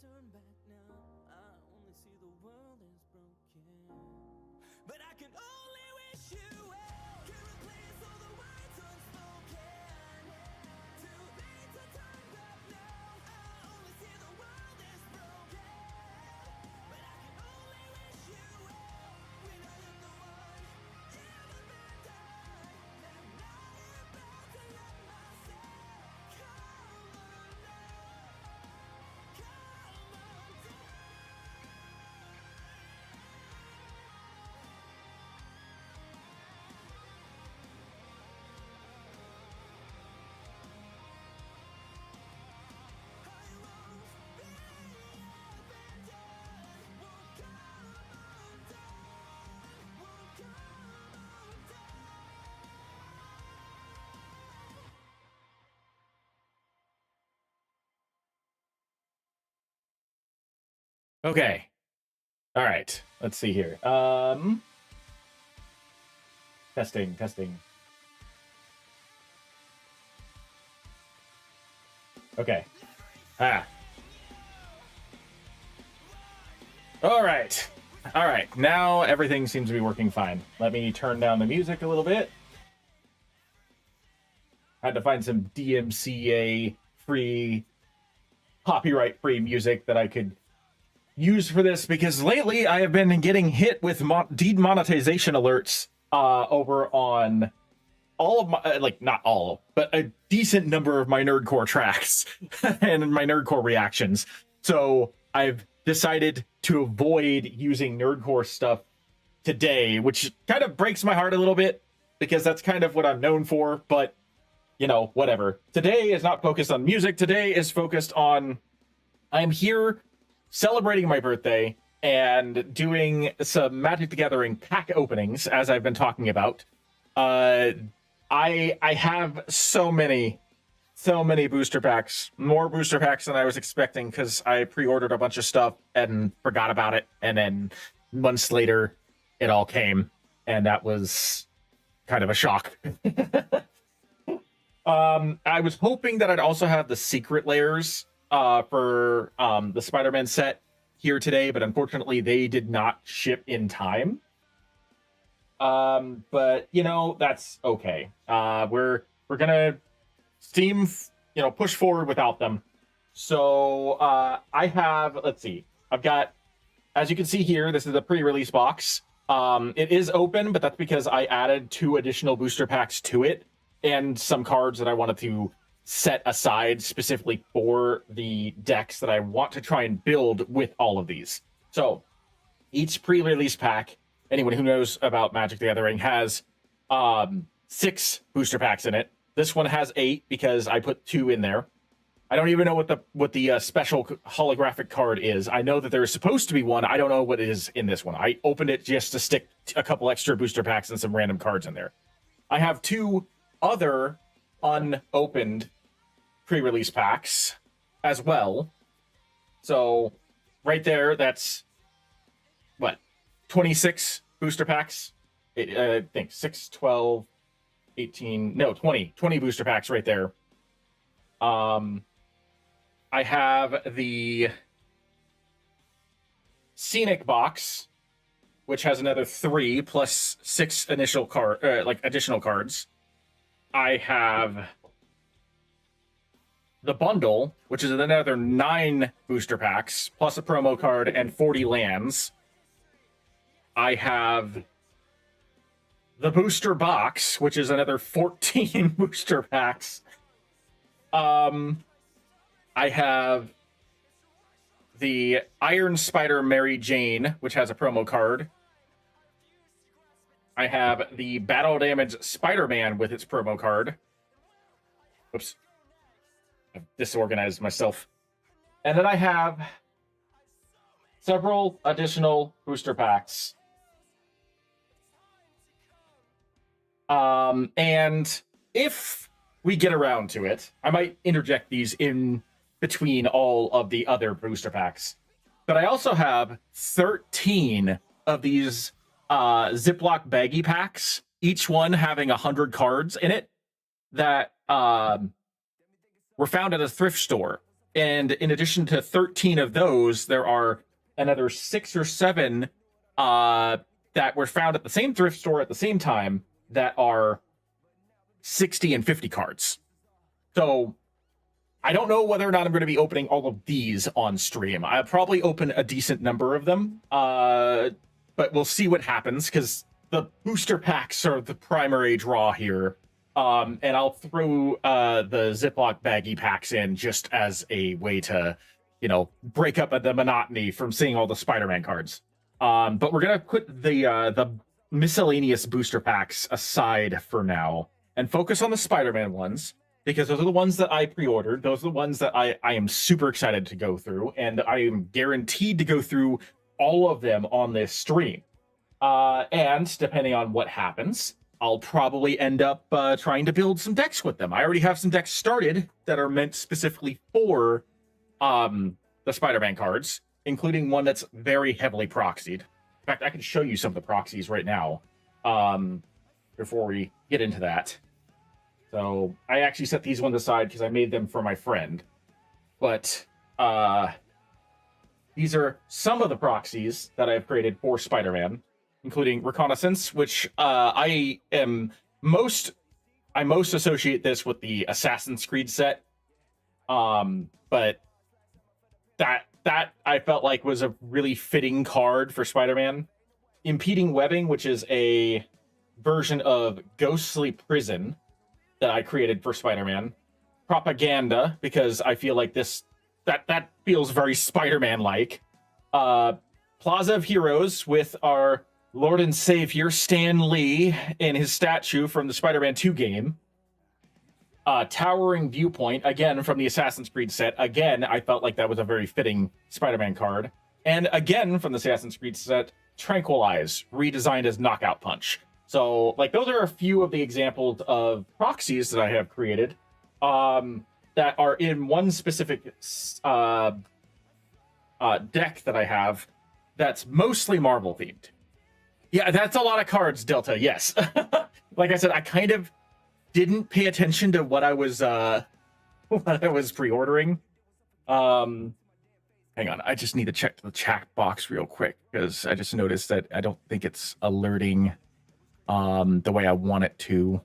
turn back now. I only see the world is broken. But I can only wish you well. Can replace all the words unspoken. Too late to turn back now. I only see the world is broken. But I can only wish you well. When I am the one ever been done. And I'm not about to let myself come undone. Okay. All right. Let's see here. Testing. Okay. All right. Now everything seems to be working fine. Let me turn down the music a little bit. Had to find some DMCA free, copyright free music that I could use for this, because lately I have been getting hit with demonetization alerts over on all of my, like, not all, but a decent number of my nerdcore tracks and my nerdcore reactions. So I've decided to avoid using nerdcore stuff today, which kind of breaks my heart a little bit, because that's kind of what I'm known for. But, you know, whatever. Today is not focused on music. Today is focused on, I'm here celebrating my birthday and doing some Magic the Gathering pack openings, as I've been talking about. I have so many booster packs, more booster packs than I was expecting, because I pre-ordered a bunch of stuff and forgot about it, and then months later it all came, and that was kind of a shock. I was hoping that I'd also have the secret layers for the Spider-Man set here today, but unfortunately they did not ship in time. But you know, that's okay. We're gonna Steam, push forward without them. So I have, let's see, I've got, as you can see here, this is a pre-release box. It is open, but that's because I added 2 additional booster packs to it and some cards that I wanted to set aside specifically for the decks that I want to try and build with all of these. So each pre-release pack, anyone who knows about Magic the Gathering, has 6 booster packs in it. This one has 8 because I put 2 in there. I don't even know what the special holographic card is. I know that there is supposed to be one. I don't know what it is in this one. I opened it just to stick a couple extra booster packs and some random cards in there. I have 2 other unopened pre-release packs as well. So right there, that's what, 26 booster packs. I think 6, 12, 18, no, 20 booster packs right there. I have the Scenic box, which has another 3 plus 6 initial additional cards. I have the bundle, which is another 9 booster packs plus a promo card and 40 lands. I have the booster box, which is another 14 booster packs. I have the Iron Spider Mary Jane, which has a promo card. I have the Battle Damage Spider-Man with its promo card. Oops. I've disorganized myself. And then I have several additional booster packs. And if we get around to it, I might interject these in between all of the other booster packs. But I also have 13 of these Ziploc baggy packs, each one having 100 cards in it, that were found at a thrift store And in addition to 13 of those, there are another 6 or 7 that were found at the same thrift store at the same time that are 60 and 50 cards. So I don't know whether or not I'm going to be opening all of these on stream. I'll probably open a decent number of them, but we'll see what happens, because the booster packs are the primary draw here. And I'll throw the Ziploc baggy packs in just as a way to, break up the monotony from seeing all the Spider-Man cards. But we're going to put the miscellaneous booster packs aside for now and focus on the Spider-Man ones, because those are the ones that I pre-ordered. Those are the ones that I am super excited to go through, and I am guaranteed to go through all of them on this stream. And depending on what happens, I'll probably end up trying to build some decks with them. I already have some decks started that are meant specifically for the Spider-Man cards, including one that's very heavily proxied. In fact, I can show you some of the proxies right now before we get into that. So I actually set these ones aside because I made them for my friend. But these are some of the proxies that I've created for Spider-Man, including Reconnaissance, which I most associate this with the Assassin's Creed set. But that I felt like was a really fitting card for Spider-Man. Impeding Webbing, which is a version of Ghostly Prison that I created for Spider-Man. Propaganda, because I feel like that feels very Spider-Man-like. Plaza of Heroes with our Lord and Savior Stan Lee and his statue from the Spider-Man 2 game. Towering Viewpoint, again from the Assassin's Creed set. Again, I felt like that was a very fitting Spider-Man card. And again from the Assassin's Creed set, Tranquilize, redesigned as Knockout Punch. So, those are a few of the examples of proxies that I have created that are in one specific deck that I have that's mostly Marvel themed. Yeah, that's a lot of cards, Delta, yes. Like I said, I kind of didn't pay attention to what I was pre-ordering. Hang on, I just need to check the chat box real quick, because I just noticed that I don't think it's alerting the way I want it to.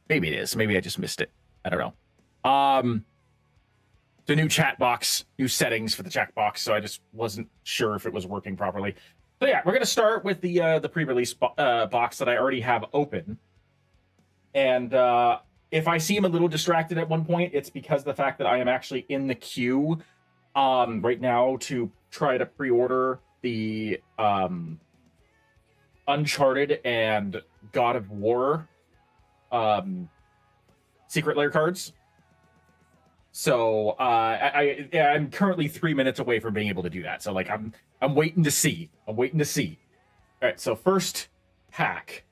Maybe it is. Maybe I just missed it. I don't know. The new chat box, new settings for the chat box, so I just wasn't sure if it was working properly. So yeah, we're gonna start with the pre-release box that I already have open. And if I seem a little distracted at one point, it's because of the fact that I am actually in the queue right now to try to pre-order the Uncharted and God of War Secret Lair cards. So I'm currently 3 minutes away from being able to do that. So I'm waiting to see. I'm waiting to see. All right. So first pack.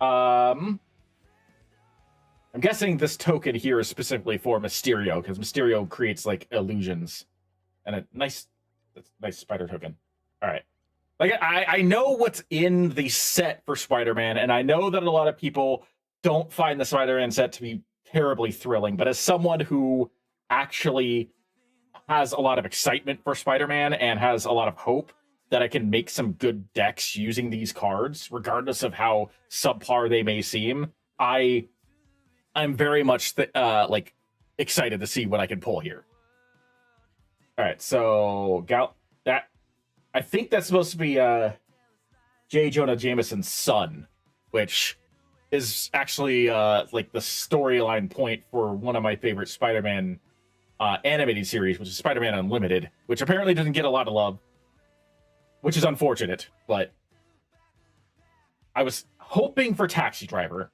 I'm guessing this token here is specifically for Mysterio, because Mysterio creates illusions, and a nice spider token. All right. I know what's in the set for Spider-Man, and I know that a lot of people don't find the Spider-Man set to be terribly thrilling, but as someone who actually has a lot of excitement for Spider-Man and has a lot of hope that I can make some good decks using these cards, regardless of how subpar they may seem, I'm very much excited to see what I can pull here. All right, so I think that's supposed to be J. Jonah Jameson's son, which is actually the storyline point for one of my favorite Spider-Man animated series, which is Spider-Man Unlimited, which apparently doesn't get a lot of love, which is unfortunate. But I was hoping for Taxi Driver,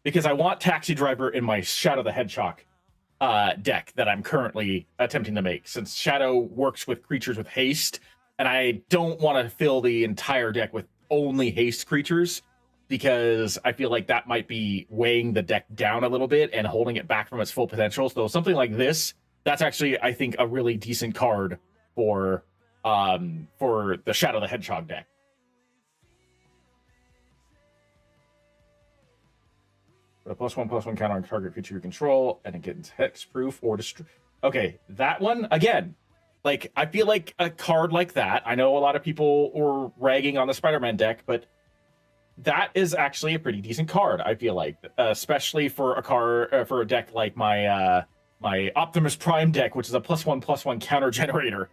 because I want Taxi Driver in my Shadow the Hedgehog deck that I'm currently attempting to make, since Shadow works with creatures with haste, and I don't want to fill the entire deck with only haste creatures, because I feel like that might be weighing the deck down a little bit and holding it back from its full potential. So something like this, that's actually, I think, a really decent card for the Shadow the Hedgehog deck. Put a +1/+1 counter on target creature you control, and it gets hexproof or destroy. Okay, that one again. Like, I feel like a card like that. I know a lot of people were ragging on the Spider-Man deck, but that is actually a pretty decent card. I feel like, especially for a card for a deck like my my Optimus Prime deck, which is a +1/+1 counter generator.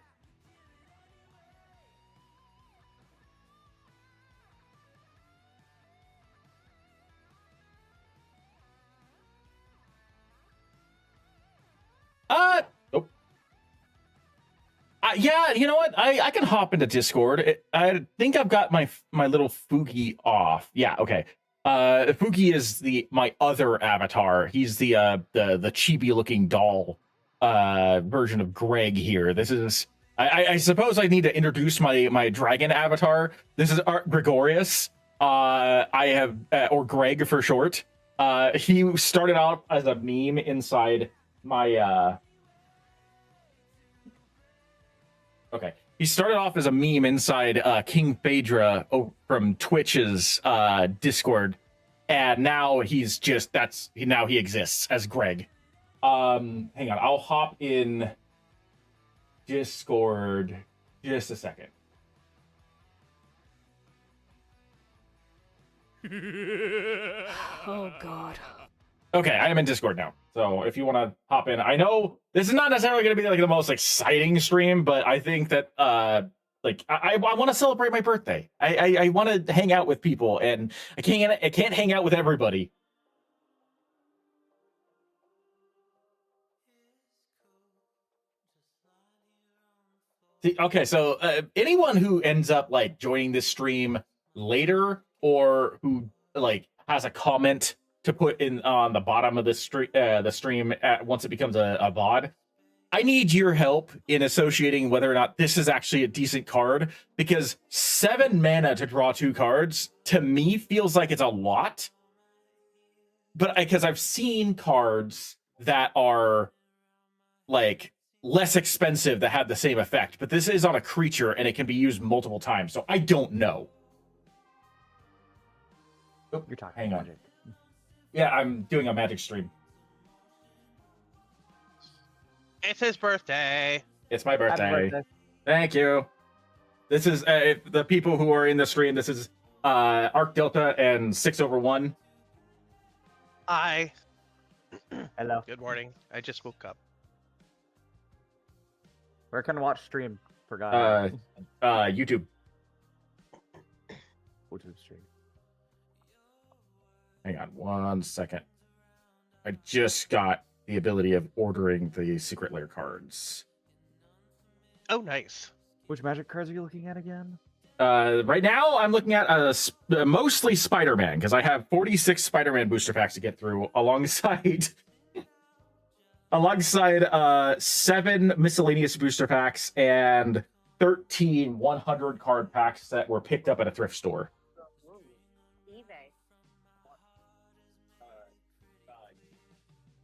Nope. Yeah, you know what? I can hop into Discord. I think I've got my little Fugi off. Yeah, okay. Fugi is my other avatar. He's the chibi looking doll version of Greg here. This is I suppose I need to introduce my dragon avatar. This is Art Gregorius. I have or Greg for short. He started out as a meme inside my okay. He started off as a meme inside King Phaedra from Twitch's Discord, and now he's just now he exists as Greg. Hang on, I'll hop in Discord just a second. Oh God. Okay, I am in Discord now. So if you want to hop in, I know this is not necessarily going to be like the most exciting stream, but I think that like I want to celebrate my birthday. I want to hang out with people, and I can't hang out with everybody. See, okay, so anyone who ends up like joining this stream later, or who like has a comment to put in on the bottom of the stream once it becomes a VOD, I need your help in associating whether or not this is actually a decent card, because 7 mana to draw 2 cards to me feels like it's a lot. But because I've seen cards that are like less expensive that have the same effect, but this is on a creature and it can be used multiple times, so I don't know. Oh, You're talking hang on. Magic. Yeah, I'm doing a Magic stream. It's his birthday. It's my birthday. Happy birthday. Thank you. This is the people who are in the stream. This is Arc Delta and 6/1. Hi. Hello. Good morning. I just woke up. Where can I watch stream? Forgot. YouTube. YouTube stream. Hang on 1 second. I just got the ability of ordering the secret lair cards. Oh, nice. Which Magic cards are you looking at again? Right now, I'm looking at mostly Spider-Man, because I have 46 Spider-Man booster packs to get through, alongside 7 miscellaneous booster packs and 13 100 card packs that were picked up at a thrift store.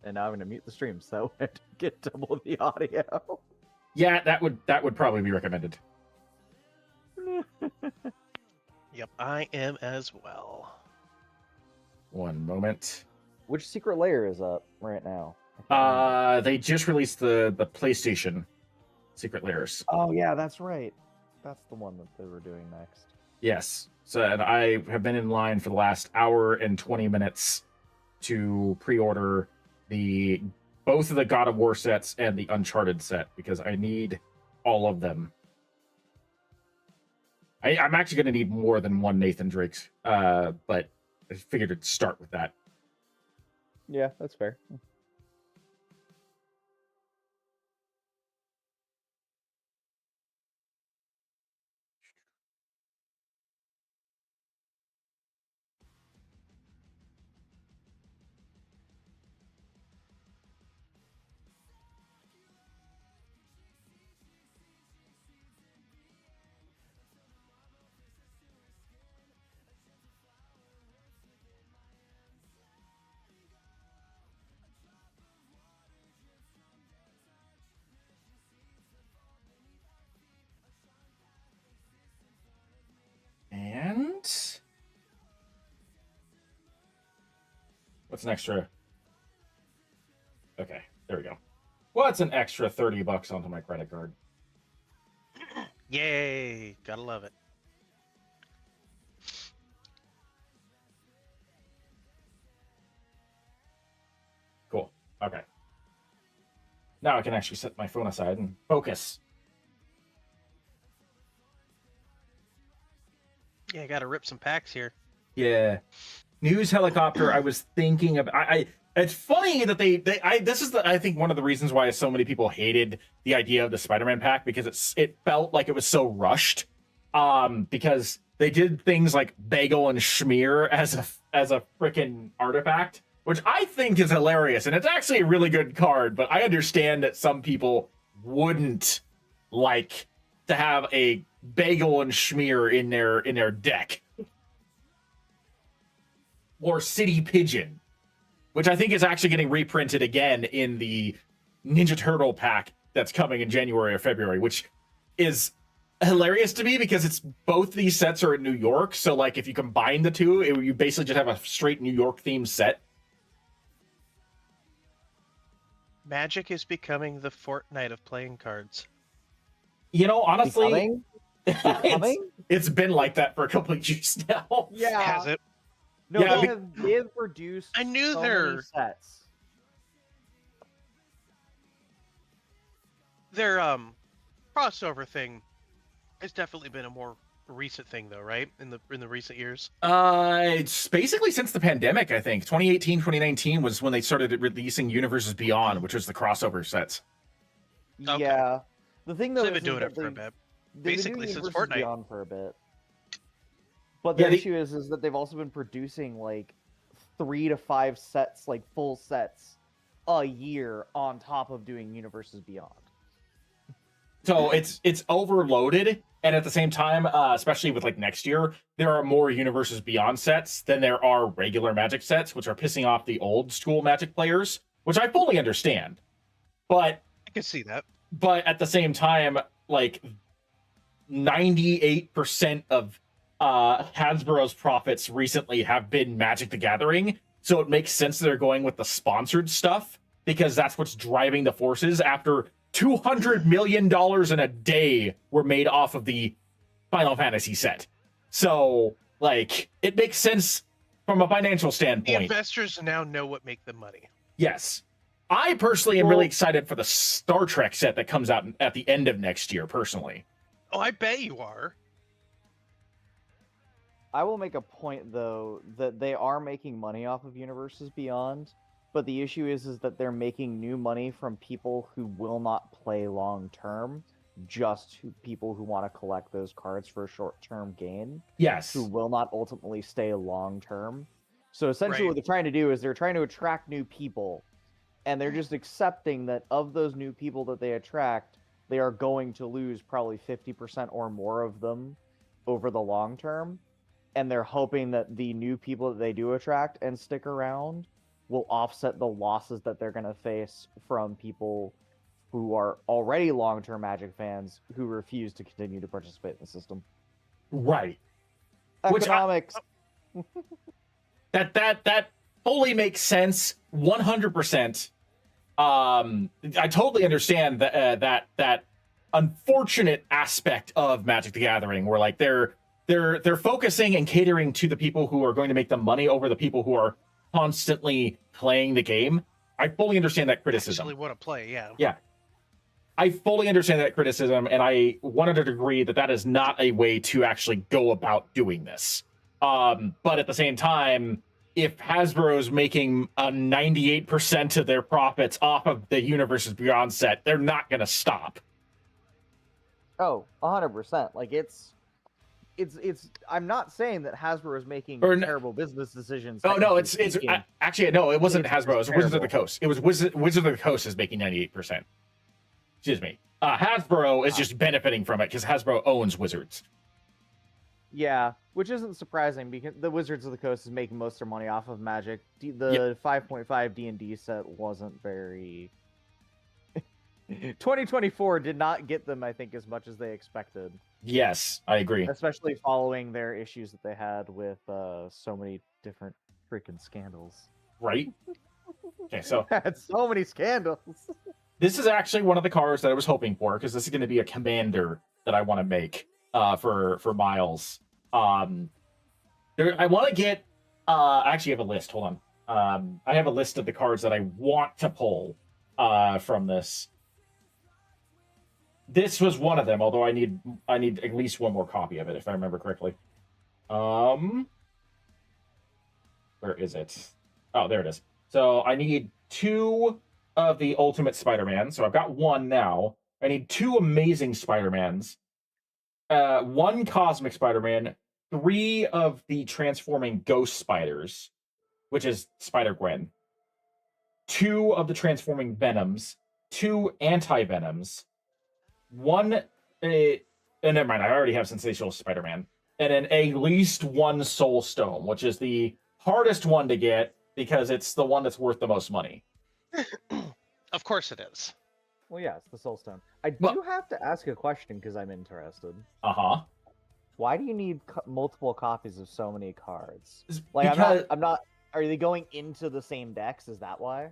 And now I'm going to mute the stream so I don't get double the audio. Yeah, that would probably be recommended. Yep, I am as well. One moment. Which secret layer is up right now? I can't remember. They just released the PlayStation secret layers. Oh yeah, that's right. That's the one that they were doing next. Yes. So, and I have been in line for the last hour and 20 minutes to pre-order both of the God of War sets and the Uncharted set, because I need all of them. I'm actually going to need more than one Nathan Drake's, but I figured to start with that. Yeah, that's fair. What's an extra? Okay, there we go. What's an extra $30 onto my credit card? Yay! Gotta love it. Cool. Okay. Now I can actually set my phone aside and focus. Yeah, I gotta rip some packs here. Yeah. News helicopter. I was thinking of. It's funny that this is I think one of the reasons why so many people hated the idea of the Spider-Man pack, because it felt like it was so rushed. Because they did things like bagel and schmear as a freaking artifact, which I think is hilarious, and it's actually a really good card. But I understand that some people wouldn't like to have a bagel and schmear in their deck. Or City Pigeon, which I think is actually getting reprinted again in the Ninja Turtle pack that's coming in January or February, which is hilarious to me because it's both these sets are in New York. So like if you combine the two, you basically just have a straight New York themed set. Magic is becoming the Fortnite of playing cards. You know, honestly, Becoming? it's been like that for a couple of years now. Yeah. Has it? No, Yeah, they have produced I knew so their many sets. crossover thing has definitely been a more recent thing, though, right? In the recent years. It's basically since the pandemic, I think. 2018, 2019 was when they started releasing Universes Beyond, which was the crossover sets. Okay. Yeah. The thing though They've is been doing that it for a they've bit. been Basically doing since Universes Fortnite. Beyond for a bit. But the issue is that they've also been producing like 3 to 5 sets, like full sets, a year on top of doing Universes Beyond. So it's overloaded, and at the same time, especially with like next year, there are more Universes Beyond sets than there are regular Magic sets, which are pissing off the old school Magic players, which I fully understand. But I can see that. But at the same time, like 98% of Hasbro's profits recently have been Magic the Gathering, so it makes sense they're going with the sponsored stuff because that's what's driving the forces after $200 million in a day were made off of the Final Fantasy set. So, like, it makes sense from a financial The standpoint. investors now know what make them money. Yes. I personally am really excited for the Star Trek set that comes out at the end of next year, personally. Oh, I bet you are. I will make a point though that they are making money off of Universes Beyond, but the issue is that they're making new money from people who will not play long term, just people who want to collect those cards for a short term gain. Yes. Who will not ultimately stay long term. So essentially, Right. what they're trying to do is they're trying to attract new people, and they're just accepting that of those new people that they attract, they are going to lose probably 50% or more of them over the long term. And they're hoping that the new people that they do attract and stick around will offset the losses that they're going to face from people who are already long-term Magic fans who refuse to continue to participate in the system. Right. Economics. That fully makes sense. 100%. I totally understand that unfortunate aspect of Magic the Gathering, where like they're focusing and catering to the people who are going to make the money over the people who are constantly playing the game. I fully understand that criticism. Actually want to play, yeah. Yeah. I fully understand that criticism, and I wanted to agree that that is not a way to actually go about doing this. But at the same time, if Hasbro's making 98% of their profits off of the Universes Beyond set, they're not going to stop. Oh, 100%. Like it's. I'm not saying that Hasbro is making terrible business decisions. Oh no, actually no, it wasn't Hasbro. It was Wizards of the Coast. It was Wizards of the Coast is making 98%. Excuse me. Hasbro is just benefiting from it because Hasbro owns Wizards. Yeah, which isn't surprising because the Wizards of the Coast is making most of their money off of Magic. The 5.5 D&D set wasn't very. 2024 did not get them, I think, as much as they expected. Yes, I agree. Especially following their issues that they had with so many different freaking scandals. Right? Okay, so Had so many scandals. this is actually one of the cards that I was hoping for, because this is going to be a commander that I want to make for Miles. I want to get. I actually have a list. Hold on. I have a list of the cards that I want to pull from this. This was one of them, although I need at least one more copy of it, if I remember correctly. Where is it? Oh, there it is. So I need 2 of the Ultimate Spider-Man. So I've got 1 now. I need 2 Amazing Spider-Mans, 1 Cosmic Spider-Man, 3 of the Transforming Ghost Spiders, which is Spider-Gwen, 2 of the Transforming Venoms, 2 Anti-Venoms, 1... and never mind, I already have Sensational Spider-Man. And then at least 1 Soul Stone, which is the hardest one to get, because it's the one that's worth the most money. Of course it is. Well, yeah, it's the Soul Stone. I do have to ask a question because I'm interested. Uh-huh. Why do you need multiple copies of so many cards? Because... I'm not. Are they going into the same decks? Is that why?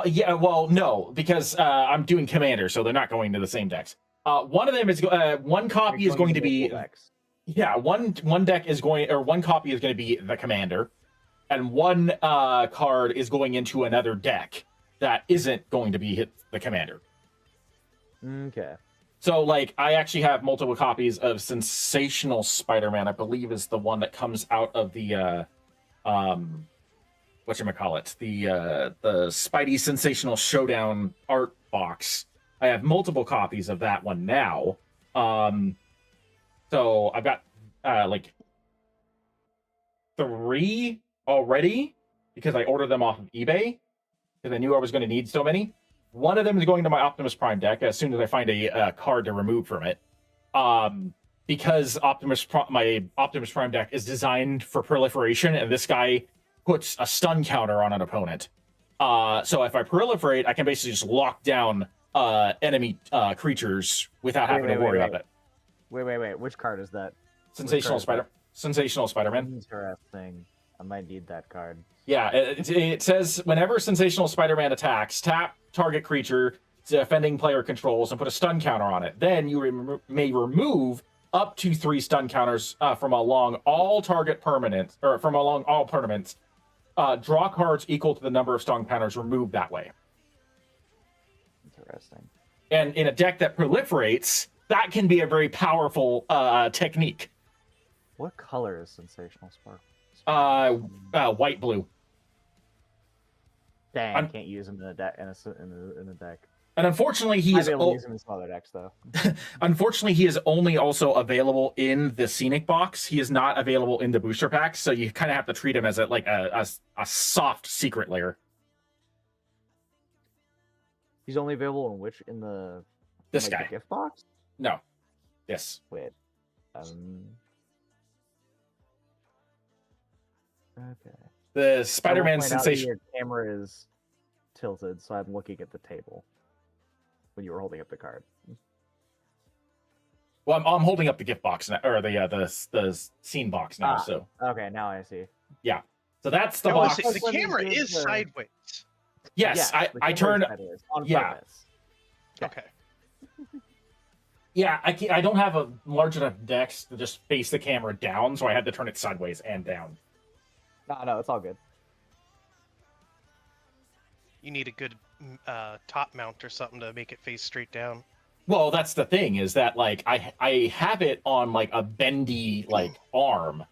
Yeah. Well, no, because I'm doing Commander, so they're not going to the same decks. One of them is one copy is going to be decks. Yeah, one deck is going, or one copy is going to be the Commander, and 1 card is going into another deck that isn't going to be the Commander. Okay. So, like, I actually have multiple copies of Sensational Spider-Man. I believe is the one that comes out of the whatchamacallit, the Spidey Sensational Showdown art box. I have multiple copies of that one now. So I've got like 3 already, because I ordered them off of eBay because I knew I was going to need so many. One of them is going to my Optimus Prime deck as soon as I find a card to remove from it. Because my Optimus Prime deck is designed for proliferation, and this guy puts a stun counter on an opponent. So if I proliferate, I can basically just lock down enemy creatures without having to worry about it. Wait. Which card is that? Sensational Spider-Man. Interesting. I might need that card. Yeah, it says whenever Sensational Spider-Man attacks, tap target creature defending player controls and put a stun counter on it. Then you may remove up to 3 stun counters from along all permanents. Draw cards equal to the number of stun counters removed that way. Interesting. And in a deck that proliferates, that can be a very powerful technique. What color is Sensational Spark? White blue. Dang, I can't use him in a deck. In a deck. And unfortunately, he is. Use him in some other decks, though. Unfortunately, he is only also available in the Scenic box. He is not available in the booster packs, so you kind of have to treat him as a soft secret layer. He's only available in the this guy the gift box? No. Yes. Wait. Okay. The Spider-Man sensation. Your camera is tilted, so I'm looking at the table when you were holding up the card. Well, I'm holding up the gift box now, or the scene box now. So okay, now I see. Yeah. So that's the box. The camera is sideways. Yes, I turned on purpose. Okay. Yeah, I don't have a large enough dex to just face the camera down, so I had to turn it sideways and down. No, it's all good. You need a good top mount or something to make it face straight down. Well, that's the thing, is that like I have it on like a bendy like arm.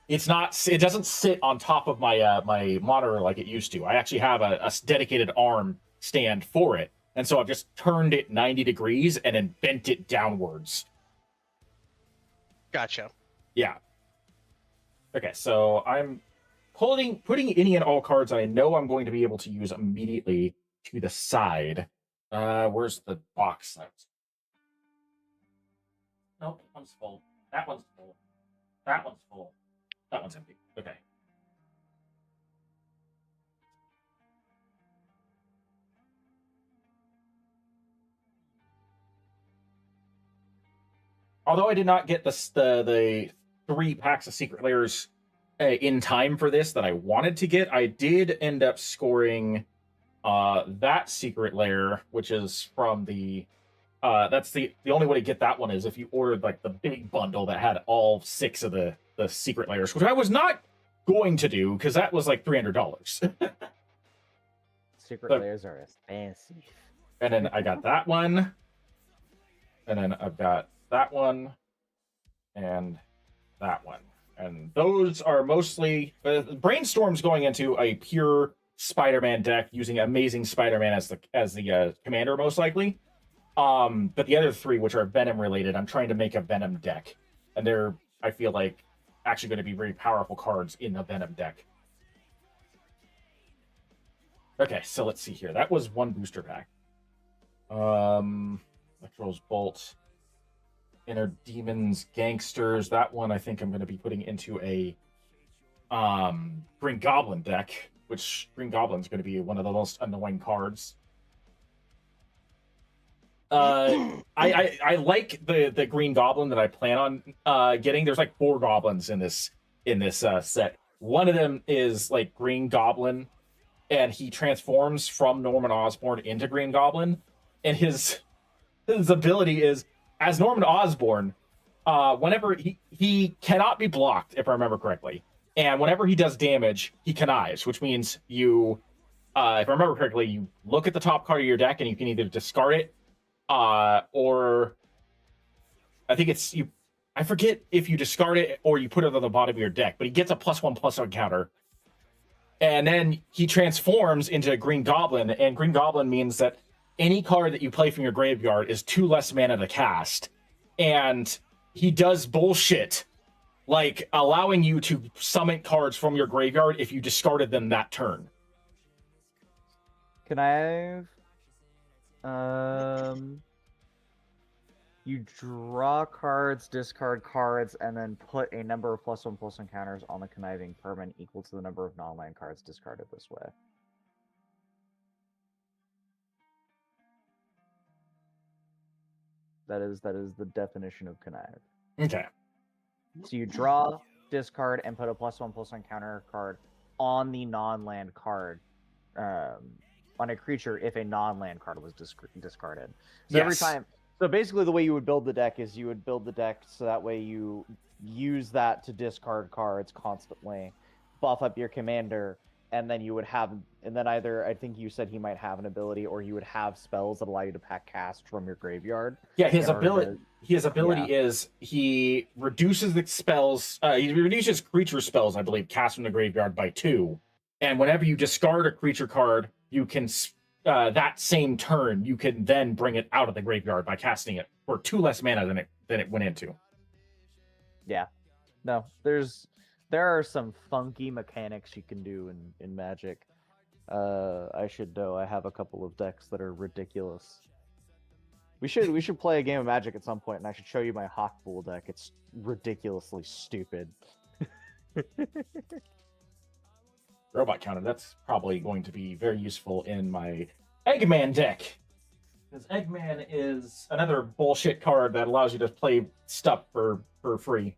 It doesn't sit on top of my my monitor like it used to. I actually have a dedicated arm stand for it, and so I've just turned it 90 degrees and then bent it downwards. Gotcha. Yeah. Okay, so I'm putting any and all cards I know I'm going to be able to use immediately to the side. Where's the box set? Nope, that one's full. That one's full. That one's full. That one's empty. Okay. Although I did not get the 3 packs of Secret Layers in time for this that I wanted to get. I did end up scoring that secret lair, which is from the that's the only way to get that one is if you ordered like the big bundle that had all 6 of the secret layers, which I was not going to do because that was like $300. Secret layers are expensive. And then I got that one, and then I've got that one, and that one, and those are mostly Brainstorm's going into a pure Spider-Man deck using Amazing Spider-Man as the commander most likely. But the other 3, which are Venom related, I'm trying to make a Venom deck, and they're, I feel like, actually going to be very powerful cards in a Venom deck. Okay, so let's see here. That was one booster pack. Electro's Bolt, Inner Demons, Gangsters. That one I think I'm going to be putting into a Green Goblin deck, which Green Goblin's going to be one of the most annoying cards. I like the Green Goblin that I plan on getting. There's like 4 goblins in this set. One of them is like Green Goblin, and he transforms from Norman Osborn into Green Goblin, and his ability is as Norman Osborn. Whenever he cannot be blocked, if I remember correctly, and whenever he does damage, he connives, which means you, if I remember correctly, you look at the top card of your deck and you can either discard it. Or I think it's you. I forget if you discard it or you put it on the bottom of your deck, but he gets a +1/+1 counter. And then he transforms into a Green Goblin, and Green Goblin means that any card that you play from your graveyard is 2 less mana to cast. And he does bullshit, like allowing you to summon cards from your graveyard if you discarded them that turn. Can I have... You draw cards, discard cards, and then put a number of +1/+1 counters on the conniving permanent equal to the number of non-land cards discarded this way. That is the definition of connive. Okay. So you draw, discard, and put a +1/+1 counter card on the non-land card. On a creature if a non-land card was discarded. So yes. Every time. So basically, the way you would build the deck is you would build the deck so that way you use that to discard cards constantly, buff up your commander, and then you would have, and then either I think you said he might have an ability, or you would have spells that allow you to pack cast from your graveyard. Yeah, his ability is he reduces the spells. He reduces creature spells, I believe, cast from the graveyard by 2, and whenever you discard a creature card, you can. That same turn, you can then bring it out of the graveyard by casting it for 2 less mana than it went into. Yeah, no, there are some funky mechanics you can do in Magic. I should know. I have a couple of decks that are ridiculous. We should play a game of Magic at some point, and I should show you my Hawkbull deck. It's ridiculously stupid. Robot counter, that's probably going to be very useful in my Eggman deck. Because Eggman is another bullshit card that allows you to play stuff for free.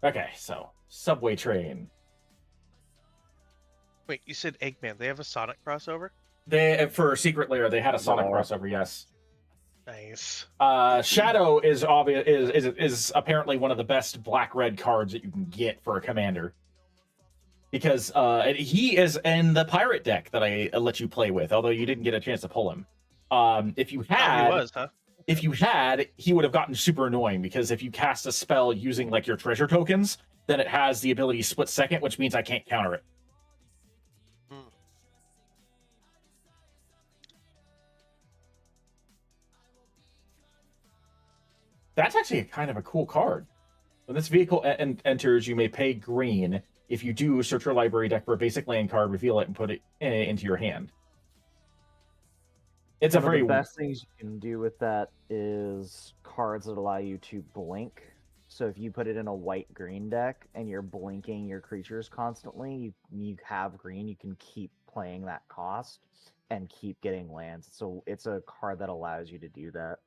Okay, so Subway Train. Wait, you said Eggman. They have a Sonic crossover? For Secret Lair, they had a Sonic crossover, yes. Nice. Shadow is apparently one of the best black-red cards that you can get for a commander. Because he is in the pirate deck that I let you play with, although you didn't get a chance to pull him. If you had, he was, huh? If you had, he would have gotten super annoying, because if you cast a spell using like your treasure tokens, then it has the ability split second, which means I can't counter it. That's actually kind of a cool card. When this vehicle enters, you may pay green. If you do, search your library deck for a basic land card, reveal it, and put it into your hand. It's One of the best things you can do with that is cards that allow you to blink. So if you put it in a white-green deck and you're blinking your creatures constantly, you have green, you can keep playing that cost and keep getting lands. So it's a card that allows you to do that.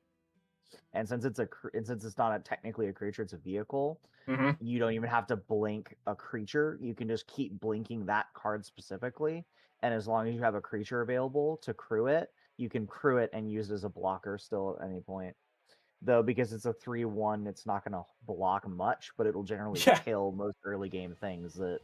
And since it's not technically a creature, it's a vehicle. Hmm. You don't even have to blink a creature. You can just keep blinking that card specifically, and as long as you have a creature available to crew it, you can crew it and use it as a blocker still at any point. Though because it's a 3/1, it's not going to block much, but it'll generally Yeah. kill most early game things that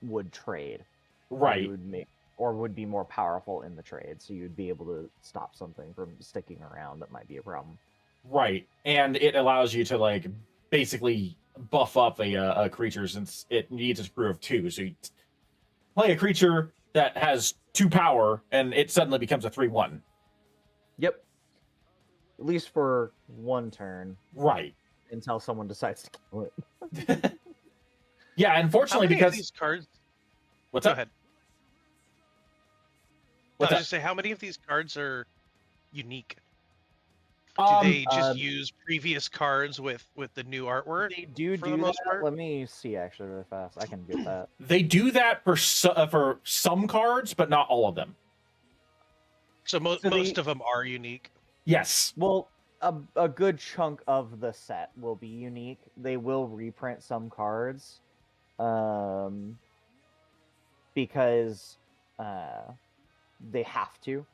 would trade. Or Right. you would make, or would be more powerful in the trade, so you'd be able to stop something from sticking around that might be a problem. Right, and it allows you to like basically buff up a creature since it needs a crew of 2. So you play a creature that has 2 power, and it suddenly becomes a 3/1. Yep. At least for one turn, Right. until someone decides to kill it. Yeah, How unfortunately, many because of these cards? what's Go up? ahead. What's I up? was just say, how many of these cards are unique? Do Um, they just use previous cards with the new artwork? They do for do the most that. part? Let me see actually really fast. I can get that. they do that for some cards, but not all of them. So So most of them are unique. Yes. Well, a good chunk of the set will be unique. They will reprint some cards, because they have to.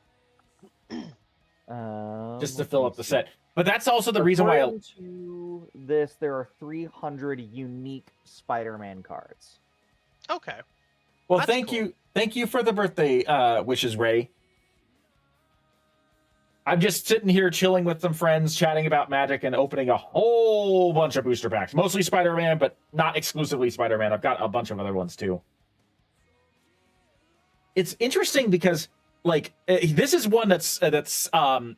Just to Let fill me up the see. set. But that's also the reason why. According to this, there are 300 unique Spider-Man cards. Okay. Well, That's cool. thank you for the birthday wishes, Ray. I'm just sitting here chilling with some friends, chatting about Magic, and opening a whole bunch of booster packs. Mostly Spider-Man, but not exclusively Spider-Man. I've got a bunch of other ones too. It's interesting because, like, this is one that's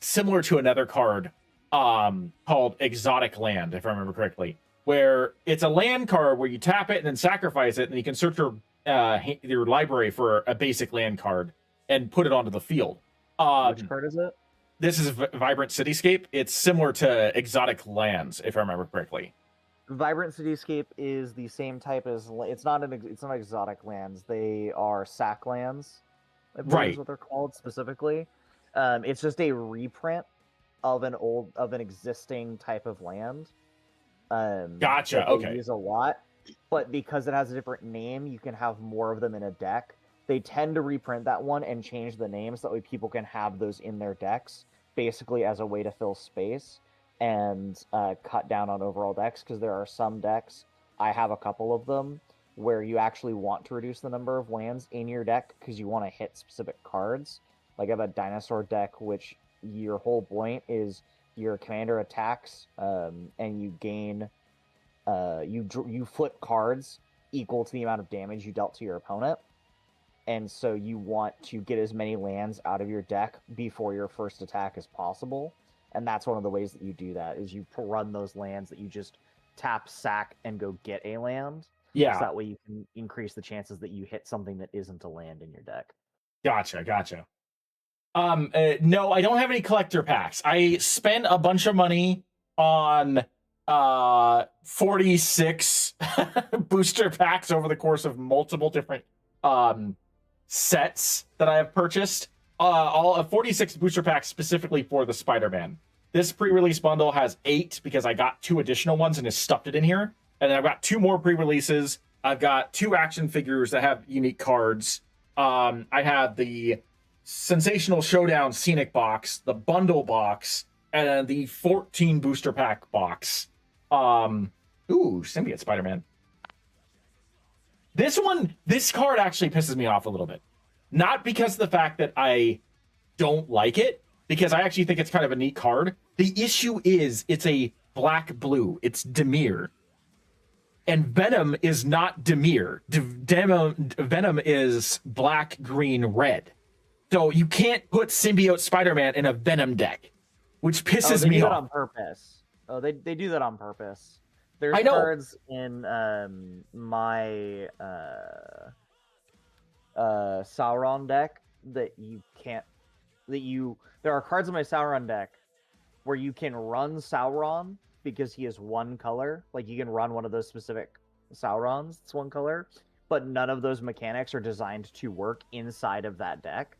similar to another card called Exotic Land, if I remember correctly, where it's a land card where you tap it and then sacrifice it, and you can search your library for a basic land card and put it onto the field. Which card is it? This is Vibrant Cityscape. It's similar to Exotic Lands, if I remember correctly. Vibrant Cityscape is the same type as it's not exotic lands. They are sack lands, I believe Right. is what they're called specifically. It's just a reprint of an existing type of land. Gotcha, that they okay. use a lot, but because it has a different name, you can have more of them in a deck. They tend to reprint that one and change the names so that way people can have those in their decks, basically as a way to fill space and cut down on overall decks, because there are some decks, I have a couple of them, where you actually want to reduce the number of lands in your deck because you want to hit specific cards. Like I have a dinosaur deck, which your whole point is your commander attacks, and you gain, you flip cards equal to the amount of damage you dealt to your opponent. And so you want to get as many lands out of your deck before your first attack as possible. And that's one of the ways that you do that, is you run those lands that you just tap, sack, and go get a land. Yeah. So that way you can increase the chances that you hit something that isn't a land in your deck. Gotcha. No, I don't have any collector packs. I spent a bunch of money on 46 booster packs over the course of multiple different sets that I have purchased. All 46 booster packs specifically for the Spider-Man. This pre-release bundle has 8 because I got 2 additional ones and just stuffed it in here. And then I've got 2 more pre-releases. I've got 2 action figures that have unique cards. I have the Sensational Showdown Scenic Box, the Bundle Box, and the 14 booster pack box. Symbiote Spider-Man. This card actually pisses me off a little bit. Not because of the fact that I don't like it, because I actually think it's kind of a neat card. The issue is it's a black-blue. It's Dimir. And Venom is not Dimir. Venom is black, green, red. So you can't put Symbiote Spider-Man in a Venom deck, which pisses me They do off. that on purpose. Oh, they do that on purpose. There's I know. cards in my Sauron deck that you can't. There are cards in my Sauron deck where you can run Sauron because he is one color. Like you can run one of those specific Saurons. It's one color, but none of those mechanics are designed to work inside of that deck.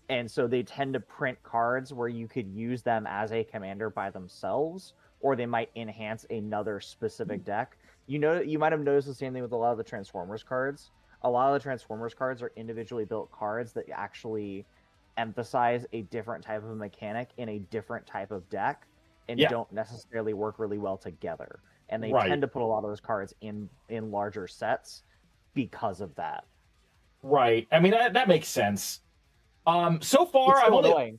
And so they tend to print cards where you could use them as a commander by themselves, or they might enhance another specific deck. You know, you might have noticed the same thing with a lot of the Transformers cards. A lot of the Transformers cards are individually built cards that actually emphasize a different type of mechanic in a different type of deck, and don't necessarily work really well together. And they tend to put a lot of those cards in larger sets because of that. Right. I mean, that makes sense. So far, I've only.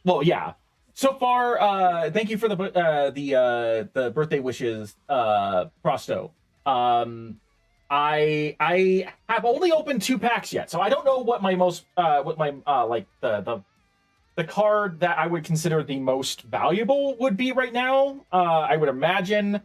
Well, yeah. So far, thank you for the birthday wishes, Prosto. I have only opened 2 packs yet, so I don't know what my the card that I would consider the most valuable would be right now. I would imagine.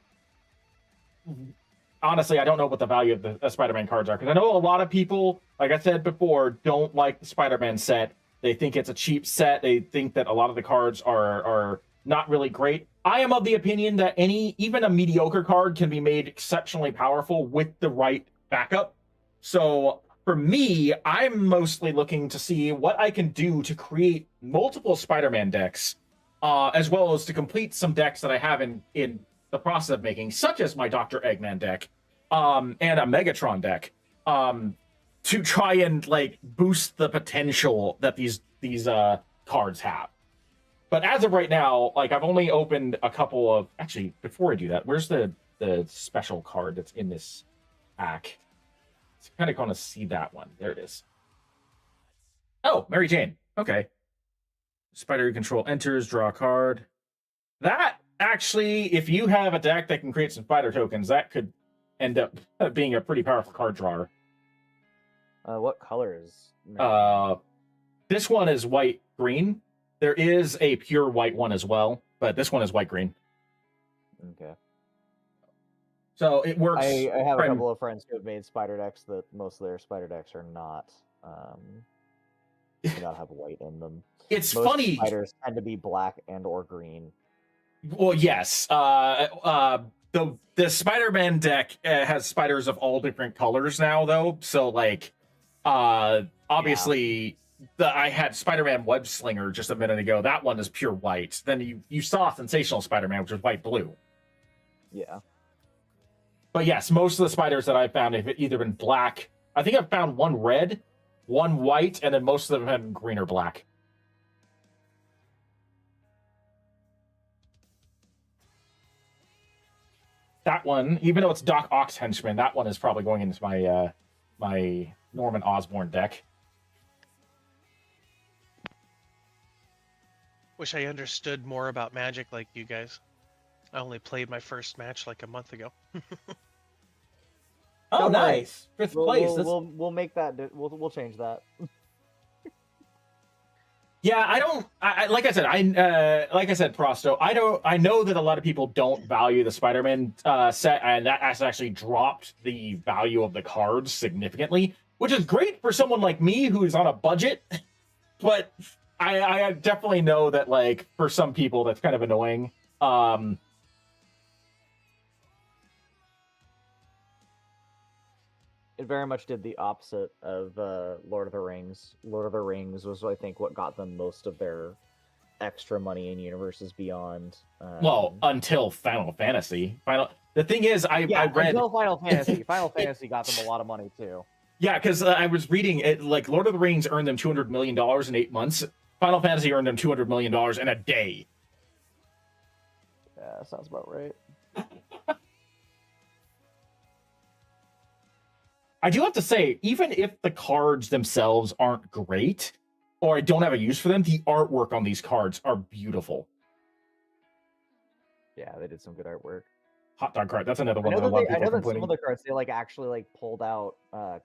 Honestly, I don't know what the value of the Spider-Man cards are, because I know a lot of people, like I said before, don't like the Spider-Man set. They think it's a cheap set. They think that a lot of the cards are not really great. I am of the opinion that even a mediocre card can be made exceptionally powerful with the right backup. So for me, I'm mostly looking to see what I can do to create multiple Spider-Man decks, as well as to complete some decks that I have in the process of making, such as my Dr. Eggman deck, and a Megatron deck, to try and like boost the potential that these cards have. But as of right now, like I've only opened a couple of. Actually, before I do that, where's the special card that's in this pack? It's kind of going to see that one. There it is. Oh, Mary Jane. Okay. Spider you control enters, draw a card. That actually, if you have a deck that can create some spider tokens, that could end up being a pretty powerful card drawer. What color is? This one is white green. There is a pure white one as well, but this one is white green. Okay. So it works. I have a couple of friends who have made spider decks that most of their spider decks are not do not have white in them. It's most funny. Spiders tend to be black and or green. Well, yes. The Spider-Man deck has spiders of all different colors now, though. So like, obviously. I had Spider-Man Web Slinger just a minute ago. That one is pure white. Then you saw Sensational Spider-Man, which was white-blue. Yeah. But yes, most of the spiders that I've found have either been black. I think I've found one red, one white, and then most of them have been green or black. That one, even though it's Doc Ock's henchman, that one is probably going into my my Norman Osborn deck. Wish I understood more about Magic like you guys. I only played my first match like a month ago. Oh, nice! Fifth place. We'll make that. We'll change that. Yeah, I don't. Like I said, like I said, Prosto. I know that a lot of people don't value the Spider-Man set, and that has actually dropped the value of the cards significantly, which is great for someone like me who's on a budget. But I definitely know that, like, for some people, that's kind of annoying. It very much did the opposite of Lord of the Rings. Lord of the Rings was, I think, what got them most of their extra money in Universes Beyond. Well, until Final Fantasy. The thing is, I read until Final Fantasy. Final Fantasy got them a lot of money too. Yeah, because I was reading it. Like Lord of the Rings earned them $200 million in 8 months. Final Fantasy earned them $200 million in a day. Yeah, sounds about right. I do have to say, even if the cards themselves aren't great, or I don't have a use for them, the artwork on these cards are beautiful. Yeah, they did some good artwork. Hot dog card. That's another one that a lot of people are complaining. complaining. Some of the cards they actually pulled out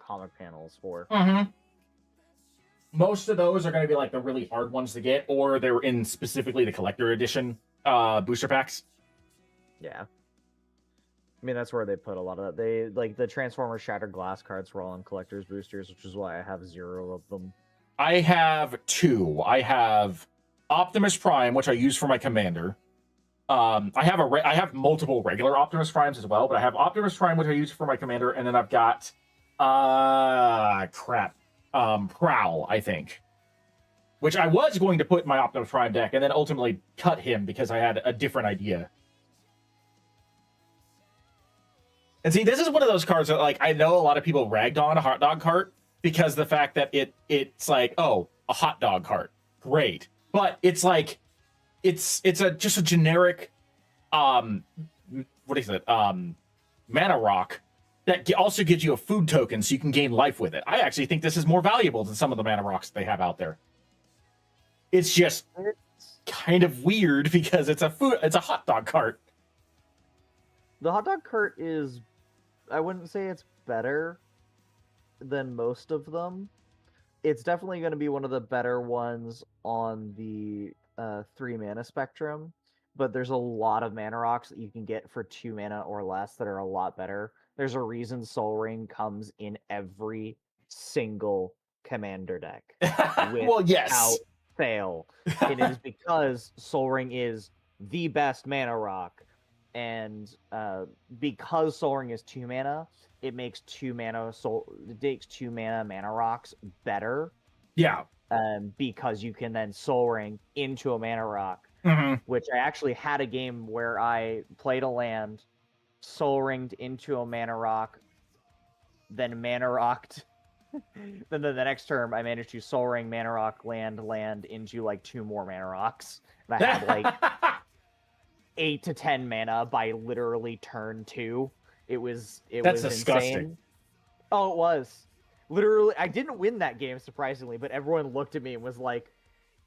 comic panels for. Mm-hmm. Most of those are going to be like the really hard ones to get, or they're in specifically the collector edition booster packs. Yeah. I mean, that's where they put a lot of that. They like the Transformers Shattered Glass cards were all in collector's boosters, which is why I have 0 of them. I have 2. I have Optimus Prime, which I use for my commander. I have multiple regular Optimus Primes as well, but I have Optimus Prime, which I use for my commander, and then I've got Prowl, I think. which I was going to put in my Optimus Prime deck and then ultimately cut him because I had a different idea. And see, this is one of those cards that, like, I know a lot of people ragged on a hot dog cart because the fact that it's like, oh, a hot dog cart, great, but it's like it's just a generic what is it mana rock that also gives you a food token so you can gain life with it. I actually think this is more valuable than some of the mana rocks they have out there. It's just kind of weird because it's a hot dog cart. The hot dog cart is, I wouldn't say it's better than most of them. It's definitely going to be one of the better ones on the 3 mana spectrum, but there's a lot of mana rocks that you can get for 2 mana or less that are a lot better. There's a reason Sol Ring comes in every single commander deck. Well, yes. Without fail. It is because Sol Ring is the best mana rock. And because Sol Ring is 2 mana, it makes 2 mana mana rocks better. Yeah. Because you can then Sol Ring into a mana rock, which I actually had a game where I played a land, Sol Ringed into a mana rock, then mana rocked. Then the next turn, I managed to Sol Ring, mana rock, land into like 2 more mana rocks. And I had like 8 to 10 mana by literally turn 2. That's was disgusting. Insane. Oh, it was. Literally, I didn't win that game, surprisingly, but everyone looked at me and was like,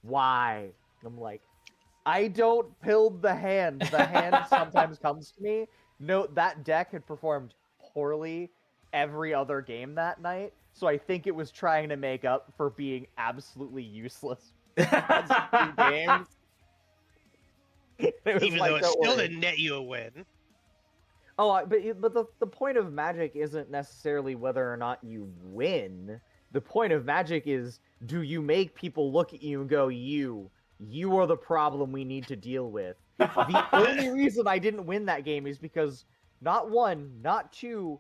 why? And I'm like, I don't build the hand. The hand sometimes comes to me. No, that deck had performed poorly every other game that night, so I think it was trying to make up for being absolutely useless. Games. Even though it still didn't net you a win. Oh, but the point of Magic isn't necessarily whether or not you win. The point of Magic is, do you make people look at you and go, you are the problem we need to deal with. The only reason I didn't win that game is because not 1, not 2,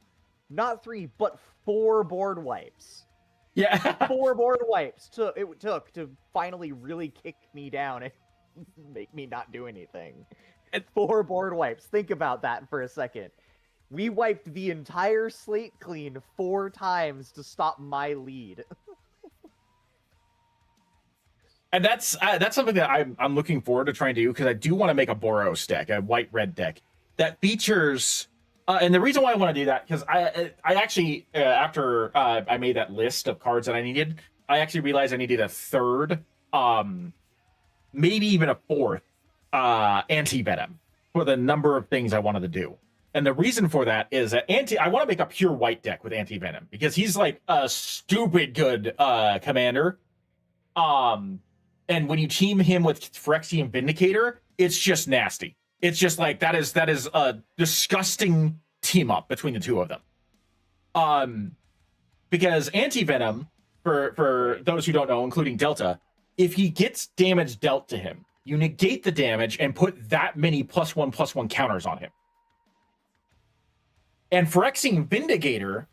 not 3, but 4 board wipes. Yeah. 4 board wipes it took to finally really kick me down and make me not do anything. And 4 board wipes. Think about that for a second. We wiped the entire slate clean 4 times to stop my lead. And that's something that I'm looking forward to trying to do, because I do want to make a Boros deck, a white-red deck that features. And the reason why I want to do that, because I actually after I made that list of cards that I needed, I actually realized I needed a 3rd, maybe even a 4th anti-venom for the number of things I wanted to do. And the reason for that is that I want to make a pure white deck with anti-venom, because he's like a stupid good commander. And when you team him with Phyrexian Vindicator, it's just nasty. It's just like that is a disgusting team up between the two of them. Because anti-venom, for those who don't know, including Delta, if he gets damage dealt to him, you negate the damage and put that many +1/+1 counters on him. And Phyrexian Vindicator,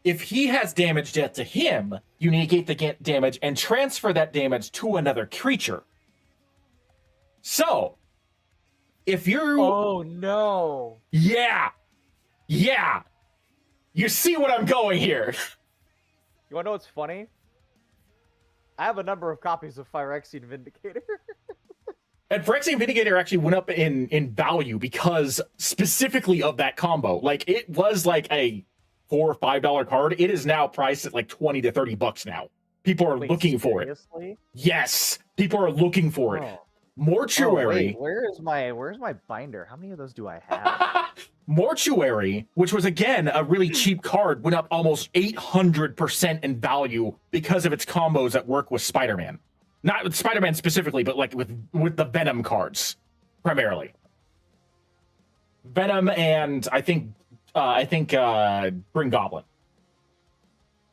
if he has damage dealt to him, you negate the damage and transfer that damage to another creature. So, if you're... Oh, no. Yeah. You see what I'm going here. You want to know what's funny? I have a number of copies of Phyrexian Vindicator. And Phyrexian Vindicator actually went up in value because specifically of that combo. Like, it was like a $4 or $5 card. It is now priced at like $20 to $30 now. People are looking for it. Yes, people are looking for it. Mortuary. Oh, wait, where's my binder? How many of those do I have? Mortuary, which was again a really cheap card, went up almost 800% in value because of its combos that work with Spider-Man. Not with Spider-Man specifically, but like with the Venom cards primarily. Venom and I think Green Goblin.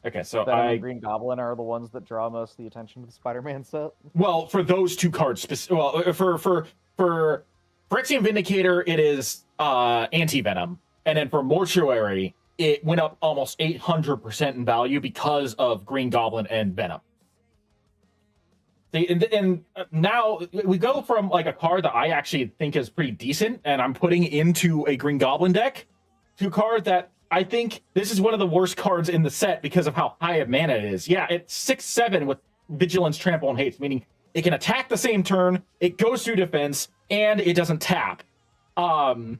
Okay, so Venom and Green Goblin are the ones that draw most of the attention to the Spider-Man set. Well, for those 2 cards, for Phyrexian Vindicator, it is anti-venom, and then for Mortuary, it went up almost 800% in value because of Green Goblin and Venom. And now we go from like a card that I actually think is pretty decent, and I'm putting into a Green Goblin deck, to a card that I think this is one of the worst cards in the set because of how high of mana it is. Yeah, it's 6/7 with Vigilance, Trample, and Haste, meaning it can attack the same turn, it goes through defense, and it doesn't tap. But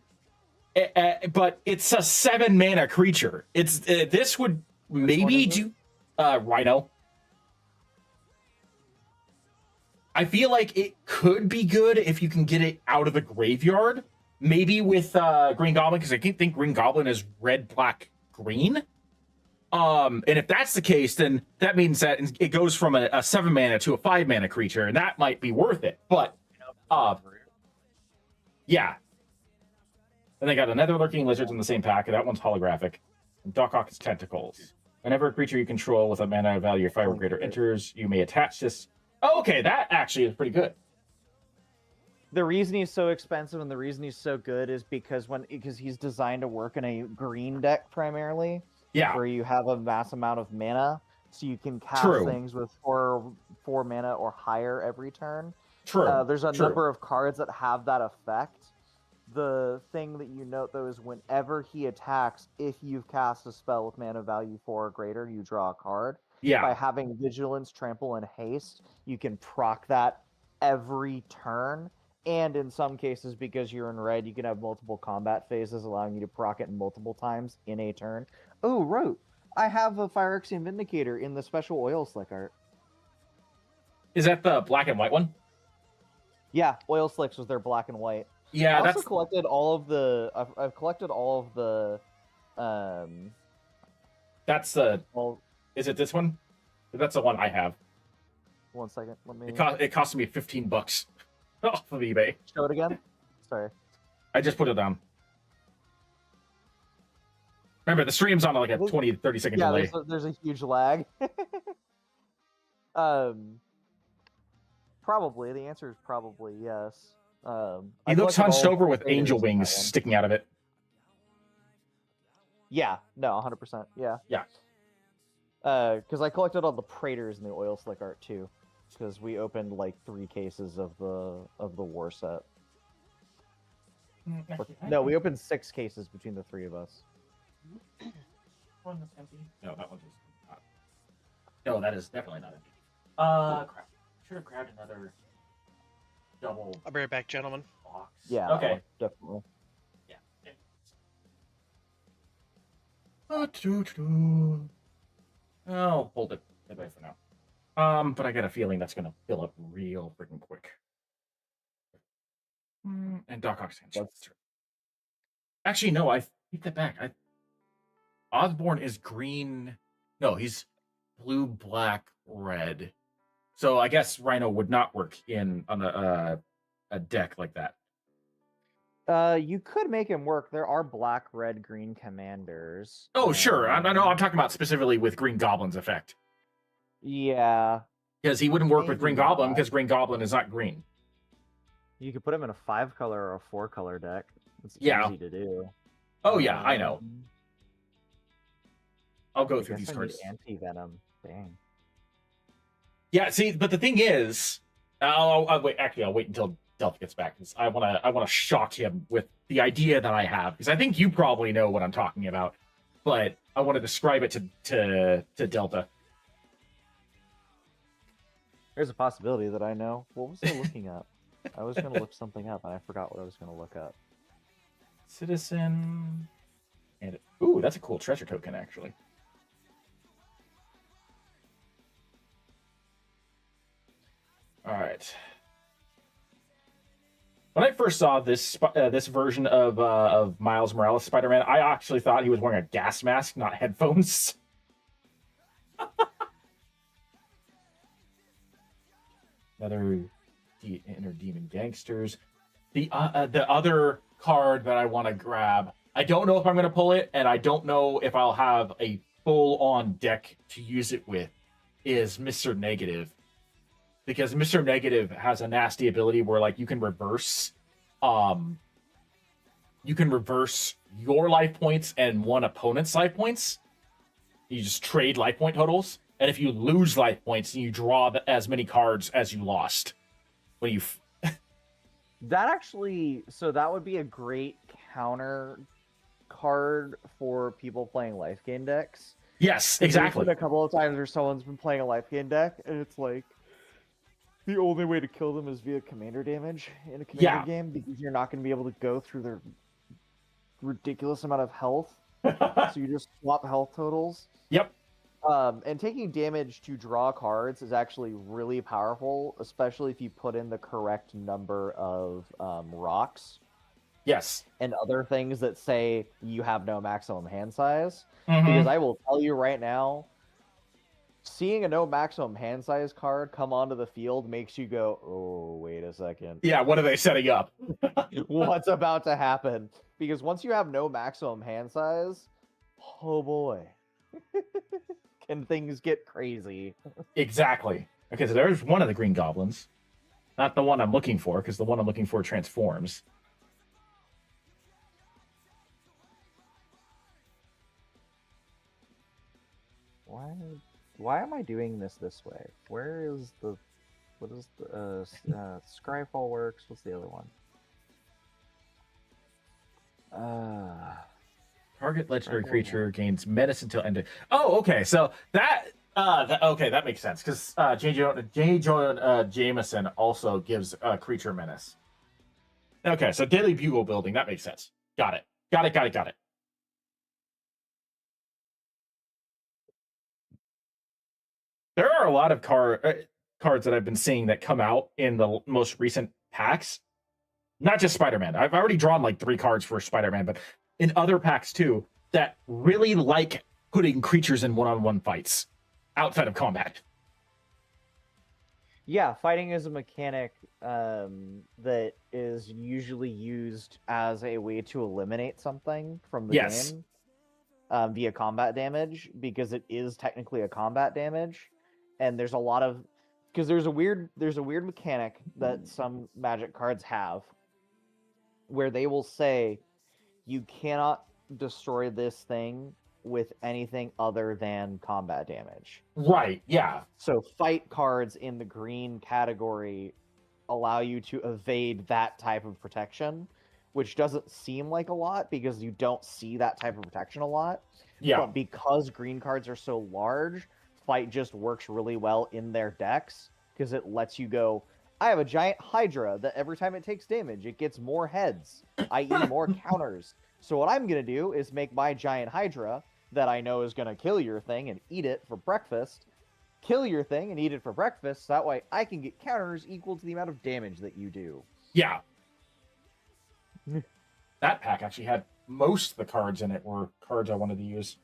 it's a 7 mana creature. It's this would maybe do Rhino. I feel like it could be good if you can get it out of the graveyard. Maybe with Green Goblin, because I think Green Goblin is red, black, green. And if that's the case, then that means that it goes from a 7 mana to a 5 mana creature, and that might be worth it. But yeah. Then they got another Lurking Lizards in the same pack. That one's holographic. And Doc Ock's Tentacles. Whenever a creature you control with a mana value of 5 or greater enters, you may attach this. Oh, okay, that actually is pretty good. The reason he's so expensive and the reason he's so good is because he's designed to work in a green deck primarily. Yeah. Where you have a mass amount of mana, so you can cast things with four mana or higher every turn. True. There's a number of cards that have that effect. The thing that you note, though, is whenever he attacks, if you've cast a spell with mana value 4 or greater, you draw a card. Yeah. By having Vigilance, Trample, and Haste, you can proc that every turn. And in some cases, because you're in red, you can have multiple combat phases, allowing you to proc it multiple times in a turn. Oh, Rote, I have a Phyrexian Vindicator in the special oil slick art. Is that the black and white one? Yeah, oil slicks was their black and white. Yeah, I also collected all of the. I've collected all of the. That's the. Is it this one? That's the one I have. 1 second. Let me. It cost me $15 off of eBay. Show it again. Sorry. I just put it down. Remember, the stream's on like a 20 to 30 second delay. There's a huge lag. Probably. The answer is probably yes. He looks hunched over with angel wings sticking out of it. Yeah, no, 100%. Yeah. Yeah. Because I collected all the Praetors in the oil slick art too. Because we opened like 3 cases of the war set. No, we opened 6 cases between the 3 of us. One that's empty. No, that one's not. No, that is definitely not empty. Crap. Should have grabbed another double. I'll be right back, gentlemen. Box. Yeah. Okay. Definitely. Yeah. I'll hold it for now. But I got a feeling that's gonna fill up real freaking quick. And Doc Ock's answer. Actually, no, I take that back. Osborne is green. No, he's blue, black, red. So I guess Rhino would not work on a deck like that. You could make him work. There are black, red, green commanders. Oh, sure. I know. I'm talking about specifically with Green Goblin's effect. Yeah. Because he wouldn't work with Green Goblin because Green Goblin is not green. You could put him in a 5-color or a 4-color deck. It's easy to do. Oh yeah, I know. I'll go through these cards. Anti-venom. Dang. Yeah, see, but the thing is, I'll wait. Actually, I'll wait until Delph gets back because I wanna shock him with the idea that I have because I think you probably know what I'm talking about, but I want to describe it to Delta. There's a possibility that I know. What was I looking up? I was going to look something up, and I forgot what I was going to look up. Citizen... And ooh, that's a cool treasure token, actually. All right. When I first saw this this version of Miles Morales Spider-Man, I actually thought he was wearing a gas mask, not headphones. Another Inner Demon Gangsters. The other card that I want to grab, I don't know if I'm going to pull it, and I don't know if I'll have a full-on deck to use it with, is Mr. Negative. Because Mr. Negative has a nasty ability where, like, you can reverse your life points and one opponent's life points. You just trade life point totals, And if you lose life points, you draw as many cards as you lost. When you That actually, so that would be a great counter card for people playing life gain decks. yes, 'Cause exactly. there's been a couple of times where someone's been playing a life gain deck, and it's like the only way to kill them is via commander damage in a commander game because you're not going to be able to go through their ridiculous amount of health. So you just swap health totals. Yep. And taking damage to draw cards is actually really powerful, especially if you put in the correct number of rocks. Yes. And other things that say you have no maximum hand size. Mm-hmm. Because I will tell you right now, seeing a no maximum hand size card come onto the field makes you go, oh, wait a second. Yeah, what are they setting up? What's about to happen? Because once you have no maximum hand size, oh boy. Can things get crazy? Exactly. Okay, so there's one of the green goblins. Not the one I'm looking for, because the one I'm looking for transforms. Why am I doing this way? Where is the... What is the... Scryfall works. What's the other one? Target legendary creature gains menace until end. Oh, okay. So that okay, that makes sense because J. Jonah Jameson also gives creature menace. Okay, so daily bugle building, that makes sense. Got it. Got it. There are a lot of cards that I've been seeing that come out in the most recent packs. Not just Spider-Man. I've already drawn like 3 cards for Spider-Man, but in other packs too, that really like putting creatures in one-on-one fights outside of combat. Yeah, fighting is a mechanic that is usually used as a way to eliminate something from the game via combat damage, because it is technically a combat damage, and there's a lot of there's a weird mechanic that some Magic cards have where they will say you cannot destroy this thing with anything other than combat damage. Right, yeah. So fight cards in the green category allow you to evade that type of protection, which doesn't seem like a lot because you don't see that type of protection a lot. Yeah. But because green cards are so large, fight just works really well in their decks because it lets you go, I have a giant Hydra that every time it takes damage, it gets more heads, i.e. more counters. So what I'm going to do is make my giant Hydra that I know is going to kill your thing and eat it for breakfast, kill your thing and eat it for breakfast, so that way I can get counters equal to the amount of damage that you do. Yeah. That pack actually had most of the cards in it were cards I wanted to use.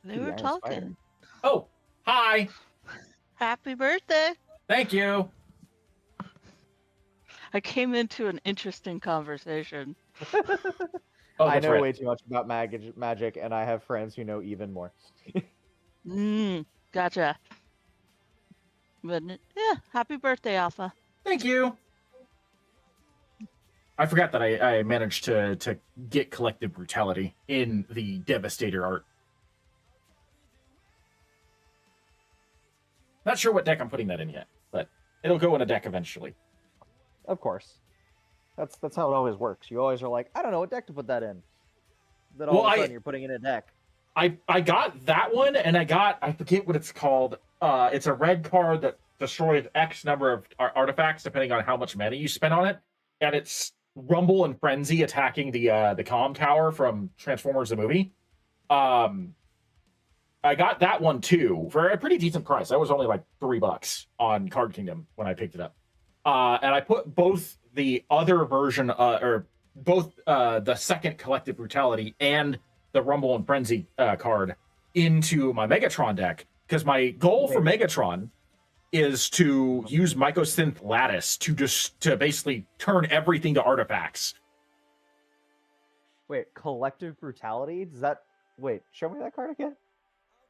They were talking. Oh, hi. Happy birthday. Thank you. I came into an interesting conversation. Oh, I know right. way too much about magic, and I have friends who know even more. Gotcha. But yeah, happy birthday, Alpha. Thank you. I forgot that I managed to get collective brutality in the Devastator art. Not sure what deck I'm putting that in yet, but it'll go in a deck eventually. Of course. That's how it always works. You always are like, I don't know what deck to put that in. Then all of a sudden you're putting in a deck. I got that one, and I forget what it's called. It's a red card that destroys X number of artifacts depending on how much mana you spend on it, and it's Rumble and Frenzy attacking the comm tower from Transformers the movie. I got that one too for a pretty decent price. That was only like $3 on Card Kingdom when I picked it up. And I put both the other version, or both the second Collective Brutality and the Rumble and Frenzy card into my Megatron deck, because my goal for Megatron is to use Mycosynth Lattice to basically turn everything to artifacts. Wait, Collective Brutality? Wait, show me that card again.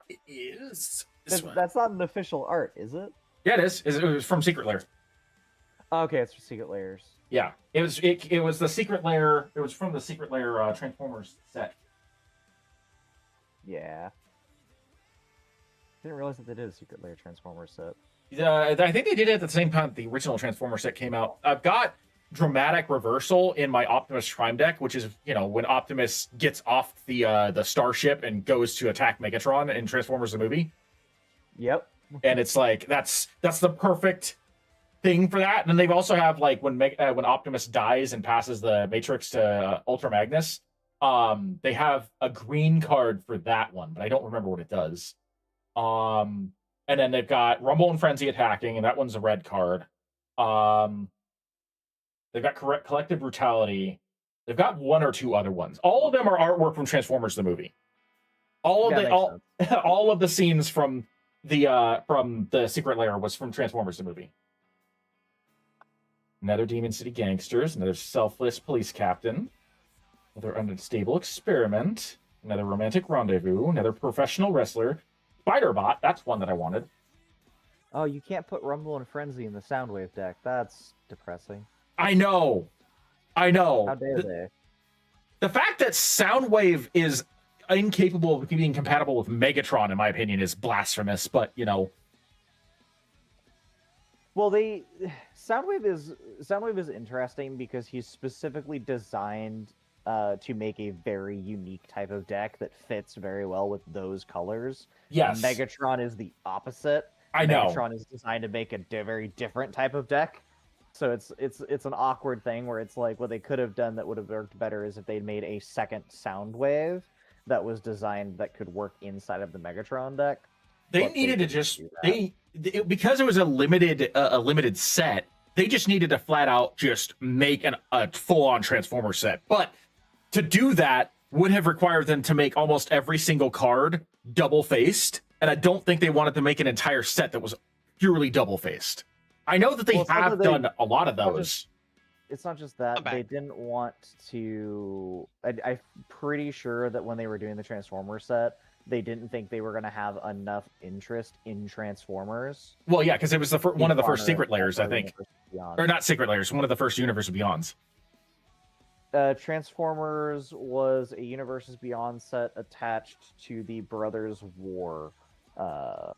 It is. That's not an official art, is it? Yeah, it is. It was from Secret Lair. Okay, it's for Secret Layers. Yeah, it was the Secret Lair. It was from the Secret Lair Transformers set. Yeah. Didn't realize that they did a Secret Lair Transformers set. I think they did it at the same time the original Transformer set came out. I've got Dramatic Reversal in my Optimus Prime deck, which is, you know, when Optimus gets off the starship and goes to attack Megatron in Transformers the movie. Yep. And it's like that's the perfect thing for that. And then they've also have like when Optimus dies and passes the Matrix to Ultra Magnus, they have a green card for that one, but I don't remember what it does. And then they've got Rumble and Frenzy attacking, and that one's a red card. They've got Collective Brutality. They've got one or two other ones. All of them are artwork from Transformers the movie. All of the scenes from the Secret Lair was from Transformers the movie. Another Demon City Gangsters, another Selfless Police Captain, another Unstable Experiment, another Romantic Rendezvous, another Professional Wrestler, Spider-Bot, that's one that I wanted. Oh, you can't put Rumble and Frenzy in the Soundwave deck. That's depressing. I know. How dare they? The fact that Soundwave is incapable of being compatible with Megatron, in my opinion, is blasphemous, but, you know. Well, Soundwave is interesting because he's specifically designed to make a very unique type of deck that fits very well with those colors. Yes. Megatron is the opposite. I know. Megatron is designed to make a very different type of deck. So it's an awkward thing where it's like what they could have done that would have worked better is if they'd made a second Soundwave that was designed that could work inside of the Megatron deck. They needed to just because it was a limited set. They just needed to flat out just make a full on Transformer set. But to do that would have required them to make almost every single card double faced, and I don't think they wanted to make an entire set that was purely double faced. I know that they have done a lot of those. It's not just that. They didn't want to... I'm pretty sure that when they were doing the Transformer set, they didn't think they were going to have enough interest in Transformers. Well, yeah, because it was one of the first Secret Layers, I think. Or not Secret Layers, one of the first Universe Beyonds. Transformers was a Universes Beyond set attached to the Brothers War.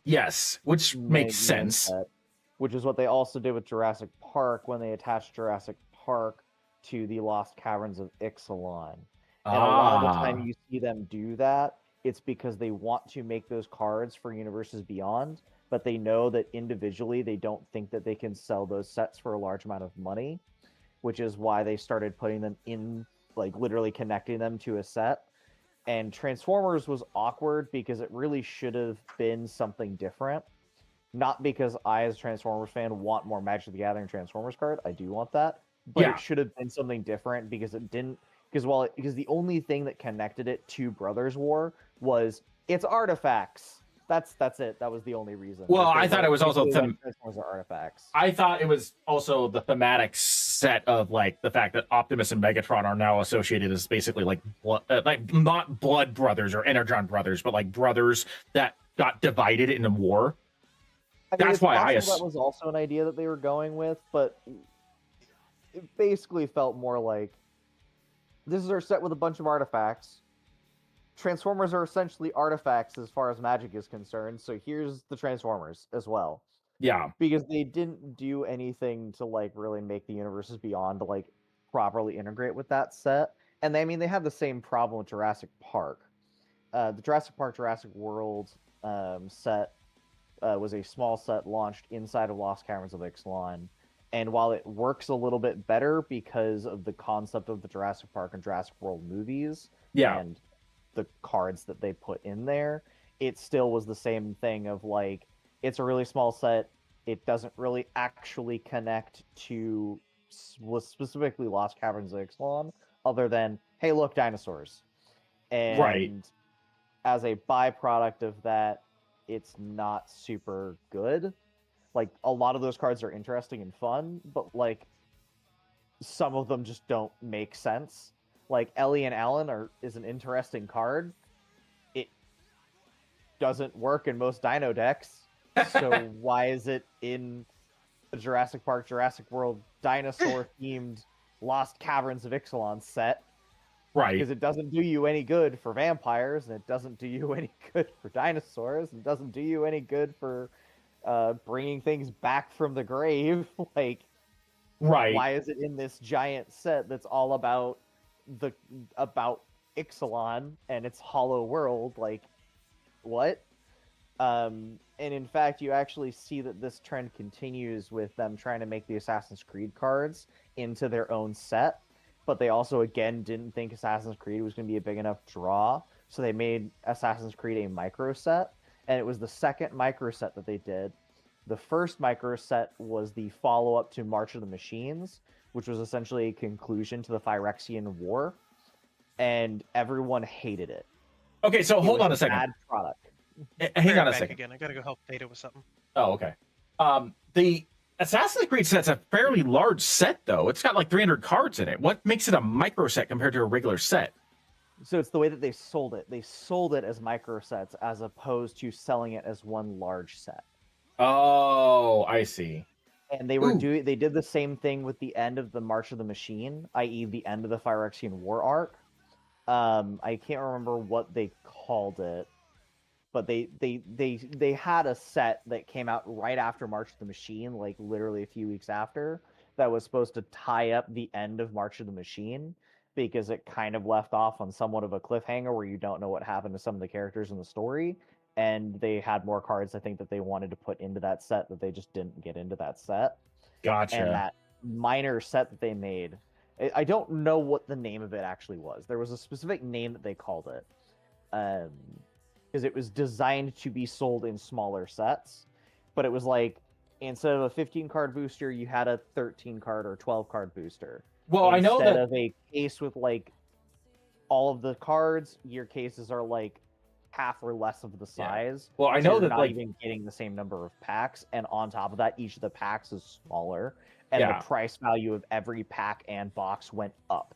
Yes, which makes sense. Set, which is what they also did with Jurassic Park when they attached Jurassic Park to the Lost Caverns of Ixalan. And a lot of the time you see them do that, it's because they want to make those cards for Universes Beyond, but they know that individually they don't think that they can sell those sets for a large amount of money, which is why they started putting them in, like literally connecting them to a set. And Transformers was awkward because it really should have been something different. Not because I, as a Transformers fan, want more Magic the Gathering Transformers card. I do want that. But it should have been something different because it didn't... Because the only thing that connected it to Brothers War was it's artifacts. That's it. That was the only reason. Well, I thought it was also Transformers are artifacts. I thought it was also the thematic set of like the fact that Optimus and Megatron are now associated as basically like not blood brothers or Energon brothers, but like brothers that got divided in a war. That's why that was also an idea that they were going with, but it basically felt more like this is our set with a bunch of artifacts. Transformers are essentially artifacts as far as Magic is concerned, so here's the Transformers as well. Yeah. Because they didn't do anything to like really make the Universes Beyond to like properly integrate with that set. And they had the same problem with Jurassic Park. The Jurassic Park Jurassic World set was a small set launched inside of Lost Caverns of Ixalan. And while it works a little bit better because of the concept of the Jurassic Park and Jurassic World movies and the cards that they put in there, it still was the same thing of like, it's a really small set. It doesn't really actually connect to specifically Lost Caverns of Ixalan, other than, hey, look, dinosaurs. And as a byproduct of that, it's not super good. Like, a lot of those cards are interesting and fun, but, like, some of them just don't make sense. Like, Ellie and Alan is an interesting card. It doesn't work in most Dino decks, so why is it in the Jurassic Park, Jurassic World, dinosaur-themed Lost Caverns of Ixalan set? Right. Because it doesn't do you any good for vampires, and it doesn't do you any good for dinosaurs, and it doesn't do you any good for bringing things back from the grave. Like, Right. why is it in this giant set that's all about Ixalan and its hollow world? Like, what? And in fact, you actually see that this trend continues with them trying to make the Assassin's Creed cards into their own set, but they also, again, didn't think Assassin's Creed was going to be a big enough draw, so they made Assassin's Creed a micro set, and it was the second micro set that they did. The first micro set was the follow-up to March of the Machines, which was essentially a conclusion to the Phyrexian War, and everyone hated it. Okay, so hold on a second. Bad product. Hang on a back second. Again, I gotta go help Theta with something. Oh, okay. The Assassin's Creed set's a fairly large set, though. It's got like 300 cards in it. What makes it a micro set compared to a regular set? So it's the way that they sold it. They sold it as micro sets as opposed to selling it as one large set. Oh, I see. And they they did the same thing with the end of the March of the Machine, i.e. the end of the Phyrexian War arc. I can't remember what they called it, but they had a set that came out right after March of the Machine, like literally a few weeks after, that was supposed to tie up the end of March of the Machine, because it kind of left off on somewhat of a cliffhanger where you don't know what happened to some of the characters in the story. And they had more cards, I think, that they wanted to put into that set that they just didn't get into that set. Gotcha. And that minor set that they made, I don't know what the name of it actually was. There was a specific name that they called it. Because it was designed to be sold in smaller sets. But it was like, instead of a 15-card booster, you had a 13-card or 12-card booster. Well, I know that... Instead of a case with, like, all of the cards, your cases are, like, half or less of the size. Well, I so know you're that, not like... even getting the same number of packs, and on top of that, each of the packs is smaller, and Yeah. the price value of every pack and box went up.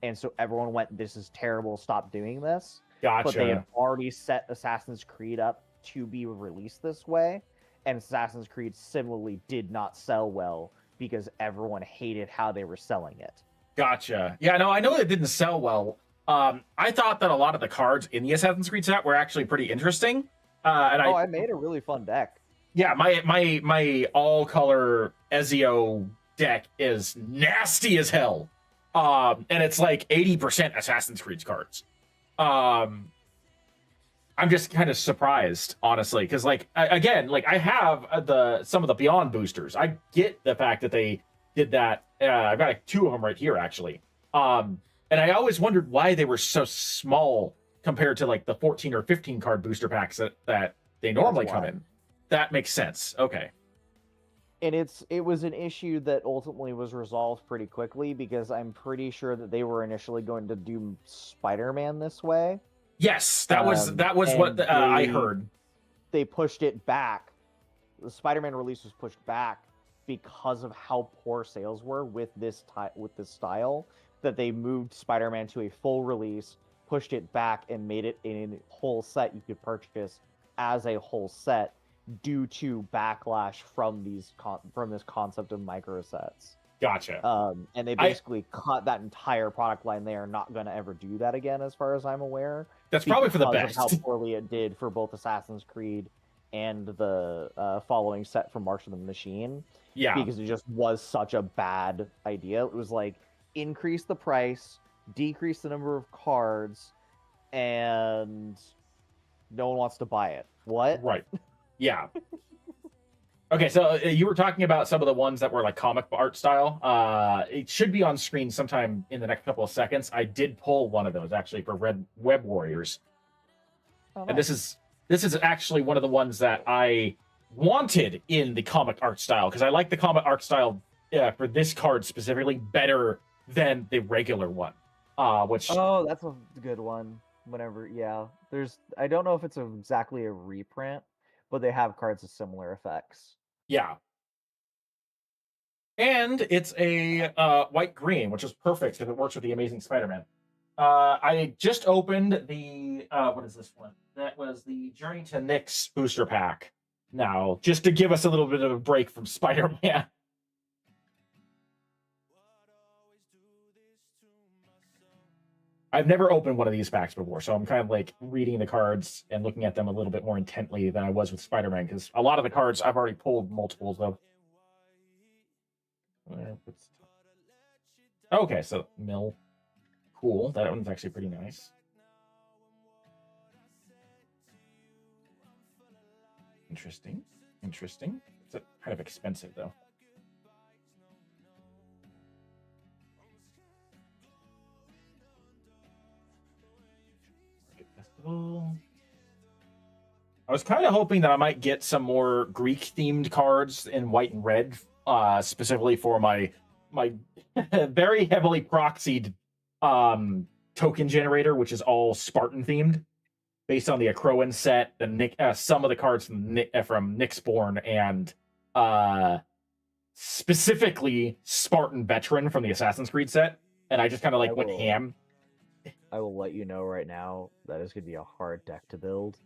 And so everyone went, this is terrible, stop doing this. Gotcha. But they had already set Assassin's Creed up to be released this way, and Assassin's Creed similarly did not sell well because everyone hated how they were selling it. Gotcha. Yeah, no, I know it didn't sell well. I thought that a lot of the cards in the Assassin's Creed set were actually pretty interesting. I made a really fun deck. Yeah, my all-color Ezio deck is nasty as hell. And it's like 80% Assassin's Creed cards. I'm just kind of surprised, honestly, because like again, like I have some of the Beyond boosters. I get the fact that they did that. I've got like 2 of them right here, actually. And I always wondered why they were so small compared to like the 14 or 15 card booster packs that they normally come in. That makes sense. Okay. And it was an issue that ultimately was resolved pretty quickly, because I'm pretty sure that they were initially going to do Spider-Man this way. Yes, that was what I heard. They pushed it back. The Spider-Man release was pushed back because of how poor sales were with this style, that they moved Spider-Man to a full release, pushed it back, and made it in a whole set you could purchase as a whole set, due to backlash from this concept of micro sets. Gotcha. And they basically cut that entire product line. They are not going to ever do that again, as far as I'm aware. That's probably for the best. Because of how poorly it did for both Assassin's Creed and the following set from March of the Machine. Yeah. Because it just was such a bad idea. It was like, increase the price, decrease the number of cards, and no one wants to buy it. What? Right. Yeah. Okay, so you were talking about some of the ones that were like comic art style. It should be on screen sometime in the next couple of seconds. I did pull one of those actually for Red Web Warriors. Oh, and nice. this is actually one of the ones that I wanted in the comic art style, because I like the comic art style for this card specifically better than the regular one. Which that's a good one. I don't know if it's exactly a reprint, but they have cards with similar effects. Yeah. And it's a white-green, which is perfect because it works with the Amazing Spider-Man. I just opened the... what is this one? That was the Journey to Nyx booster pack. Now, just to give us a little bit of a break from Spider-Man. I've never opened one of these packs before, so I'm kind of like reading the cards and looking at them a little bit more intently than I was with Spider-Man, because a lot of the cards I've already pulled multiples of. Okay, so mill. Cool. That one's actually pretty nice. Interesting. Interesting. It's kind of expensive, though. Market Festival. I was kind of hoping that I might get some more Greek-themed cards in white and red, specifically for my very heavily proxied token generator, which is all Spartan themed, based on the Akroan set, some of the cards from Nyxborn, and specifically Spartan Veteran from the Assassin's Creed set. And I just kind of like went ham. I will let you know right now that is going to be a hard deck to build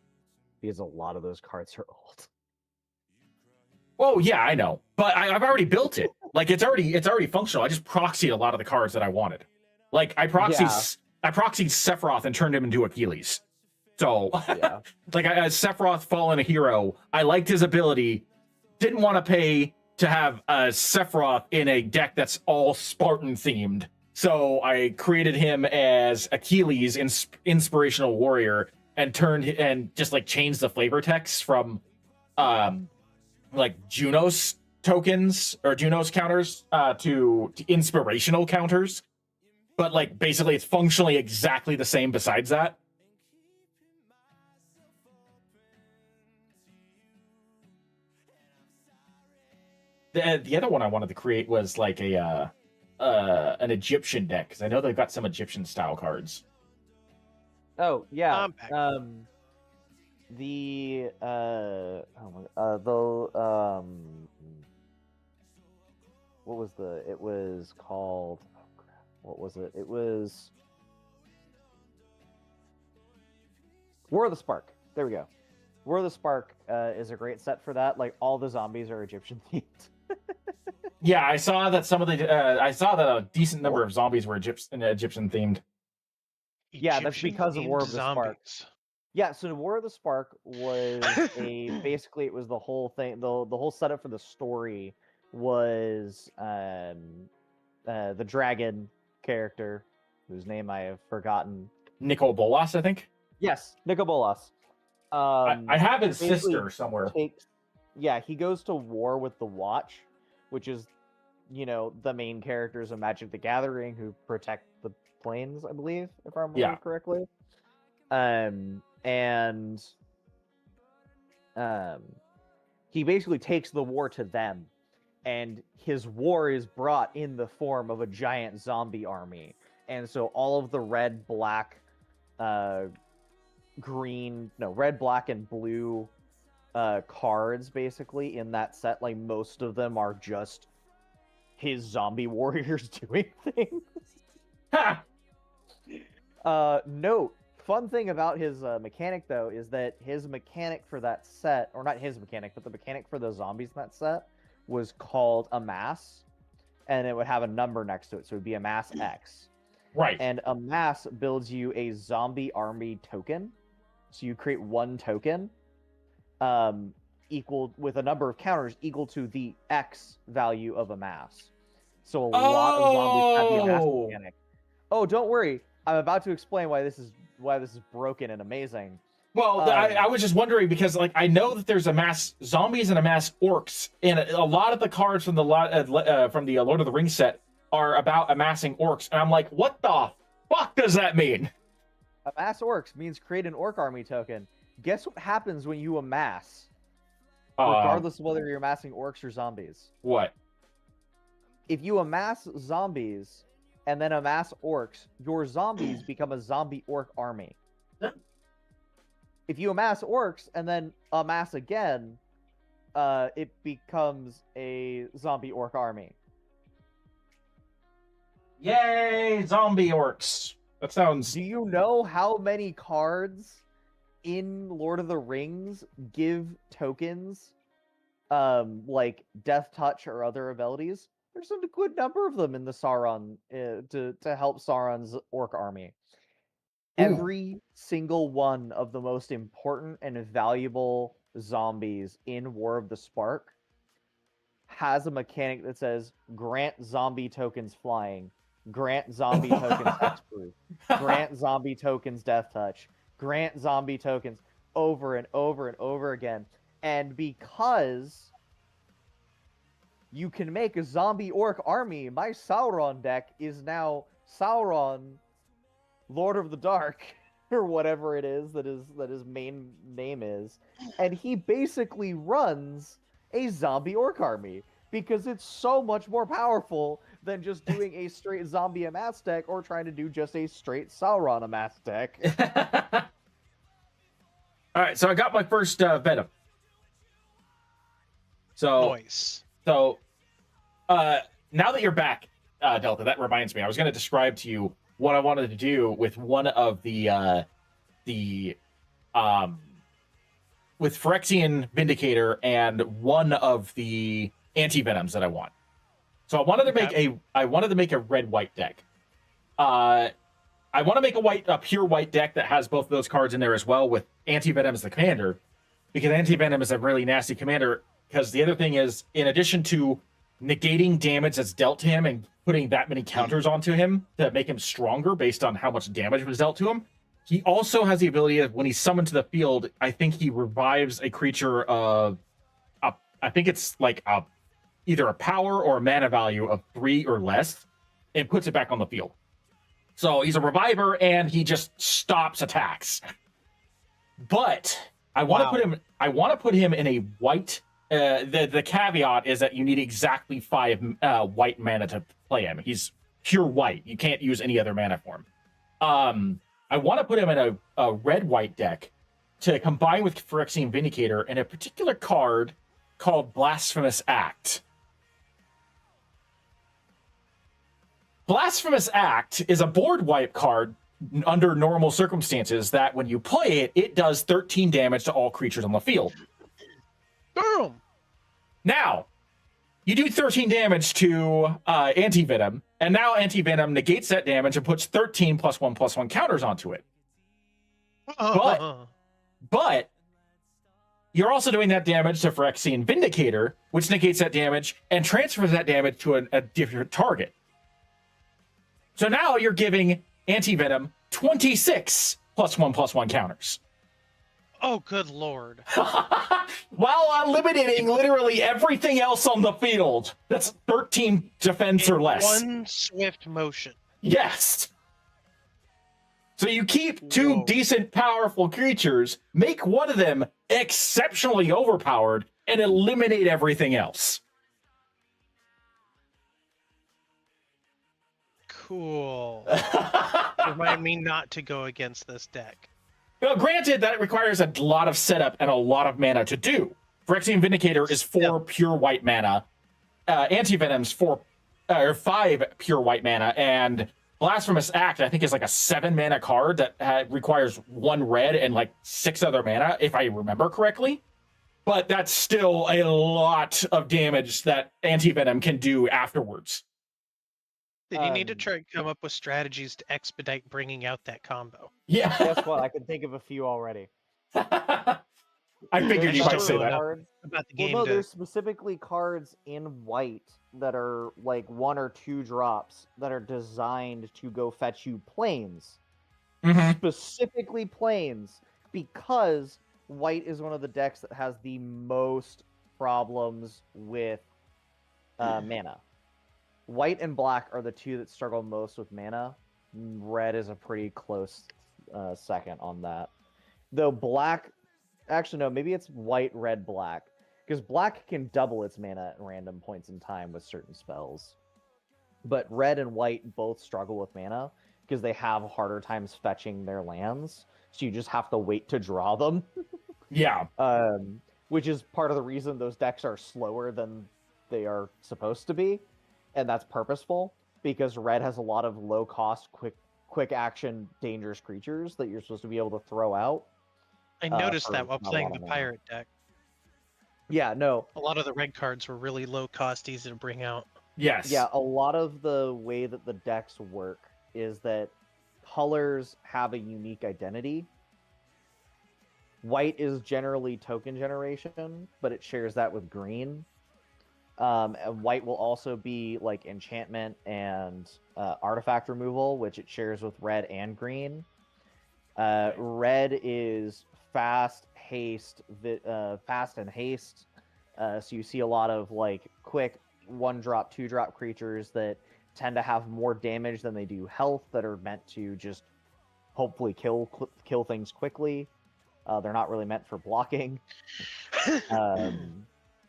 because a lot of those cards are old. Oh yeah, I know, but I've already built it. Like it's already functional. I just proxied a lot of the cards that I wanted. Like I proxied Sephiroth and turned him into Achilles. So Yeah. like Sephiroth Fallen a Hero, I liked his ability. Didn't want to pay to have a Sephiroth in a deck that's all Spartan themed. So I created him as Achilles, inspirational warrior, and just like changed the flavor text from like Junos tokens or Junos counters to inspirational counters. But like basically it's functionally exactly the same besides that. The other one I wanted to create was like an Egyptian deck, because I know they've got some Egyptian style cards. Oh yeah. Compact. What was it was called, oh crap, what was it? It was War of the Spark. There we go. War of the Spark is a great set for that. Like all the zombies are Egyptian themed. Yeah, I saw that I saw that a decent number of zombies were Egyptian themed. Yeah, that's because of War of the Spark. Zombies. Yeah, so the War of the Spark was basically it was the whole thing. The whole setup for the story was the dragon character, whose name I have forgotten. Nicol Bolas, I think. Yes, Nicobolas. I have his basically sister somewhere. He goes to war with the Watch, which is, the main characters of Magic the Gathering who protect the planes, I believe, if I remember correctly. He basically takes the war to them, and his war is brought in the form of a giant zombie army. And so all of the red, black, red, black, and blue cards basically in that set, like most of them are just his zombie warriors doing things. Ha! Note, fun thing about his mechanic though is that his mechanic for that set, or not his mechanic, but the mechanic for the zombies in that set was called Amass, and it would have a number next to it, so it would be Amass X. Right. And Amass builds you a zombie army token. So you create one token equal with a number of counters equal to the X value of Amass. So a lot of zombies have the Amass mechanic. Oh, don't worry. I'm about to explain why this is broken and amazing. Well, I was just wondering because, like, I know that there's Amass zombies and Amass orcs, and a lot of the cards from the Lord of the Rings set are about amassing orcs, and I'm like, what the fuck does that mean? Amass orcs means create an orc army token. Guess what happens when you amass? Regardless of whether you're amassing orcs or zombies. What? If you amass zombies and then amass orcs, your zombies become a zombie orc army. If you amass orcs and then amass again, it becomes a zombie orc army. Yay, zombie orcs. That sounds... Do you know how many cards in Lord of the Rings give tokens like Death Touch or other abilities? There's a good number of them in the Sauron to help Sauron's orc army. Every single one of the most important and valuable zombies in War of the Spark has a mechanic that says grant zombie tokens flying, grant zombie tokens hexproof, grant zombie tokens death touch, grant zombie tokens over and over and over again. And because you can make a zombie orc army, my Sauron deck is now Sauron, Lord of the Dark, or whatever it is that his main name is, and he basically runs a zombie orc army because it's so much more powerful than just doing a straight zombie amass deck or trying to do just a straight Sauron amass deck. All right, so I got my first Venom. Nice. So, now that you're back, Delta, that reminds me. I was going to describe to you what I wanted to do with one of the with Phyrexian Vindicator and one of the anti-venoms that I want. So I wanted to make a red-white deck. I want to make a pure white deck that has both of those cards in there as well, with anti-venom as the commander, because anti-venom is a really nasty commander. Because the other thing is, in addition to negating damage that's dealt to him and putting that many counters onto him to make him stronger based on how much damage was dealt to him, he also has the ability of, when he's summoned to the field, I think he revives a creature of, I think it's like either a power or a mana value of 3 or less, and puts it back on the field. So he's a reviver, and he just stops attacks. But I want to put him in a white. The caveat is that you need exactly 5 white mana to play him. He's pure white. You can't use any other mana form. I want to put him in a red-white deck to combine with Phyrexian Vindicator and a particular card called Blasphemous Act. Blasphemous Act is a board wipe card under normal circumstances that when you play it, it does 13 damage to all creatures on the field. Boom! Now, you do 13 damage to Anti-Venom, and now Anti-Venom negates that damage and puts 13 +1/+1 counters onto it. But you're also doing that damage to Phyrexian Vindicator, which negates that damage and transfers that damage to a different target. So now you're giving Anti-Venom 26 +1/+1 counters. Oh, good lord. While eliminating literally everything else on the field. That's 13 defense or less. One swift motion. Yes. So you keep 2 decent, powerful creatures, make one of them exceptionally overpowered, and eliminate everything else. Cool. Remind me not to go against this deck. Now, granted, that requires a lot of setup and a lot of mana to do. Phyrexian Vindicator is 4 pure white mana. Anti-Venom's 5 pure white mana. And Blasphemous Act, I think, is like a 7 mana card that requires 1 red and like 6 other mana, if I remember correctly. But that's still a lot of damage that Anti-Venom can do afterwards. Then you need to try and come up with strategies to expedite bringing out that combo. Yeah. Guess what? I can think of a few already. I figured you might say that. About the game. Well, no, there's specifically cards in white that are like 1 or 2 drops that are designed to go fetch you planes. Mm-hmm. Specifically planes, because white is one of the decks that has the most problems with mana. White and black are the 2 that struggle most with mana. Red is a pretty close second on that. Though black... Actually, no, maybe it's white, red, black. Because black can double its mana at random points in time with certain spells. But red and white both struggle with mana because they have harder times fetching their lands. So you just have to wait to draw them. Yeah. Which is part of the reason those decks are slower than they are supposed to be. And that's purposeful, because red has a lot of low-cost, quick action, dangerous creatures that you're supposed to be able to throw out. I noticed that while playing the pirate deck. Yeah, no. A lot of the red cards were really low cost, easy to bring out. Yes. Yeah, a lot of the way that the decks work is that colors have a unique identity. White is generally token generation, but it shares that with green. And white will also be like enchantment and artifact removal, which it shares with red and green. Red is fast, fast and haste. So you see a lot of like quick 1-drop, 2-drop creatures that tend to have more damage than they do health, that are meant to just hopefully kill things quickly. They're not really meant for blocking.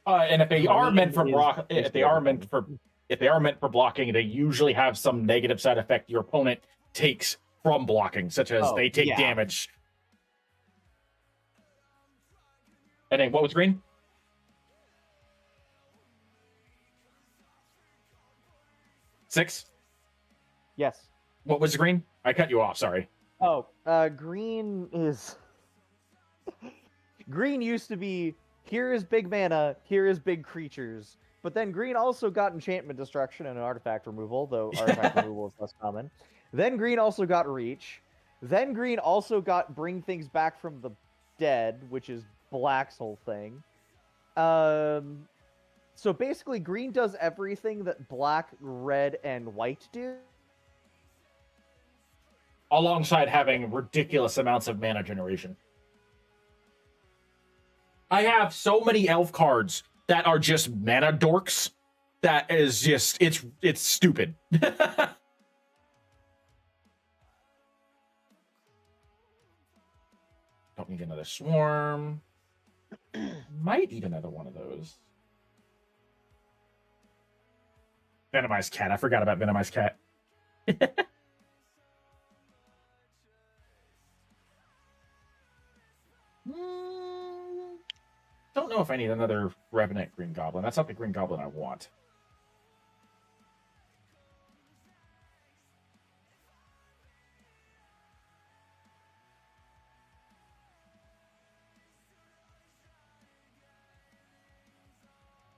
And if they are meant for green is block, if they are meant everything. for blocking, they usually have some negative side effect your opponent takes from blocking, such as they take damage. And then what was green? Six? Yes. What was green? I cut you off, sorry. Oh, green is... Green used to be, here is big mana, here is big creatures. But then green also got enchantment destruction and artifact removal, though artifact removal is less common. Then green also got reach. Then green also got bring things back from the dead, which is black's whole thing. So basically green does everything that black, red, and white do. Alongside having ridiculous amounts of mana generation. I have so many elf cards that are just mana dorks. That is just, it's stupid. Don't need another swarm. Might need another one of those. Venomized cat. I forgot about Venomized cat. Don't know if I need another Revenant Green Goblin. That's not the Green Goblin I want.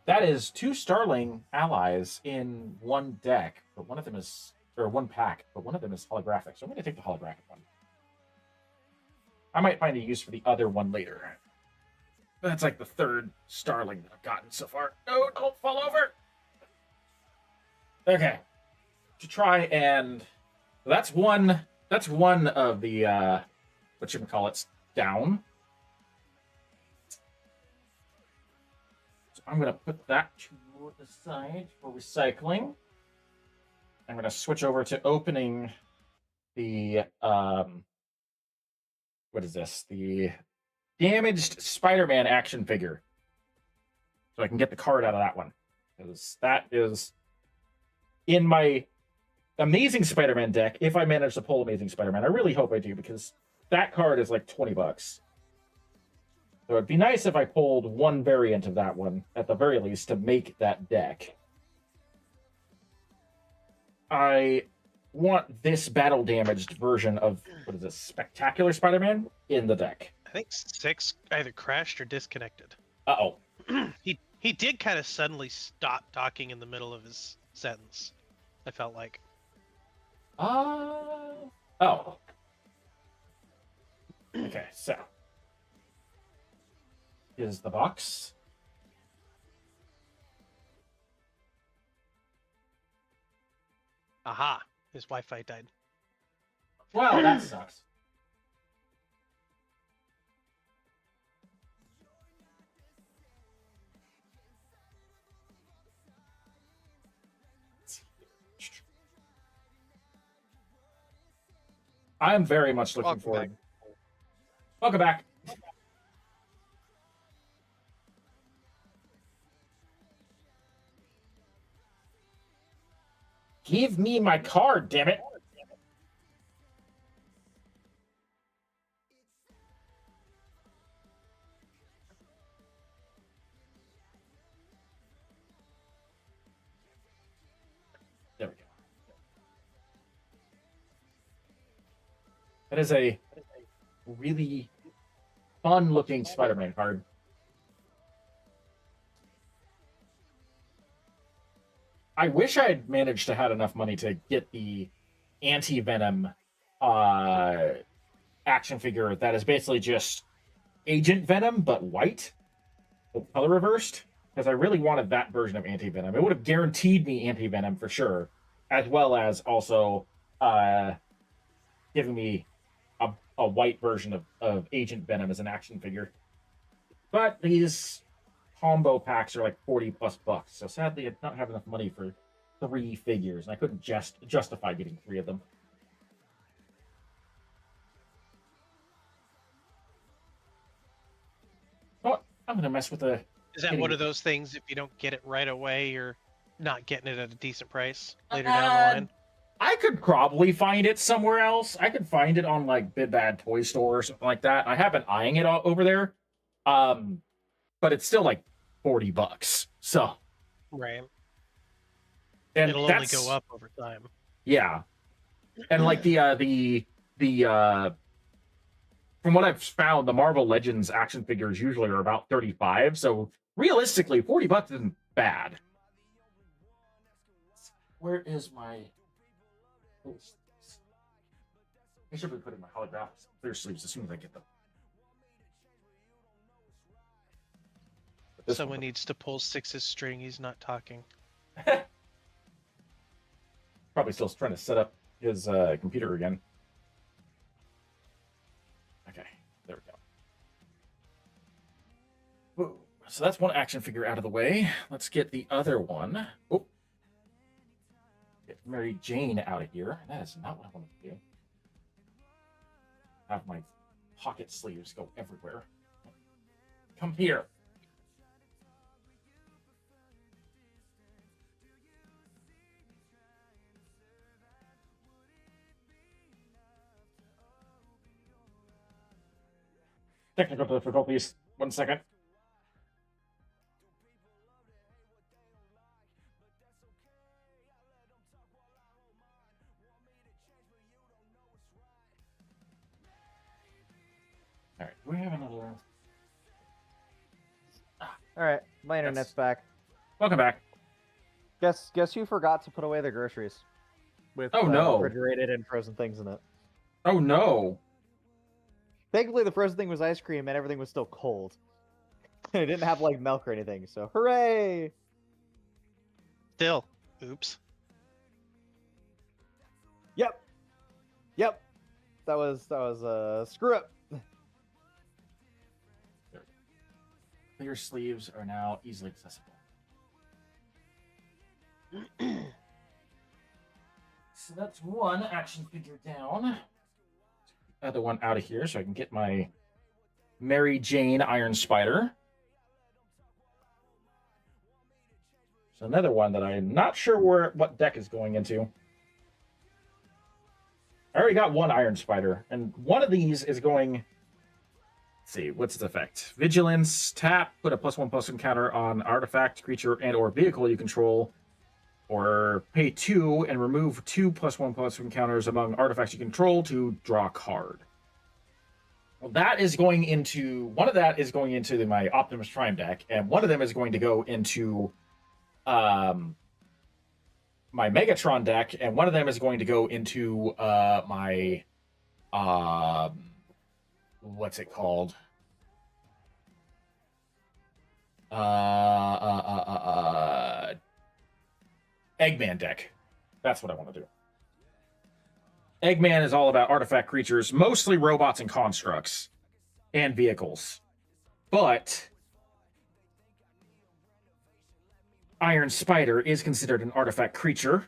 That is 2 Starling allies in one deck, but one of them is, or one pack, but one of them is holographic. So I'm going to take the holographic one. I might find a use for the other one later. That's like the 3rd Starling that I've gotten so far. No, don't fall over. Okay. To try and that's one of the whatchamacallits down. So I'm gonna put that to the side for recycling. I'm gonna switch over to opening the what is this? The damaged Spider-Man action figure. So I can get the card out of that one. Because that is in my Amazing Spider-Man deck. If I manage to pull Amazing Spider-Man, I really hope I do, because that card is like $20. So it'd be nice if I pulled one variant of that one, at the very least, to make that deck. I want this battle damaged version of, what is this, Spectacular Spider-Man in the deck. I think 6 either crashed or disconnected. Uh-oh. He did kind of suddenly stop talking in the middle of his sentence, I felt like. Oh. Okay, so. Is the box. Aha! His Wi-Fi died. Well, that sucks. I'm very much looking forward. Welcome back. Give me my card, damn it. There we go. That is a really fun-looking Spider-Man card. I wish I had managed to had enough money to get the anti-venom action figure that is basically just Agent Venom, but white, with color reversed. Because I really wanted that version of Anti Venom. It would have guaranteed me Anti Venom for sure, as well as also giving me a white version of Agent Venom as an action figure. But these combo packs are like 40 plus bucks. So sadly, I did not have enough money for 3 figures, and I couldn't just justify getting 3 of them. Oh, I'm gonna mess with the. Is that one of those things? If you don't get it right away, you're not getting it at a decent price later down the line. I could probably find it somewhere else. I could find it on like Big Bad Toy Store or something like that. I have been eyeing it all over there, but it's still like 40 bucks. So right, and it'll only go up over time. Yeah, and like the from what I've found, the Marvel Legends action figures usually are about 35. So realistically, 40 bucks isn't bad. Where is my? I should be putting my holographic clear sleeves as soon as I get them. Someone needs to pull Six's string. He's not talking. Probably still trying to set up his computer again. Okay, there we go. Whoa. So that's one action figure out of the way. Let's get the other one. Oh. Get Mary Jane out of here. That is not what I want to do. Have my pocket sleeves go everywhere. Come here. Technical difficulties. 1 second. All right, do we have another? All right, my internet's back. Welcome back. Guess who forgot to put away the groceries? With no, refrigerated and frozen things in it. Oh no. Thankfully, the frozen thing was ice cream and everything was still cold. It didn't have like milk or anything, so hooray! Still, oops. Yep. That was screw up. Clear sleeves are now easily accessible. So that's one action figure down. Other one out of here so I can get my Mary Jane Iron Spider. So another one that I'm not sure what deck is going into. I already got one Iron Spider, and one of these is going. Let's see, what's its effect? Vigilance, tap, put a +1/+1 counter on artifact, creature, and or vehicle you control, or pay 2 and remove 2 +1/+1 counters among artifacts you control to draw a card. Well, that is going into one of that is going into my Optimus Prime deck, and one of them is going to go into my Megatron deck, and one of them is going to go into my what's it called? Eggman deck. That's what I want to do. Eggman is all about artifact creatures, mostly robots and constructs, and vehicles. But Iron Spider is considered an artifact creature,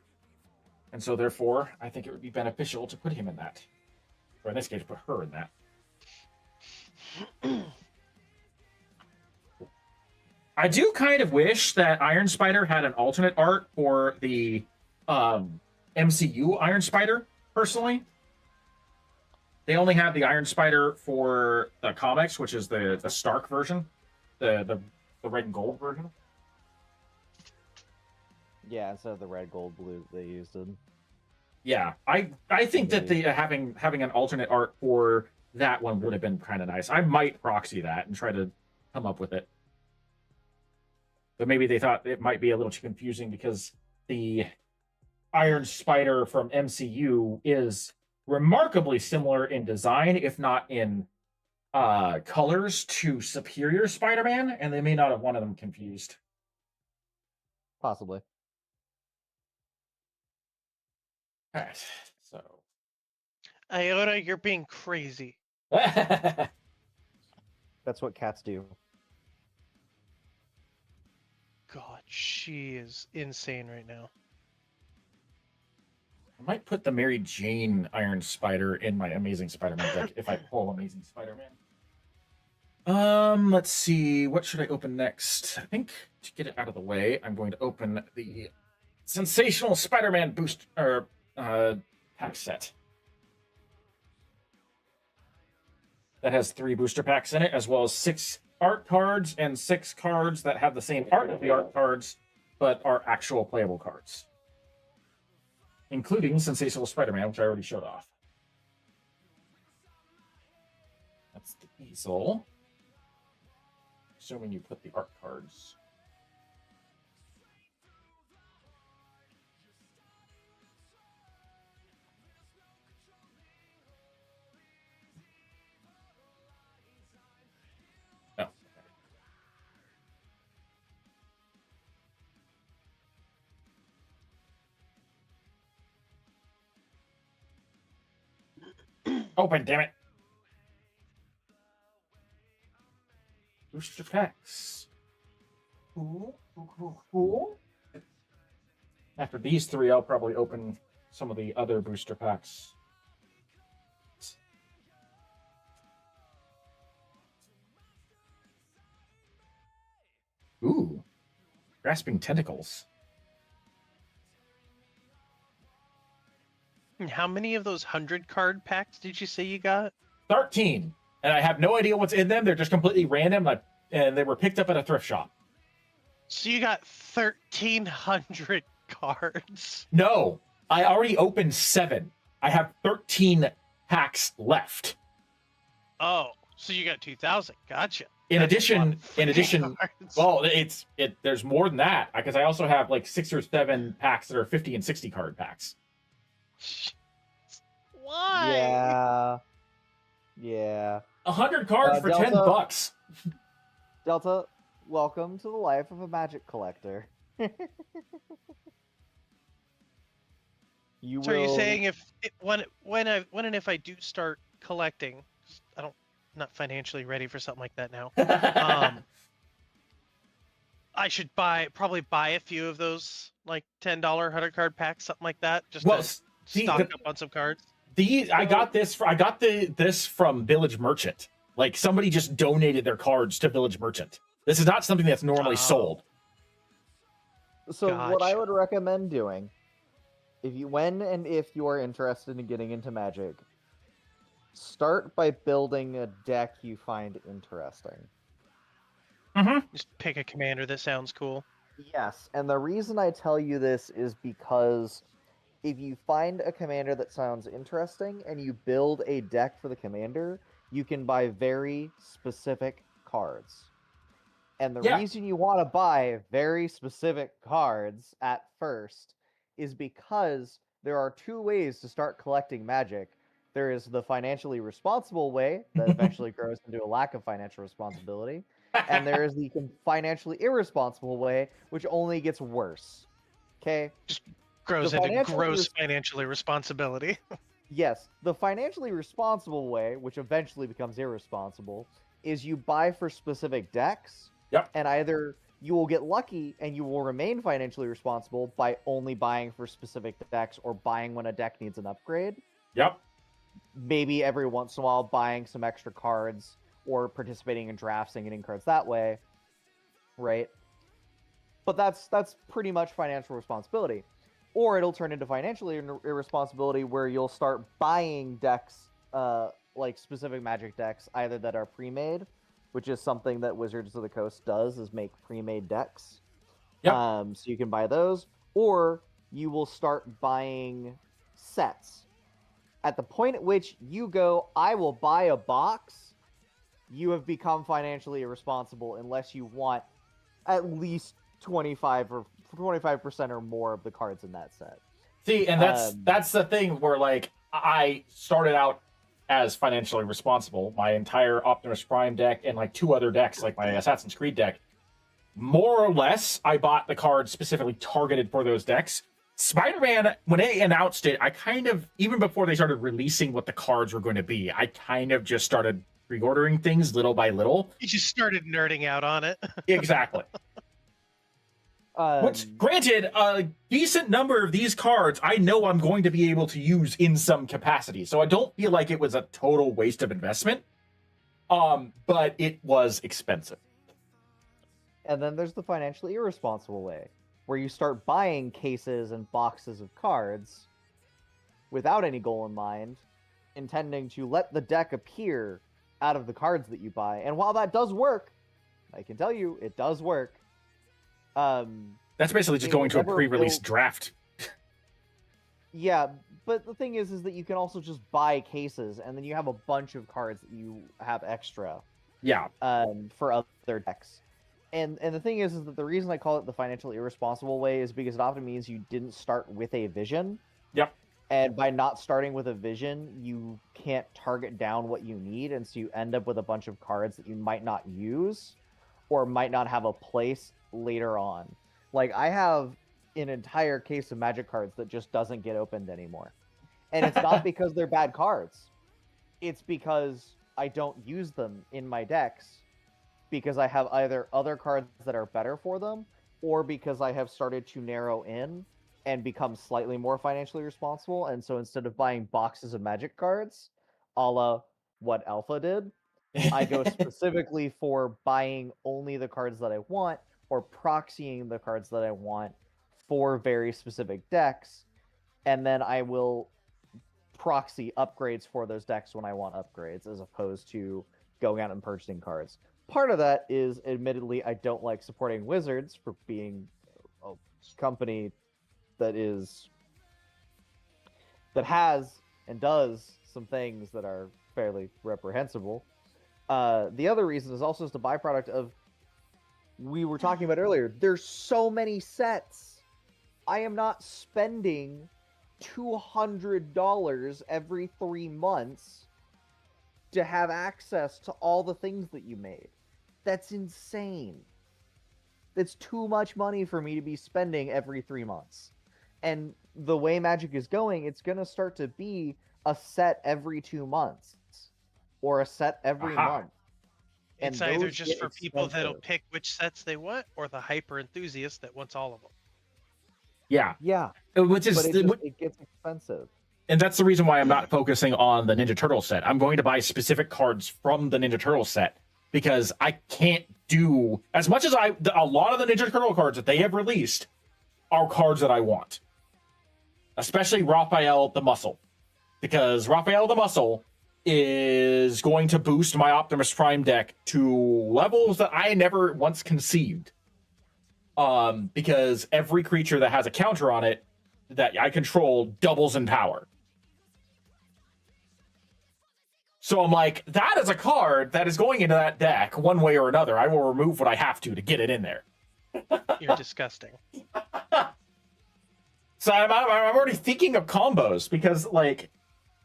and so therefore, I think it would be beneficial to put him in that. Or in this case, put her in that. I do kind of wish that Iron Spider had an alternate art for the MCU Iron Spider, personally. They only have the Iron Spider for the comics, which is the Stark version, the red and gold version. Yeah, instead of the red, gold, blue they used it. Yeah, I think that the having an alternate art for that one would have been kind of nice. I might proxy that and try to come up with it. But maybe they thought it might be a little too confusing because the Iron Spider from MCU is remarkably similar in design, if not in colors, to Superior Spider-Man, and they may not have one of them confused. Possibly. All right, so Iota, you're being crazy. That's what cats do. God, she is insane right now. I might put the Mary Jane Iron Spider in my Amazing Spider-Man deck if I pull Amazing Spider-Man. Let's see. What should I open next? I think to get it out of the way, I'm going to open the Sensational Spider-Man boost pack set. That has 3 booster packs in it, as well as 6 art cards and 6 cards that have the same art as the art cards, but are actual playable cards, including Sensational Spider-Man, which I already showed off. That's the easel. Assuming you put the art cards. No. Open, damn it. Booster packs. Cool. After these 3, I'll probably open some of the other booster packs. Ooh. Grasping Tentacles. And how many of those 100-card packs did you say you got? 13. And I have no idea what's in them. They're just completely random, and they were picked up at a thrift shop. So you got 1,300 cards. No, I already opened 7. I have 13 packs left. Oh, so you got 2,000. Gotcha. In That's a lot addition, of freaking cards. well, there's more than that because I also have like 6 or 7 packs that are 50 and 60 card packs. Why? Yeah. 100 cards for Delta, $10. Delta, welcome to the life of a Magic collector. You So are you will- saying when and if I do start collecting, 'cause I'm not financially ready for something like that now. I should probably buy a few of those like $10 100-card packs, something like that, just to stock up on some cards. I got this from Village Merchant. Like somebody just donated their cards to Village Merchant. This is not something that's normally sold. So what I Gotcha. would recommend doing, if you are interested in getting into Magic, start by building a deck you find interesting. Just pick a commander that sounds cool. Yes, and the reason I tell you this is because if you find a commander that sounds interesting and you build a deck for the commander, you can buy very specific cards. And the reason you want to buy very specific cards at first is because there are 2 ways to start collecting Magic. There is the financially responsible way that eventually grows into a lack of financial responsibility. And there is the financially irresponsible way, which only gets worse. Okay? Grows into gross financially responsibility. Yes, the financially responsible way, which eventually becomes irresponsible, is you buy for specific decks. Yep. And either you will get lucky and you will remain financially responsible by only buying for specific decks or buying when a deck needs an upgrade. Yep. Maybe every once in a while buying some extra cards or participating in drafts and getting cards that way. Right? But that's pretty much financial responsibility. Or it'll turn into financially irresponsibility where you'll start buying decks, like specific Magic decks, either that are pre-made, which is something that Wizards of the Coast does, is make pre-made decks. Yep. So you can buy those, or you will start buying sets. At the point at which you go, I will buy a box, you have become financially irresponsible unless you want at least 25% or more of the cards in that set. See, and that's the thing where like I started out as financially responsible. My entire Optimus Prime deck and like 2 other decks, like my Assassin's Creed deck, more or less, I bought the cards specifically targeted for those decks. Spider-Man, when they announced it, I kind of, even before they started releasing what the cards were going to be, I kind of just started pre-ordering things little by little. You just started nerding out on it. Exactly. Which, granted, a decent number of these cards I know I'm going to be able to use in some capacity, so I don't feel like it was a total waste of investment. But it was expensive. And then there's the financially irresponsible way, where you start buying cases and boxes of cards without any goal in mind, intending to let the deck appear out of the cards that you buy. And while that does work, I can tell you it does work. That's basically just going to a pre-release draft. Yeah, but the thing is that you can also just buy cases, and then you have a bunch of cards that you have extra. Yeah. For other decks. And the thing is that the reason I call it the financially irresponsible way is because it often means you didn't start with a vision. Yep. And by not starting with a vision, you can't target down what you need, and so you end up with a bunch of cards that you might not use or might not have a place later on. Like, I have an entire case of Magic cards that just doesn't get opened anymore. And it's not because they're bad cards. It's because I don't use them in my decks, because I have either other cards that are better for them, or because I have started to narrow in and become slightly more financially responsible. And so instead of buying boxes of Magic cards, a la what Alpha did, I go specifically for buying only the cards that I want, or proxying the cards that I want for very specific decks. And then I will proxy upgrades for those decks when I want upgrades, as opposed to going out and purchasing cards. Part of that is, admittedly, I don't like supporting Wizards for being a company that has and does some things that are fairly reprehensible. The other reason is also just a byproduct of, we were talking about earlier, there's so many sets. I am not spending $200 every 3 months to have access to all the things that you made. That's insane. That's too much money for me to be spending every 3 months. And the way Magic is going, it's going to start to be a set every 2 months or a set every month. And it's either just for people that'll pick which sets they want, or the hyper enthusiast that wants all of them. Yeah. Yeah. Which is, it gets expensive. And that's the reason why I'm not focusing on the Ninja Turtle set. I'm going to buy specific cards from the Ninja Turtle set, because I can't do as much as a lot of the Ninja Turtle cards that they have released are cards that I want, especially Raphael the Muscle, because Raphael the Muscle is going to boost my Optimus Prime deck to levels that I never once conceived. Because every creature that has a counter on it that I control doubles in power. So I'm like, that is a card that is going into that deck one way or another. I will remove what I have to get it in there. You're disgusting. So I'm already thinking of combos, because, like,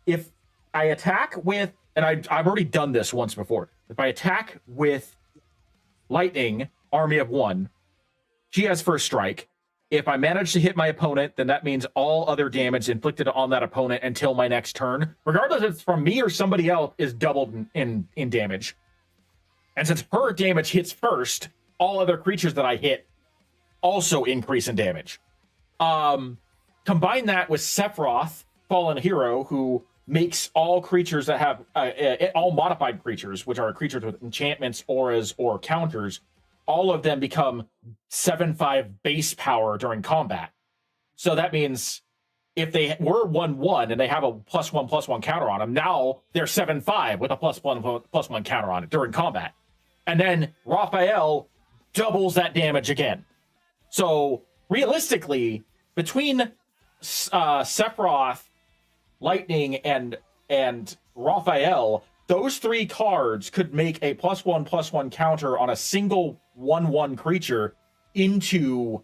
if I attack with, and I've already done this once before. If I attack with Lightning, Army of One, she has first strike. If I manage to hit my opponent, then that means all other damage inflicted on that opponent until my next turn, regardless if it's from me or somebody else, is doubled in damage. And since her damage hits first, all other creatures that I hit also increase in damage. Combine that with Sephiroth, Fallen Hero, who makes all creatures that have all modified creatures, which are creatures with enchantments, auras, or counters, all of them become 7/5 base power during combat. So that means if they were 1/1 and they have a +1/+1 counter on them, now they're 7/5 with a +1/+1 counter on it during combat. And then Raphael doubles that damage again. So realistically, between Sephiroth, Lightning, and Raphael, those 3 cards could make a +1/+1 counter on a single 1/1 creature into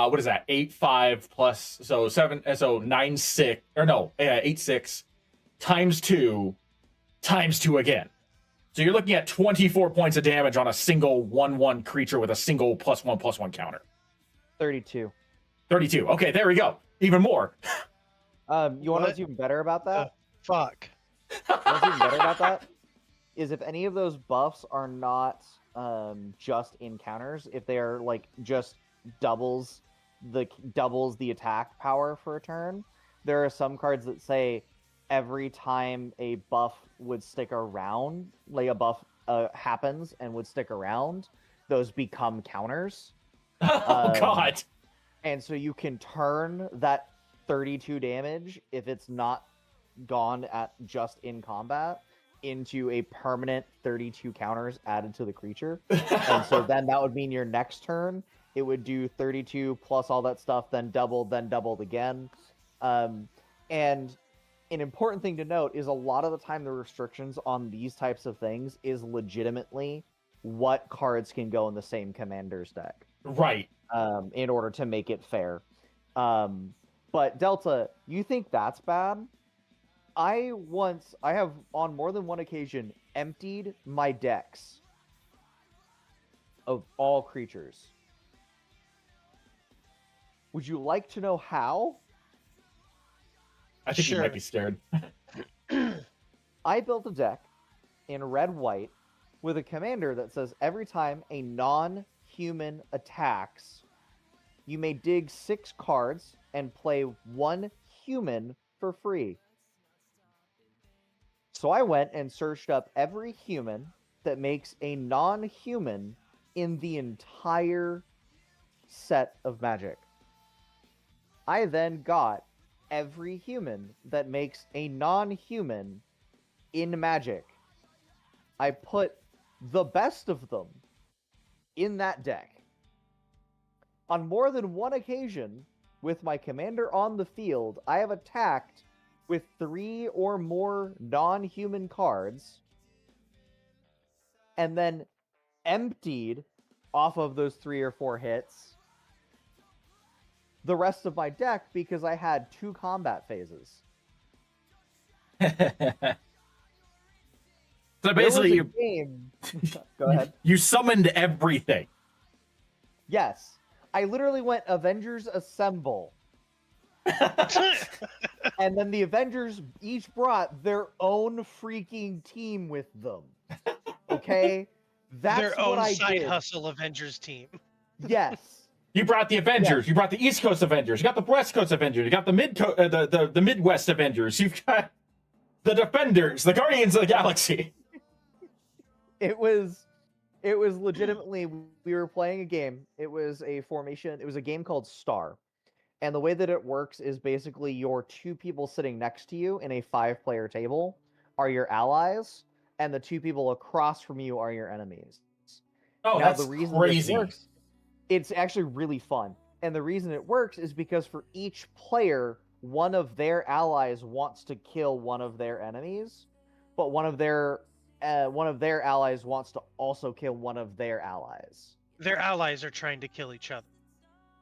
what is that? 8-5 plus, so 7, so 9-6, or no, 8-6 times 2 again. So you're looking at 24 points of damage on a single 1/1 creature with a single +1/+1 counter. 32. 32. Okay, there we go. Even more. You want to know what's even better about that? Fuck. What's even better about that is if any of those buffs are not just encounters, if they are like just doubles the attack power for a turn, there are some cards that say every time a buff would stick around, like a buff happens and would stick around, those become counters. Oh god. And so you can turn that 32 damage, if it's not gone at just in combat, into a permanent 32 counters added to the creature. And so then that would mean your next turn it would do 32 plus all that stuff, then doubled again. And an important thing to note is a lot of the time the restrictions on these types of things is legitimately what cards can go in the same commander's deck. Right. In order to make it fair. But Delta, you think that's bad? I have on more than one occasion emptied my decks of all creatures. Would you like to know how? I think you might be scared. I built a deck in red-white with a commander that says every time a non-human attacks, you may dig 6 cards and play 1 human for free. So I went and searched up every human that makes a non-human in the entire set of Magic. I then got every human that makes a non-human in Magic. I put the best of them in that deck. On more than one occasion, with my commander on the field, I have attacked with 3 or more non-human cards, and then emptied off of those 3 or 4 hits the rest of my deck because I had 2 combat phases. So basically, Go ahead. You summoned everything. Yes. I literally went Avengers Assemble. And then the Avengers each brought their own freaking team with them. Okay? That's their what own I side did. hustle Avengers team. Yes. You brought the Avengers. Yes. You brought the East Coast Avengers. You got the West Coast Avengers. You got the the Midwest Avengers. You've got the Defenders, the Guardians of the Galaxy. It was legitimately, we were playing a game. It was a formation. It was a game called Star. And the way that it works is basically your 2 people sitting next to you in a 5-player table are your allies, and the 2 people across from you are your enemies. Oh, now, that's the reason crazy. this works, it's actually really fun. And the reason it works is because for each player, one of their allies wants to kill one of their enemies, but one of their allies wants to also kill one of their allies. Their allies are trying to kill each other.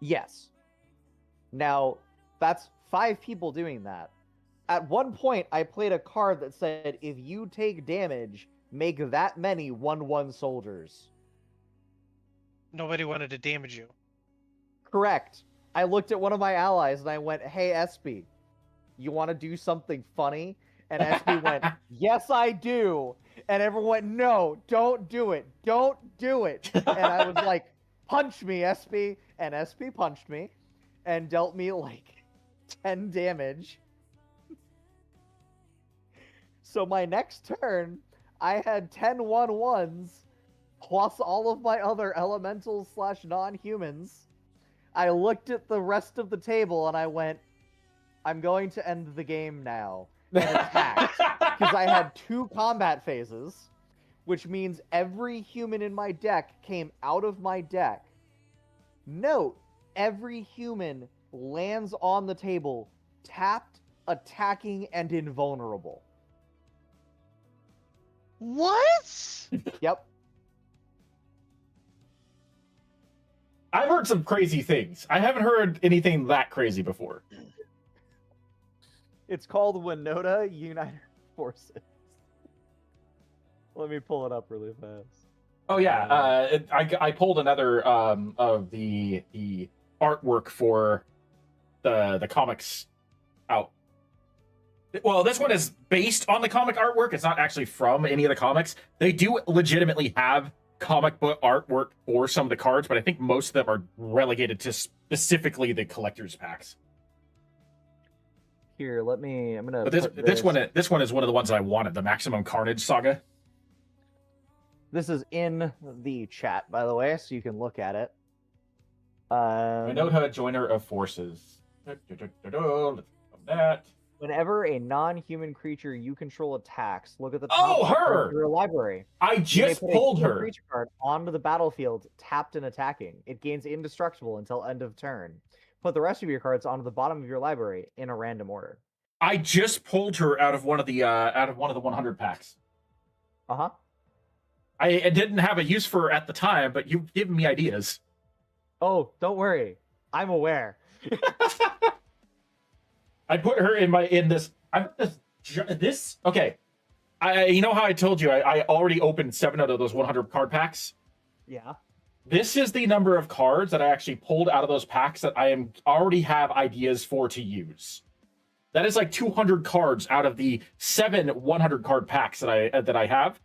Yes. Now, that's 5 people doing that. At one point, I played a card that said, if you take damage, make that many 1/1 soldiers. Nobody wanted to damage you. Correct. I looked at one of my allies and I went, hey, Espy, you want to do something funny? And Espy went, yes, I do. And everyone went, no, don't do it. Don't do it. And I was like, punch me, Espy. And Espy punched me and dealt me like 10 damage. So my next turn, I had 10 1/1s plus all of my other elementals / non-humans. I looked at the rest of the table and I went, I'm going to end the game now. And attacked. Because I had 2 combat phases, which means every human in my deck came out of my deck. Note, every human lands on the table, tapped, attacking, and invulnerable. What? Yep. I've heard some crazy things. I haven't heard anything that crazy before. It's called Winota United Forces. Let me pull it up really fast. Oh yeah, I pulled another of the artwork for the comics out. Well, this one is based on the comic artwork. It's not actually from any of the comics. They do legitimately have comic book artwork for some of the cards, but I think most of them are relegated to specifically the collector's packs. Here, I'm gonna. But this one is one of the ones that I wanted, the Maximum Carnage saga. This is in the chat, by the way, so you can look at it. Minota, Joiner of Forces. That. Whenever a non-human creature you control attacks, look at the top her! of your library. I just pulled her. Creature card onto the battlefield, tapped and attacking. It gains indestructible until end of turn. Put the rest of your cards onto the bottom of your library in a random order. I just pulled her out of one of the 100 packs. Uh-huh. I didn't have a use for her at the time, but you've given me ideas. Oh, don't worry. I'm aware. I put her in this. Okay. You know how I told you I already opened 7 out of those 100 card packs? Yeah. This is the number of cards that I actually pulled out of those packs that I already have ideas for to use. That is like 200 cards out of the 7 100 card packs that I have.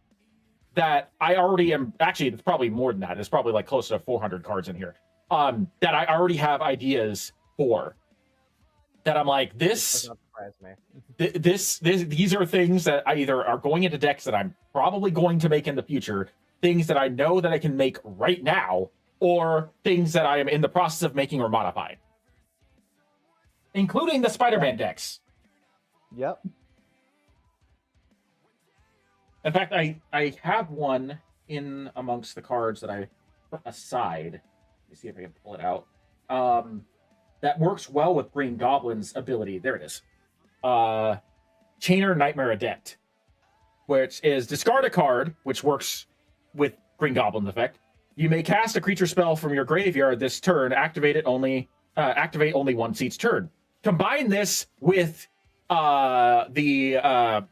That I already am. Actually, it's probably more than that. It's probably like close to 400 cards in here. That I already have ideas for. That I'm like, these are things that I either are going into decks that I'm probably going to make in the future, things that I know that I can make right now, or things that I am in the process of making or modifying. Including the Spider-Man decks. Yep. In fact, I have one in amongst the cards that I put aside. Let me see if I can pull it out. That works well with Green Goblin's ability. There it is. Chainer Nightmare Adept, which is discard a card, which works with Green Goblin's effect. You may cast a creature spell from your graveyard this turn. Activate only once each turn. Combine this with the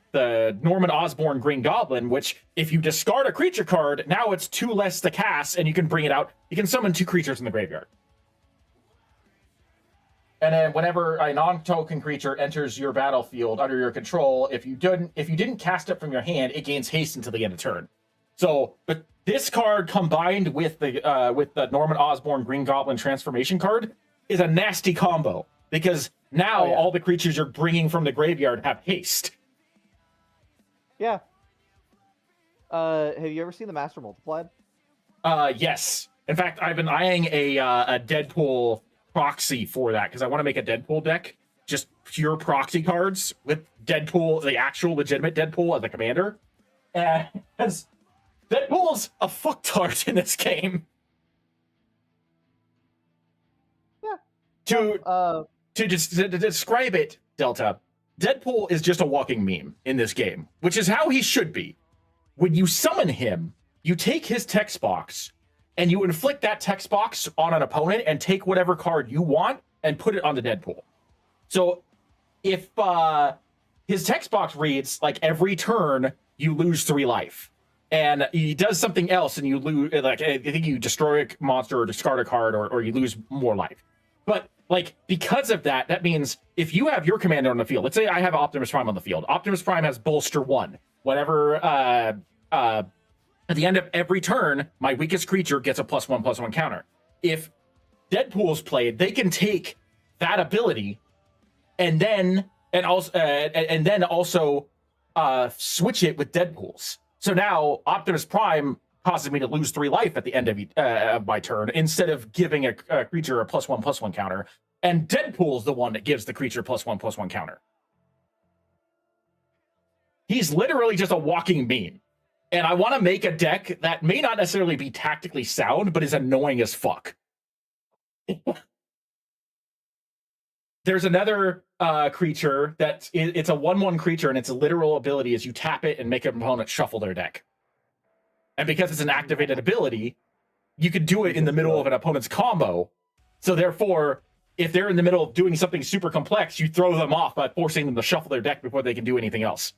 Norman Osborn Green Goblin, which if you discard a creature card, now it's 2 less to cast, and you can bring it out. You can summon 2 creatures in the graveyard. And then whenever a non-token creature enters your battlefield under your control, if you didn't cast it from your hand, it gains haste until the end of turn. So, but this card combined with the Norman Osborn Green Goblin transformation card is a nasty combo, because now all the creatures you're bringing from the graveyard have haste. Yeah. Have you ever seen the Master Multiplied? Yes. In fact, I've been eyeing a Deadpool proxy for that, because I want to make a Deadpool deck, just pure proxy cards with Deadpool, the actual legitimate Deadpool as the commander. As Deadpool's a fucktard in this game. Yeah. To describe it, Delta, Deadpool is just a walking meme in this game, which is how he should be. When you summon him, you take his text box and you inflict that text box on an opponent and take whatever card you want and put it on the Deadpool. So if his text box reads, like, every turn you lose 3 life, and he does something else and you lose, like, I think you destroy a monster or discard a card, or you lose more life. But, like, because of that, that means if you have your commander on the field, let's say I have Optimus Prime on the field. Optimus Prime has Bolster 1. Whenever at the end of every turn, my weakest creature gets a +1/+1 counter. If Deadpool's played, they can take that ability and then also switch it with Deadpool's. So now Optimus Prime causes me to lose 3 life at the end of my turn, instead of giving a creature a +1/+1 counter. And Deadpool's the one that gives the creature +1/+1 counter. He's literally just a walking meme. And I want to make a deck that may not necessarily be tactically sound, but is annoying as fuck. There's another creature it's a 1/1 creature, and its literal ability is you tap it and make an opponent shuffle their deck. And because it's an activated ability, you could do it in the middle of an opponent's combo. So therefore, if they're in the middle of doing something super complex, you throw them off by forcing them to shuffle their deck before they can do anything else.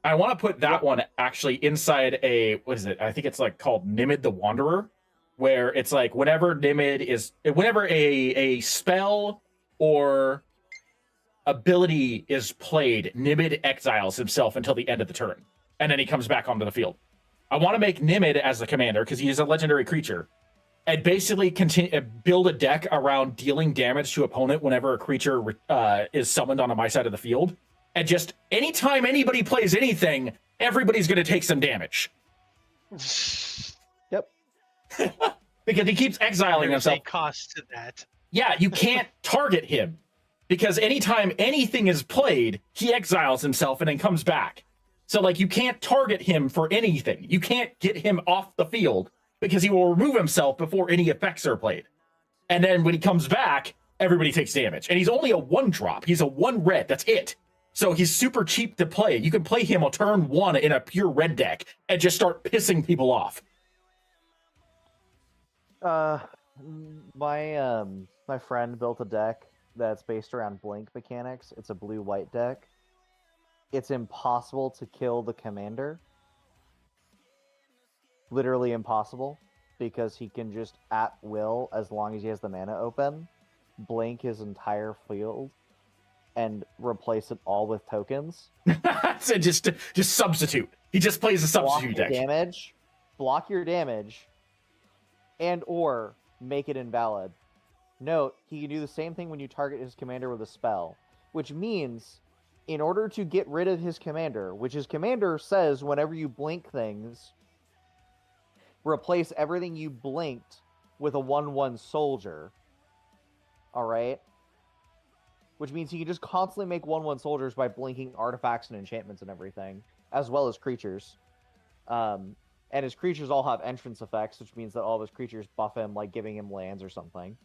I want to put that one actually inside a, what is it? I think it's like called Nimid the Wanderer, where it's like whenever a spell or ability is played, Nimid exiles himself until the end of the turn, and then he comes back onto the field. I want to make Nimid as the commander because he is a legendary creature, and basically build a deck around dealing damage to opponent whenever a creature is summoned onto my side of the field. And just anytime anybody plays anything, everybody's going to take some damage. Yep. Because he keeps exiling There's himself. a cost to that. Yeah, you can't target him. Because anytime anything is played, he exiles himself and then comes back. So, like, you can't target him for anything. You can't get him off the field because he will remove himself before any effects are played. And then when he comes back, everybody takes damage. And he's only a 1-drop. He's a 1 red. That's it. So he's super cheap to play. You can play him on turn 1 in a pure red deck and just start pissing people off. My friend built a deck that's based around blink mechanics. It's a blue-white deck. It's impossible to kill the commander. Literally impossible, because he can just, at will, as long as he has the mana open, blink his entire field and replace it all with tokens. So just substitute. He just plays a substitute deck. Block your damage, and or make it invalid. Note, he can do the same thing when you target his commander with a spell, which means in order to get rid of his commander, which his commander says whenever you blink things, replace everything you blinked with a 1/1 soldier. All right? Which means he can just constantly make 1/1 soldiers by blinking artifacts and enchantments and everything, as well as creatures. And his creatures all have entrance effects, which means that all of his creatures buff him, like giving him lands or something.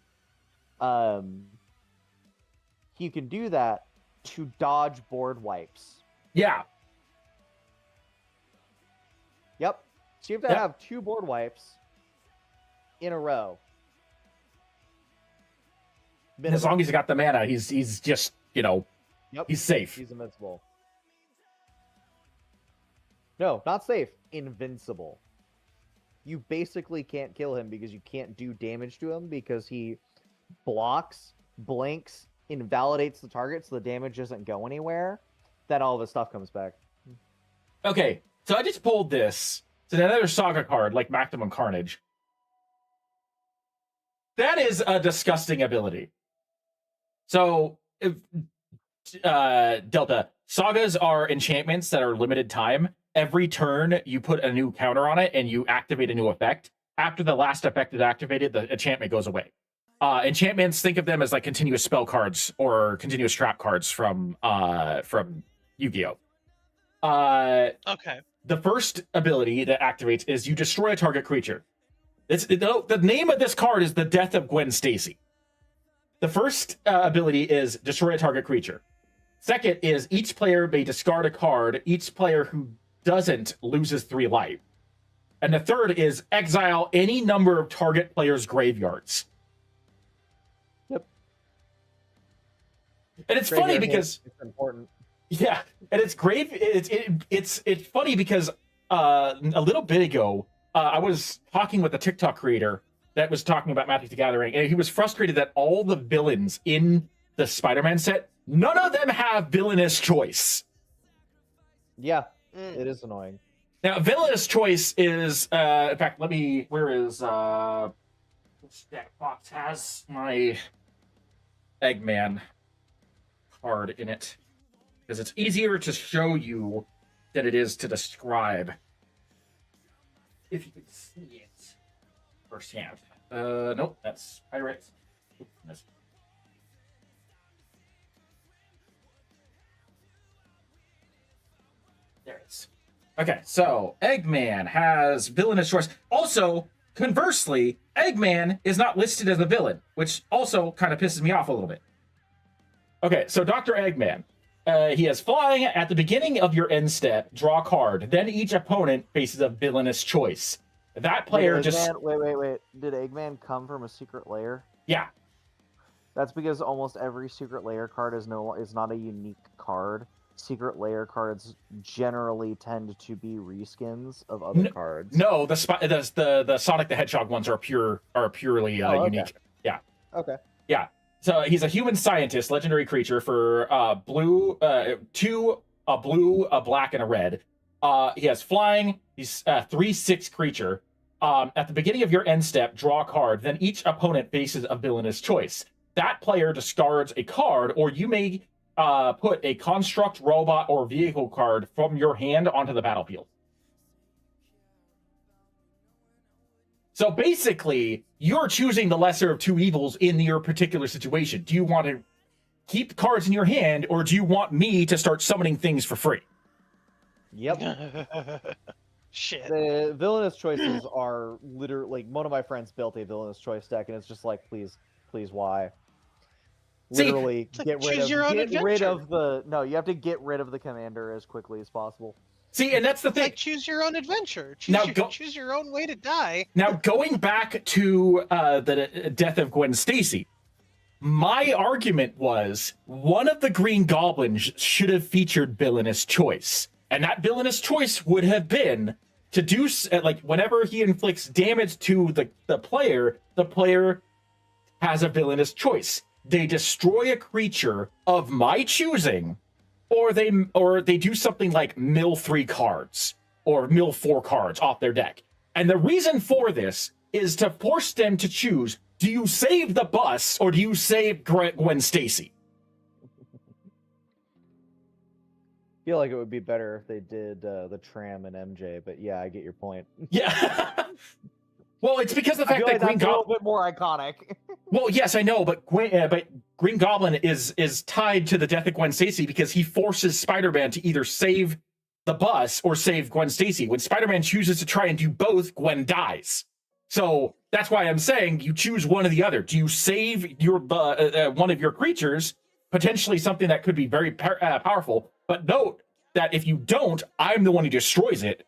He can do that to dodge board wipes. Yeah. Yep. So you have to have 2 board wipes in a row. As long as he's got the mana, he's just, he's safe. He's invincible. No, not safe. Invincible. You basically can't kill him because you can't do damage to him because he blocks, blinks, invalidates the target so the damage doesn't go anywhere. Then all of his stuff comes back. Okay, so I just pulled this. It's another Saga card, like Maximum Carnage. That is a disgusting ability. So, Delta, Sagas are enchantments that are limited time. Every turn, you put a new counter on it, and you activate a new effect. After the last effect is activated, the enchantment goes away. Enchantments, think of them as like continuous spell cards or continuous trap cards from Yu-Gi-Oh. Okay. The first ability that activates is you destroy a target creature. The name of this card is the Death of Gwen Stacy. The first ability is destroy a target creature. Second is each player may discard a card. Each player who doesn't loses 3 life. And the third is exile any number of target players' graveyards. Yep. And it's funny because it's important. Yeah, and it's funny because a little bit ago I was talking with a TikTok creator that was talking about Magic the Gathering, and he was frustrated that all the villains in the Spider-Man set, none of them have villainous choice. Yeah, it is annoying. Now, villainous choice is, in fact, where is, which deck box has my Eggman card in it? Because it's easier to show you than it is to describe. If you could see it firsthand. Nope, that's Pirates. There it is. Okay, so Eggman has villainous choice. Also, conversely, Eggman is not listed as a villain, which also kind of pisses me off a little bit. Okay, so Dr. Eggman. he has flying. At the beginning of your end step, draw a card. Then each opponent faces a villainous choice. That player just wait. Did Eggman come from a secret lair? yeah. That's because almost every secret lair card is not a unique card. Secret lair cards generally tend to be reskins of other cards. No, the Sonic the Hedgehog ones are purely unique. Yeah. Okay. Yeah. So he's a human scientist, legendary creature for blue, a blue, a black, and a red. He has flying. He's a 3/6 creature. At the beginning of your end step, draw a card. Then each opponent faces a villainous choice. That player discards a card, or you may put a construct, robot, or vehicle card from your hand onto the battlefield. So basically, you're choosing the lesser of two evils in your particular situation. Do you want to keep cards in your hand, or do you want me to start summoning things for free? Yep. Shit. The villainous choices are literally, like, one of my friends built a villainous choice deck, and it's just like, please, why? Literally, like, get rid of the no. You have to get rid of the commander as quickly as possible. See, and that's the thing. Like, choose your own adventure. Choose your own way to die. Now, going back to the death of Gwen Stacy, my argument was one of the Green Goblins should have featured villainous choice, and that villainous choice would have been to do like whenever he inflicts damage to the player has a villainous choice. They destroy a creature of my choosing, or they do something like mill 3 cards or mill 4 cards off their deck. And the reason for this is to force them to choose: do you save the bus or do you save Gwen Stacy? I feel like it would be better if they did the tram and MJ, but yeah, I get your point. Yeah. Well, it's because of the fact that Green Goblin a little bit more iconic. Well, yes, I know, but Green Goblin is tied to the death of Gwen Stacy because he forces Spider-Man to either save the bus or save Gwen Stacy. When Spider-Man chooses to try and do both, Gwen dies. So that's why I'm saying you choose one or the other. Do you save your one of your creatures, potentially something that could be very powerful? But note that if you don't, I'm the one who destroys it.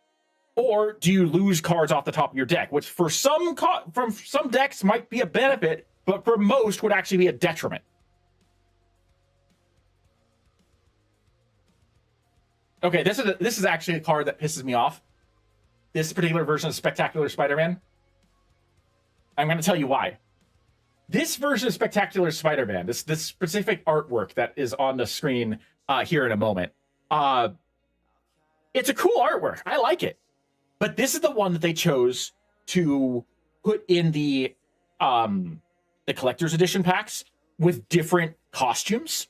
Or do you lose cards off the top of your deck, which for some decks might be a benefit, but for most would actually be a detriment. Okay, this is actually a card that pisses me off. This particular version of Spectacular Spider-Man. I'm going to tell you why. This version of Spectacular Spider-Man, this specific artwork that is on the screen here in a moment, it's a cool artwork. I like it. But this is the one that they chose to put in the collector's edition packs with different costumes.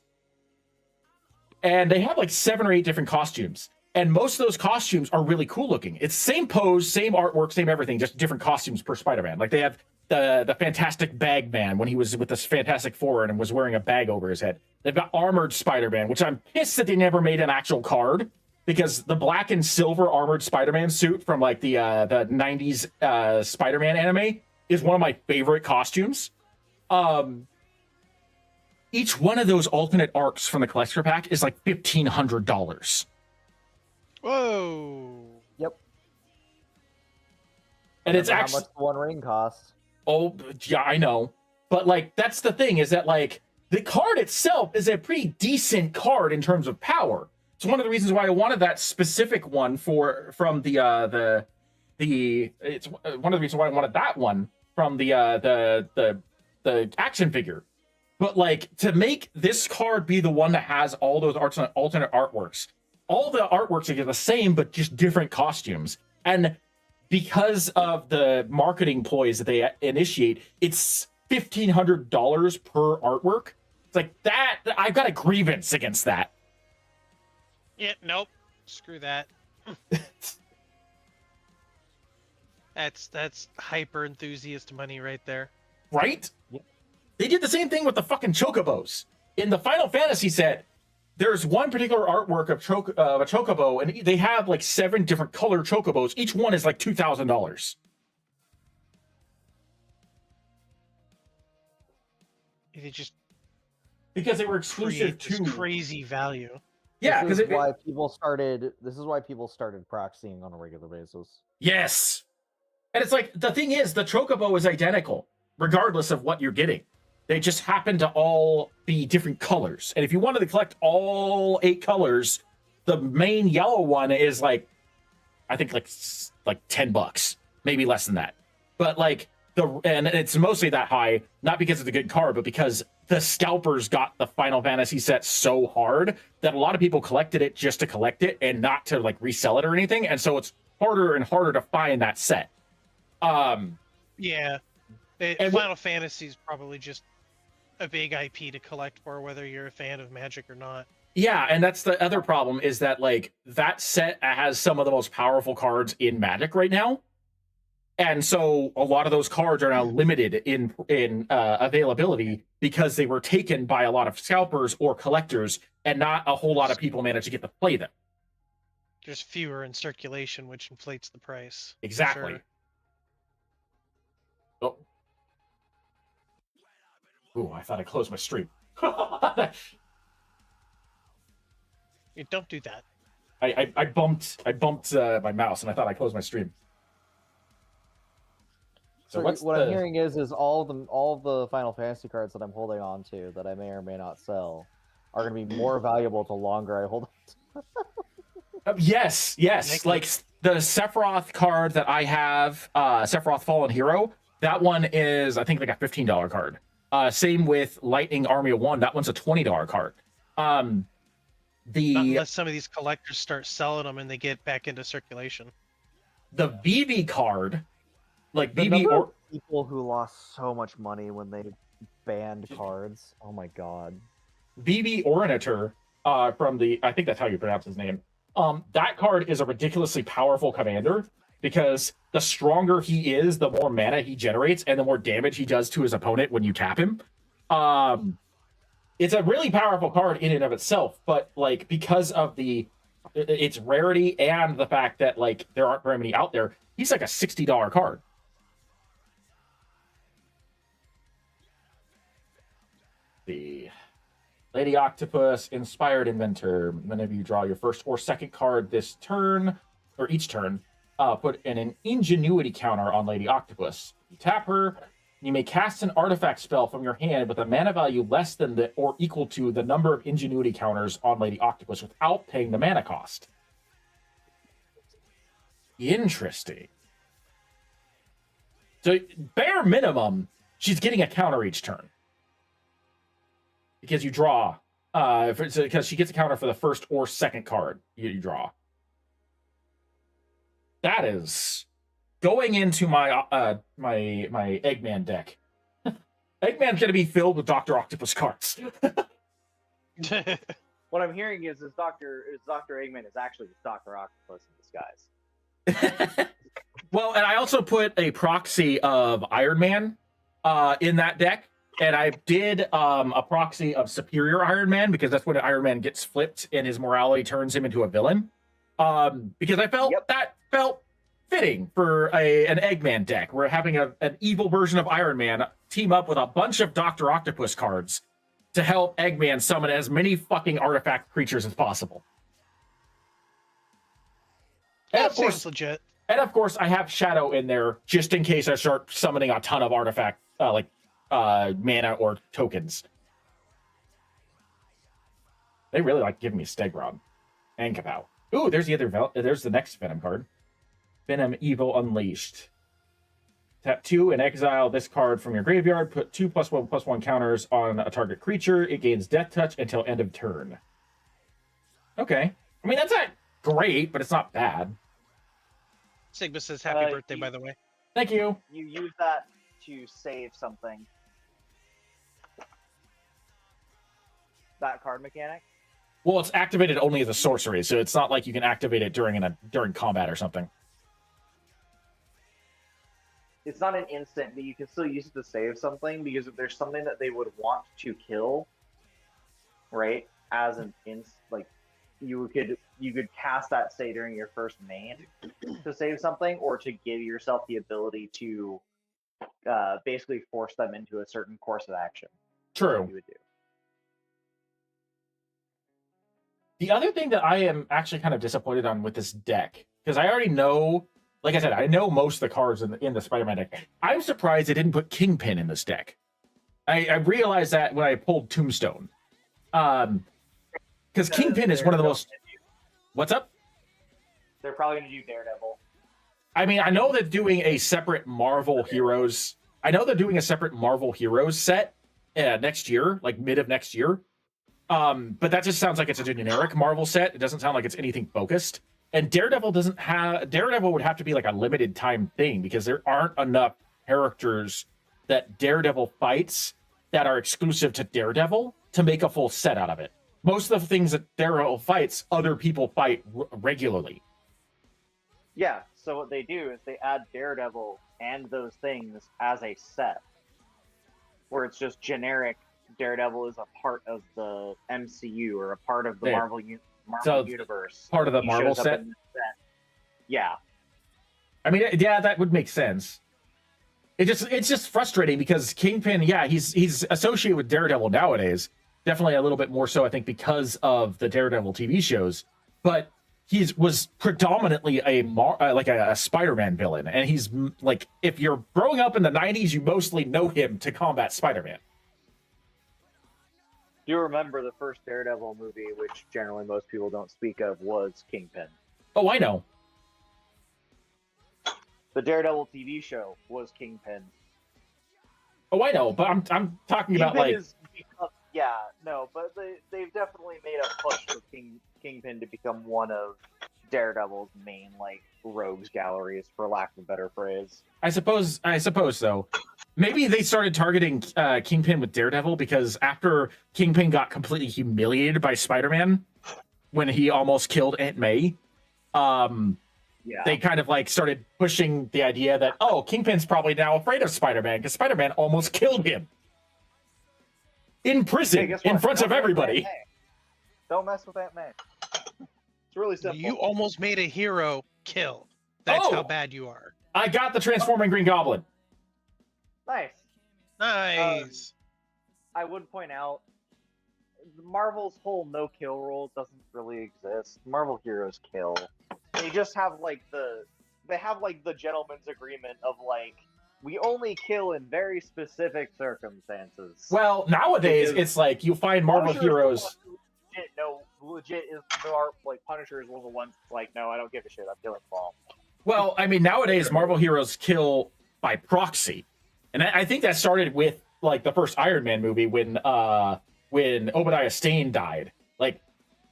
And they have like 7 or 8 different costumes. And most of those costumes are really cool looking. It's same pose, same artwork, same everything, just different costumes per Spider-Man. Like they have the Fantastic Bag Man when he was with this Fantastic Four and was wearing a bag over his head. They've got Armored Spider-Man, which I'm pissed that they never made an actual card. Because the black and silver armored Spider-Man suit from like the 90s Spider-Man anime is one of my favorite costumes. Each one of those alternate arcs from the collector pack is like $1,500. Whoa. Yep. And it's actually how much one ring costs. Oh, yeah, I know. But like that's the thing is that like the card itself is a pretty decent card in terms of power. It's one of the reasons why I wanted that specific one it's one of the reasons why I wanted that one from the action figure. But like to make this card be the one that has all those alternate artworks, all the artworks are the same but just different costumes. And because of the marketing ploys that they initiate, it's $1,500 per artwork. It's like that. I've got a grievance against that. Yeah, nope. Screw that. That's hyper enthusiast money right there. Right? Yep. They did the same thing with the fucking chocobos. In the Final Fantasy set, there's one particular artwork of a chocobo, and they have like 7 different color chocobos. Each one is like $2,000. They just because they were exclusive to this crazy value. Yeah, this because is why people started. This is why people started proxying on a regular basis. Yes, and it's like the thing is, the Chocobo is identical regardless of what you're getting. They just happen to all be different colors, and if you wanted to collect all 8 colors, the main yellow one is like, I think like $10, maybe less than that. But like and it's mostly that high, not because it's a good card, but because the scalpers got the Final Fantasy set so hard that a lot of people collected it just to collect it and not to like resell it or anything, and so it's harder and harder to find that set. Yeah, Final Fantasy is probably just a big IP to collect for, whether you're a fan of Magic or not. Yeah, and that's the other problem, is that like that set has some of the most powerful cards in Magic right now. And so a lot of those cards are now limited in availability because they were taken by a lot of scalpers or collectors, and not a whole lot of people managed to get to play them. There's fewer in circulation, which inflates the price. Exactly. Sure. Oh. Ooh, I thought I closed my stream. Don't do that. I bumped my mouse, and I thought I closed my stream. So what I'm hearing is all the Final Fantasy cards that I'm holding on to that I may or may not sell are going to be more valuable the longer I hold on to. Yes. Like the Sephiroth card that I have, Sephiroth Fallen Hero, that one is, I think, like a $15 card. Same with Lightning Army of One. That one's a $20 card. Unless some of these collectors start selling them and they get back into circulation. The BB card, like the BB or people who lost so much money when they banned cards. Oh my god. BB Orinator, from the, I think that's how you pronounce his name. That card is a ridiculously powerful commander because the stronger he is, the more mana he generates and the more damage he does to his opponent when you tap him. It's a really powerful card in and of itself, but like because of its rarity and the fact that like there aren't very many out there, he's like a $60 card. The Lady Octopus, Inspired Inventor. Whenever you draw your first or second card this turn, or each turn, put an Ingenuity counter on Lady Octopus. You tap her, you may cast an artifact spell from your hand with a mana value less than or equal to the number of Ingenuity counters on Lady Octopus without paying the mana cost. Interesting. So, bare minimum, she's getting a counter each turn. Because you draw, because she gets a counter for the first or second card you draw. That is going into my my Eggman deck. Eggman's gonna be filled with Dr. Octopus cards. What I'm hearing is Dr. Eggman is actually Dr. Octopus in disguise. Well, and I also put a proxy of Iron Man in that deck. And I did a proxy of Superior Iron Man because that's when Iron Man gets flipped and his morality turns him into a villain. Because I felt that felt fitting for an Eggman deck. We're having an evil version of Iron Man team up with a bunch of Dr. Octopus cards to help Eggman summon as many fucking artifact creatures as possible. And That seems legit. And of course, I have Shadow in there just in case I start summoning a ton of artifact, mana or tokens. They really like giving me Stegron and Kapow. Ooh, there's the next Venom card. Venom Evil Unleashed. Tap 2 and exile this card from your graveyard. Put 2+1/+1 counters on a target creature. It gains Death Touch until end of turn. Okay. I mean, that's not great, but it's not bad. Sigma says happy birthday, by the way. Thank you. You use that to save something. That card mechanic? Well, it's activated only as a sorcery, so it's not like you can activate it during combat or something. It's not an instant, but you can still use it to save something, because if there's something that they would want to kill, right? As an you could cast that, say, during your first main to save something, or to give yourself the ability to basically force them into a certain course of action. True. You would do. The other thing that I am actually kind of disappointed on with this deck, because I already know, like I said, I know most of the cards in the Spider-Man deck. I'm surprised they didn't put Kingpin in this deck. I realized that when I pulled Tombstone. Because Kingpin is one of the most... What's up? They're probably going to do Daredevil. I mean, I know they're doing a separate Marvel Heroes... I know they're doing a separate Marvel Heroes set next year, like mid of next year. But that just sounds like it's a generic Marvel set. It doesn't sound like it's anything focused. And Daredevil would have to be like a limited time thing because there aren't enough characters that Daredevil fights that are exclusive to Daredevil to make a full set out of it. Most of the things that Daredevil fights, other people fight regularly. Yeah, so what they do is they add Daredevil and those things as a set, where it's just generic Daredevil is a part of the MCU or a part of the Marvel universe. Part of the Marvel set? Yeah. I mean, yeah, that would make sense. It's just frustrating because Kingpin, yeah, he's associated with Daredevil nowadays. Definitely a little bit more so, I think, because of the Daredevil TV shows. But he was predominantly a Spider-Man villain, and he's like, if you're growing up in the '90s, you mostly know him to combat Spider-Man. Do you remember the first Daredevil movie, which generally most people don't speak of, was Kingpin? Oh, I know. The Daredevil TV show was Kingpin. Oh, I know, but I'm talking about like... but they've definitely made a push for Kingpin to become one of Daredevil's main like rogues galleries, for lack of a better phrase. I suppose so. Maybe they started targeting Kingpin with Daredevil because after Kingpin got completely humiliated by Spider-Man when he almost killed Aunt May, they kind of like started pushing the idea that, oh, Kingpin's probably now afraid of Spider-Man because Spider-Man almost killed him in prison in front of everybody. Don't mess with Aunt May. It's really simple. You almost made a hero kill. That's how bad you are. I got the transforming Green Goblin. Nice. I would point out, Marvel's whole no-kill rule doesn't really exist. Marvel heroes kill. They just have the gentleman's agreement of like, we only kill in very specific circumstances. Well, nowadays it's like you find Marvel heroes. Legit is like Punisher is one of the ones that's like, no, I don't give a shit. I'm killing them all. Well, I mean, nowadays Marvel heroes kill by proxy, and I think that started with like the first Iron Man movie when Obadiah Stane died. Like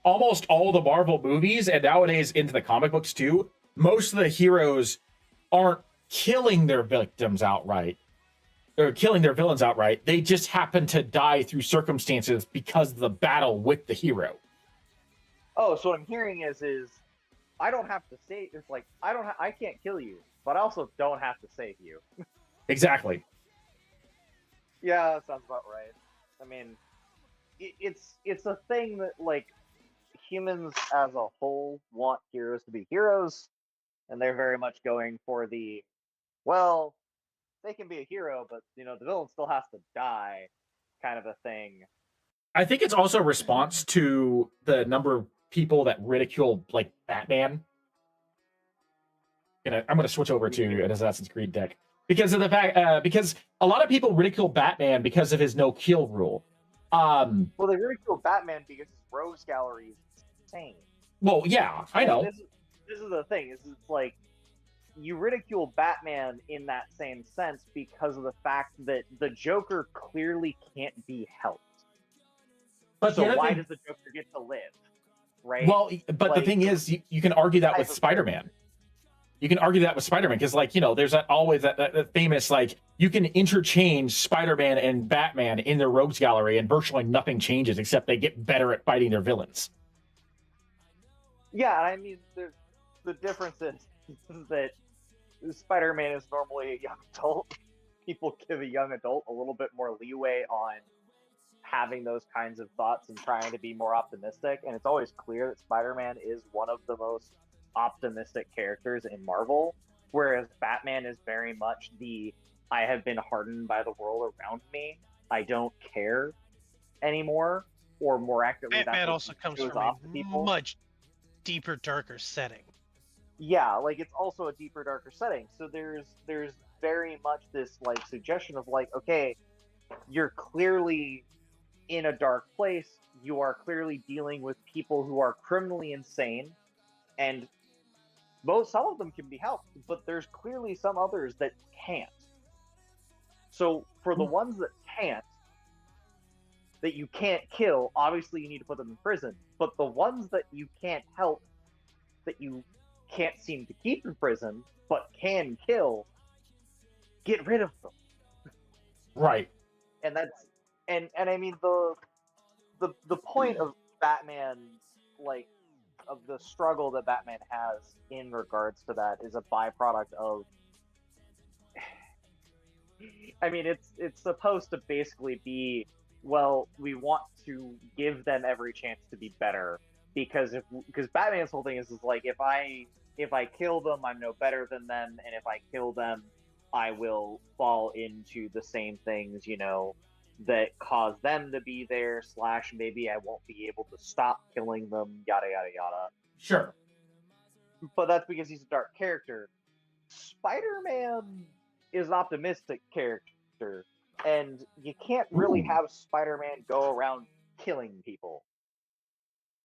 almost all the Marvel movies, and nowadays into the comic books too, most of the heroes aren't killing their victims outright or killing their villains outright. They just happen to die through circumstances because of the battle with the hero. Oh, so what I'm hearing is I don't have to save. It's like I can't kill you, but I also don't have to save you. Exactly. Yeah, that sounds about right. I mean, it's a thing that like humans as a whole want heroes to be heroes, and they're very much going for the, well, they can be a hero, but the villain still has to die, kind of a thing. I think it's also a response to the number of people that ridicule like Batman. I'm going to switch over to an Assassin's Creed deck because of the fact because a lot of people ridicule Batman because of his no kill rule. Well, they ridicule Batman because his rogues gallery is insane. Well, yeah, I know. This is the thing. It's like you ridicule Batman in that same sense because of the fact that the Joker clearly can't be helped. But so why does the Joker get to live? Right? Well, but the thing is, you can argue that with Spider-Man. You can argue that with Spider-Man because, like, there's always that famous, like, you can interchange Spider-Man and Batman in their rogues gallery and virtually nothing changes except they get better at fighting their villains. Yeah, I mean, the difference is that Spider-Man is normally a young adult. People give a young adult a little bit more leeway on having those kinds of thoughts and trying to be more optimistic, and it's always clear that Spider-Man is one of the most optimistic characters in Marvel, whereas Batman is very much the I have been hardened by the world around me, I don't care anymore or more accurately, that's Batman what also comes shows from off to a people. much deeper, darker setting. Yeah, like it's also a deeper, darker setting. So there's very much this like suggestion of like, okay, you're clearly in a dark place. You are clearly dealing with people who are criminally insane, and some of them can be helped, but there's clearly some others that can't. So for the ones that can't, that you can't kill, obviously you need to put them in prison. But the ones that you can't help, that you can't seem to keep in prison, but can kill, get rid of them. Right. And that's and I mean the point of Batman, like of the struggle that Batman has in regards to that, is a byproduct of. I mean, it's supposed to basically be, well, we want to give them every chance to be better, because Batman's whole thing is like, if I kill them, I'm no better than them, and if I kill them, I will fall into the same things, that cause them to be there. / maybe I won't be able to stop killing them. Yada yada yada. Sure. But that's because he's a dark character. Spider-Man is an optimistic character, and you can't really have Spider-Man go around killing people.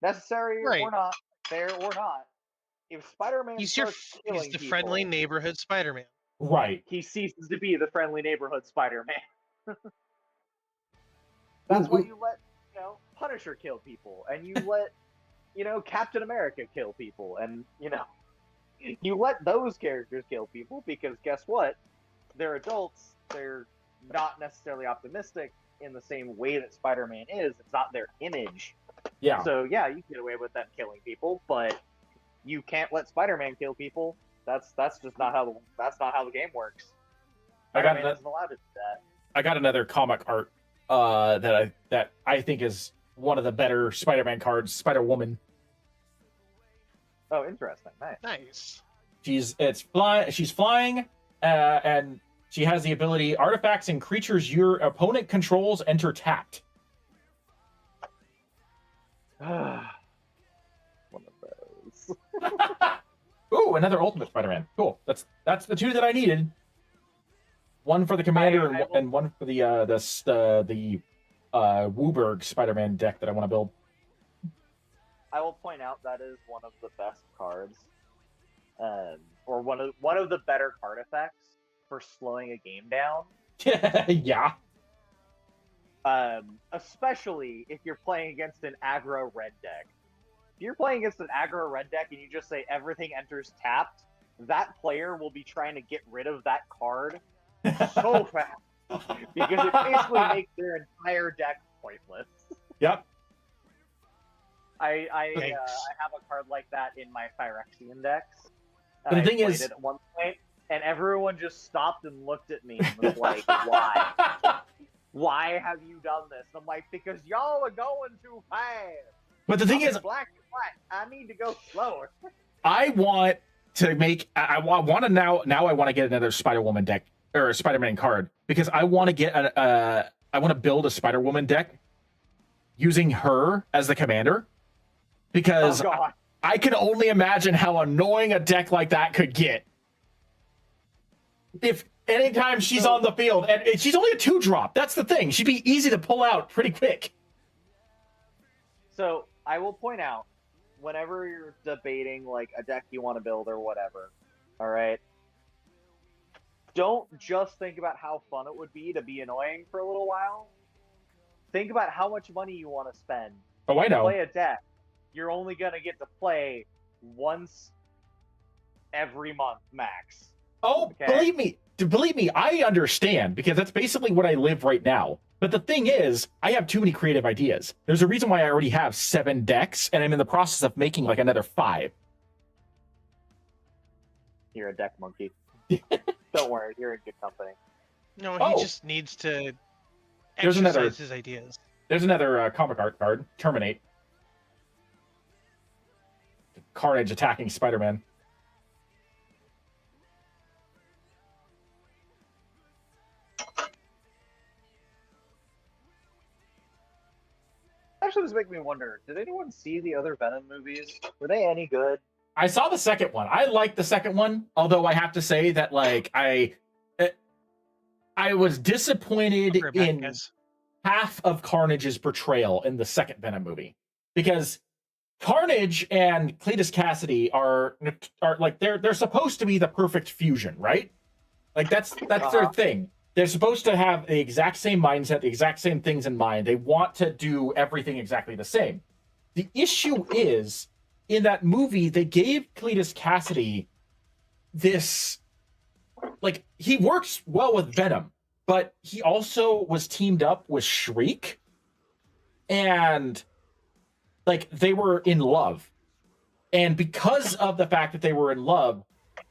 Necessary Right. or not, fair or not, if Spider-Man He's starts killing the people, friendly neighborhood Spider-Man. Right. he ceases to be the friendly neighborhood Spider-Man. That's why you let Punisher kill people, and you let Captain America kill people, and you let those characters kill people, because guess what? They're adults. They're not necessarily optimistic in the same way that Spider-Man is. It's not their image. Yeah. So yeah, you can get away with them killing people, but you can't let Spider-Man kill people. That's just not how the game works. Spider-Man isn't allowed to do that. I got another comic art that I think is one of the better Spider-Man cards, Spider-Woman. Oh, interesting. Nice. Nice. She's flying, and she has the ability: artifacts and creatures your opponent controls enter tapped. One of those. Ooh, another Ultimate Spider-Man. Cool. That's the two that I needed. One for the commander and one for the Wooburg Spider-Man deck that I want to build. I will point out that is one of the best cards, or one of the better card effects for slowing a game down. Yeah. Especially if you're playing against an aggro red deck. If you're playing against an aggro red deck and you just say everything enters tapped, that player will be trying to get rid of that card so fast, because it basically makes their entire deck pointless. Yep. I have a card like that in my Phyrexian decks. But the thing is, it at one point, and everyone just stopped and looked at me and was like, "Why? Why have you done this?" And I'm like, "Because y'all are going too fast." But the thing is, black and white. I need to go slower. I want to make. I want to now. I want to get another Spider-Woman deck or a Spider-Man card, because I want to get I want to build a Spider-Woman deck using her as the commander, because I can only imagine how annoying a deck like that could get. If anytime she's on the field, and she's only a 2-drop. That's the thing. She'd be easy to pull out pretty quick. So I will point out, whenever you're debating like a deck you want to build or whatever, all right, don't just think about how fun it would be to be annoying for a little while. Think about how much money you want to spend. Oh, I know. Play a deck you're only gonna get to play once every month max. Oh, okay? Believe me, I understand, because that's basically what I live right now. But the thing is, I have too many creative ideas. There's a reason why I already have 7 decks, and I'm in the process of making like another 5. You're a deck monkey. Don't worry, you're in good company. No, he just needs to There's exercise his ideas. There's another comic art card, Terminate. Carnage attacking Spider-Man. That's actually was making me wonder, did anyone see the other Venom movies? Were they any good? I saw the second one. I liked the second one, although I have to say that like I was disappointed in half of Carnage's portrayal in the second Venom movie, because Carnage and Cletus Cassidy are like they're supposed to be the perfect fusion, right? Like that's their thing. They're supposed to have the exact same mindset, the exact same things in mind. They want to do everything exactly the same. The issue is, in that movie, they gave Cletus Cassidy this, like, he works well with Venom, but he also was teamed up with Shriek, and like they were in love. And because of the fact that they were in love,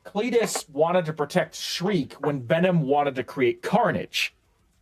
Cletus wanted to protect Shriek when Venom wanted to create Carnage.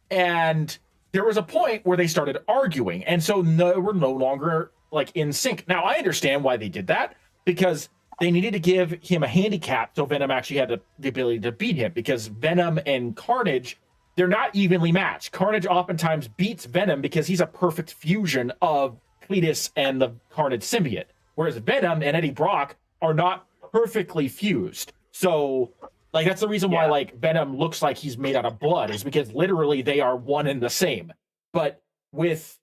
And there was a point where they started arguing, and so they were no longer like in sync. Now I understand why they did that, because they needed to give him a handicap so Venom actually had the ability to beat him, because Venom and Carnage, they're not evenly matched. Carnage oftentimes beats Venom because he's a perfect fusion of Cletus and the Carnage symbiote, whereas Venom and Eddie Brock are not perfectly fused. So like that's the reason why like Venom looks like he's made out of blood, is because literally they are one and the same. But with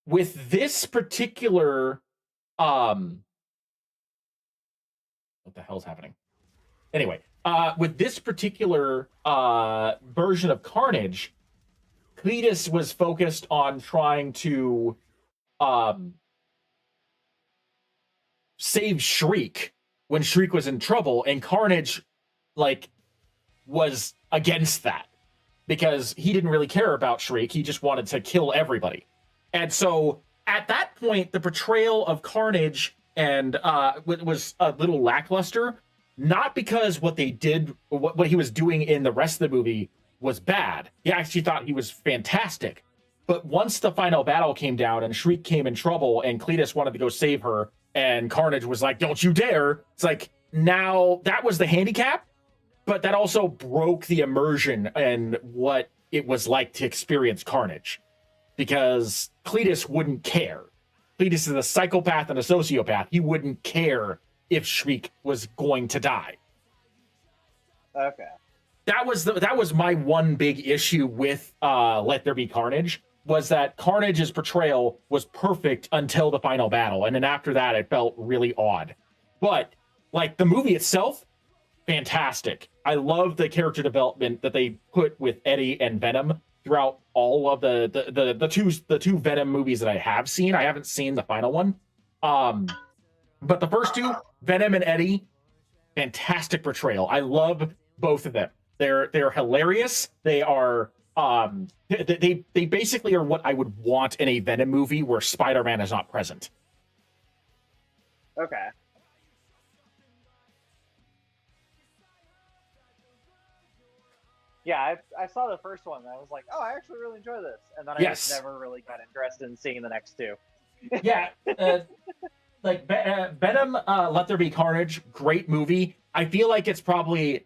this particular what the hell's happening? Anyway, with this particular version of Carnage, Cletus was focused on trying to save Shriek when Shriek was in trouble, and Carnage like was against that because he didn't really care about Shriek. He just wanted to kill everybody. And so at that point, the portrayal of Carnage and was a little lackluster, not because what they did, what he was doing in the rest of the movie was bad. He actually thought he was fantastic. But once the final battle came down and Shriek came in trouble and Cletus wanted to go save her, and Carnage was like, "Don't you dare." It's like, now that was the handicap, but that also broke the immersion and what it was like to experience Carnage, because Cletus wouldn't care. Cletus is a psychopath and a sociopath. He wouldn't care if Shriek was going to die. Okay. That was my one big issue with Let There Be Carnage, was that Carnage's portrayal was perfect until the final battle, and then after that it felt really odd. But like the movie itself, fantastic. I love the character development that they put with Eddie and Venom throughout all of the two Venom movies that I have seen. I haven't seen the final one. But the first two, Venom and Eddie, fantastic portrayal. I love both of them. They're hilarious. They are they basically are what I would want in a Venom movie where Spider-Man is not present. Okay. Yeah, I saw the first one and I was like, oh, I actually really enjoy this. And then I just never really got interested in seeing the next two. Yeah. Like Venom, Let There Be Carnage, great movie. I feel like it's probably,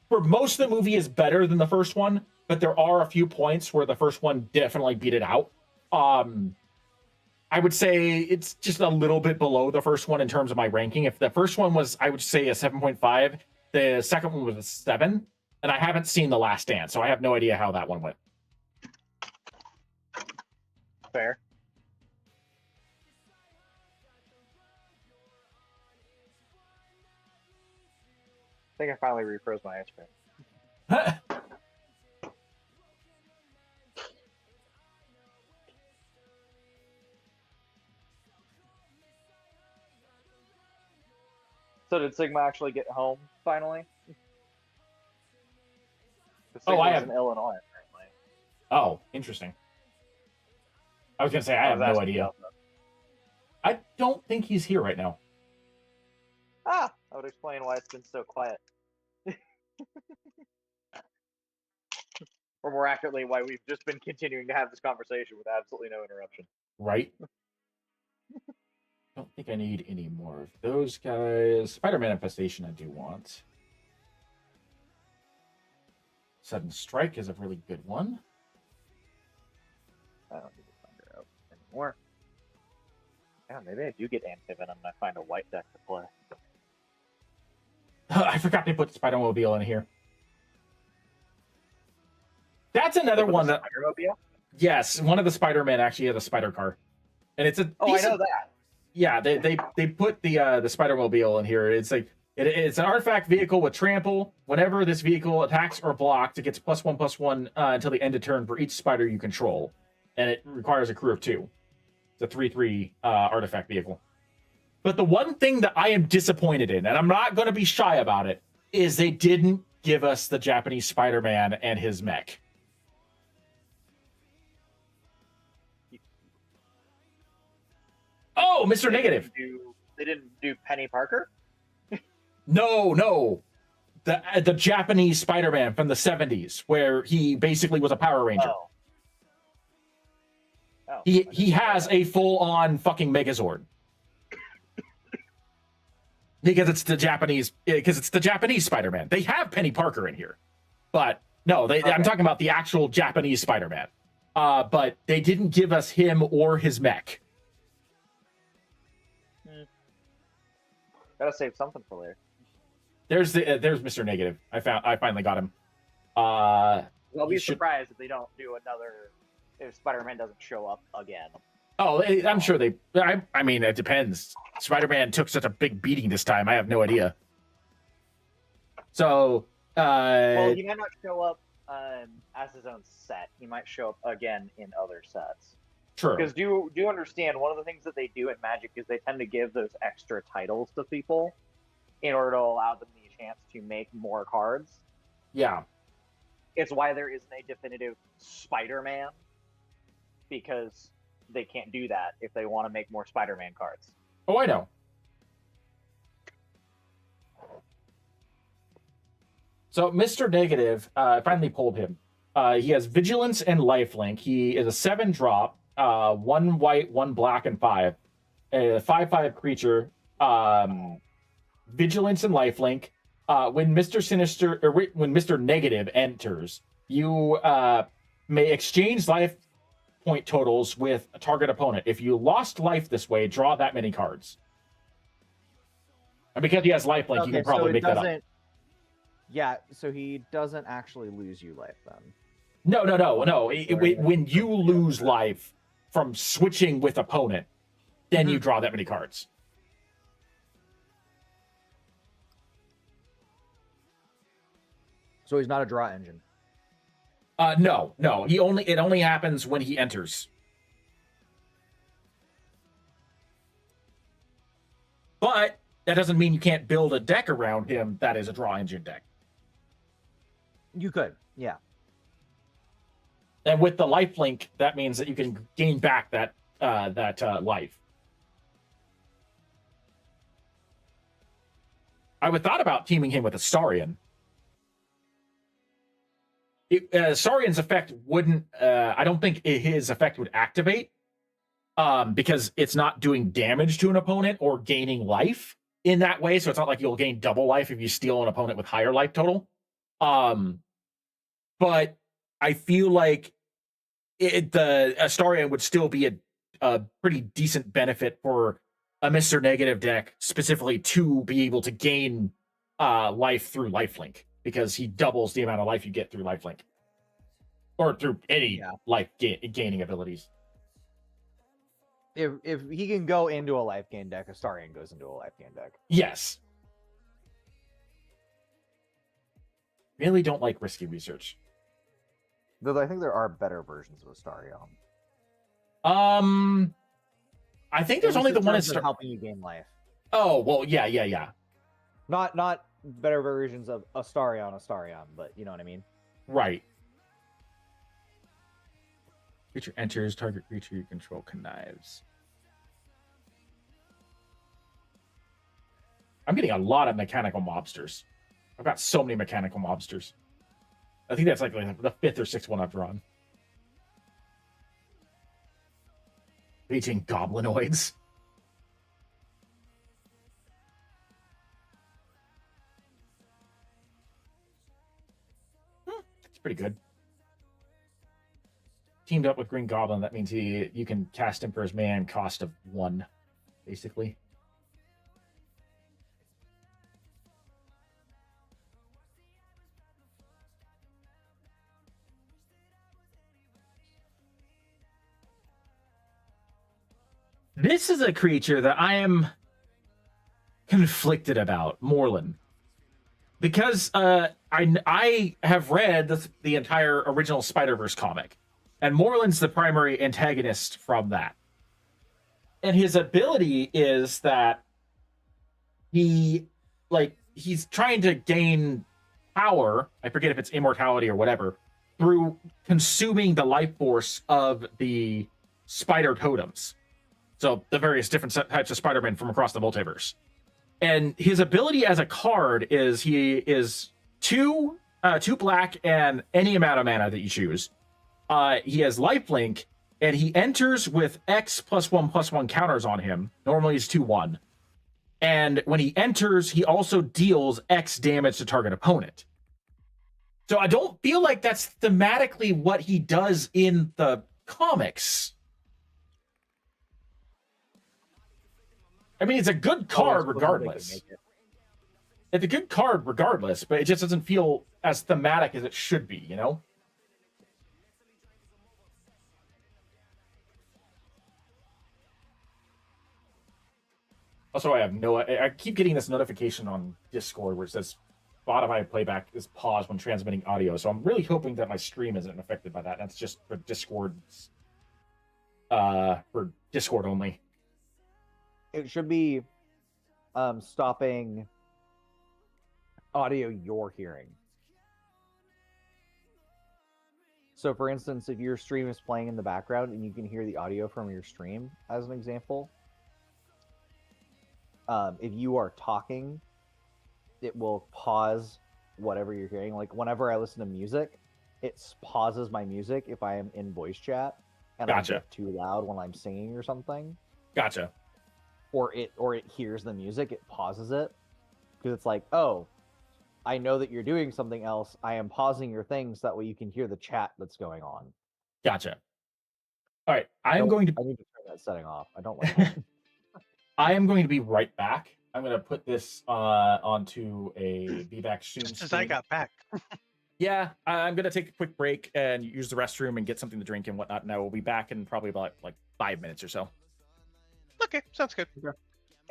for most of the movie is better than the first one, but there are a few points where the first one definitely beat it out. I would say it's just a little bit below the first one in terms of my ranking. If the first one was, I would say, a 7.5, the second one was a 7, and I haven't seen The Last Dance, so I have no idea how that one went. Fair. I think I finally refroze my ice cream. So did Sigma actually get home finally? I have in Illinois apparently. Oh, interesting. I was gonna say I have no idea. I don't think he's here right now. Ah, that would explain why it's been so quiet. Or more accurately, why we've just been continuing to have this conversation with absolutely no interruption. Right? Don't think I need any more of those guys. Spider-Man Infestation I do want. Sudden Strike is a really good one. I don't need to find Or, yeah, maybe I do get Antivenom and I find a white deck to play. I forgot they put Spider-Mobile in here. That's another one that... Spider-Mobile? Yes, one of the Spider-Man actually has a spider car. And it's a Oh, decent... I know that. Yeah, they put the Spider-Mobile in here. It's like it's an artifact vehicle with trample. Whenever this vehicle attacks or blocks, it gets +1/+1 until the end of turn for each spider you control, and it requires a crew of 2. It's a 3/3 artifact vehicle. But the one thing that I am disappointed in, and I'm not going to be shy about it, is they didn't give us the Japanese Spider-Man and his mech. Oh, Mr. Negative. They didn't do Penny Parker? No. The Japanese Spider-Man from the 70s, where he basically was a Power Ranger. Oh, he has a full-on fucking Megazord. Because it's the Japanese Spider-Man. They have Penny Parker in here. But no, I'm talking about the actual Japanese Spider-Man. But they didn't give us him or his mech. Gotta save something for later. There's Mr. Negative. I finally got him. I'll be surprised if they don't do another. If Spider-Man doesn't show up again. Oh, I'm sure they. I mean, it depends. Spider-Man took such a big beating this time. I have no idea. So. Well, he might not show up as his own set. He might show up again in other sets. True. Because do you understand, one of the things that they do at Magic is they tend to give those extra titles to people in order to allow them the chance to make more cards. Yeah. It's why there isn't a definitive Spider-Man, because they can't do that if they want to make more Spider-Man cards. Oh, I know. So, Mr. Negative, I finally pulled him. He has Vigilance and Lifelink. He is a 7-drop, 1 white, 1 black, and 5. A 5/5 creature. Vigilance and Lifelink. When Mr. Negative enters, you may exchange life point totals with a target opponent. If you lost life this way, draw that many cards. And because he has lifelink, you can probably make that up. Yeah, so he doesn't actually lose you life then. No. When you lose life from switching with opponent, then you draw that many cards. So he's not a draw engine. No. It only happens when he enters. But that doesn't mean you can't build a deck around him that is a draw engine deck. You could, yeah. And with the lifelink, that means that you can gain back that life. I would thought about teaming him with Astarion. Saurian's effect wouldn't. I don't think his effect would activate, because it's not doing damage to an opponent or gaining life in that way. So it's not like you'll gain double life if you steal an opponent with higher life total. But I feel like the Astarion would still be a pretty decent benefit for a Mr. Negative deck, specifically to be able to gain life through lifelink, because he doubles the amount of life you get through lifelink, or through any life gaining abilities. If he can go into a life gain deck, Astarion goes into a life gain deck. Yes. Really don't like risky research. Though I think there are better versions of Astarion. I think there's only the one that's helping you gain life. Oh, well, yeah. Not better versions of Astarion, but you know what I mean? Right. Creature enters, target creature you control connives. I'm getting a lot of mechanical mobsters. I've got so many mechanical mobsters. I think that's like the 5th or 6th one I've drawn. Raging goblinoids. It's pretty good. teamed up with Green Goblin, that means you can cast him for his man cost of 1, basically. This is a creature that I am conflicted about, Moreland. Because I have read the entire original Spider-Verse comic, and Moreland's the primary antagonist from that. And his ability is that he's trying to gain power, I forget if it's immortality or whatever, through consuming the life force of the spider totems. So the various different types of Spider-Man from across the multiverse. And his ability as a card is he is 2 black and any amount of mana that you choose. He has lifelink, and he enters with X +1/+1 counters on him. Normally it's 2/1. And when he enters, he also deals X damage to target opponent. So I don't feel like that's thematically what he does in the comics. I mean, it's a good card regardless. It's a good card regardless, but it just doesn't feel as thematic as it should be, you know? Also, I keep getting this notification on Discord where it says Spotify playback is paused when transmitting audio. So I'm really hoping that my stream isn't affected by that. That's just for Discord only. It should be stopping audio you're hearing. So for instance, if your stream is playing in the background and you can hear the audio from your stream, as an example, if you are talking, it will pause whatever you're hearing. Like whenever I listen to music, it pauses my music if I am in voice chat and Gotcha. I get too loud when I'm singing or something. Gotcha. Or it hears the music, it pauses it because it's like, oh, I know that you're doing something else. I am pausing your things so that way you can hear the chat that's going on. Gotcha. All right, I need to turn that setting off. I don't like that. I am going to be right back. I'm going to put this onto a be back soon. Just as I got back. Yeah, I'm going to take a quick break and use the restroom and get something to drink and whatnot. And I will be back in probably about like 5 minutes or so. Okay, sounds good. Okay.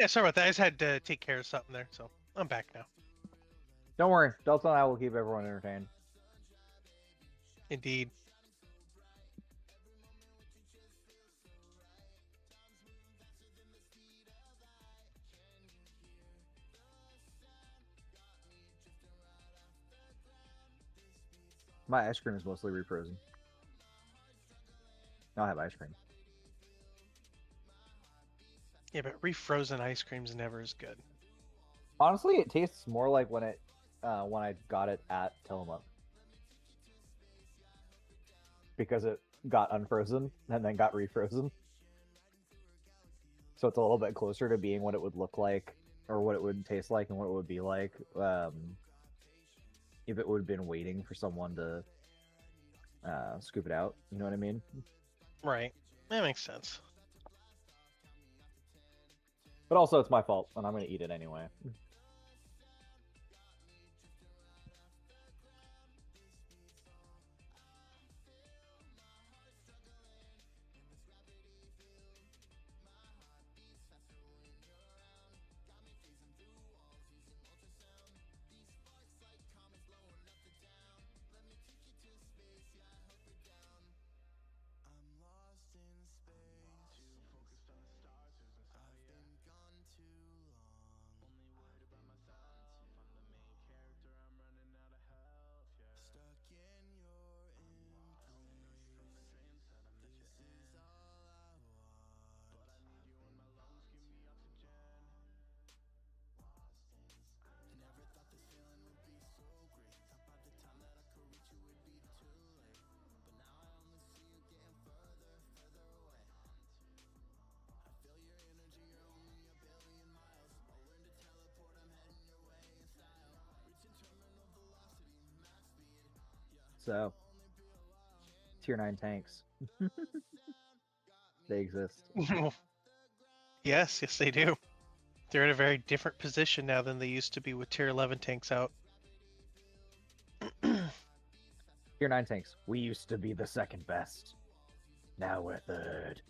Yeah, sorry about that. I just had to take care of something there, so I'm back now. Don't worry. Delta and I will keep everyone entertained. Indeed. My ice cream is mostly refrozen. I'll have ice cream. Yeah, but refrozen ice cream's never as good. Honestly, it tastes more like when I got it at Tillamook. Because it got unfrozen and then got refrozen. So it's a little bit closer to being what it would look like or what it would taste like and what it would be like if it would have been waiting for someone to scoop it out. You know what I mean? Right. That makes sense. But also it's my fault and I'm going to eat it anyway. So, tier 9 tanks. They exist. Yes, they do. They're in a very different position now than they used to be with tier 11 tanks out. Tier 9 tanks. We used to be the second best. Now we're third.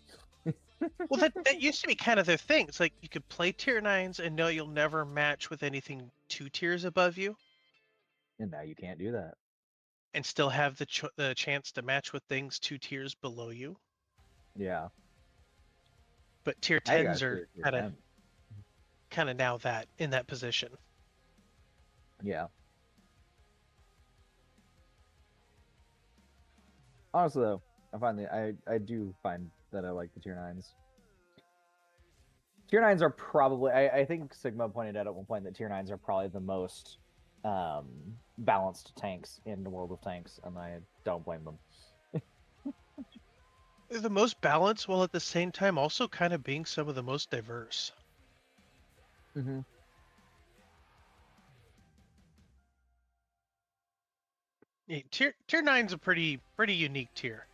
Well, that used to be kind of their thing. It's like you could play tier 9s and know you'll never match with anything 2 tiers above you, And now you can't do that. and still have the chance to match with things 2 tiers below you. Yeah. But tier I 10s got are tier 10. kind of now in that position. Yeah. Honestly, though, I do find that I like the tier 9s. Tier 9s are probably, I think Sigma pointed out at one point that tier 9s are probably the most balanced tanks in the World of Tanks, and I don't blame them. They're the most balanced, while at the same time also kind of being some of the most diverse. Mm-hmm. Yeah, tier 9's a pretty unique tier.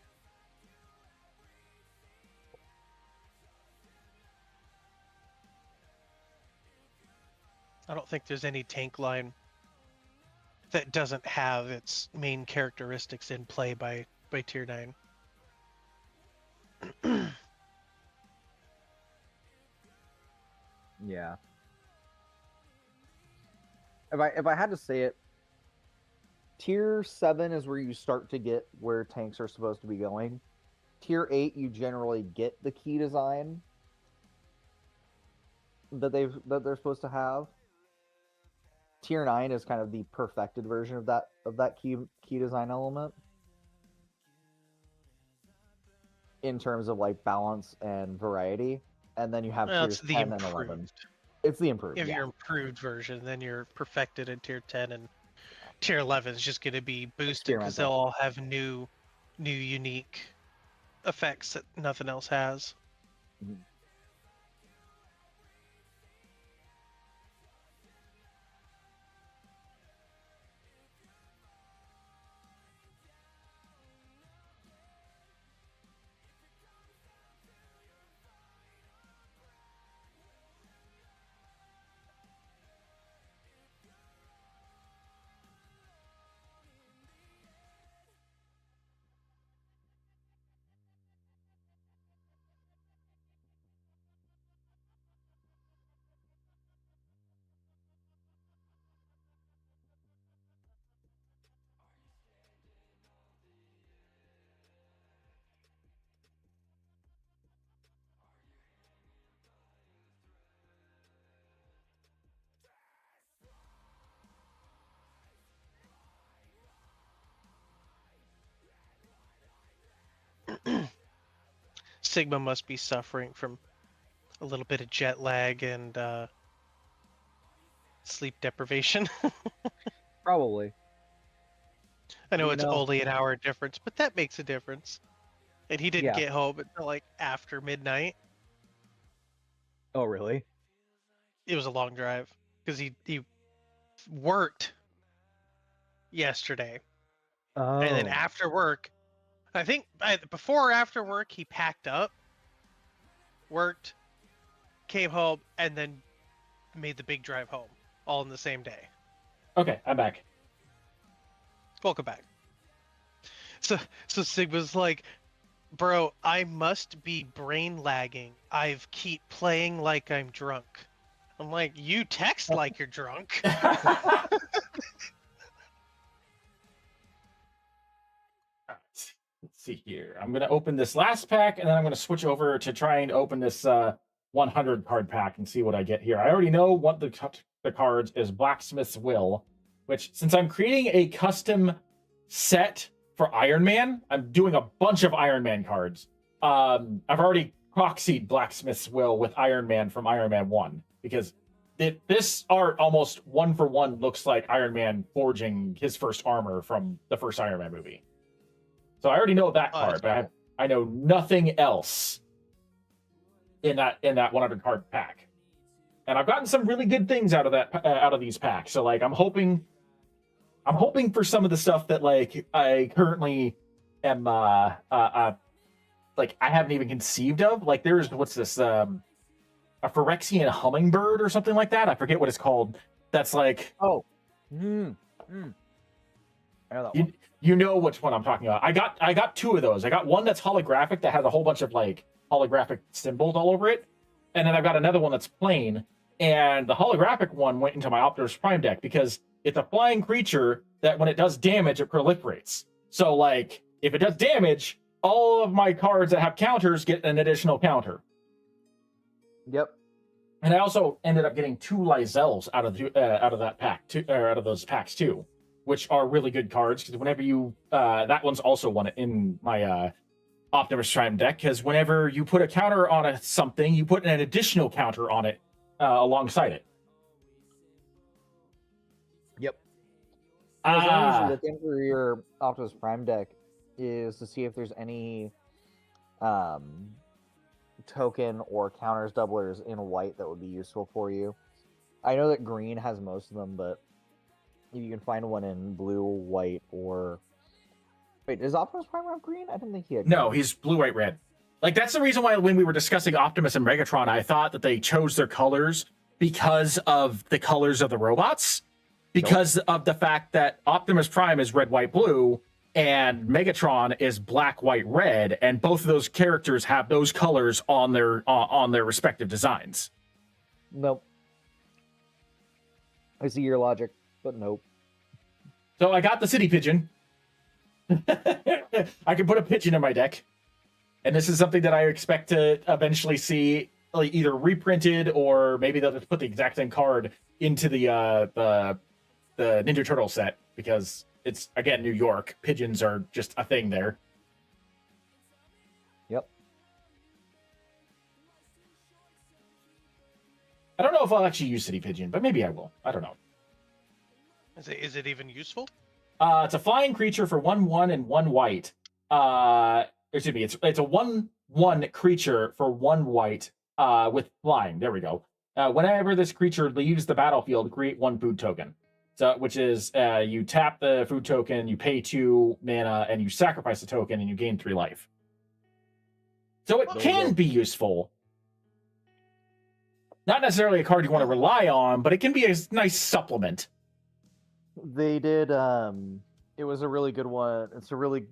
I don't think there's any tank line that doesn't have its main characteristics in play by tier 9. Yeah. If I had to say it, tier 7 is where you start to get where tanks are supposed to be going. Tier 8, you generally get the key design that they're supposed to have. Tier 9 is kind of the perfected version of that key design element in terms of like balance and variety. And then you have tiers 10 and 11. It's the improved. If your improved version, then you're perfected in tier 10, and tier 11 is just going to be boosted because they'll all have new unique effects that nothing else has. Mm-hmm. Sigma must be suffering from a little bit of jet lag and sleep deprivation. Probably. I know it's only an hour difference, but that makes a difference. And he didn't get home until like after midnight. Oh, really? It was a long drive because he worked yesterday. Oh. And then after work, I think before or after work, he packed up, worked, came home, and then made the big drive home, all in the same day. Okay, I'm back. Welcome back. So Sigma's like, bro, I must be brain lagging. I've keep playing like I'm drunk. I'm like, you text like you're drunk. Let's see here. I'm going to open this last pack, and then I'm going to switch over to try and open this 100 card pack and see what I get here. I already know what the cards is Blacksmith's Will, which, since I'm creating a custom set for Iron Man, I'm doing a bunch of Iron Man cards. I've already proxied Blacksmith's Will with Iron Man from Iron Man 1, because this art almost one for one looks like Iron Man forging his first armor from the first Iron Man movie. So I already know that card, but I know nothing else in that 100 card pack. And I've gotten some really good things out of these packs. So like I'm hoping for some of the stuff that like I currently am like I haven't even conceived of. Like there's what's this a Phyrexian hummingbird or something like that. I forget what it's called. That's like Oh. I know that one. you know which one I'm talking about. I got two of those. I got one that's holographic that has a whole bunch of like holographic symbols all over it, and then I've got another one that's plain. And the holographic one went into my Optimus Prime deck because it's a flying creature that when it does damage, it proliferates. So like if it does damage, all of my cards that have counters get an additional counter. Yep. And I also ended up getting 2 Lizels out of that pack, out of those packs too, which are really good cards because whenever you that one's also one in my Optimus Prime deck because whenever you put a counter on something, you put an additional counter on it alongside it. Yep. As long as you look into your Optimus Prime deck is to see if there's any token or counters doublers in white that would be useful for you. I know that green has most of them, but if you can find one in blue, white, or wait, does Optimus Prime have green? I didn't think he had green. No, he's blue, white, red. Like that's the reason why when we were discussing Optimus and Megatron, I thought that they chose their colors because of the colors of the robots, because of the fact that Optimus Prime is red, white, blue, and Megatron is black, white, red, and both of those characters have those colors on their respective designs. Nope. I see your logic, but nope. So I got the city pigeon. I can put a pigeon in my deck, and this is something that I expect to eventually see like, either reprinted or maybe they'll just put the exact same card into the Ninja Turtle set because it's again New York. Pigeons are just a thing there. Yep. I don't know if I'll actually use City Pigeon, but maybe I will. I don't know. Is it even useful? It's a flying creature for 1/1 and 1 white. Excuse me, it's a 1/1 creature for 1 white with flying. There we go. Whenever this creature leaves the battlefield, create 1 food token. So, which is you tap the food token, you pay 2 mana, and you sacrifice the token, and you gain 3 life. So it can be useful. Not necessarily a card you want to rely on, but it can be a nice supplement. They did. It was a really good one. It's a really.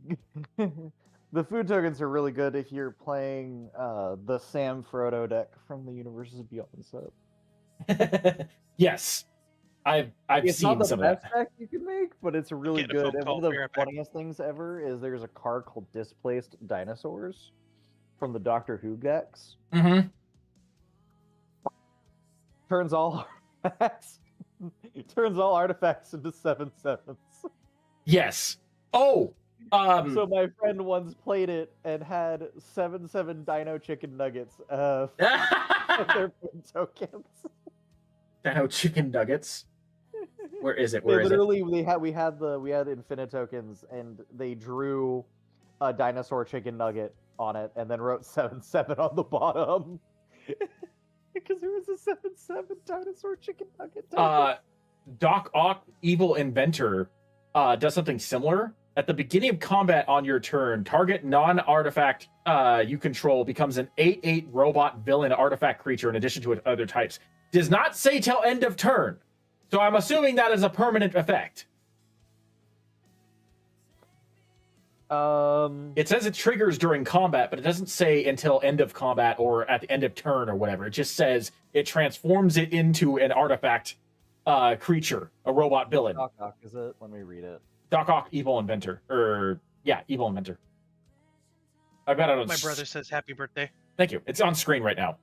The food tokens are really good if you're playing the Sam Frodo deck from the Universes Beyond set. Yes. I've it's seen not some the of best that. deck you can make, but it's really Get a good. phone And call, one of be the right back. funniest things ever is there's a card called Displaced Dinosaurs from the Doctor Who decks. Mm-hmm. Turns all artifacts into 7/7s. Yes. Oh. So my friend once played it and had 7/7 Dino Chicken Nuggets of their food tokens. Dino Chicken Nuggets. Where is it? Where is it? Literally, we had infinite tokens, and they drew a dinosaur chicken nugget on it, and then wrote 7/7 on the bottom. Because there was a 7/7 dinosaur chicken nugget. Doc Ock, Evil Inventor, does something similar. At the beginning of combat on your turn, target non-artifact you control becomes an 8/8 robot villain artifact creature in addition to its other types. Does not say till end of turn. So I'm assuming that is a permanent effect. It says it triggers during combat, but it doesn't say until end of combat or at the end of turn or whatever. It just says it transforms it into an artifact creature, a robot villain. Doc Ock, is it? Let me read it. Doc Ock, Evil Inventor. Evil Inventor. I've got it on... My brother says happy birthday. Thank you. It's on screen right now.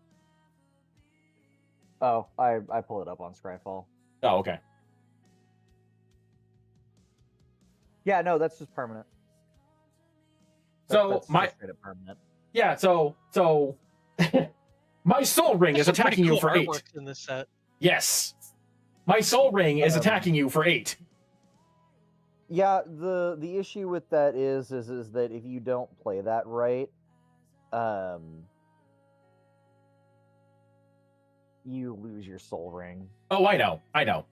Oh, I pull it up on Scryfall. Oh, okay. Yeah, no, that's just permanent. So That's my just straight up permanent. yeah, so my Soul Ring is There's some attacking pretty you cool for 8. artwork in this set. Yes. My Soul Ring is attacking you for 8. Yeah, the issue with that is that if you don't play that right, you lose your soul ring. Oh, I know.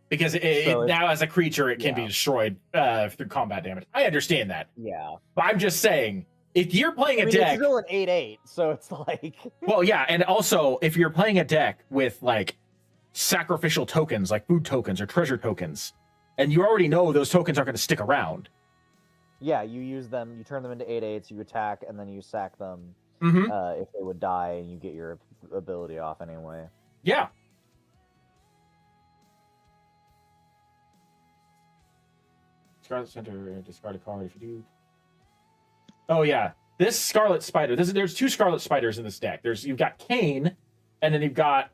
Because So now as a creature, it can be yeah. destroyed through combat damage. I understand that. Yeah. But I'm just saying, if you're playing a It's deck... still an 8/8, so it's like... Well, yeah, and also, if you're playing a deck with, like, sacrificial tokens, like food tokens or treasure tokens, and you already know those tokens aren't going to stick around. Yeah, you use them, you turn them into 8/8s, you attack, and then you sack them Mm-hmm. if they would die, and you get your ability off anyway. Yeah. Scarlet Center, discard a card if you do. Oh yeah, this Scarlet Spider. There's 2 Scarlet Spiders in this deck. You've got Kane, and then you've got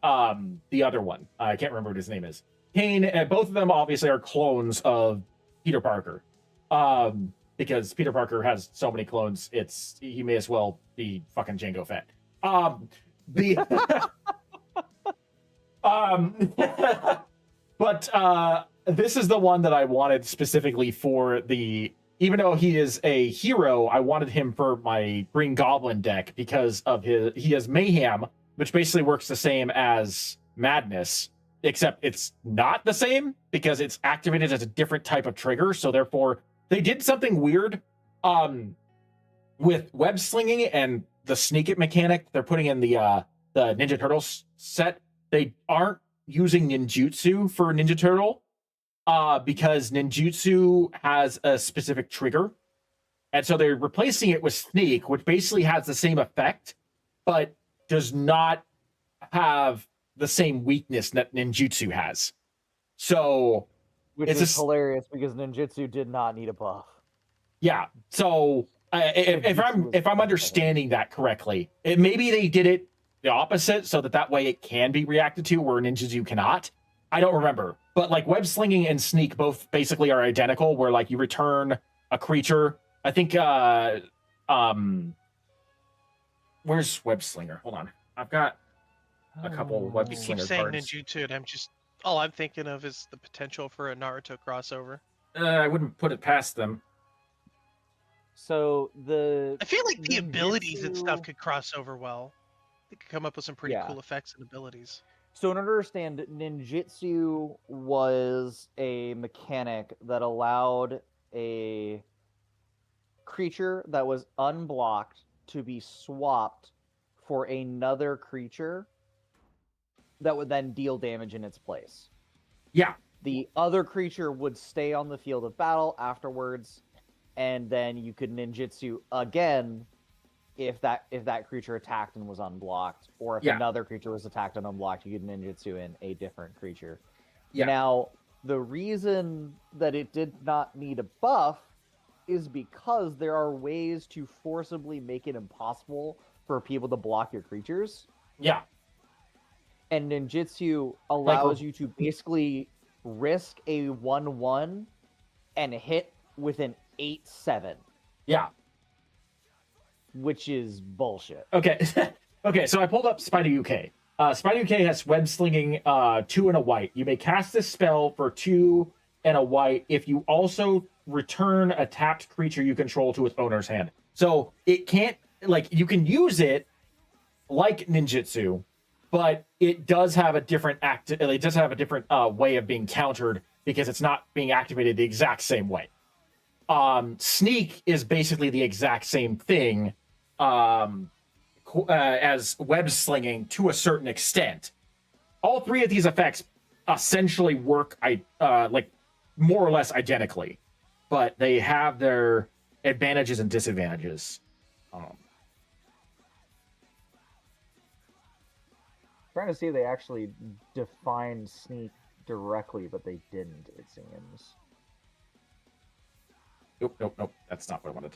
the other one. I can't remember what his name is. Kane. Both of them obviously are clones of Peter Parker. Because Peter Parker has so many clones, he may as well be fucking Jango Fett. But this is the one that I wanted specifically for even though he is a hero, I wanted him for my Green Goblin deck because of he has Mayhem, which basically works the same as Madness, except it's not the same because it's activated as a different type of trigger, so therefore they did something weird with web slinging and the sneak it mechanic they're putting in the Ninja Turtles set. They aren't using ninjutsu for Ninja Turtle because ninjutsu has a specific trigger. And so they're replacing it with sneak, which basically has the same effect, but does not have the same weakness that ninjutsu has. So... Which is hilarious because ninjutsu did not need a buff. Yeah. So if I'm understanding that correctly, maybe they did it the opposite so that way it can be reacted to where ninjutsu cannot. I don't remember. But like web slinging and sneak both basically are identical, where like you return a creature. I think where's web slinger? Hold on. I've got a couple web You slinger keep saying cards. ninjutsu, and all I'm thinking of is the potential for a Naruto crossover. I wouldn't put it past them. So I feel like the abilities and stuff could cross over well. They could come up with some pretty cool effects and abilities. So in order to understand, ninjutsu was a mechanic that allowed a creature that was unblocked to be swapped for another creature that would then deal damage in its place. Yeah. The other creature would stay on the field of battle afterwards, and then you could ninjutsu again if that creature attacked and was unblocked, or if another creature was attacked and unblocked, you could ninjutsu in a different creature. Yeah. Now, the reason that it did not need a buff is because there are ways to forcibly make it impossible for people to block your creatures. Yeah. And ninjutsu allows you to basically risk a 1/1 and hit with an 8/7. Yeah. Which is bullshit. Okay. Okay, so I pulled up Spider UK. Spider UK has web slinging 2 and a white. You may cast this spell for 2 and a white if you also return a tapped creature you control to its owner's hand. So it can't, like, you can use it like ninjutsu, but it does have a different way of being countered because it's not being activated the exact same way. Sneak is basically the exact same thing as web slinging to a certain extent. All 3 of these effects essentially work like more or less identically, but they have their advantages and disadvantages. Trying to see if they actually defined sneak directly, but they didn't, it seems. Nope. That's not what I wanted.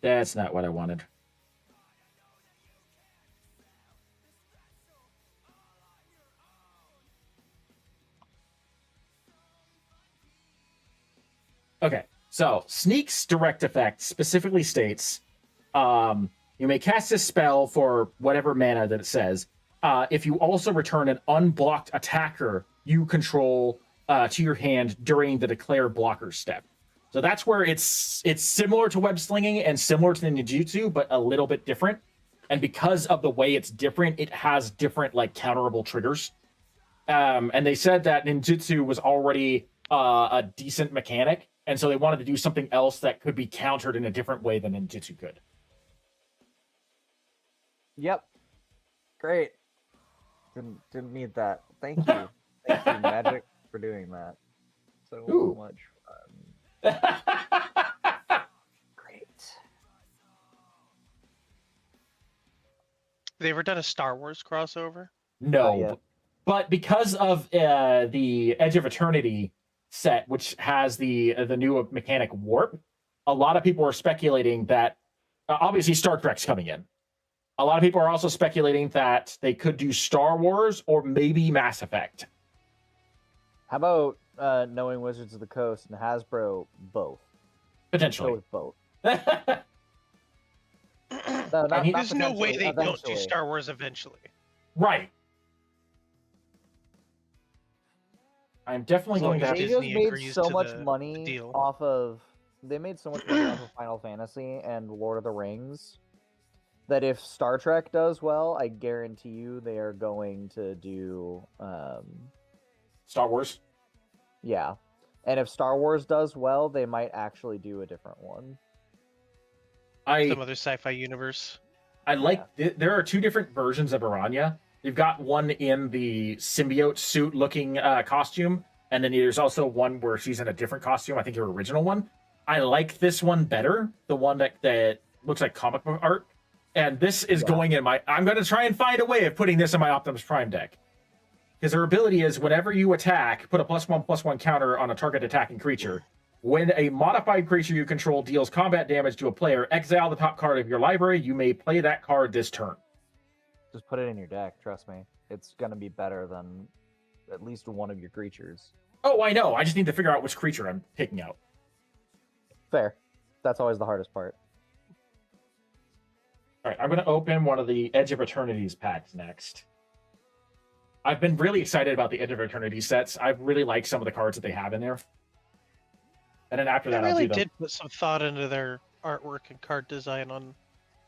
That's not what I wanted. Okay, so Sneak's direct effect specifically states, you may cast this spell for whatever mana that it says. If you also return an unblocked attacker you control to your hand during the declare blocker step. So that's where it's similar to web slinging and similar to ninjutsu, but a little bit different. And because of the way it's different, it has different like counterable triggers. And they said that ninjutsu was already a decent mechanic, and so they wanted to do something else that could be countered in a different way than ninjutsu could. Yep. Great. Didn't need that. Thank you. Thank you, Magic, for doing that. So Ooh. much fun. Great. They ever done a Star Wars crossover? No, yet. but because of the Edge of Eternity set, which has the new mechanic warp, a lot of people are speculating that obviously Star Trek's coming in. A lot of people are also speculating that they could do Star Wars or maybe Mass Effect. How about knowing Wizards of the Coast and Hasbro both? Potentially. Go with both. No, not There's no way potentially, they don't do eventually. Star Wars eventually. Right. I'm definitely As long going to as have They to. just Disney made agrees so to much the money deal. off of. They made so much money off of Final Fantasy and Lord of the Rings that if Star Trek does well, I guarantee you they are going to do. Star Wars. Yeah, and if Star Wars does well, they might actually do a different one. Some other sci-fi universe. I like. There are two different versions of Aranya. You've got one in the symbiote suit looking costume, and then there's also one where she's in a different costume. I think her original one. I like this one better, the one that looks like comic book art. And this is going in my. I'm going to try and find a way of putting this in my Optimus Prime deck. Because her ability is whenever you attack, put a +1/+1 counter on a target attacking creature. When a modified creature you control deals combat damage to a player, exile the top card of your library. You may play that card this turn. Just put it in your deck. Trust me, it's gonna be better than at least one of your creatures. Oh, I know. I just need to figure out which creature I'm picking out. Fair. That's always the hardest part. All right, I'm going to open one of the Edge of Eternities packs next. I've been really excited about the Edge of Eternity sets. I really like some of the cards that they have in there. And then after They that, really I'll do them. did put some thought into their artwork and card design on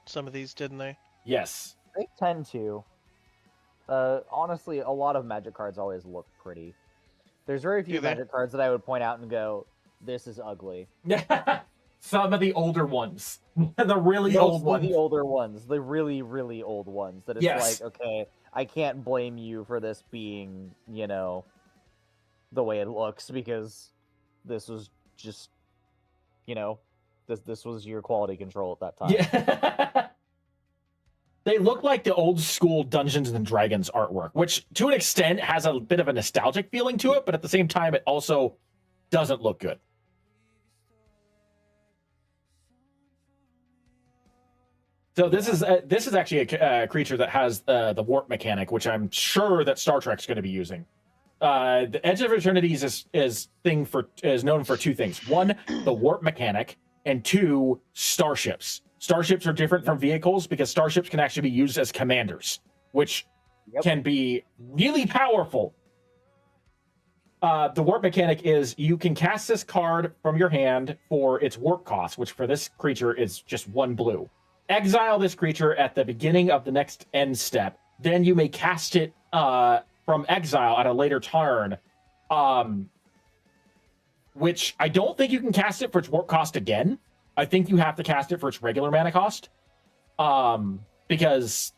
some of these, didn't they? Yes. They tend to. Honestly, a lot of Magic cards always look pretty. There's very few Do they? Magic cards that I would point out and go, "This is ugly." Some of the older ones. The really old Mostly ones. the older ones, the really, really old ones. That it's Yes. like, okay, I can't blame you for this being, the way it looks because this was just, this was your quality control at that time. Yeah. They look like the old school Dungeons and Dragons artwork, which to an extent has a bit of a nostalgic feeling to it, but at the same time, it also doesn't look good. So this is actually a creature that has the warp mechanic, which I'm sure that Star Trek's going to be using. The Edge of Eternities is known for two things: one, the warp mechanic, and two, starships. Starships are different from vehicles because starships can actually be used as commanders, which can be really powerful. The warp mechanic is you can cast this card from your hand for its warp cost, which for this creature is just 1 blue. Exile this creature at the beginning of the next end step. Then you may cast it from exile at a later turn, which I don't think you can cast it for its warp cost again. I think you have to cast it for its regular mana cost, because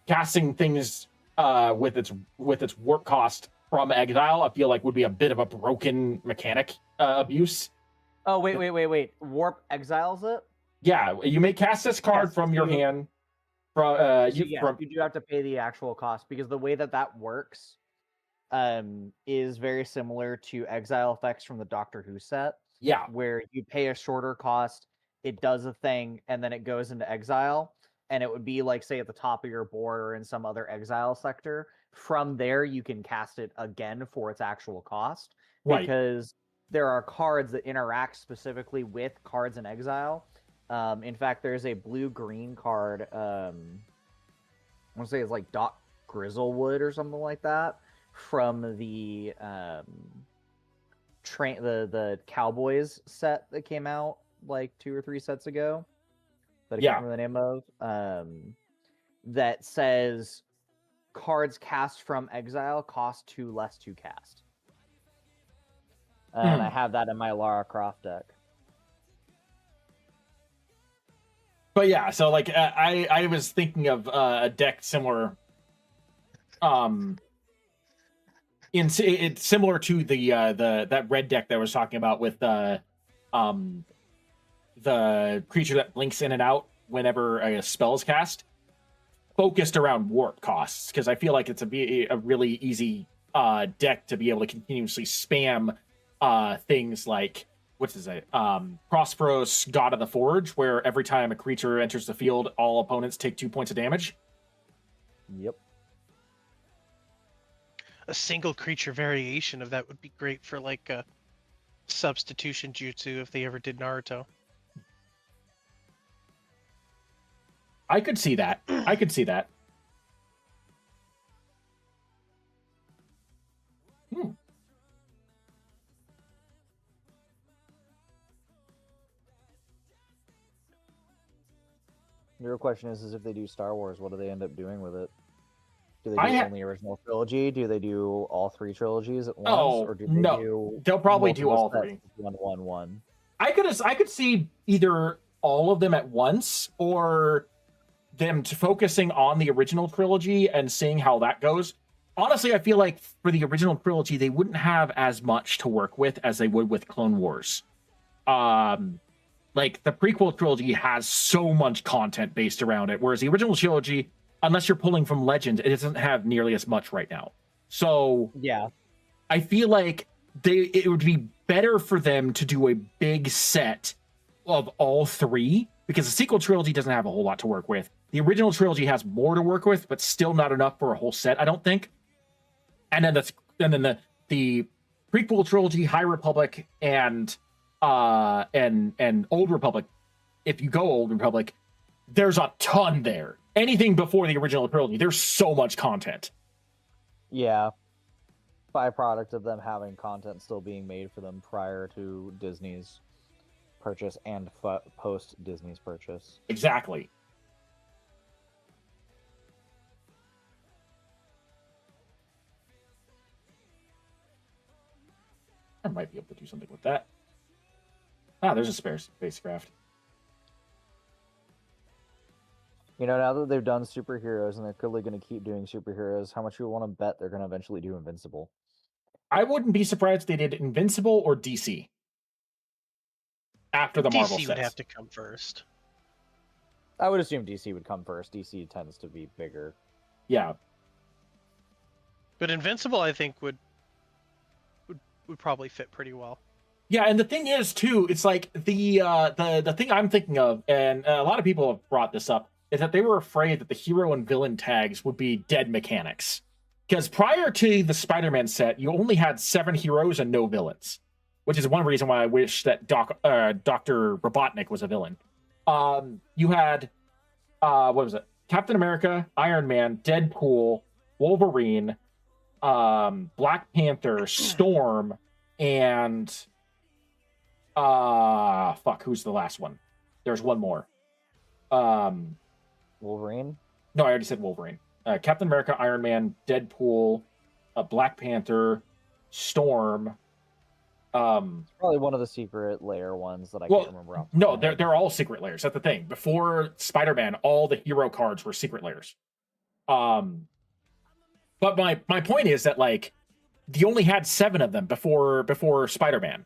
casting things with its warp cost from exile, I feel like would be a bit of a broken mechanic abuse. Oh, wait. Warp exiles it? Yeah, you may cast this card Yes, from your you- hand. You You do have to pay the actual cost because the way that works is very similar to exile effects from the Doctor Who set, yeah, where you pay a shorter cost, it does a thing, and then it goes into exile, and it would be like, say, at the top of your board or in some other exile sector. From there, you can cast it again for its actual cost, right. because there are cards that interact specifically with cards in exile. In fact, there's a blue-green card, I want to say it's like Doc Grizzlewood or something like that, from the the Cowboys set that came out like 2 or 3 sets ago that I Yeah. can't remember the name of. That says cards cast from exile cost 2 less to cast. And I have that in my Lara Croft deck. But yeah, so like I was thinking of a deck similar, it's similar to the that red deck that I was talking about with the creature that blinks in and out whenever a spell is cast, focused around warp costs, because I feel like it's a really easy deck to be able to continuously spam things like, what's his name? Prosperous God of the Forge, where every time a creature enters the field, all opponents take 2 points of damage. Yep. A single creature variation of that would be great for like a substitution jutsu if they ever did Naruto. I could see that. I could see that. The real question is if they do Star Wars, what do they end up doing with it? Do they do I only original trilogy? Do they do all 3 trilogies at once? Oh, or do they no. do They'll probably do multiple all sets 3. with 1-1-1? I could see either all of them at once, or them focusing on the original trilogy and seeing how that goes. Honestly, I feel like for the original trilogy, they wouldn't have as much to work with as they would with Clone Wars. Like, the prequel trilogy has so much content based around it, whereas the original trilogy, unless you're pulling from Legends, it doesn't have nearly as much right now. So Yeah. I feel like it would be better for them to do a big set of all 3, because the sequel trilogy doesn't have a whole lot to work with. The original trilogy has more to work with, but still not enough for a whole set, I don't think. And then the prequel trilogy, High Republic, and Old Republic. If you go Old Republic, there's a ton there. Anything before the original trilogy, there's so much content. Yeah. Byproduct of them having content still being made for them prior to Disney's purchase and post Disney's purchase. Exactly. I might be able to do something with that. Ah, there's a spare spacecraft. You know, now that they've done superheroes and they're clearly going to keep doing superheroes, how much you want to bet they're going to eventually do Invincible? I wouldn't be surprised if they did Invincible or DC after the Marvel DC sets. would have to come first. I would assume DC would come first. DC tends to be bigger. Yeah. But Invincible, I think, would probably fit pretty well. Yeah, and the thing is too, it's like the thing I'm thinking of, and a lot of people have brought this up, is that they were afraid that the hero and villain tags would be dead mechanics. Because prior to the Spider-Man set, you only had 7 heroes and no villains, which is one reason why I wish that Dr. Robotnik was a villain. You had what was it? Captain America, Iron Man, Deadpool, Wolverine, Black Panther, Storm, and who's the last one? There's one more. Wolverine? No, I already said Wolverine. Captain America, Iron Man, Deadpool, Black Panther, Storm. Probably one of the secret layer ones that I can't remember. No, they're all secret layers. That's the thing. Before Spider-Man, all the hero cards were secret layers. But my point is that, like, you only had 7 of them before Spider-Man.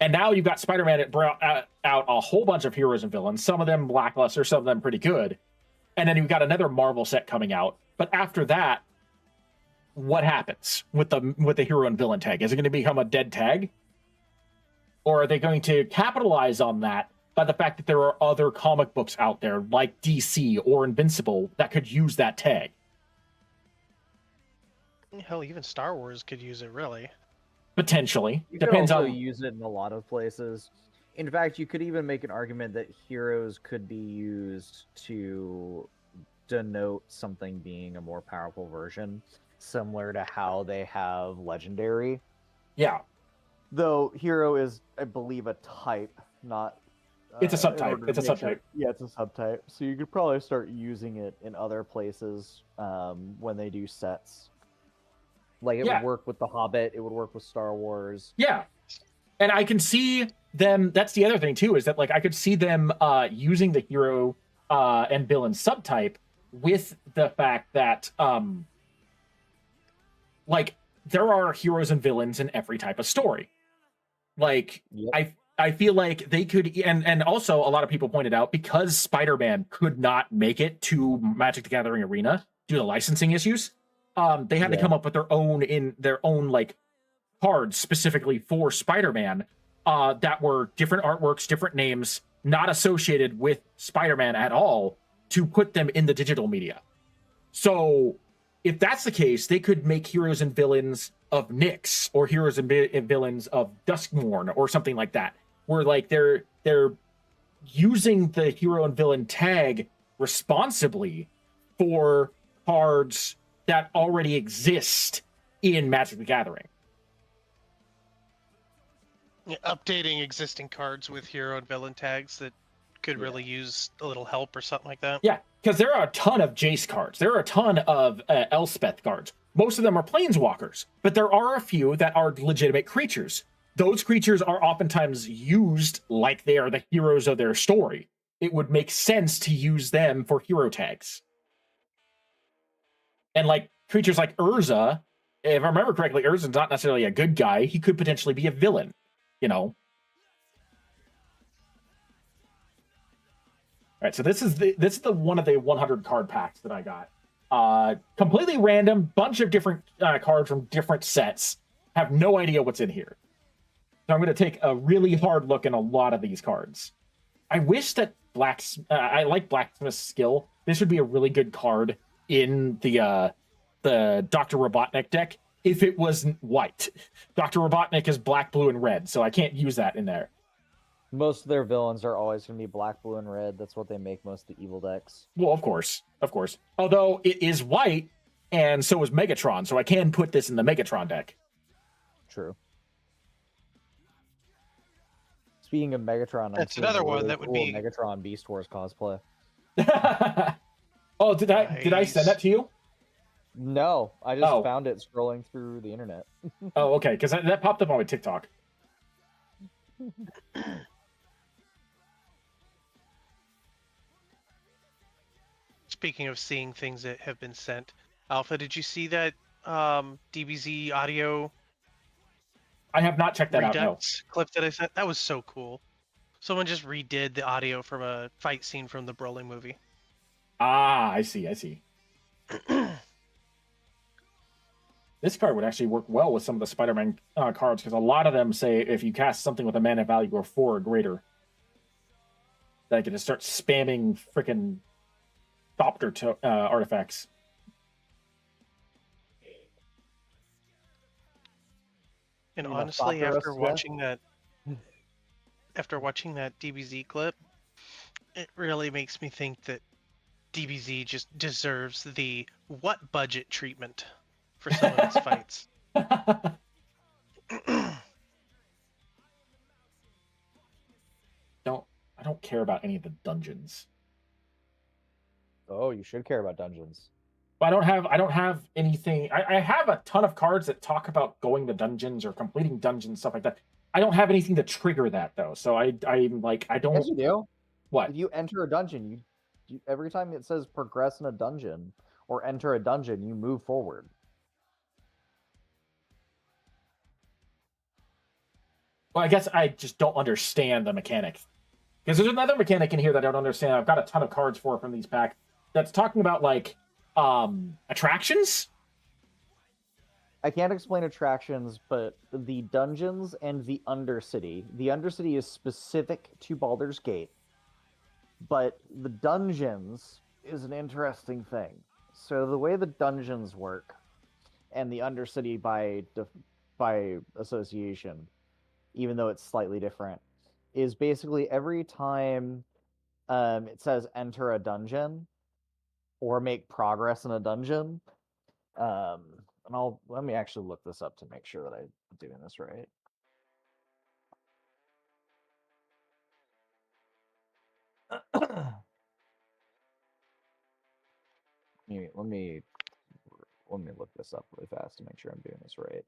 And now you've got Spider-Man that brought out a whole bunch of heroes and villains, some of them lackluster, some of them pretty good. And then you've got another Marvel set coming out. But after that, what happens with the hero and villain tag? Is it going to become a dead tag? Or are they going to capitalize on that by the fact that there are other comic books out there like DC or Invincible that could use that tag? Hell, even Star Wars could use it, really. Potentially. You Depends could also on... use it in a lot of places. In fact, you could even make an argument that heroes could be used to denote something being a more powerful version, similar to how they have legendary. Yeah. Though hero is, I believe, a type, not. It's a in subtype. order to It's a make sure- subtype. Yeah, it's a subtype. So you could probably start using it in other places when they do sets. Like it Yeah. would work with The Hobbit. It would work with Star Wars. Yeah. And I can see them. That's the other thing too, is that like I could see them using the hero and villain subtype with the fact that like there are heroes and villains in every type of story. Like Yep. I feel like they could, and also a lot of people pointed out, because Spider-Man could not make it to Magic the Gathering Arena due to licensing issues, they had to Yeah. come up with their own like cards specifically for Spider-Man that were different artworks, different names, not associated with Spider-Man at all, to put them in the digital media. So if that's the case, they could make heroes and villains of Nyx or heroes and villains of Duskmourn or something like that, where like they're using the hero and villain tag responsibly for cards that already exist in Magic the Gathering. Yeah, updating existing cards with hero and villain tags that could really use a little help or something like that. Yeah, because there are a ton of Jace cards. There are a ton of Elspeth cards. Most of them are planeswalkers, but there are a few that are legitimate creatures. Those creatures are oftentimes used like they are the heroes of their story. It would make sense to use them for hero tags. And like creatures like Urza, if I remember correctly, Urza's not necessarily a good guy. He could potentially be a villain, you know? All right, so this is the one of the 100 card packs that I got. Completely random, bunch of different cards from different sets. Have no idea what's in here. So I'm going to take a really hard look in a lot of these cards. I wish that I like Blacksmith's Skill. This would be a really good card in the Dr. Robotnik deck if it wasn't white. Dr. Robotnik is black, blue, and red, so I can't use that in there. Most of their villains are always going to be black, blue, and red. That's what they make most of the evil decks. Well, of course. Although it is white, and so is Megatron, so I can put this in the Megatron deck. True. Speaking of Megatron, I'm That's seeing another a one really that would cool be- Megatron Beast Wars cosplay. Oh, did I send that to you? No, I just Oh. found it scrolling through the internet. Oh, okay, because that popped up on my TikTok. Speaking of seeing things that have been sent, Alpha, did you see that DBZ audio I have not checked that out. No. Redux clip that I sent? That was so cool. Someone just redid the audio from a fight scene from the Broly movie. Ah, I see. This card would actually work well with some of the Spider-Man cards, because a lot of them say if you cast something with a mana value of 4 or greater, that I can just start spamming freaking Thopter artifacts. And You know, honestly, Thopter after us, watching that DBZ clip, it really makes me think that DBZ just deserves the what budget treatment for some of its fights. I don't care about any of the dungeons. Oh, you should care about dungeons. But I don't have anything. I have a ton of cards that talk about going to dungeons or completing dungeons, stuff like that. I don't have anything to trigger that though. So I'm like, I don't. Yes, you do. What? If you enter a dungeon, you every time it says progress in a dungeon or enter a dungeon, you move forward. Well, I guess I just don't understand the mechanic. Because there's another mechanic in here that I don't understand. I've got a ton of cards for from these packs that's talking about like attractions. I can't explain attractions, but the dungeons and the Undercity. The Undercity is specific to Baldur's Gate, but the dungeons is an interesting thing. So the way the dungeons work, and the Undercity by association, even though it's slightly different, is basically every time it says enter a dungeon or make progress in a dungeon. And let me actually look this up to make sure that I'm doing this right. Let me look this up really fast to make sure I'm doing this right.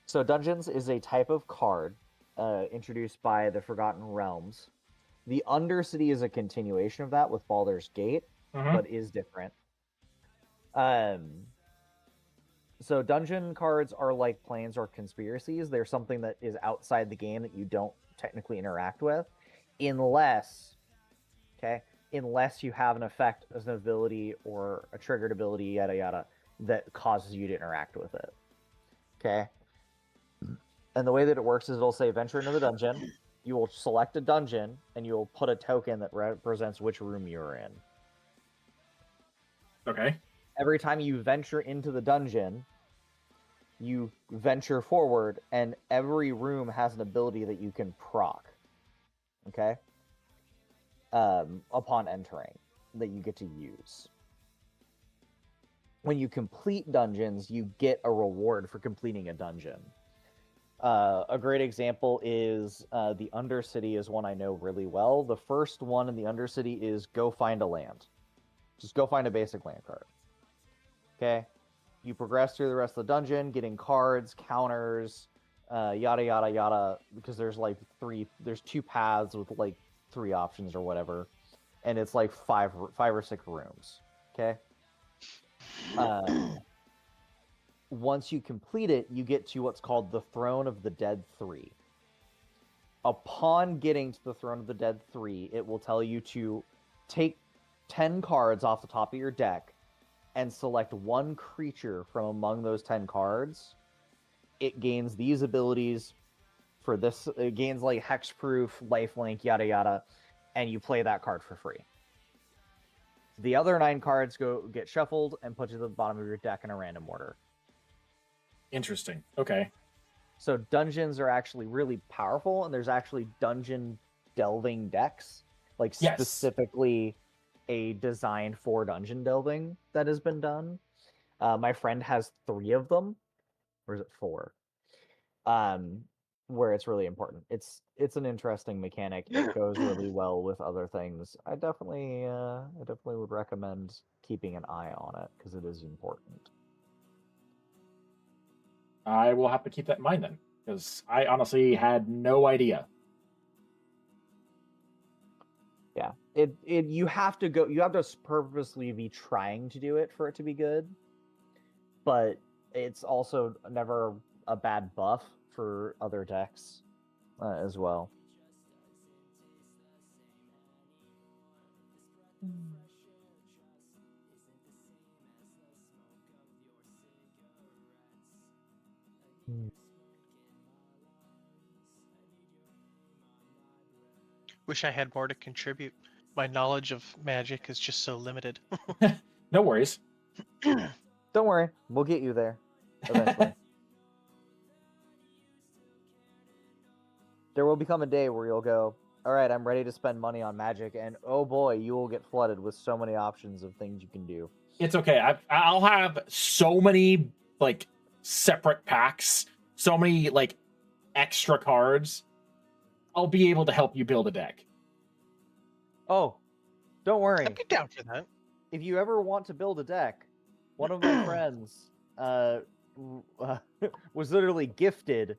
So Dungeons is a type of card introduced by the Forgotten Realms. The Undercity is a continuation of that with Baldur's Gate, but is different. So dungeon cards are like plans or conspiracies. They're something that is outside the game that you don't technically interact with, unless you have an effect as an ability or a triggered ability, yada yada, that causes you to interact with it. Okay. And the way that it works is it'll say venture into the dungeon. You will select a dungeon and you will put a token that represents which room you're in. Okay. Every time you venture into the dungeon, you venture forward, and every room has an ability that you can proc. Okay? Upon entering, that you get to use. When you complete dungeons, you get a reward for completing a dungeon. A great example is the Undercity is one I know really well. The first one in the Undercity is go find a land. Just go find a basic land card. Okay? You progress through the rest of the dungeon, getting cards, counters, yada yada yada, because there's two paths with like 3 options or whatever, and it's like five or 6 rooms. Okay? Once you complete it, you get to what's called the Throne of the Dead 3. Upon getting to the Throne of the Dead 3, it will tell you to take 10 cards off the top of your deck and select one creature from among those 10 cards. It gains these abilities for this. It gains like hexproof, lifelink, yada yada, and you play that card for free. The other 9 cards get shuffled and put to the bottom of your deck in a random order. Interesting. Okay. So dungeons are actually really powerful, and there's actually dungeon delving decks, like specifically a design for dungeon delving that has been done. My friend has 3 of them, or is it 4? Where it's really important. It's an interesting mechanic. It goes really well with other things. I definitely would recommend keeping an eye on it because it is important. I will have to keep that in mind then, because I honestly had no idea. Yeah, you have to purposely be trying to do it for it to be good, but it's also never a bad buff for other decks as well. Wish I had more to contribute. My knowledge of Magic is just so limited. No worries. Don't worry, we'll get you there eventually. There will become a day where you'll go, all right, I'm ready to spend money on Magic, and oh boy, you will get flooded with so many options of things you can do. It's okay. I'll have so many like separate packs, so many like extra cards. I'll be able to help you build a deck. Oh, don't worry. I'd be down for that. If you ever want to build a deck, one of my friends was literally gifted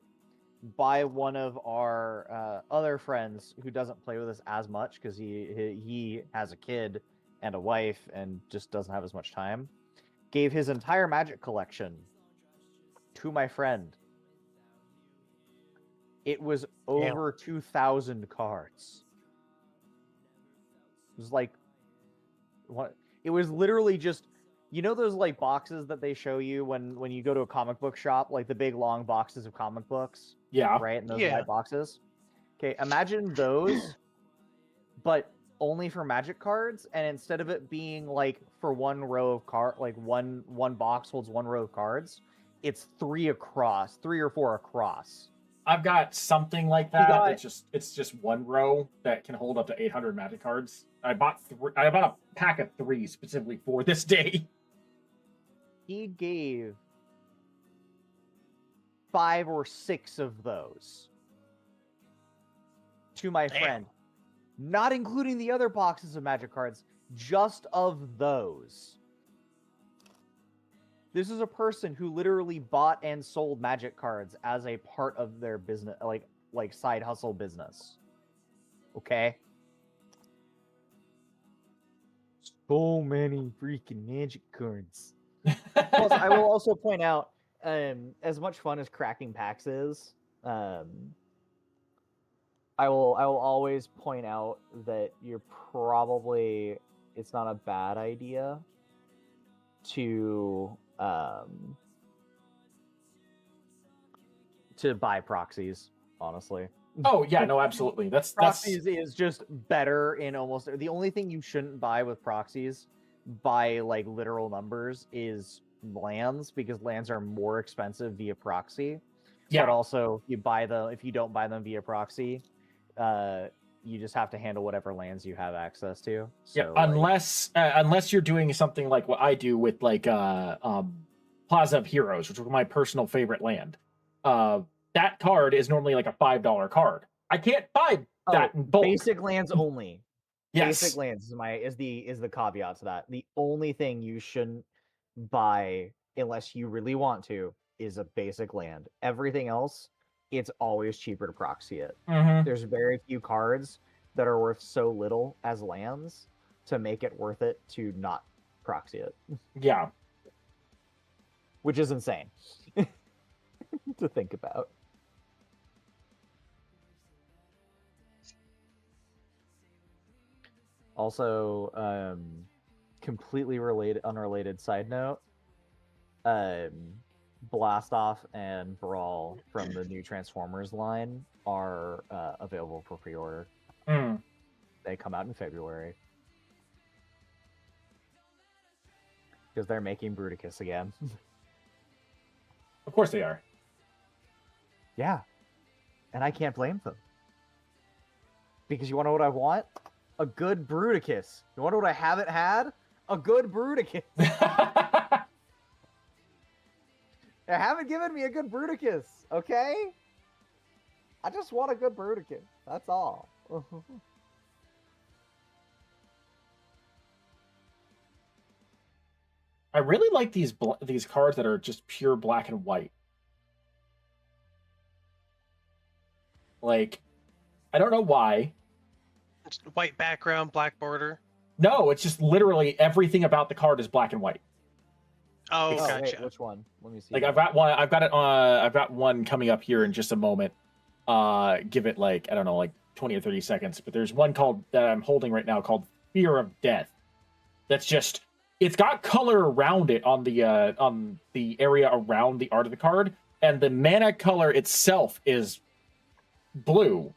by one of our other friends who doesn't play with us as much because he has a kid and a wife and just doesn't have as much time. Gave his entire Magic collection to my friend. It was over 2,000 cards. It was like what? It was literally just, you know, those like boxes that they show you when you go to a comic book shop, like the big long boxes of comic books. Yeah. Right, and those white boxes. Okay, imagine those, but only for Magic cards, and instead of it being like for one row of like one box holds one row of cards, it's 3 across, 3 or 4 across. I've got something like that. It's just one row that can hold up to 800 Magic cards. I bought a pack of 3 specifically for this day. He gave 5 or 6 of those to my Damn. friend, not including the other boxes of Magic cards, just of those. This is a person who literally bought and sold Magic cards as a part of their business, like side hustle business. Okay? So many freaking Magic cards. Plus, I will also point out, as much fun as cracking packs is, I will always point out that it's not a bad idea to buy proxies, honestly. Oh yeah, no, absolutely. That's Proxies is just better in almost the only thing you shouldn't buy with proxies by like literal numbers is lands, because lands are more expensive via proxy. yeah. But also if you don't buy them via proxy, you just have to handle whatever lands you have access to. Yeah, So, unless you're doing something like what I do with like Plaza of Heroes, which is my personal favorite land. That card is normally like a $5 card. I can't buy that in bulk. basic lands only. Yes. Basic lands is the caveat to that. The only thing you shouldn't buy unless you really want to is a basic land. Everything else, it's always cheaper to proxy it. Mhm. There's very few cards that are worth so little as lands to make it worth it to not proxy it, Yeah. which is insane to think about. Also, completely unrelated side note, Blast Off and Brawl from the new Transformers line are available for pre-order. Mm. They come out in February. Because they're making Bruticus again. Of course they are. Yeah. And I can't blame them. Because you want to know what I want? A good Bruticus. You want to know what I haven't had? A good Bruticus. They haven't given me a good Bruticus, okay? I just want a good Bruticus. That's all. I really like these cards that are just pure black and white. Like, I don't know why. It's white background, black border. No, it's just literally everything about the card is black and white. Oh, Oh, gotcha. Wait, which one? Let me see. Like I've got one coming up here in just a moment. Give it like, I don't know, like 20 or 30 seconds. But there's one that I'm holding right now called Fear of Death. That's just, it's got color around it on the area around the art of the card, and the mana color itself is blue,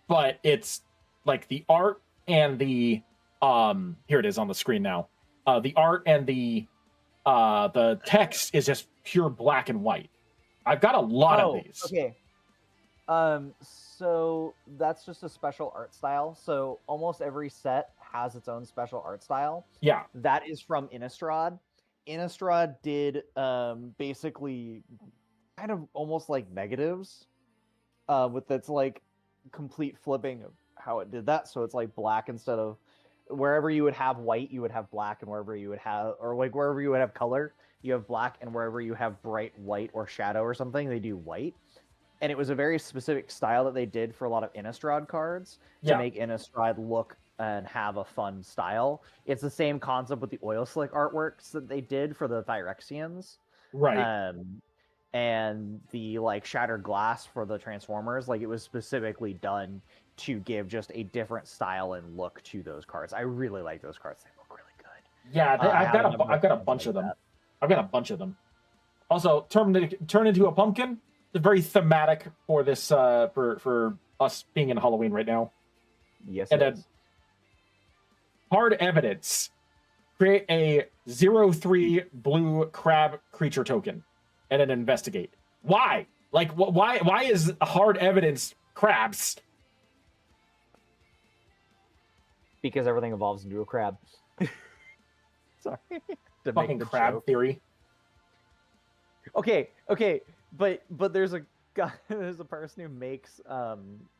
but it's like the art and the here it is on the screen now. The art and the text is just pure black and white. I've got a lot of these. Okay. So that's just a special art style. So almost every set has its own special art style. Yeah. That is from Innistrad. Innistrad did basically kind of almost like negatives with its like complete flipping of how it did that. So it's like black instead of wherever you would have white, you would have black, and wherever you would have, or like wherever you would have color, you have black, and wherever you have bright white or shadow or something, they do white. And it was a very specific style that they did for a lot of Innistrad cards to make Innistrad look and have a fun style. It's the same concept with the oil slick artworks that they did for the Phyrexians. Right. And the like shattered glass for the Transformers, like it was specifically done to give just a different style and look to those cards. I really like those cards. They look really good. Yeah, I've got a bunch of them. I've got a bunch of them. Also, turn into a pumpkin. It's very thematic for this for us being in Halloween right now. Yes, and it is. Hard evidence. Create a 0/3 blue crab creature token, and then investigate. Why? Like, why is hard evidence crabs? Because everything evolves into a crab. Sorry. Fucking crab joke. theory. Okay, but there's a there's a person who makes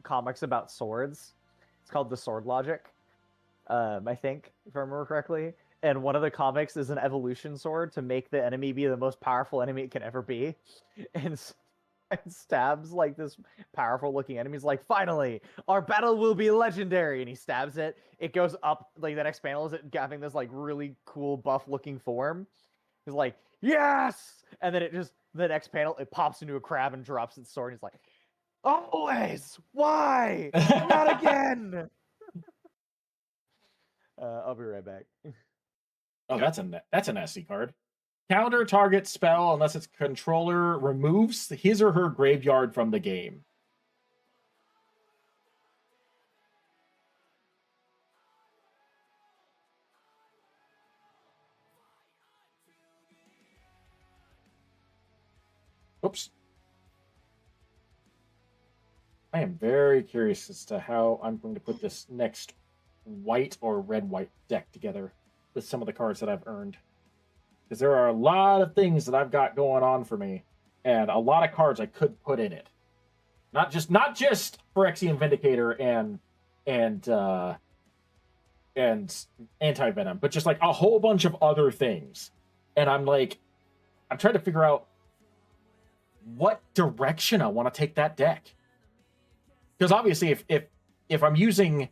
comics about swords. It's called The Sword Logic, I think, if I remember correctly. And one of the comics is an evolution sword to make the enemy be the most powerful enemy it can ever be. And stabs like this powerful looking enemy. He's like, finally, our battle will be legendary. And he stabs it. It goes up, like the next panel is it having this like really cool buff looking form. He's like, yes! And then the next panel, it pops into a crab and drops its sword. He's like, always! Why? Not again! I'll be right back. Oh, that's a nasty card. Counter target spell unless its controller removes his or her graveyard from the game. Oops. I am very curious as to how I'm going to put this next white or red-white deck together with some of the cards that I've earned. Because there are a lot of things that I've got going on for me, and a lot of cards I could put in it. Not just Phyrexian Vindicator and Anti-Venom, but just like a whole bunch of other things. And I'm trying to figure out what direction I want to take that deck. Because obviously, if I'm using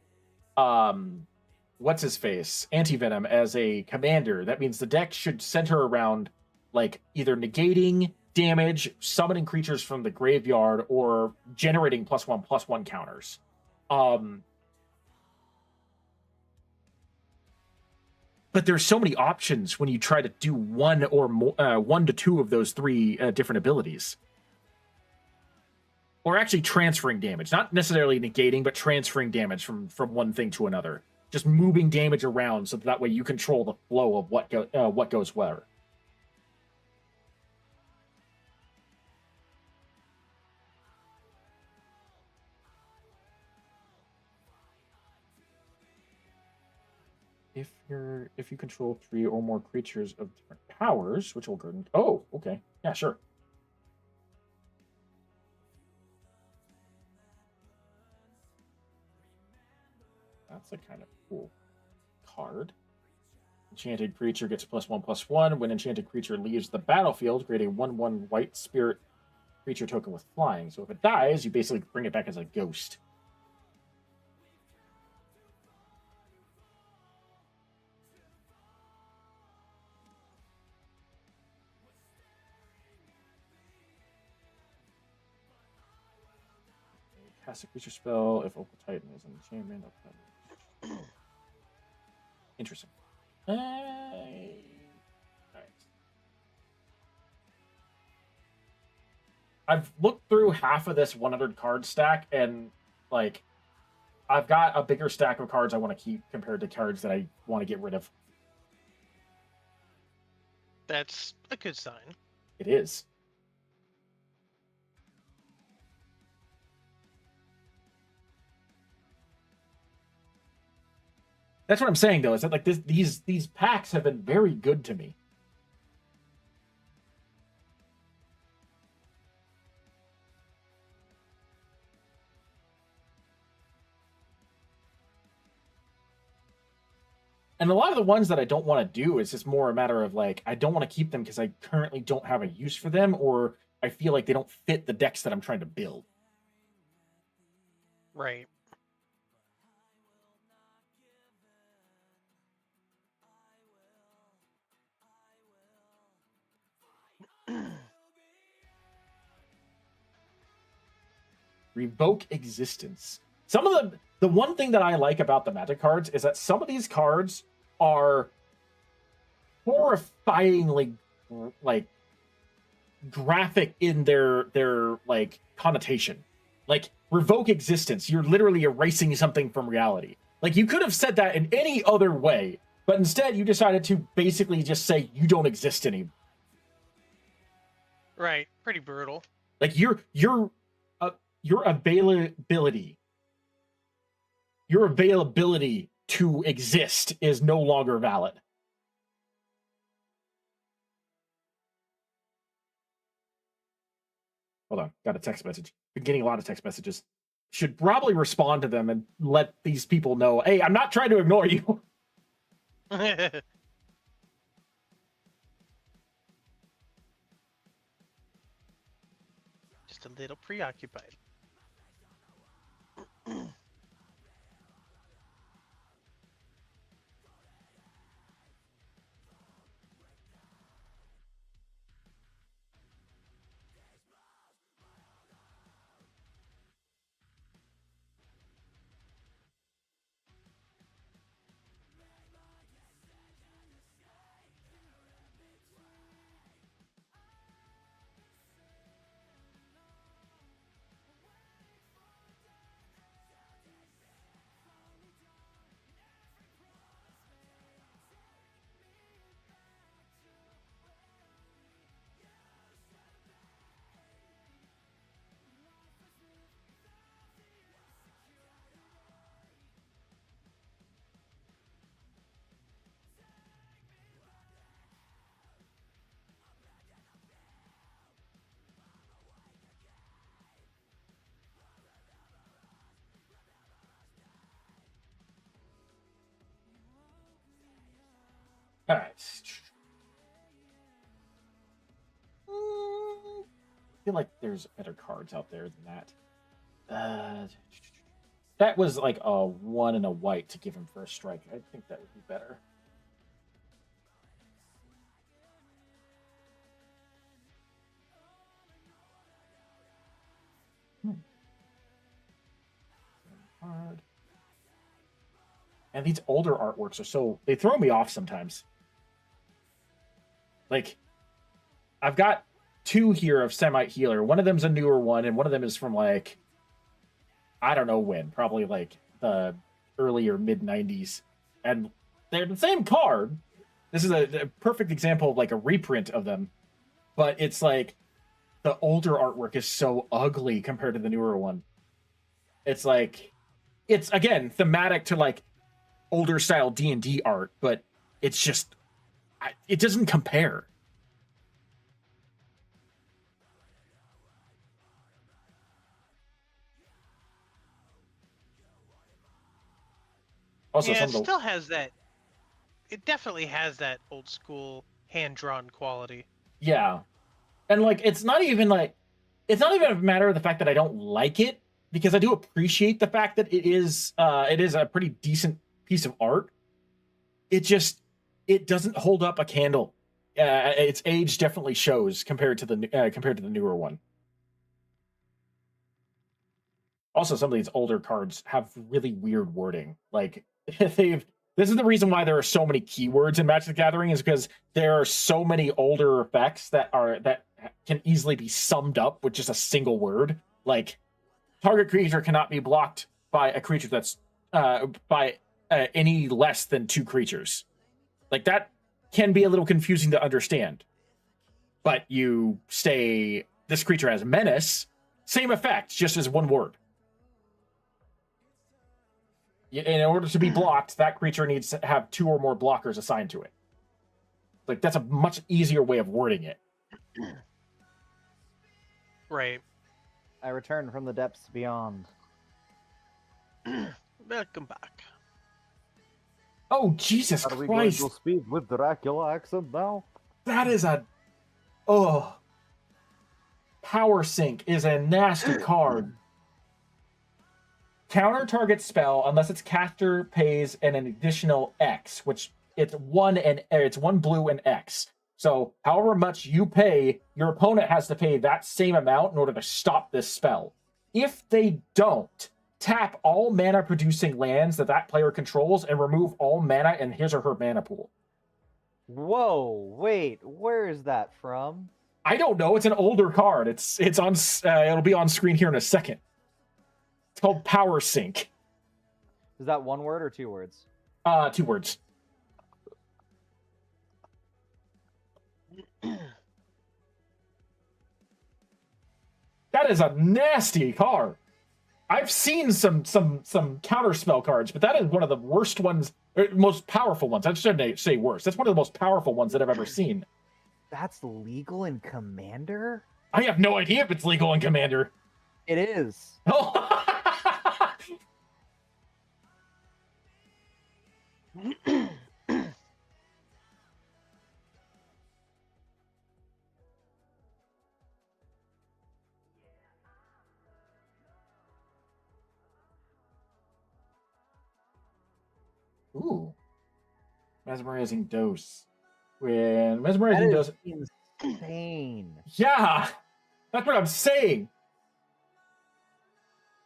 what's his face, Anti-Venom as a commander, that means the deck should center around like either negating damage, summoning creatures from the graveyard, or generating +1/+1 counters. But there's so many options when you try to do one or more, 1 to 2 of those 3 different abilities. Or actually transferring damage, not necessarily negating, but transferring damage from one thing to another. Just moving damage around so that way you control the flow of what goes where. If you control 3 or more creatures of different powers, which will go. Oh, okay, yeah, sure. That's a kind of cool card. Enchanted creature gets +1/+1. When enchanted creature leaves the battlefield, create a 1/1 white spirit creature token with flying. So if it dies, you basically bring it back as a ghost. Cast a creature spell if Opal Titan is an enchantment. Interesting. All right. I've looked through half of this 100 card stack, and like, I've got a bigger stack of cards I want to keep compared to cards that I want to get rid of. That's a good sign. It is. That's what I'm saying, though, is that like these packs have been very good to me. And a lot of the ones that I don't want to do is just more a matter of like, I don't want to keep them because I currently don't have a use for them, or I feel like they don't fit the decks that I'm trying to build. Right. Revoke existence. Some of the one thing that I like about the Magic cards is that some of these cards are horrifyingly like graphic in their like connotation. Like revoke existence, you're literally erasing something from reality. Like you could have said that in any other way, but instead you decided to basically just say you don't exist anymore. Right. Pretty brutal. Like your availability to exist is no longer valid. Hold on, got a text message. Been getting a lot of text messages. Should probably respond to them and let these people know, hey, I'm not trying to ignore you. Just a little preoccupied. All right. I feel like there's better cards out there than that. That was like a 1 and a white to give him first strike. I think that would be better. Card. And these older artworks are so, they throw me off sometimes. Like, I've got 2 here of Semite Healer. One of them's a newer one, and one of them is from like, I don't know when, probably like the early or mid 90s. And they're the same card. This is a perfect example of like a reprint of them. But it's like the older artwork is so ugly compared to the newer one. It's like, it's again thematic to like older style D&D art, but it's just, it doesn't compare. Also, yeah, some it of the, still has that. It definitely has that old school hand drawn quality. yeah, and like it's not even a matter of the fact that I don't like it, because I do appreciate the fact that it is a pretty decent piece of art. It doesn't hold up a candle. Its age definitely shows compared to the newer one. Also, some of these older cards have really weird wording. Like this is the reason why there are so many keywords in Magic the Gathering, is because there are so many older effects that can easily be summed up with just a single word. Like, target creature cannot be blocked by a creature that's by any less than 2 creatures. Like, that can be a little confusing to understand. But you say this creature has menace, same effect, just as one word. In order to be blocked, that creature needs to have 2 or more blockers assigned to it. Like, that's a much easier way of wording it. Right. I return from the depths beyond. Welcome back. Oh, Jesus Are we Christ. going to speak with Dracula accent now? That is a... Oh. Power Sink is a nasty card. Counter target spell unless its caster pays an additional X, which it's 1 blue and X. So however much you pay, your opponent has to pay that same amount in order to stop this spell. If they don't, tap all mana producing lands that player controls and remove all mana in his or her mana pool. Whoa, wait, where is that from? I don't know. It's an older card. It's on. It'll be on screen here in a second. It's called Power Sink. Is that 1 word or 2 words? 2 words. That is a nasty card. I've seen some counterspell cards, but that is one of the worst ones, or most powerful ones. I shouldn't say worst. That's one of the most powerful ones that I've ever seen. That's legal in Commander? I have no idea if it's legal in Commander. It is. Oh. Ooh. Mesmerizing dose. When mesmerizing dose. Insane. Yeah, that's what I'm saying.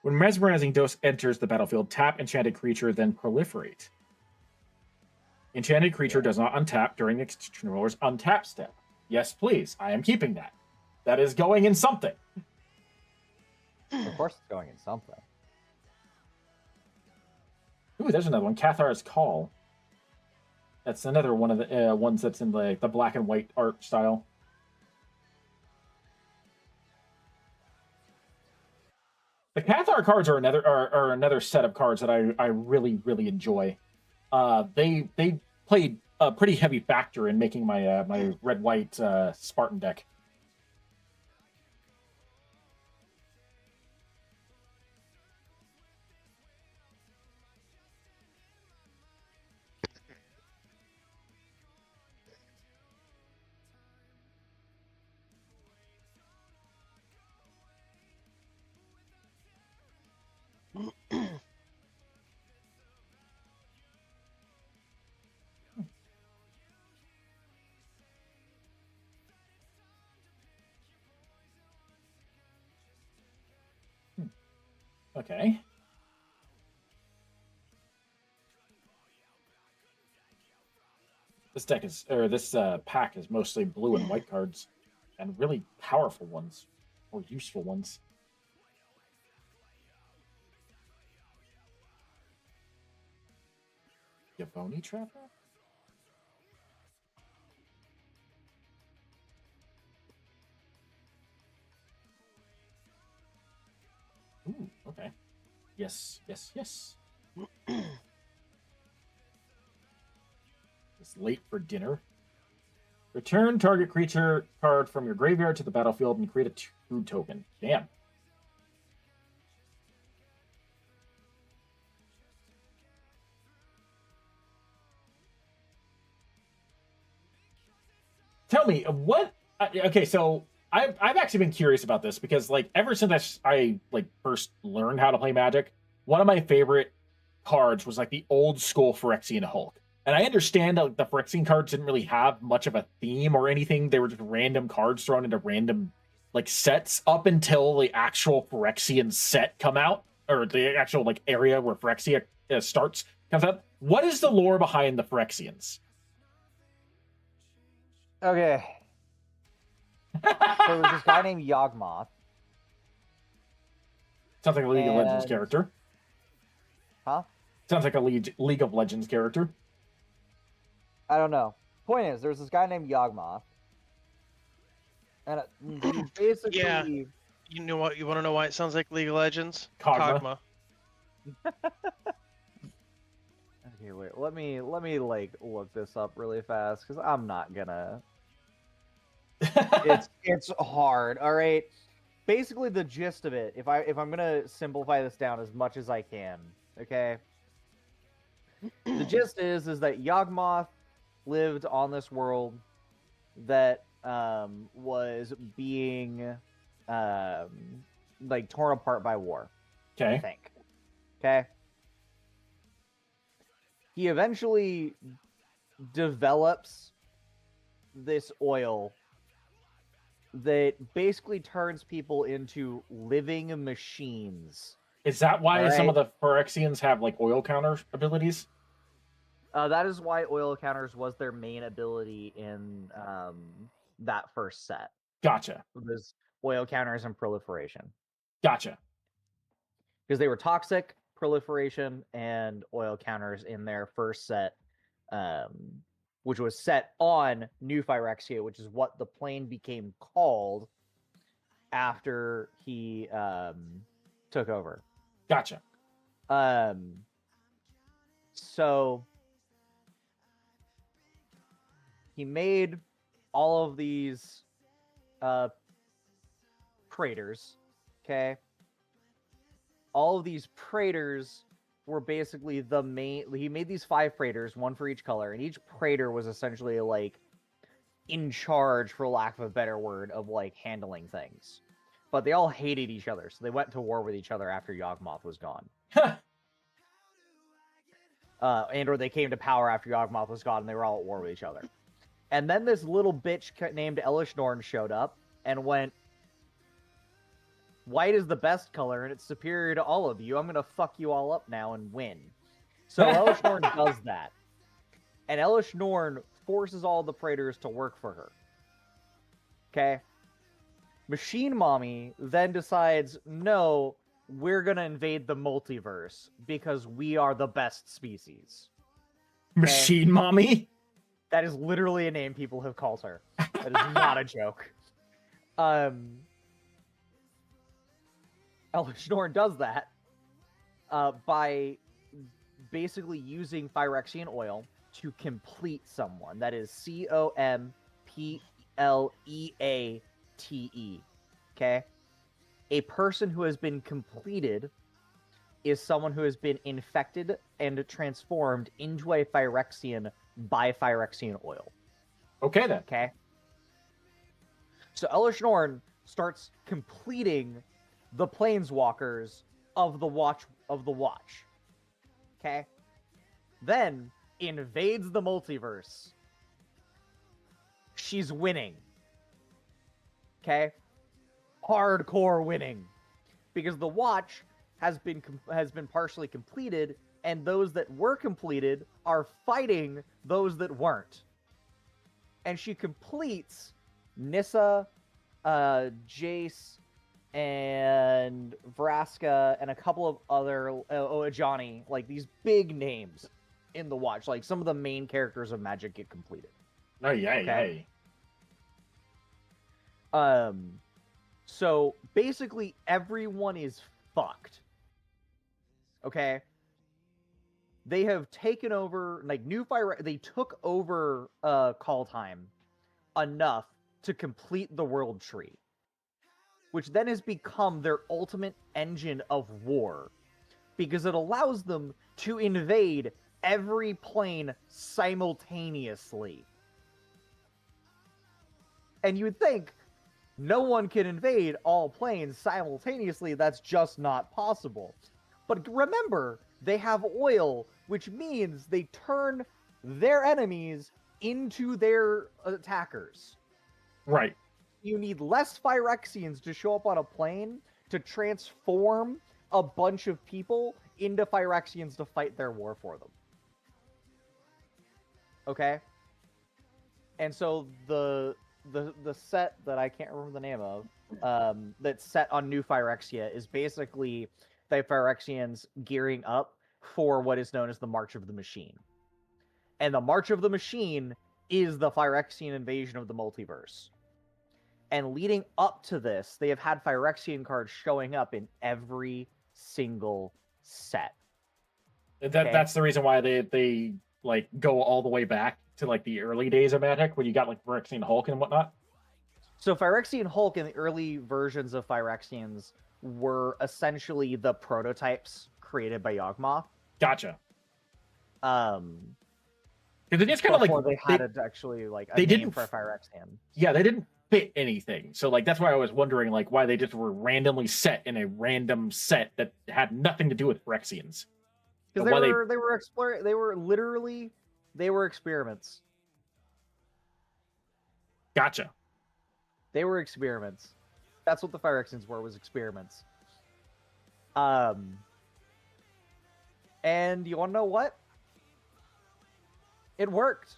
When mesmerizing dose enters the battlefield, tap enchanted creature, then proliferate. Enchanted creature does not untap during the controller's untap step. Yes, please. I am keeping that. That is going in something. Of course, it's going in something. Ooh, there's another one. Cathar's Call. That's another one of the ones that's in the black and white art style. The Cathar cards are another set of cards that I really enjoy. They played a pretty heavy factor in making my my red white Spartan deck. Okay. This deck is, or this pack is mostly blue and white cards, and really powerful ones, or useful ones. Yavoni Trapper? Ooh, okay. Yes. It's late for dinner. Return target creature card from your graveyard to the battlefield and create a food token. Damn. Tell me, what... okay, so I've actually been curious about this because, like, ever since I like first learned how to play Magic, one of my favorite cards was like the old school Phyrexian Hulk. And I understand that the Phyrexian cards didn't really have much of a theme or anything. They were just random cards thrown into random like sets up until the actual Phyrexian set come out, or the actual like area where Phyrexia starts comes out. What is the lore behind the Phyrexians? Okay. So there's this guy named Yawgmoth. Sounds like a League of Legends character. Huh? Sounds like a League of Legends character. I don't know. Point is, there's this guy named Yawgmoth. And he basically... Yeah. You know what? You want to know why it sounds like League of Legends? Kog'Maw. Okay, wait. Let me like look this up really fast because I'm not gonna. It's hard. All right. Basically, the gist of it, if I'm gonna simplify this down as much as I can, okay. The gist is that Yawgmoth lived on this world that was being like torn apart by war. Okay. I think. Okay. He eventually develops this oil that basically turns people into living machines. Is that why some of Right. the Phyrexians have like oil counter abilities? That is why oil counters was their main ability in that first set. Gotcha. Was oil counters and proliferation. Gotcha. Because they were toxic, proliferation, and oil counters in their first set, which was set on New Phyrexia, which is what the plane became called after he took over. Gotcha. So he made all of these Praetors. Okay. All of these Praetors were basically the main. He made these 5 Praetors, one for each color, and each Praetor was essentially like in charge, for lack of a better word, of like handling things. But they all hated each other, so they went to war with each other after Yawgmoth was gone. Or they came to power after Yawgmoth was gone, and they were all at war with each other. And then this little bitch named Elishnorn showed up and went, white is the best color, and it's superior to all of you. I'm going to fuck you all up now and win. So Elishnorn does that. And Elishnorn forces all the Praetors to work for her. Okay? Machine Mommy then decides, no, we're going to invade the multiverse because we are the best species. Machine Mommy? That is literally a name people have called her. That is not a joke. Elishnorn does that by basically using Phyrexian oil to complete someone. That is Compleate. Okay? A person who has been completed is someone who has been infected and transformed into a Phyrexian by Phyrexian oil. Okay, then. Okay? So Elishnorn starts completing the planeswalkers of the Watch. Okay? Then invades the multiverse. She's winning. Okay? Hardcore winning. Because the Watch has been partially completed, and those that were completed are fighting those that weren't. And she completes Nissa, Jace, and Vraska, and a couple of other Ajani, like these big names in the Watch. Like some of the main characters of Magic get completed. Oh, yay, Okay. yay. So basically everyone is fucked. Okay? They have taken over, like, they took over Call Time enough to complete the World Tree, which then has become their ultimate engine of war, because it allows them to invade every plane simultaneously. And you would think no one can invade all planes simultaneously. That's just not possible. But remember, they have oil, which means they turn their enemies into their attackers. Right. You need less Phyrexians to show up on a plane to transform a bunch of people into Phyrexians to fight their war for them. Okay? And so the set that I can't remember the name of, that's set on New Phyrexia is basically the Phyrexians gearing up for what is known as the March of the Machine. And the March of the Machine is the Phyrexian invasion of the multiverse. And leading up to this, they have had Phyrexian cards showing up in every single set. That's the reason why they like go all the way back to like the early days of Magic, when you got like Phyrexian Hulk and whatnot. So Phyrexian Hulk and the early versions of Phyrexians were essentially the prototypes created by Yawgmoth. Gotcha. Because it just kind of like they had it actually like a they name didn't for Phyrexian. Yeah, they didn't fit anything. So like that's why I was wondering like why they just were randomly set in a random set that had nothing to do with Phyrexians. Because they were experiments. Gotcha. They were experiments. That's what the Phyrexians were, was experiments. And you want to know what? It worked.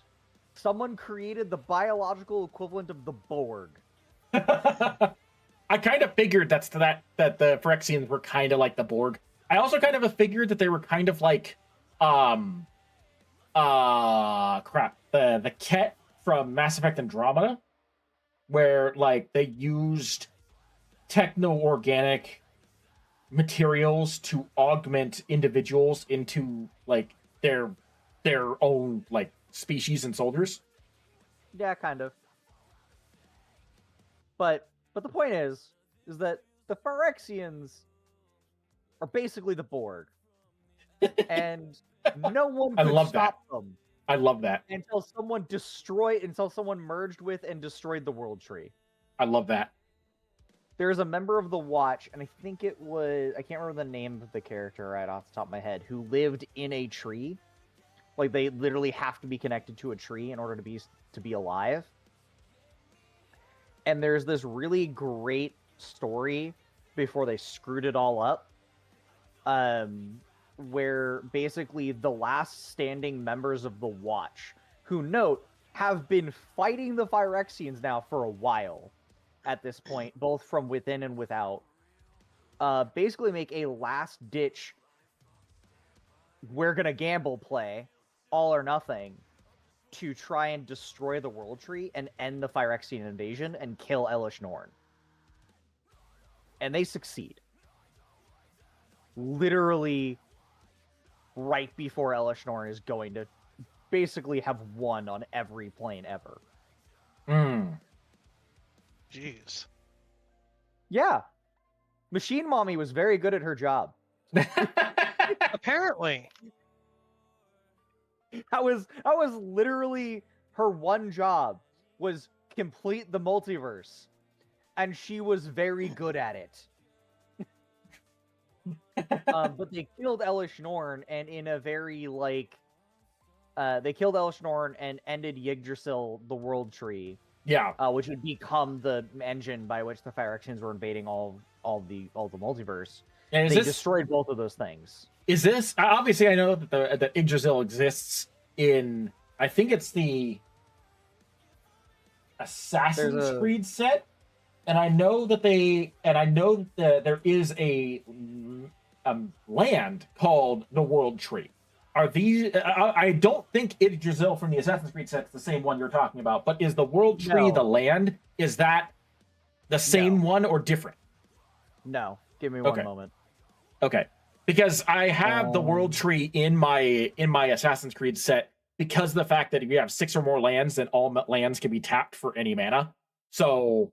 Someone created the biological equivalent of the Borg. I kind of figured that the Phyrexians were kind of like the Borg. I also kind of figured that they were kind of like the Ket from Mass Effect Andromeda, where like they used techno-organic materials to augment individuals into like their own like species and soldiers. Yeah, kind of. But the point is, is that the Phyrexians are basically the Borg, and no one I could love that. stop them I love that. until someone merged with and destroyed the World Tree. I love that. There's a member of the Watch, and I think it was, I can't remember the name of the character right off the top of my head, who lived in a tree. Like, they literally have to be connected to a tree in order to be alive. And there's this really great story before they screwed it all up, where basically the last standing members of the Watch, who, note, have been fighting the Phyrexians now for a while at this point, both from within and without, basically make a last-ditch, we're gonna gamble play, all or nothing, to try and destroy the World Tree and end the Phyrexian invasion and kill Elish Norn. And they succeed. Literally right before Elish Norn is going to basically have won on every plane ever. Jeez. Yeah. Machine Mommy was very good at her job. Apparently. That was literally her one job, was complete the multiverse. And she was very good at it. But they killed Elish Norn, and in a very, like... they killed Elish Norn and ended Yggdrasil, the World Tree. Yeah. Which would become the engine by which the Phyrexians were invading all the multiverse. And They destroyed both of those things. Is this obviously? I know that that Yggdrasil exists in. I think it's the Assassin's Creed set, and I know that there is a land called the World Tree. Are these? I don't think Yggdrasil from the Assassin's Creed set is the same one you're talking about. But is the World Tree the land? Is that the same one or different? No. Give me one moment. Okay. Because I have the World Tree in my Assassin's Creed set because of the fact that if you have 6 or more lands, then all lands can be tapped for any mana. So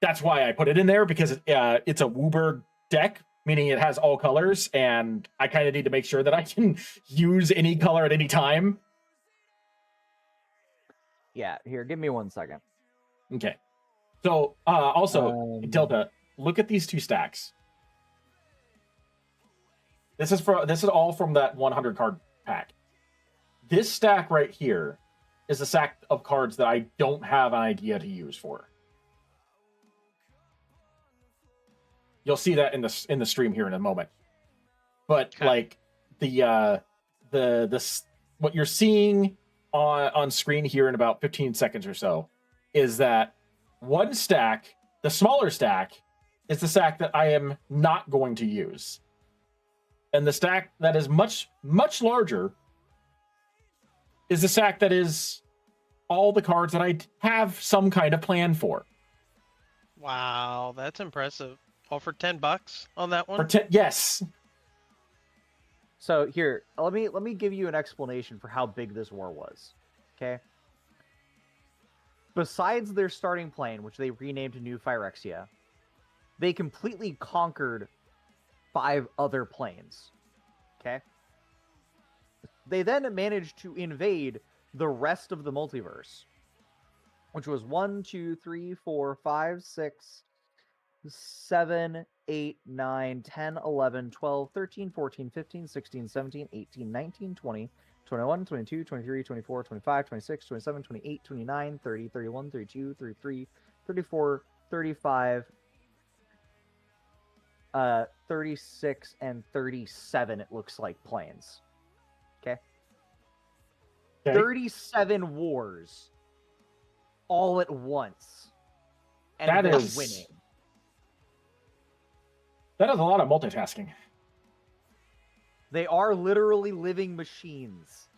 that's why I put it in there, because it's a Wooburg deck, meaning it has all colors, and I kind of need to make sure that I can use any color at any time. Yeah, here, give me 1 second. Okay. So, also, Delta, look at these 2 stacks. This is all from that 100 card pack. This stack right here is a stack of cards that I don't have an idea to use for. You'll see that in the stream here in a moment. But like the what you're seeing on screen here in about 15 seconds or so is that one stack, the smaller stack, is the stack that I am not going to use. And the stack that is much, much larger is the stack that is all the cards that I have some kind of plan for. Wow, that's impressive. All for $10 on that one? Yes. So here, let me give you an explanation for how big this war was. Okay. Besides their starting plane, which they renamed to New Phyrexia, they completely conquered 5 other planes. Okay. They then managed to invade the rest of the multiverse, which was 1, 2, 3, 4, 5, 6, 7, 8, 9, 10, 11, 12, 13, 14, 15, 16, 17, 18, 19, 20, 21, 22, 23, 24, 25, 26, 27, 28, 29, 30, 31, 32, 33, 34, 35, 36, and 37, it looks like, planes. Okay? 37 wars all at once. And that they're is winning. That is a lot of multitasking. They are literally living machines.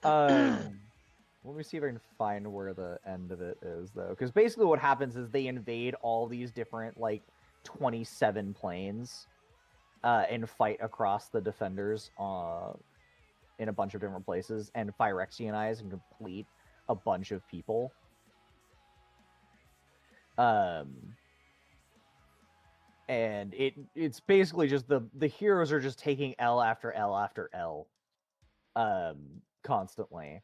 Let me see if I can find where the end of it is, though. Because basically what happens is they invade all these different, like, 27 planes and fight across the defenders in a bunch of different places and Phyrexianize and complete a bunch of people. And it's basically just the heroes are just taking L after L after L, constantly.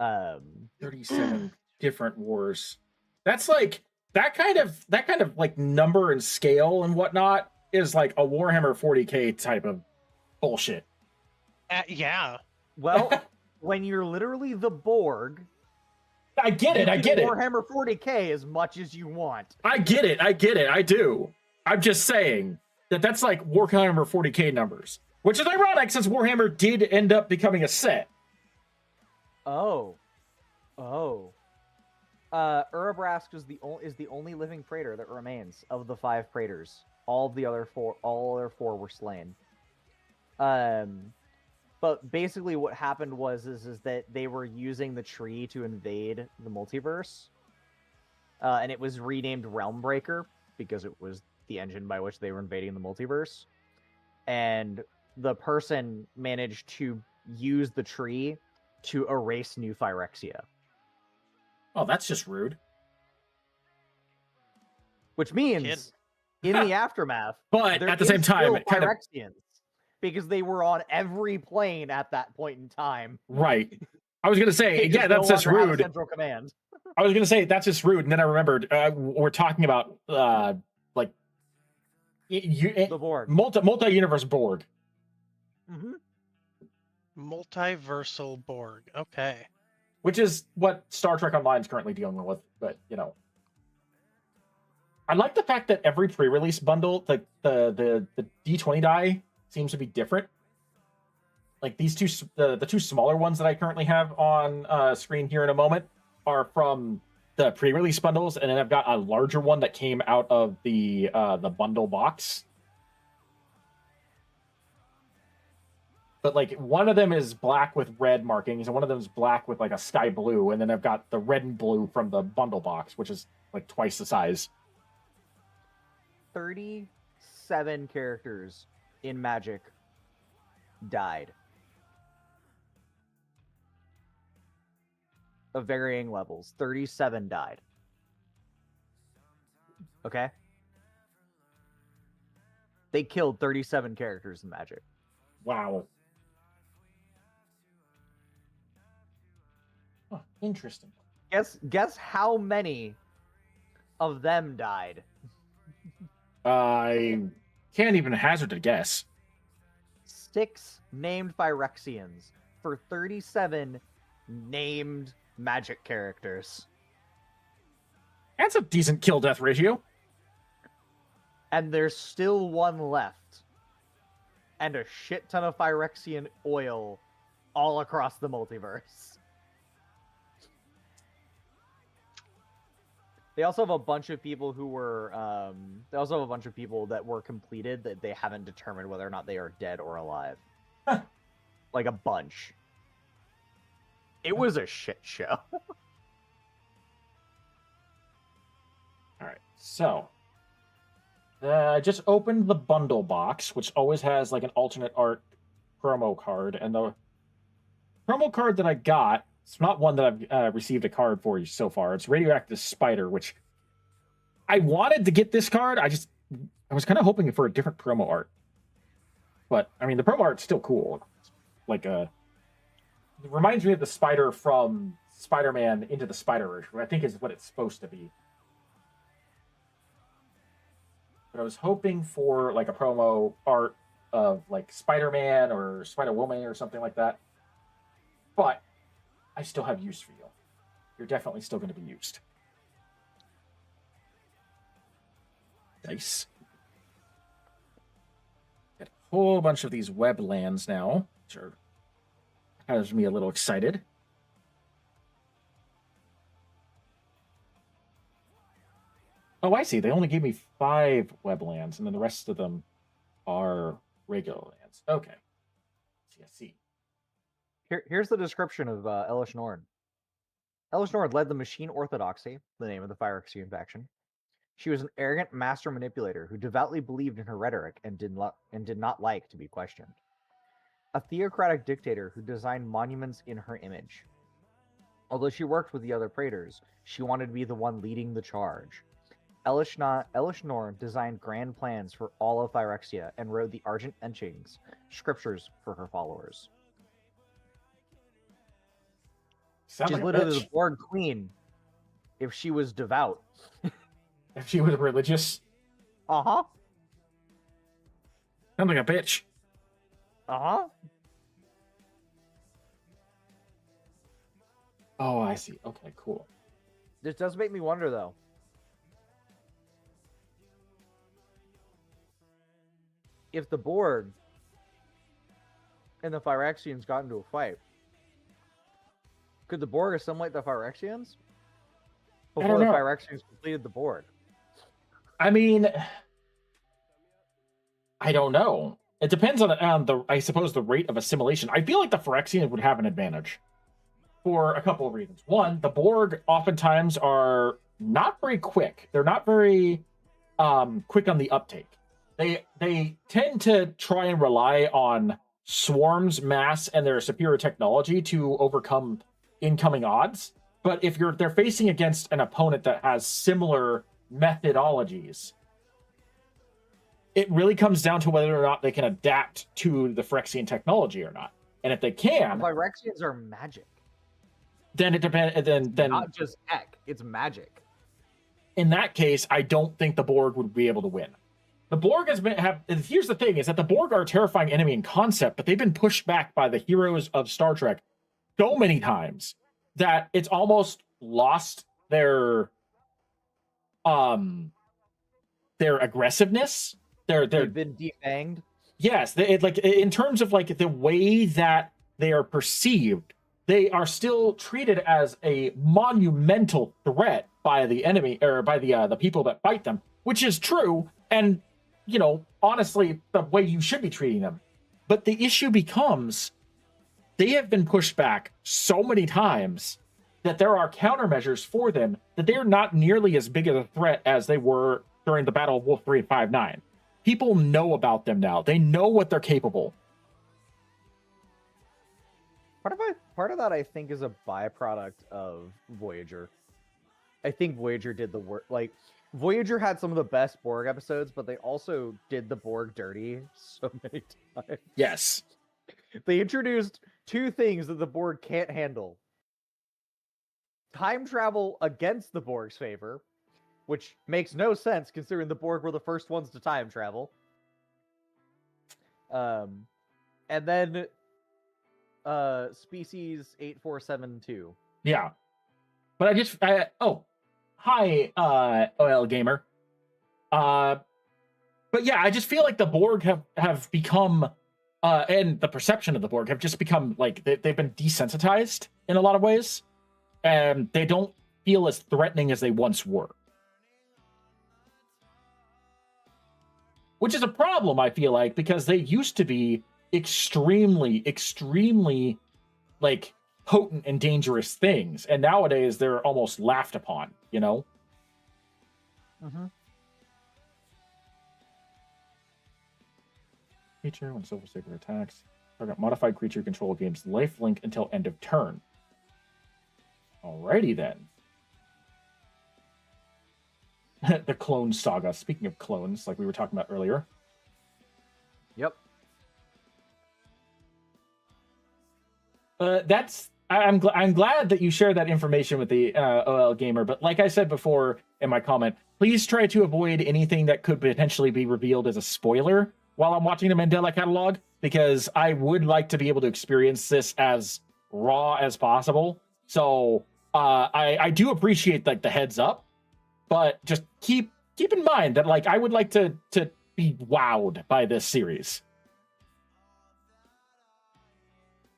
37 different wars. That's like that kind of like number and scale and whatnot is like a Warhammer 40K type of bullshit. Yeah. Well, when you're literally the Borg, I get you it. I can get it. Warhammer 40K as much as you want. I get it. I get it. I do. I'm just saying that that's like Warhammer 40K numbers, which is ironic since Warhammer did end up becoming a set. Oh. Urabrask is the only living praetor that remains of the 5 praetors. All other four were slain. But basically what happened was that they were using the tree to invade the multiverse. And it was renamed Realmbreaker because it was the engine by which they were invading the multiverse. And the person managed to use the tree to erase New Phyrexia. Oh, that's just rude. Which means, in the aftermath, but at the same time, still it kind of Phyrexians, because they were on every plane at that point in time. right. I was gonna say, They yeah, that's no just longer have a rude. Central command. I was gonna say that's just rude, and then I remembered we're talking about like The Borg. multi-universe Borg. Mm-hmm. Multiversal Borg. Okay. Which is what Star Trek Online is currently dealing with, but you know. I like the fact that every pre-release bundle, like the D20 die, seems to be different. Like these two, the two smaller ones that I currently have on screen here in a moment are from the pre-release bundles, and then I've got a larger one that came out of the bundle box. But like one of them is black with red markings, and one of them is black with like a sky blue, and then I've got the red and blue from the bundle box, which is like twice the size. 37 characters in Magic died. Of varying levels. 37 died. Okay? They killed 37 characters in Magic. Wow. Huh, interesting. Guess how many of them died? I can't even hazard a guess. 6 named Phyrexians for 37 named Magic characters. That's a decent kill-death ratio. And there's still one left. And a shit ton of Phyrexian oil all across the multiverse. They also have a bunch of people who were, they also have a bunch of people that were completed that they haven't determined whether or not they are dead or alive. Huh. Like a bunch. It was a shit show. Alright, so. I just opened the bundle box, which always has like an alternate art promo card. And the promo card that I got, it's not one that I've received a card for so far. It's Radioactive Spider, which I wanted to get this card. I was kind of hoping for a different promo art. But, I mean, the promo art's still cool. Like, it reminds me of the spider from Spider-Man Into the Spider-Verse, which I think is what it's supposed to be. But I was hoping for, like, a promo art of, like, Spider-Man or Spider-Woman or something like that. But I still have use for you. You're definitely still going to be used. Nice. Got a whole bunch of these web lands now, which has me a little excited. Oh, I see. They only gave me 5 web lands, and then the rest of them are regular lands. Okay. I see. Here's the description of Elish Norn. Elish Norn led the Machine Orthodoxy, the name of the Phyrexian faction. She was an arrogant master manipulator who devoutly believed in her rhetoric and did not like to be questioned. A theocratic dictator who designed monuments in her image. Although she worked with the other Praetors, she wanted to be the one leading the charge. Elishnor designed grand plans for all of Phyrexia and wrote the Argent Etchings, scriptures for her followers. Sounds She's like a literally bitch. the Borg Queen if she was devout. If she was religious, Uh-huh. sounds like a bitch. Uh-huh. Oh, I see. Okay, cool. This does make me wonder, though. If the Borg and the Phyrexians got into a fight, could the Borg assimilate the Phyrexians I before don't the know. Phyrexians completed the Borg? I mean, I don't know. It depends on the, I suppose, the rate of assimilation. I feel like the Phyrexians would have an advantage for a couple of reasons. One, the Borg oftentimes are not very quick. They're not very quick on the uptake. They tend to try and rely on swarms, mass, and their superior technology to overcome incoming odds. But if they're facing against an opponent that has similar methodologies, it really comes down to whether or not they can adapt to the Phyrexian technology or not. And if they can, The Phyrexians are magic. then it depends. Then Not just tech, it's magic. in that case, I don't think the Borg would be able to win. The Borg here's the thing, is that the Borg are a terrifying enemy in concept, but they've been pushed back by the heroes of Star Trek so many times that it's almost lost their aggressiveness. They've been defanged. Yes, like in terms of like the way that they are perceived, they are still treated as a monumental threat by the enemy or by the people that fight them, which is true. And honestly, the way you should be treating them. But the issue becomes they have been pushed back so many times that there are countermeasures for them that they're not nearly as big of a threat as they were during the Battle of Wolf 359. People know about them now. They know what they're capable. Part of that, I think, is a byproduct of Voyager. I think Voyager did the work. Like, Voyager had some of the best Borg episodes, but they also did the Borg dirty so many times. Yes. They introduced two things that the Borg can't handle. Time travel against the Borg's favor, which makes no sense considering the Borg were the first ones to time travel. And then species 8472. Yeah. But hi, OL Gamer. But yeah, I just feel like the Borg have become, and the perception of the Borg have just become like they've been desensitized in a lot of ways, and they don't feel as threatening as they once were. Which is a problem, I feel like, because they used to be extremely, extremely, like, potent and dangerous things, and nowadays they're almost laughed upon, Mm-hmm. Creature, when Silver Saber attacks, target modified creature control gains lifelink until end of turn. Alrighty then. The Clone Saga. Speaking of clones, like we were talking about earlier. Yep. I'm glad that you shared that information with the OL Gamer, but like I said before in my comment, please try to avoid anything that could potentially be revealed as a spoiler while I'm watching the Mandela catalog, because I would like to be able to experience this as raw as possible. So I do appreciate like the heads up, but just keep in mind that like I would like to be wowed by this series.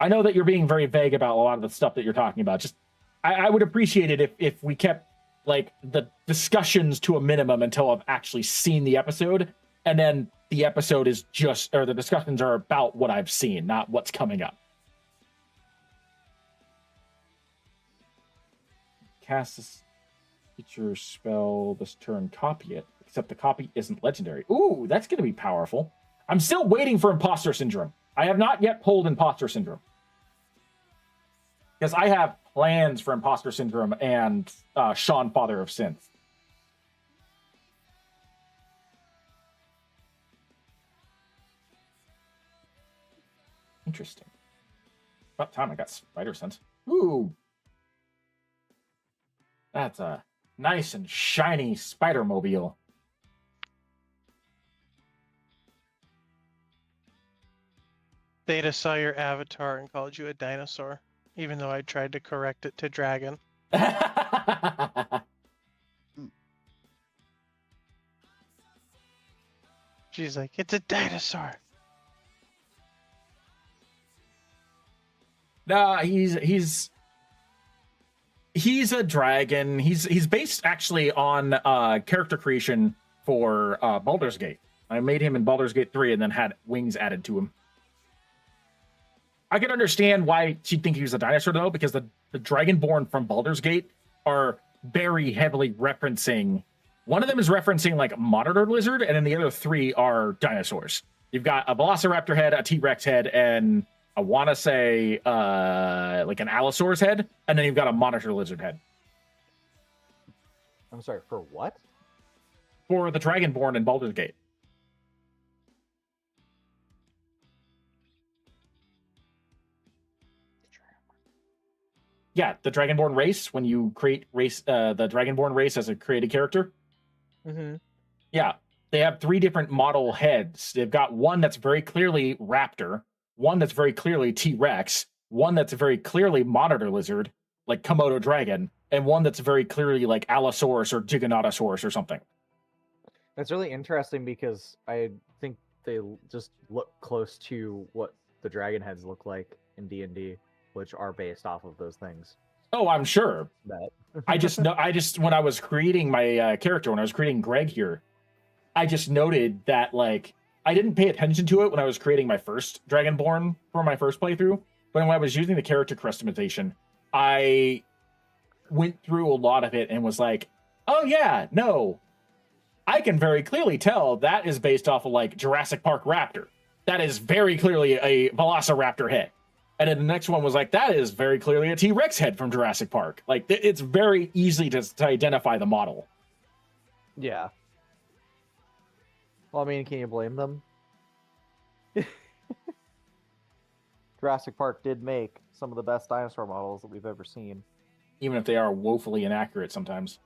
I know that you're being very vague about a lot of the stuff that you're talking about. Just, I would appreciate it if we kept like the discussions to a minimum until I've actually seen the episode, and then the episode is just, or the discussions are about what I've seen, not what's coming up. Cast this feature spell this turn, copy it, except the copy isn't legendary. Ooh, that's going to be powerful. I'm still waiting for Imposter Syndrome. I have not yet pulled Imposter Syndrome. Because I have plans for Imposter Syndrome and Sean, Father of Synth. Interesting. About time I got Spider Sense. Ooh. That's a nice and shiny Spider-Mobile. Theta saw your avatar and called you a dinosaur, even though I tried to correct it to dragon. She's like, it's a dinosaur. Nah, he's a dragon. He's based actually on character creation for Baldur's Gate. I made him in Baldur's Gate 3 and then had wings added to him. I can understand why she'd think he was a dinosaur, though, because the Dragonborn from Baldur's Gate are very heavily referencing... One of them is referencing, like, monitor lizard, and then the other three are dinosaurs. You've got a Velociraptor head, a T-Rex head, and I want to say, like, an Allosaurus head, and then you've got a monitor lizard head. I'm sorry, for what? For the Dragonborn in Baldur's Gate. Yeah, the Dragonborn race, when you create the Dragonborn race as a created character. Mm-hmm. Yeah, they have 3 different model heads. They've got one that's very clearly Raptor, one that's very clearly T-Rex, one that's very clearly Monitor Lizard, like Komodo Dragon, and one that's very clearly like Allosaurus or Giganotosaurus or something. That's really interesting because I think they just look close to what the dragon heads look like in D&D, which are based off of those things. Oh, I'm sure. That I just when I was creating my character, when I was creating Greg here, I just noted that, like, I didn't pay attention to it when I was creating my first Dragonborn for my first playthrough, but when I was using the character customization, I went through a lot of it and was like, oh yeah, no, I can very clearly tell that is based off of, like, Jurassic Park Raptor. That is very clearly a Velociraptor head. And then the next one was like, that is very clearly a T-Rex head from Jurassic Park. Like, it's very easy to identify the model. Yeah. Well, I mean, can you blame them? Jurassic Park did make some of the best dinosaur models that we've ever seen. Even if they are woefully inaccurate sometimes.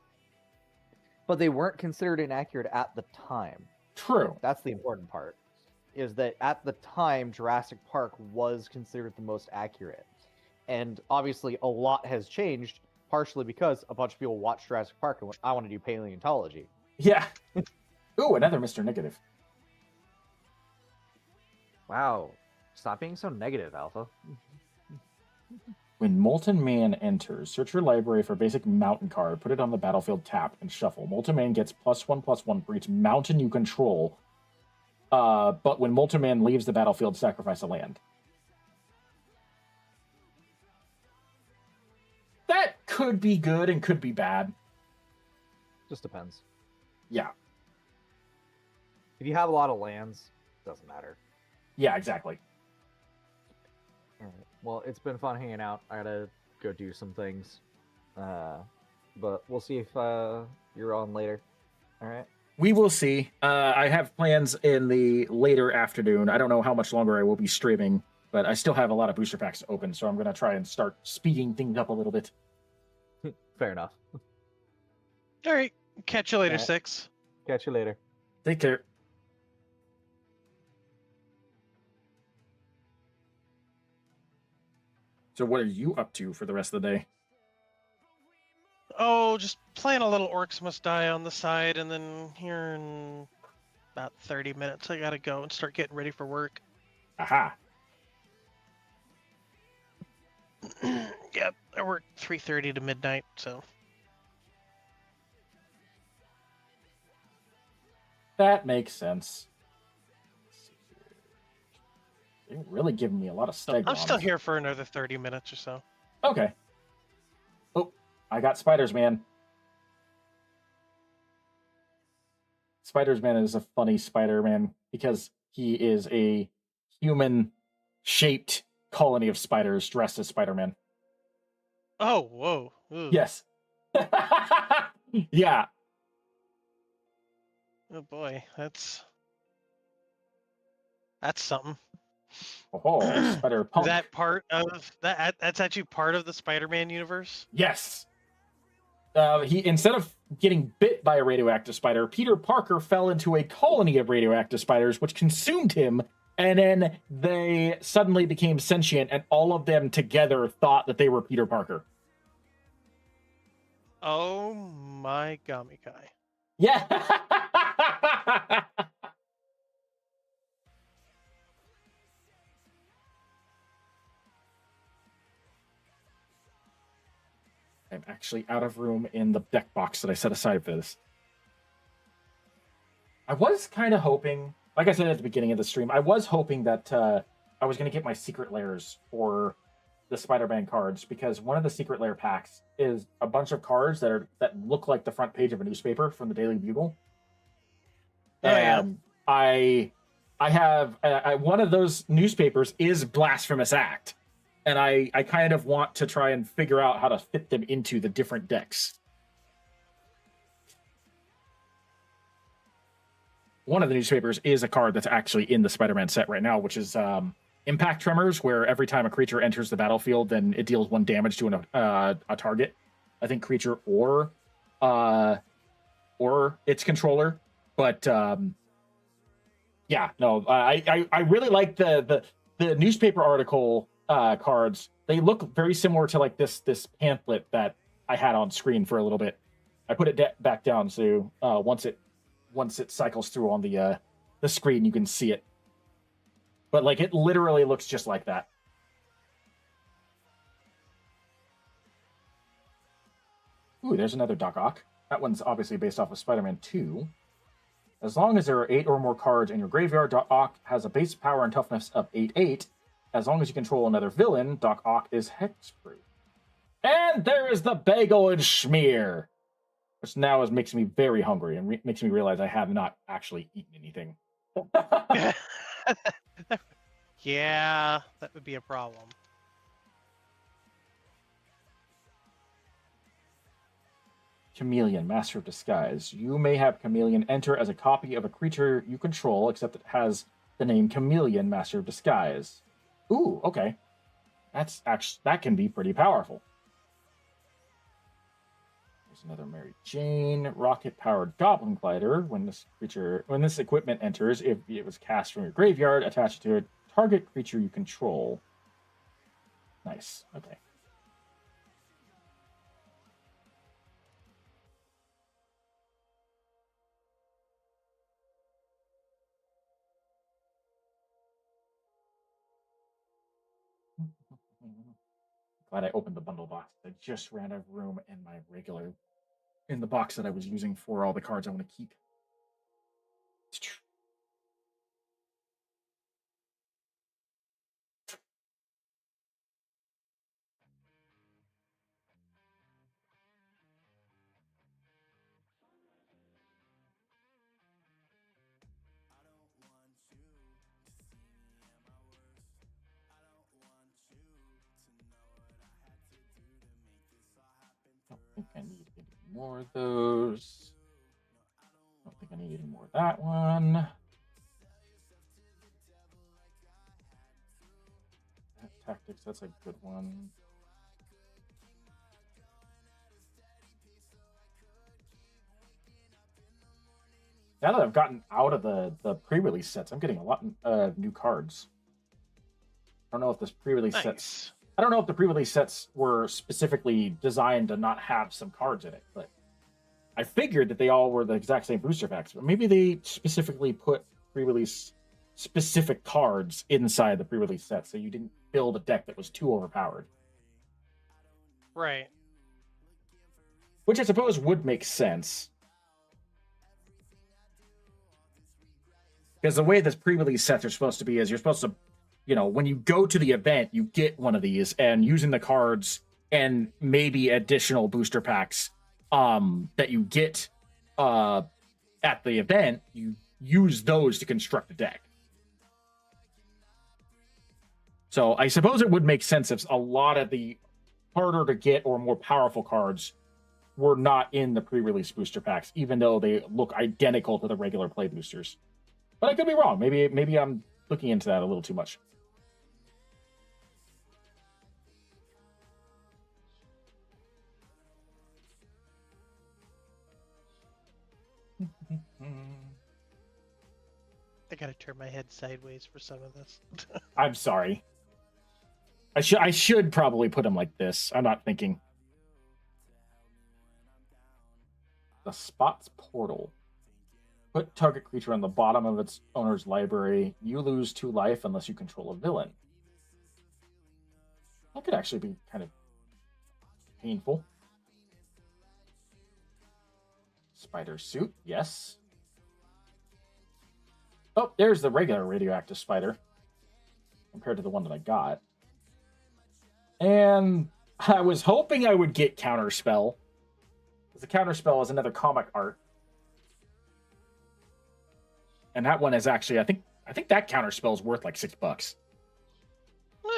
But they weren't considered inaccurate at the time. True. That's the important part. Is that at the time, Jurassic Park was considered the most accurate. And obviously, a lot has changed, partially because a bunch of people watched Jurassic Park and went, I want to do paleontology. Yeah. Ooh, another Mr. Negative. Wow. Stop being so negative, Alpha. When Molten Man enters, search your library for a basic mountain card, put it on the battlefield, tap, and shuffle. Molten Man gets +1/+1 for each mountain you control. But when Molten Man leaves the battlefield, sacrifice a land. That could be good and could be bad. Just depends. Yeah. If you have a lot of lands, doesn't matter. Yeah, exactly. All right. Well, it's been fun hanging out. I gotta go do some things. But we'll see if you're on later. All right. We will see. I have plans in the later afternoon. I don't know how much longer I will be streaming, but I still have a lot of booster packs open, so I'm going to try and start speeding things up a little bit. Fair enough. All right. Catch you later, Alright. 6. Catch you later. Take care. So what are you up to for the rest of the day? Oh, just playing a little Orcs Must Die on the side, and then here in about 30 minutes, I gotta go and start getting ready for work. Aha. Yep, I work 3:30 to midnight, so. That makes sense. They're really giving me a lot of stag I'm still bombs. here for another 30 minutes or so. Okay. Oh, I got Spiders Man. Spiders Man is a funny Spider-Man because he is a human-shaped colony of spiders dressed as Spider-Man. Oh, whoa. Ooh. Yes. Yeah. Oh boy, that's something. Oh, Spider Is Punk. that part of that? That's actually part of the Spider-Man universe. Yes. He instead of getting bit by a radioactive spider, Peter Parker fell into a colony of radioactive spiders, which consumed him, and then they suddenly became sentient, and all of them together thought that they were Peter Parker. Oh my Gamikai. Yeah. I'm actually out of room in the deck box that I set aside for this. I was kind of hoping, like I said at the beginning of the stream, I was hoping that I was going to get my secret layers for the Spider-Man cards, because one of the secret layer packs is a bunch of cards that look like the front page of a newspaper from the Daily Bugle. Oh, yeah. And I have one of those newspapers is Blasphemous Act, and I kind of want to try and figure out how to fit them into the different decks. One of the newspapers is a card that's actually in the Spider-Man set right now, which is Impact Tremors, where every time a creature enters the battlefield, then it deals 1 damage to a target. I think creature or its controller. But yeah, no, I really like the newspaper article cards. They look very similar to like this pamphlet that I had on screen for a little bit. I put it back down so once it cycles through on the screen, you can see it. But like it literally looks just like that. Ooh, there's another Doc Ock. That one's obviously based off of Spider-Man 2. As long as there are 8 or more cards in your graveyard, Doc Ock has a base power and toughness of 8/8. As long as you control another villain, Doc Ock is hexproof. And there is the Bagel and Schmear, which now makes me very hungry and makes me realize I have not actually eaten anything. Yeah, that would be a problem. Chameleon, Master of Disguise. You may have Chameleon enter as a copy of a creature you control, except it has the name Chameleon, Master of Disguise. Ooh, okay. That can be pretty powerful. There's another Mary Jane, rocket-powered Goblin Glider. When this equipment enters, if it was cast from your graveyard, attach it to a target creature you control. Nice. Okay. Glad I opened the bundle box. I just ran out of room in the box that I was using for all the cards I want to keep. It's true. I don't think I need any more of those. I don't think I need any more of that one. Tactics, that's a good one. Now that I've gotten out of the pre-release sets, I'm getting a lot of new cards. I don't know if this pre-release sets. I don't know if the pre-release sets were specifically designed to not have some cards in it, but I figured that they all were the exact same booster packs. But maybe they specifically put pre-release specific cards inside the pre-release set, so you didn't build a deck that was too overpowered. Right. Which I suppose would make sense. Because the way this pre-release sets are supposed to be is you're supposed to, when you go to the event, you get one of these, and using the cards and maybe additional booster packs that you get at the event, you use those to construct a deck. So I suppose it would make sense if a lot of the harder to get or more powerful cards were not in the pre-release booster packs, even though they look identical to the regular play boosters. But I could be wrong. Maybe I'm looking into that a little too much. I gotta turn my head sideways for some of this. I'm sorry. I should probably put them like this. I'm not thinking. The Spots Portal. Put target creature on the bottom of its owner's library. You lose 2 life unless you control a villain. That could actually be kind of painful. Spider Suit, yes. Oh, there's the regular radioactive spider compared to the one that I got. And I was hoping I would get Counterspell. Because the Counterspell is another comic art. And that one is actually, I think that Counterspell is worth like $6.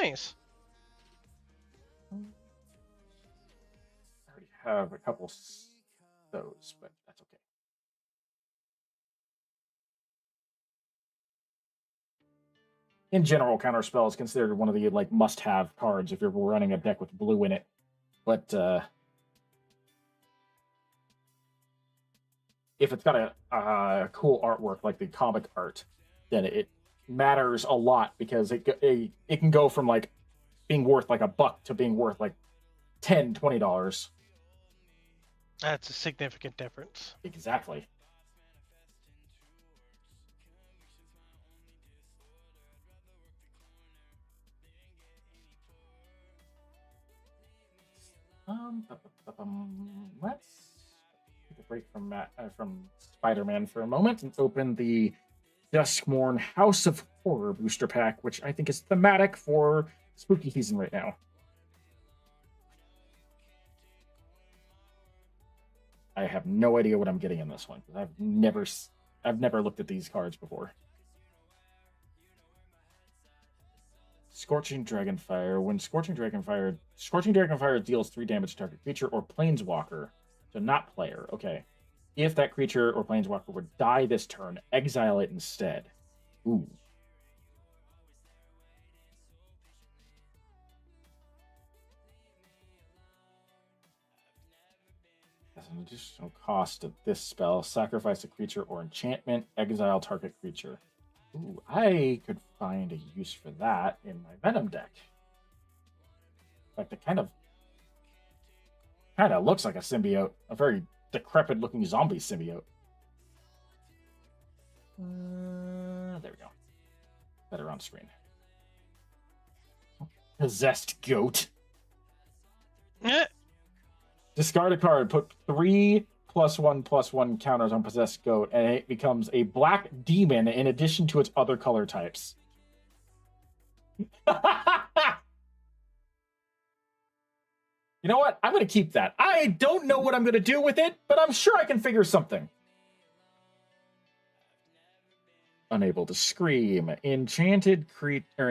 Nice. I already have a couple of those, but that's okay. In general, Counterspell is considered one of the like must-have cards if you're running a deck with blue in it. But if it's got a cool artwork like the comic art, then it matters a lot because it can go from like being worth like $1 to being worth like $10, $20. That's a significant difference. Exactly. Let's take a break from Spider-Man for a moment and open the Duskmourn House of Horror booster pack, which I think is thematic for spooky season right now. I have no idea what I'm getting in this one because I've never looked at these cards before. Scorching Dragonfire. When Scorching Dragonfire deals 3 damage to target creature or planeswalker, so not player. Okay. If that creature or planeswalker would die this turn, exile it instead. Ooh. As an additional cost of this spell, sacrifice a creature or enchantment, exile target creature. Ooh, I could find a use for that in my Venom deck. In fact, it kind of looks like a symbiote, a very decrepit-looking zombie symbiote. There we go. Better on screen. Possessed Goat. Discard a card. Put 3 +1/+1 counters on Possessed Goat, and it becomes a black demon in addition to its other color types. You know what? I'm going to keep that. I don't know what I'm going to do with it, but I'm sure I can figure something. Unable to scream. Enchant creature.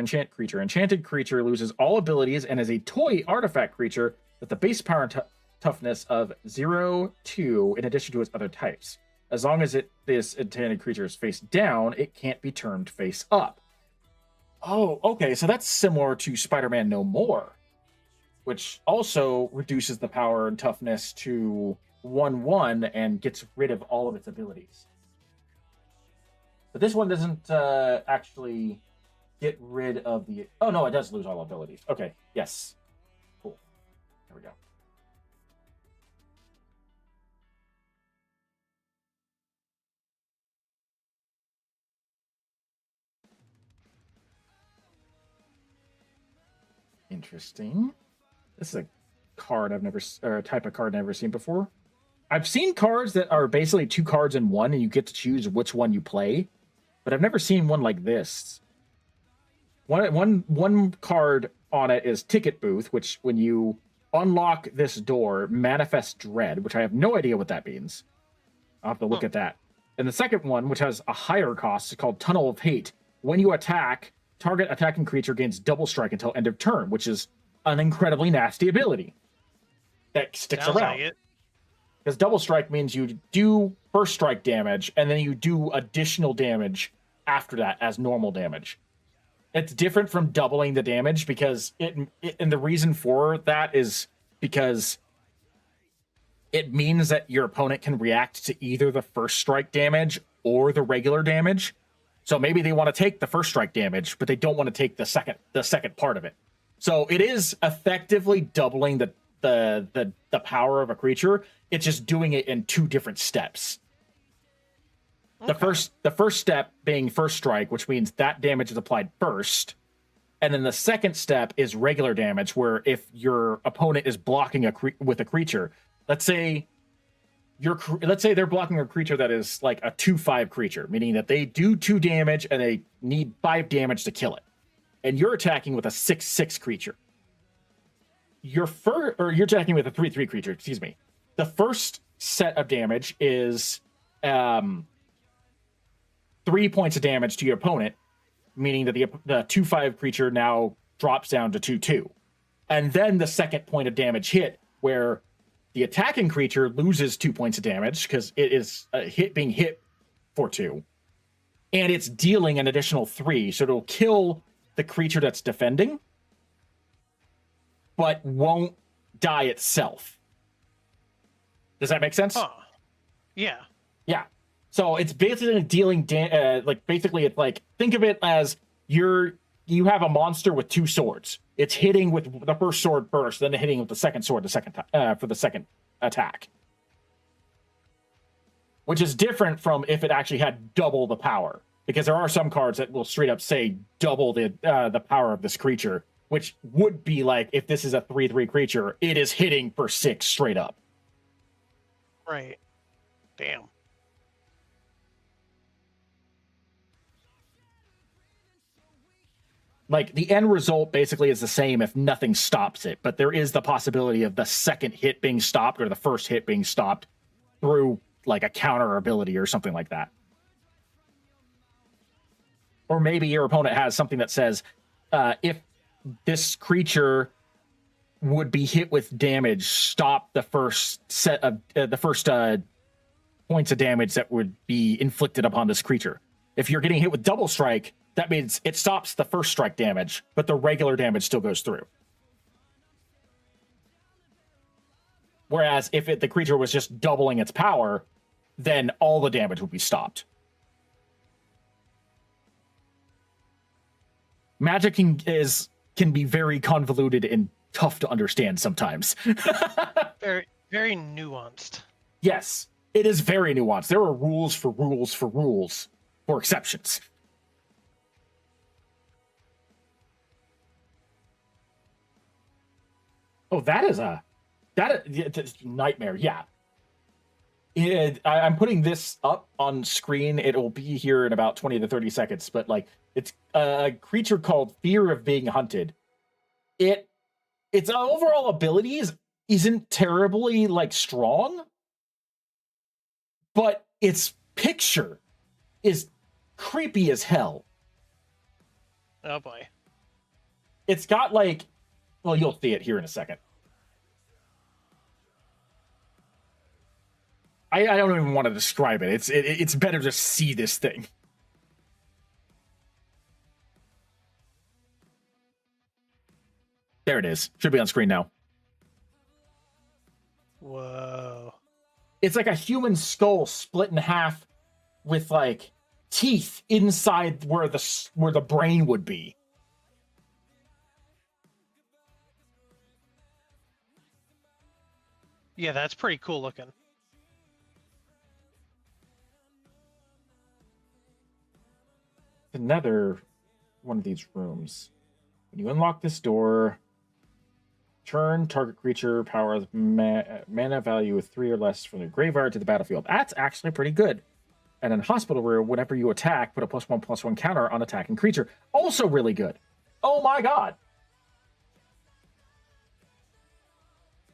Enchanted creature loses all abilities and is a toy artifact creature with the base power and toughness of 0/2 in addition to its other types. As long as this enchanted creature is face down, it can't be turned face up. Oh, okay, so that's similar to Spider-Man No More, which also reduces the power and toughness to 1/1 and gets rid of all of its abilities. But this one doesn't actually get rid of the... Oh, no, it does lose all abilities. Okay, yes. Cool. There we go. Interesting. This is a card or a type of card I've never seen before. I've seen cards that are basically 2 cards in one, and you get to choose which one you play, but I've never seen one like this. One card on it is Ticket Booth, which when you unlock this door, manifest dread, which I have no idea what that means. I'll have to look at that. And the second one, which has a higher cost, is called Tunnel of Hate. When you attack, target attacking creature gains double strike until end of turn, which is an incredibly nasty ability that sticks Sounds around. like it. Because double strike means you do first strike damage, and then you do additional damage after that as normal damage. It's different from doubling the damage because and the reason for that is because it means that your opponent can react to either the first strike damage or the regular damage. So maybe they want to take the first strike damage, but they don't want to take the second part of it. So it is effectively doubling the power of a creature. It's just doing it in two different steps. Okay. The first step being first strike, which means that damage is applied first. And then the second step is regular damage, where if your opponent is blocking with a creature, let's say they're blocking a creature that is like a 2/5 creature, meaning that they do 2 damage and they need 5 damage to kill it. And you're attacking with a 6/6 creature. You're attacking with a 3/3 creature, excuse me. The first set of damage is 3 points of damage to your opponent, meaning that the 2/5 creature now drops down to 2/2. And then the second point of damage hit, where the attacking creature loses 2 points of damage because it is being hit for 2. And it's dealing an additional 3, so it'll kill the creature that's defending, but won't die itself. Does that make sense? Huh. Yeah. Yeah. So it's basically dealing basically it's like, think of it as you have a monster with 2 swords. It's hitting with the first sword first, then hitting with the second sword for the second attack. Which is different from if it actually had double the power, because there are some cards that will straight up say double the power of this creature, which would be like if this is a 3/3 creature, it is hitting for 6 straight up. Right. Damn. Like, the end result basically is the same if nothing stops it, but there is the possibility of the second hit being stopped or the first hit being stopped through, like, a counter ability or something like that. Or maybe your opponent has something that says, if this creature would be hit with damage, stop the first set of points of damage that would be inflicted upon this creature. If you're getting hit with double strike, that means it stops the first strike damage, but the regular damage still goes through. Whereas if the creature was just doubling its power, then all the damage would be stopped. Magic can be very convoluted and tough to understand sometimes. Very, very nuanced. Yes, it is very nuanced. There are rules for rules for rules for exceptions. Oh, that's nightmare. Yeah. I'm putting this up on screen. It'll be here in about 20 to 30 seconds, but like, it's a creature called Fear of Being Hunted. Its overall abilities isn't terribly like strong, but its picture is creepy as hell. Oh boy. It's got like, well, you'll see it here in a second. I don't even want to describe it. It's better to see this thing. There it is. Should be on screen now. Whoa. It's like a human skull split in half with like teeth inside where the brain would be. Yeah, that's pretty cool looking. Another one of these rooms. When you unlock this door, turn target creature power mana value with 3 or less from the graveyard to the battlefield. That's actually pretty good. And in hospital room, whenever you attack, put a +1/+1 counter on attacking creature. Also really good. Oh my god.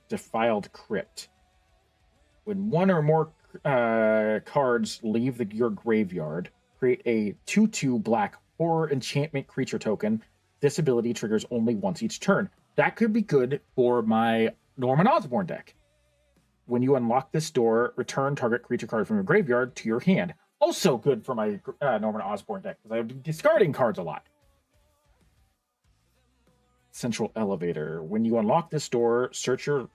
Defiled Crypt. When 1 or more cards leave your graveyard, create a 2/2 black horror enchantment creature token. This ability triggers only once each turn. that could be good for my Norman Osborn deck. When you unlock this door, return target creature card from your graveyard to your hand. Also good for my Norman Osborn deck, because I'm discarding cards a lot. Central Elevator. When you unlock this door, search your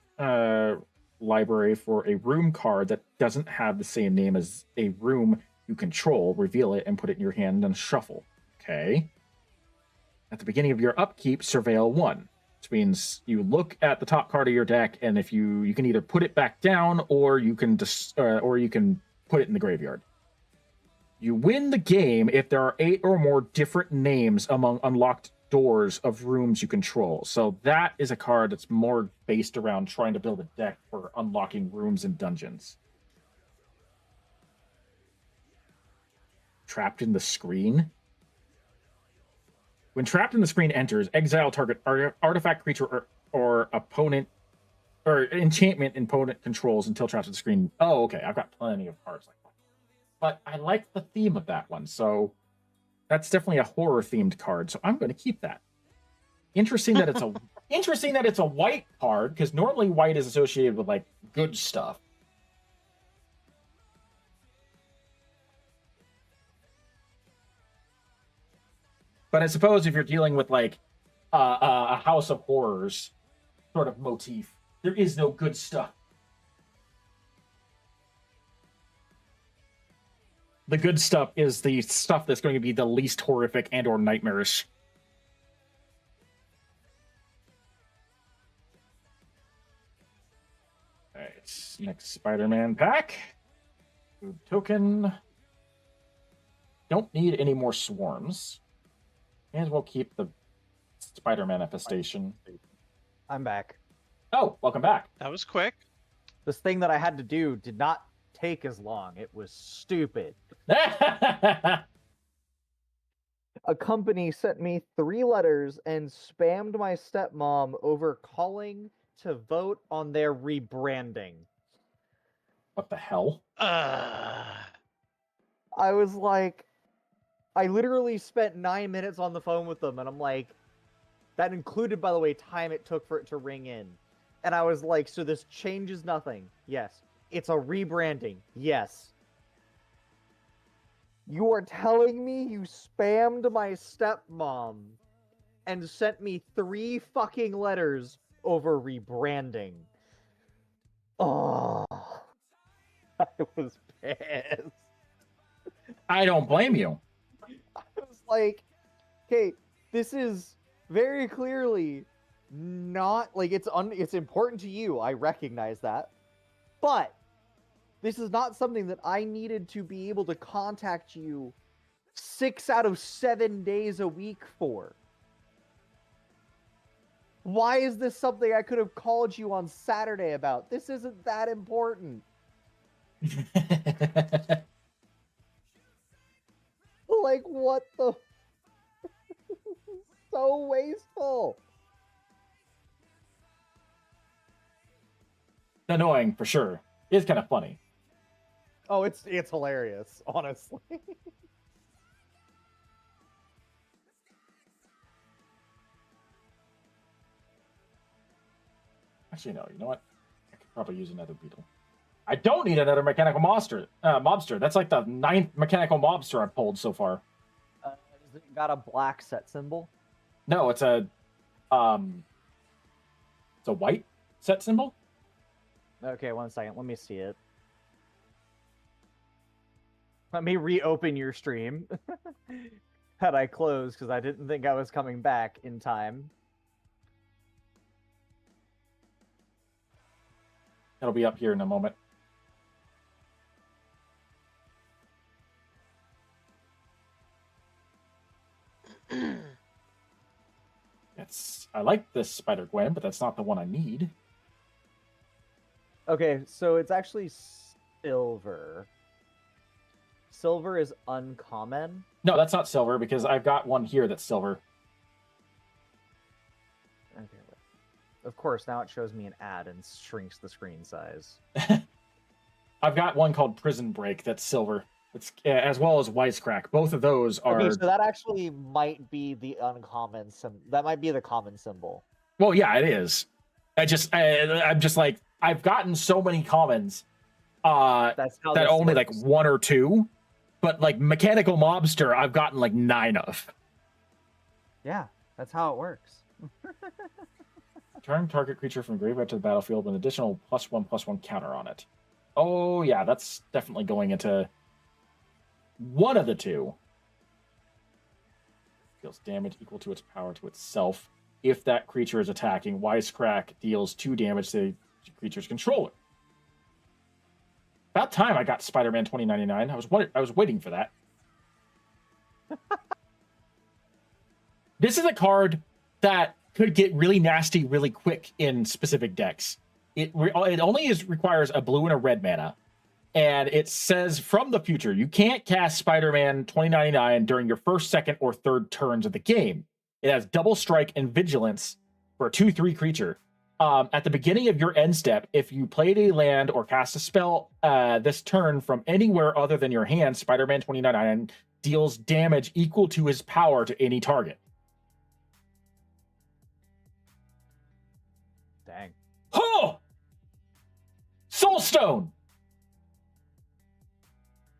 library for a room card that doesn't have the same name as a room you control, reveal it, and put it in your hand and shuffle. Okay. At the beginning of your upkeep, surveil 1. Which means you look at the top card of your deck, and if you can either put it back down or you can put it in the graveyard. You win the game if there are 8 or more different names among unlocked doors of rooms you control. So that is a card that's more based around trying to build a deck for unlocking rooms and dungeons. Trapped in the Screen. When Trapped in the Screen enters, exile target artifact, creature, or opponent, or enchantment opponent controls until trapped in the screen. Oh, okay. I've got plenty of cards like that. But I like the theme of that one, so that's definitely a horror-themed card, so I'm going to keep that. Interesting that it's a white card, because normally white is associated with, like, good stuff. But I suppose if you're dealing with, like, a House of Horrors sort of motif, there is no good stuff. The good stuff is the stuff that's going to be the least horrific and or nightmarish. Alright, next Spider-Man pack. Food token. Don't need any more swarms. May as well keep the spider manifestation. I'm back. Oh, welcome back. That was quick. This thing that I had to do did not take as long. It was stupid. A company sent me 3 letters and spammed my stepmom over calling to vote on their rebranding. What the hell? I was like, I literally spent 9 minutes on the phone with them, and I'm like, that included, by the way, time it took for it to ring in. And I was like, so this changes nothing. Yes. It's a rebranding. Yes. You are telling me you spammed my stepmom and sent me 3 fucking letters over rebranding. Oh, I was pissed. I don't blame you. I was like, okay, this is very clearly not like it's important to you. I recognize that. But this is not something that I needed to be able to contact you 6 out of 7 days a week for. Why is this something I could have called you on Saturday about? This isn't that important. Like, what the? So wasteful. Annoying for sure. It's kind of funny. Oh, it's hilarious, honestly. Actually, no. You know what? I could probably use another beetle. I don't need another mechanical mobster. That's like the 9th mechanical mobster I've pulled so far. Has it got a black set symbol? No, it's a white set symbol. Okay, 1 second. Let me see it. Let me reopen your stream. Had I closed because I didn't think I was coming back in time. It'll be up here in a moment. I like this Spider-Gwen, but that's not the one I need. Okay, so it's actually silver. Silver is uncommon. No, that's not silver, because I've got one here that's silver. Okay. Of course, now it shows me an ad and shrinks the screen size. I've got one called Prison Break that's silver. It's as well as Wisecrack. Both of those are. Okay, so that actually might be the uncommon that might be the common symbol. Well, yeah, it is. I'm just like, I've gotten so many commons That's how that this only like works. 1 or 2, but like Mechanical Mobster, I've gotten like 9 of. Yeah, that's how it works. Turn target creature from graveyard to the battlefield with an additional +1/+1 counter on it. Oh yeah, that's definitely going into one of the two. Deals damage equal to its power to itself. If that creature is attacking, Wisecrack deals 2 damage to the creature's controller. About time I got Spider-Man 2099. I was waiting for that. This is a card that could get really nasty really quick in specific decks. It only requires a blue and a red mana. And it says from the future, you can't cast Spider-Man 2099 during your first, second, or third turns of the game. It has double strike and vigilance for a 2/3 creature. At the beginning of your end step, if you played a land or cast a spell this turn from anywhere other than your hand, Spider-Man 2099 deals damage equal to his power to any target. Dang. Oh! Soulstone!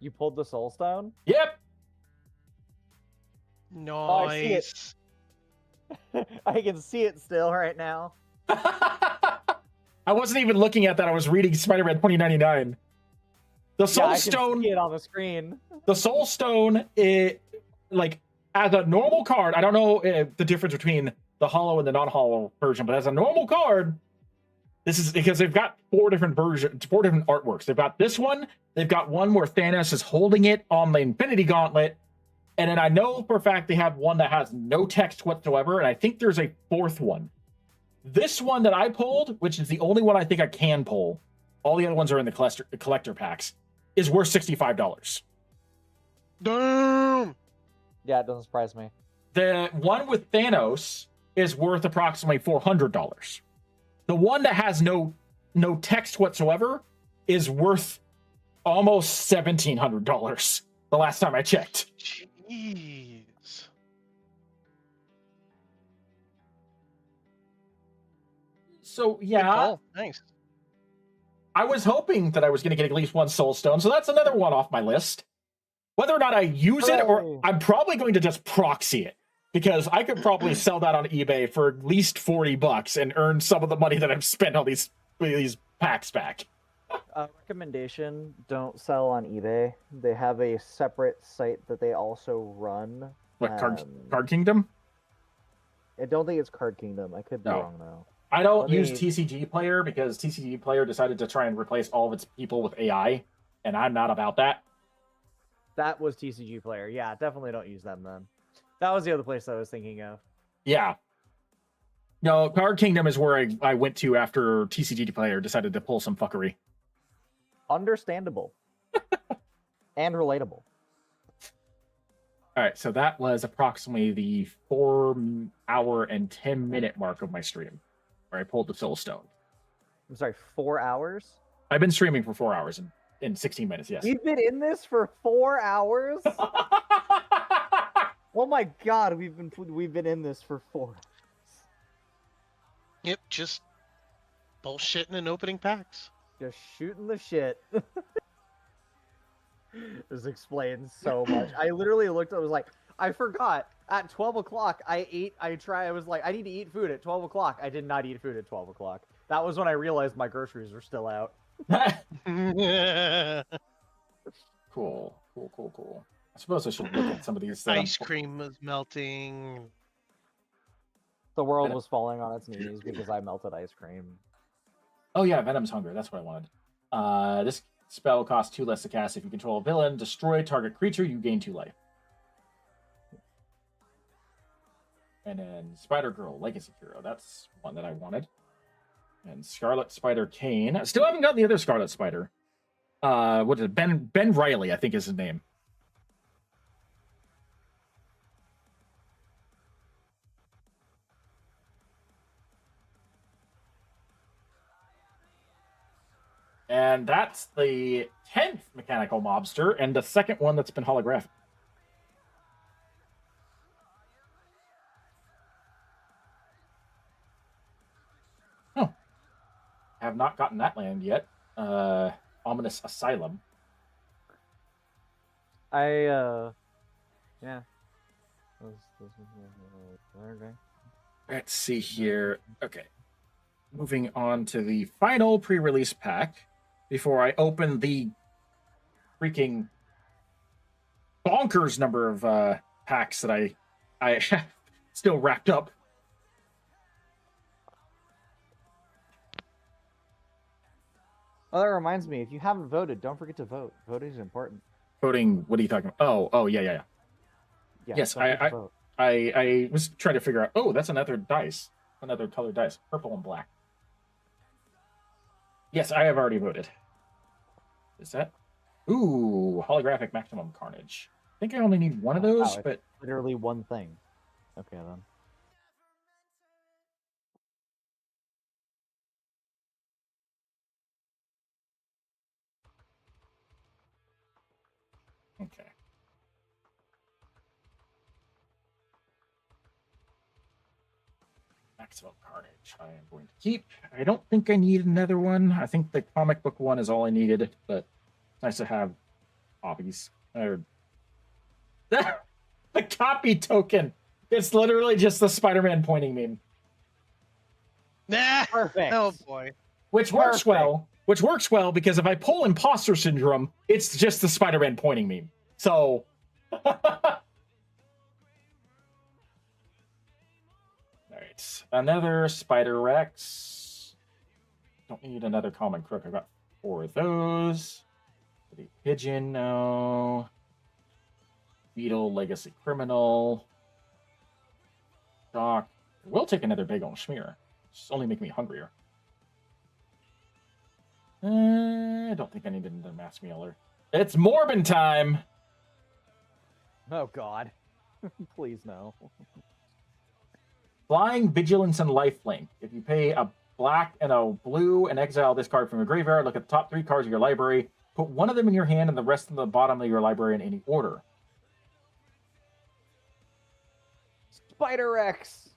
You pulled the Soul Stone? Yep. I see it. Nice. I can see it still right now. I wasn't even looking at that. I was reading Spider-Man 2099. The Soul I can Stone. see it on the screen. The Soul Stone, like as a normal card, I don't know the difference between the hollow and the non-hollow version, but as a normal card, this is because they've got 4 different versions, 4 different artworks. They've got this one. They've got one where Thanos is holding it on the Infinity Gauntlet. And then I know for a fact they have one that has no text whatsoever. And I think there's a 4th one. This one that I pulled, which is the only one I think I can pull, all the other ones are in the collector packs, is worth $65. Damn. Yeah, it doesn't surprise me. The one with Thanos is worth approximately $400. The one that has no text whatsoever is worth almost $1,700 the last time I checked. Jeez. So Good yeah, call. Thanks. I was hoping that I was going to get at least one Soul Stone, so that's another one off my list. Whether or not I use it, or Hooray. I'm probably going to just proxy it, because I could probably sell that on eBay for at least $40 and earn some of the money that I've spent on these packs back. Recommendation, don't sell on eBay. They have a separate site that they also run. What, Card Kingdom? I don't think it's Card Kingdom. I could be No. wrong, though. I don't Let use me- TCG Player because TCG Player decided to try and replace all of its people with AI, and I'm not about that. That was TCG Player. Yeah, definitely don't use them then. That was the other place I was thinking of. Yeah. No, Card Kingdom is where I went to after TCG Player decided to pull some fuckery. Understandable. And relatable. All right, so that was approximately the 4-hour and 10-minute mark of my stream, where I pulled the Soul Stone. I'm sorry, 4 hours? I've been streaming for 4 hours and 16 minutes, yes. We've been in this for 4 hours? Oh my god, we've been in this for 4 hours. Yep, just bullshitting and opening packs. Just shooting the shit. This explains so much. I literally looked, I was like, I forgot. At 12 o'clock, I was like, I need to eat food at 12 o'clock. I did not eat food at 12 o'clock. That was when I realized my groceries were still out. Cool. I suppose I should look at some of these. that I'm- Ice cream was melting. The world was falling on its knees because I melted ice cream. Oh yeah, Venom's Hunger. That's what I wanted. This spell costs 2 less to cast. If you control a villain, destroy target creature, you gain 2 life. And then Spider-Girl, Legacy Hero. That's one that I wanted. And Scarlet Spider Kane. I still haven't gotten the other Scarlet Spider. What is it? Ben Riley, I think is his name. And that's the 10th Mechanical Mobster, and the second one that's been holographic. have not gotten that land yet. Ominous Asylum. Yeah. Okay. Let's see here. Okay. Moving on to the final pre-release pack before I open the freaking bonkers number of packs that I still wrapped up. Oh, that reminds me. If you haven't voted, don't forget to vote. Voting is important. Voting. What are you talking about? Oh, yeah. Yeah, Yes, don't forget to vote. I was trying to figure out. Oh, that's another dice, another colored dice, purple and black. Yes, I have already voted. Is that? Ooh, holographic maximum carnage. I think I only need one of Oh, wow, those, it's but literally one thing. Okay then. okay. Maximum carnage. I am going to keep. I don't think I need another one. I think the comic book one is all I needed, but it's nice to have hobbies. Or the copy token. It's literally just the Spider-Man pointing meme. Nah. Perfect. Oh boy. Which works Perfect. well. Which works well because if I pull imposter syndrome, it's just the Spider-Man pointing meme. So Alright. Another Spider Rex. Don't need another common crook. I've got 4 of those. The pigeon, no. Beetle, legacy criminal. Doc. We'll take another big old schmear. Just only make me hungrier. I don't think I need another mass mealer. It's Morbin time! Oh God. Please no. Flying, Vigilance, and Lifelink. If you pay a black and a blue and exile this card from your graveyard, look at the top 3 cards of your library. Put one of them in your hand and the rest in the bottom of your library in any order. Spider Rex.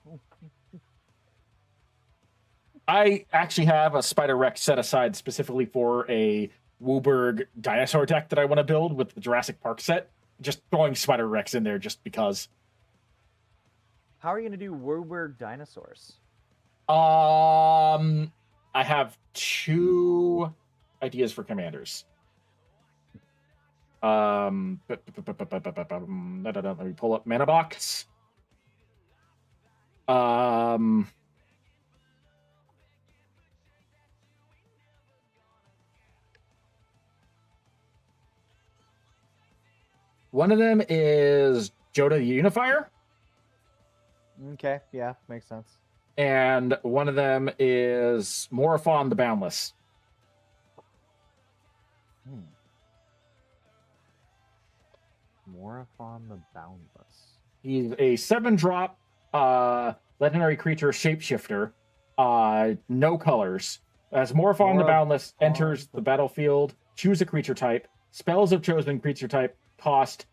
I actually have a Spider Rex set aside specifically for a Wooburg dinosaur deck that I want to build with the Jurassic Park set. Just throwing Spider Rex in there just because. How are you gonna do Wooburg dinosaurs? I have 2 ideas for commanders. Let me pull up Mana Box. One of them is Joda the Unifier, Okay, yeah, makes sense. and one of them is Morophon the Boundless. Morophon the Boundless. He's a 7-drop legendary creature shapeshifter. No colors. As Morophon the Boundless enters the battlefield, choose a creature type. Spells of chosen creature type cost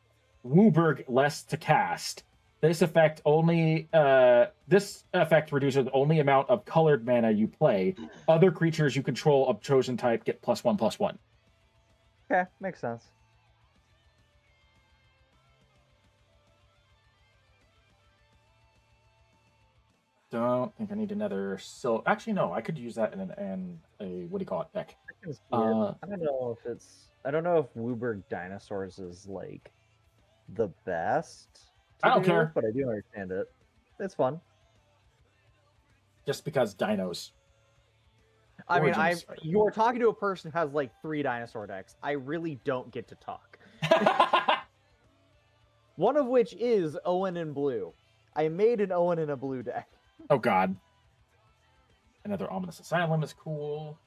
Wooburg less to cast. This effect reduces the only amount of colored mana you play. Other creatures you control of chosen type get +1/+1. Okay, makes sense. Don't think I need another. So actually, no. I could use that in a what do you call it deck? It's weird. I don't know if it's. I don't know if Wooburg dinosaurs is like the best. I don't care. But I do understand it. It's fun. Just because dinos. I mean, Origins. you're talking to a person who has like 3 dinosaur decks. I really don't get to talk. One of which is Owen in blue. I made an Owen in a blue deck. Oh god. Another Ominous Asylum is cool.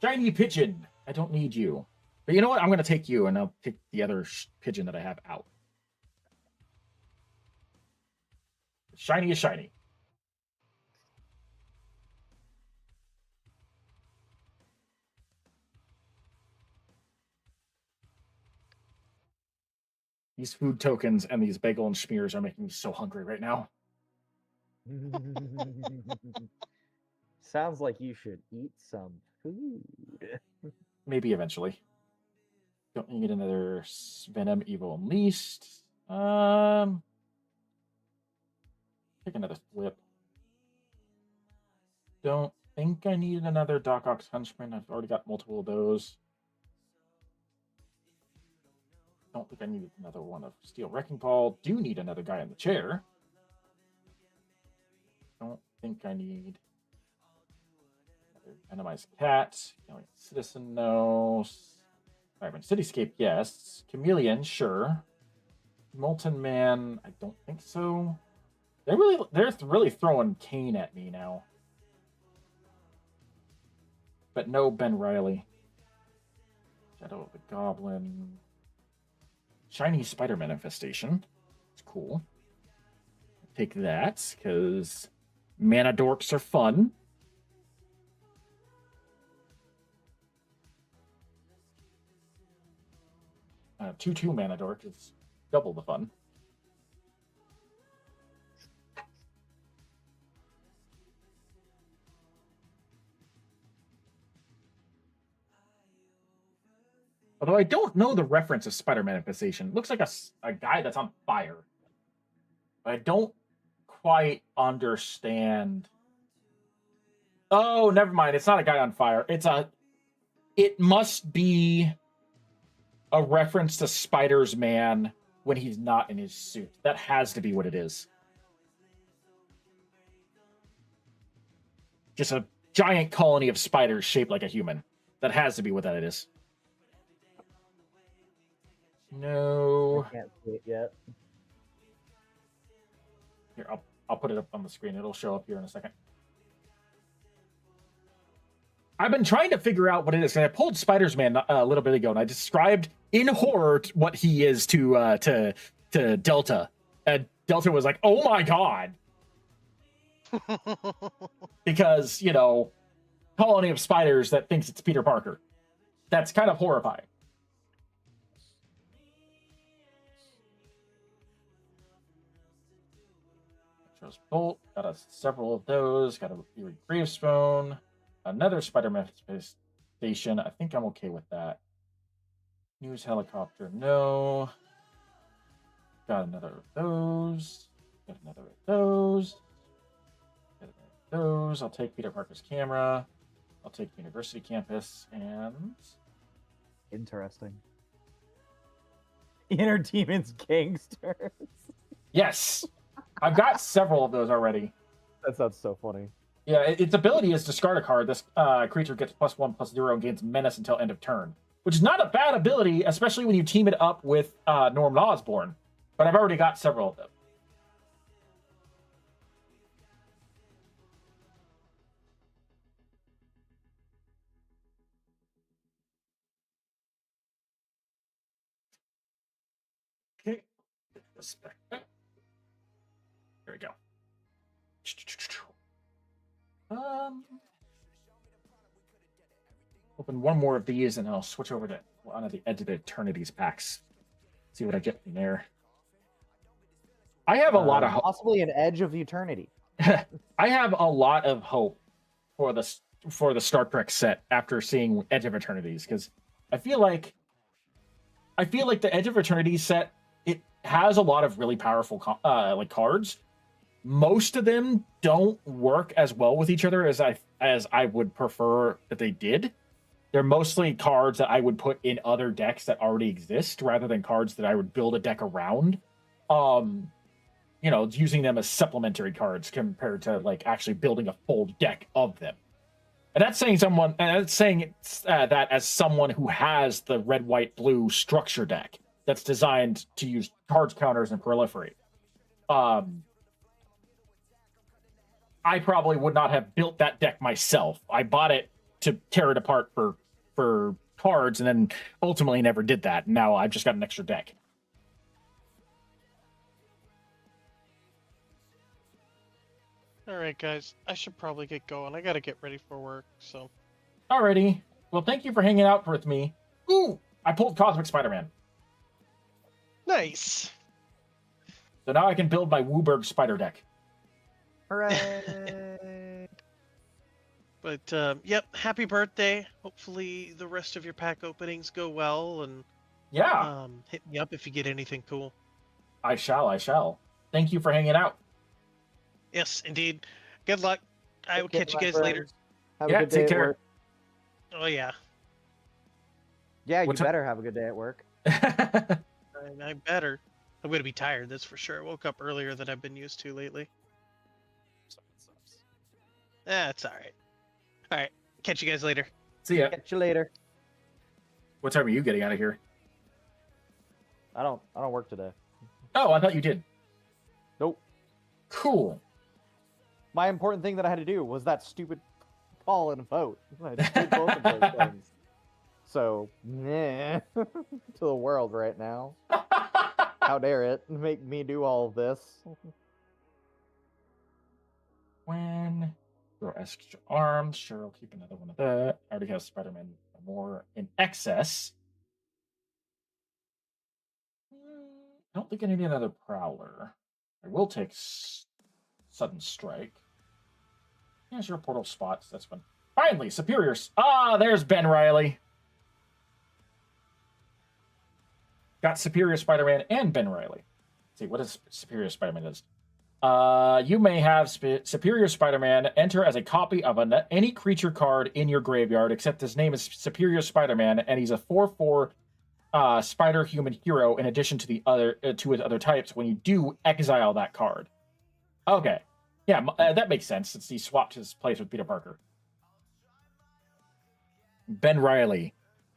Shiny Pigeon. I don't need you. But you know what? I'm going to take you, and I'll take the other pigeon that I have out. Shiny is shiny. These food tokens and these bagel and schmears are making me so hungry right now. Sounds like you should eat some food. Maybe eventually. Don't need another Venom Evil Unleashed. Take another flip. Don't think I need another Doc Ox Huntsman. I've already got multiple of those. Don't think I need another one of Steel Wrecking Ball. Do need another guy in the chair. Don't think I need another Venomized Cat. Alien Citizen, no. Vibrant Cityscape, yes. Chameleon, sure. Molten Man, I don't think so. They're really throwing Kane at me now. But no Ben Riley. Shadow of the Goblin. Shiny Spider Manifestation. It's cool. Take that, because mana dorks are fun. 2/2 mana dork is double the fun. Although I don't know the reference of Spider Manifestation. It looks like a guy that's on fire. But I don't quite understand. Oh, never mind. It's not a guy on fire. It must be a reference to Spider's Man when he's not in his suit. That has to be what it is. Just a giant colony of spiders shaped like a human. That has to be what that is. No. I can't see it yet. Here, I'll put it up on the screen. It'll show up here in a second. I've been trying to figure out what it is. And I pulled Spider's Man a little bit ago, and I described in horror what he is to Delta. And Delta was like, "Oh my god," because colony of spiders that thinks it's Peter Parker. That's kind of horrifying. Bolt, got several of those. Got a Eerie Gravestone, another Spider Manifestation. I think I'm okay with that. News Helicopter, no. Got another of those. Got another of those. Got another of those. I'll take Peter Parker's camera. I'll take University Campus and Interesting. Inner Demons Gangsters. Yes. I've got several of those already. That sounds so funny. Yeah, its ability is discard a card. This creature gets +1/+0 and gains menace until end of turn, which is not a bad ability, especially when you team it up with Norman Osborn. But I've already got several of them. Okay, this back. There we go. Open one more of these, and I'll switch over to one of the Edge of Eternities packs. See what I get from there. I have a lot of hope. Possibly an Edge of Eternity. I have a lot of hope for the Star Trek set after seeing Edge of Eternities, because I feel like the Edge of Eternities set, it has a lot of really powerful cards. Most of them don't work as well with each other as I would prefer that they did. They're mostly cards that I would put in other decks that already exist, rather than cards that I would build a deck around. Using them as supplementary cards compared to actually building a full deck of them. And that's saying that as someone who has the red, white, blue structure deck that's designed to use cards counters and proliferate. I probably would not have built that deck myself. I bought it to tear it apart for cards, and then ultimately never did that. Now I've just got an extra deck. All right, guys. I should probably get going. I gotta get ready for work. So. Alrighty. Well, thank you for hanging out with me. Ooh, I pulled Cosmic Spider-Man. Nice. So now I can build my Wooburg Spider deck. Hooray! But yep, happy birthday. Hopefully the rest of your pack openings go well, and Yeah, hit me up if you get anything cool. I shall. Thank you for hanging out. Yes, indeed. Good luck. I will Take care, catch you my guys later. friends. Have Yeah, a good day take at care. work. Oh yeah, Yeah, you What ti- better have a good day at work. I better. I'm gonna be tired. That's for sure. I woke up earlier than I've been used to lately. That's all right. All right. Catch you guys later. See ya. Catch you later. What time are you getting out of here? I don't work today. Oh, I thought you did. Nope. Cool. My important thing that I had to do was that stupid call and vote. I did both of those things. So, to the world right now. How dare it make me do all of this? When grow extra arms, sure, I'll keep another one of that. I already have Spider-Man more in excess. I don't think I need another Prowler. I will take Sudden Strike. Yeah, sure, Portal Spots. That's fun. Finally, Superiors. Ah, there's Ben Riley. Got Superior Spider-Man and Ben Riley. Let's see, what does Superior Spider-Man does? You may have Superior Spider-Man enter as a copy of any creature card in your graveyard, except his name is Superior Spider-Man, and he's a 4/4 Spider-Human hero in addition to the other to his other types. When you do, exile that card. Okay, yeah, that makes sense since he swapped his place with Peter Parker. Ben Riley.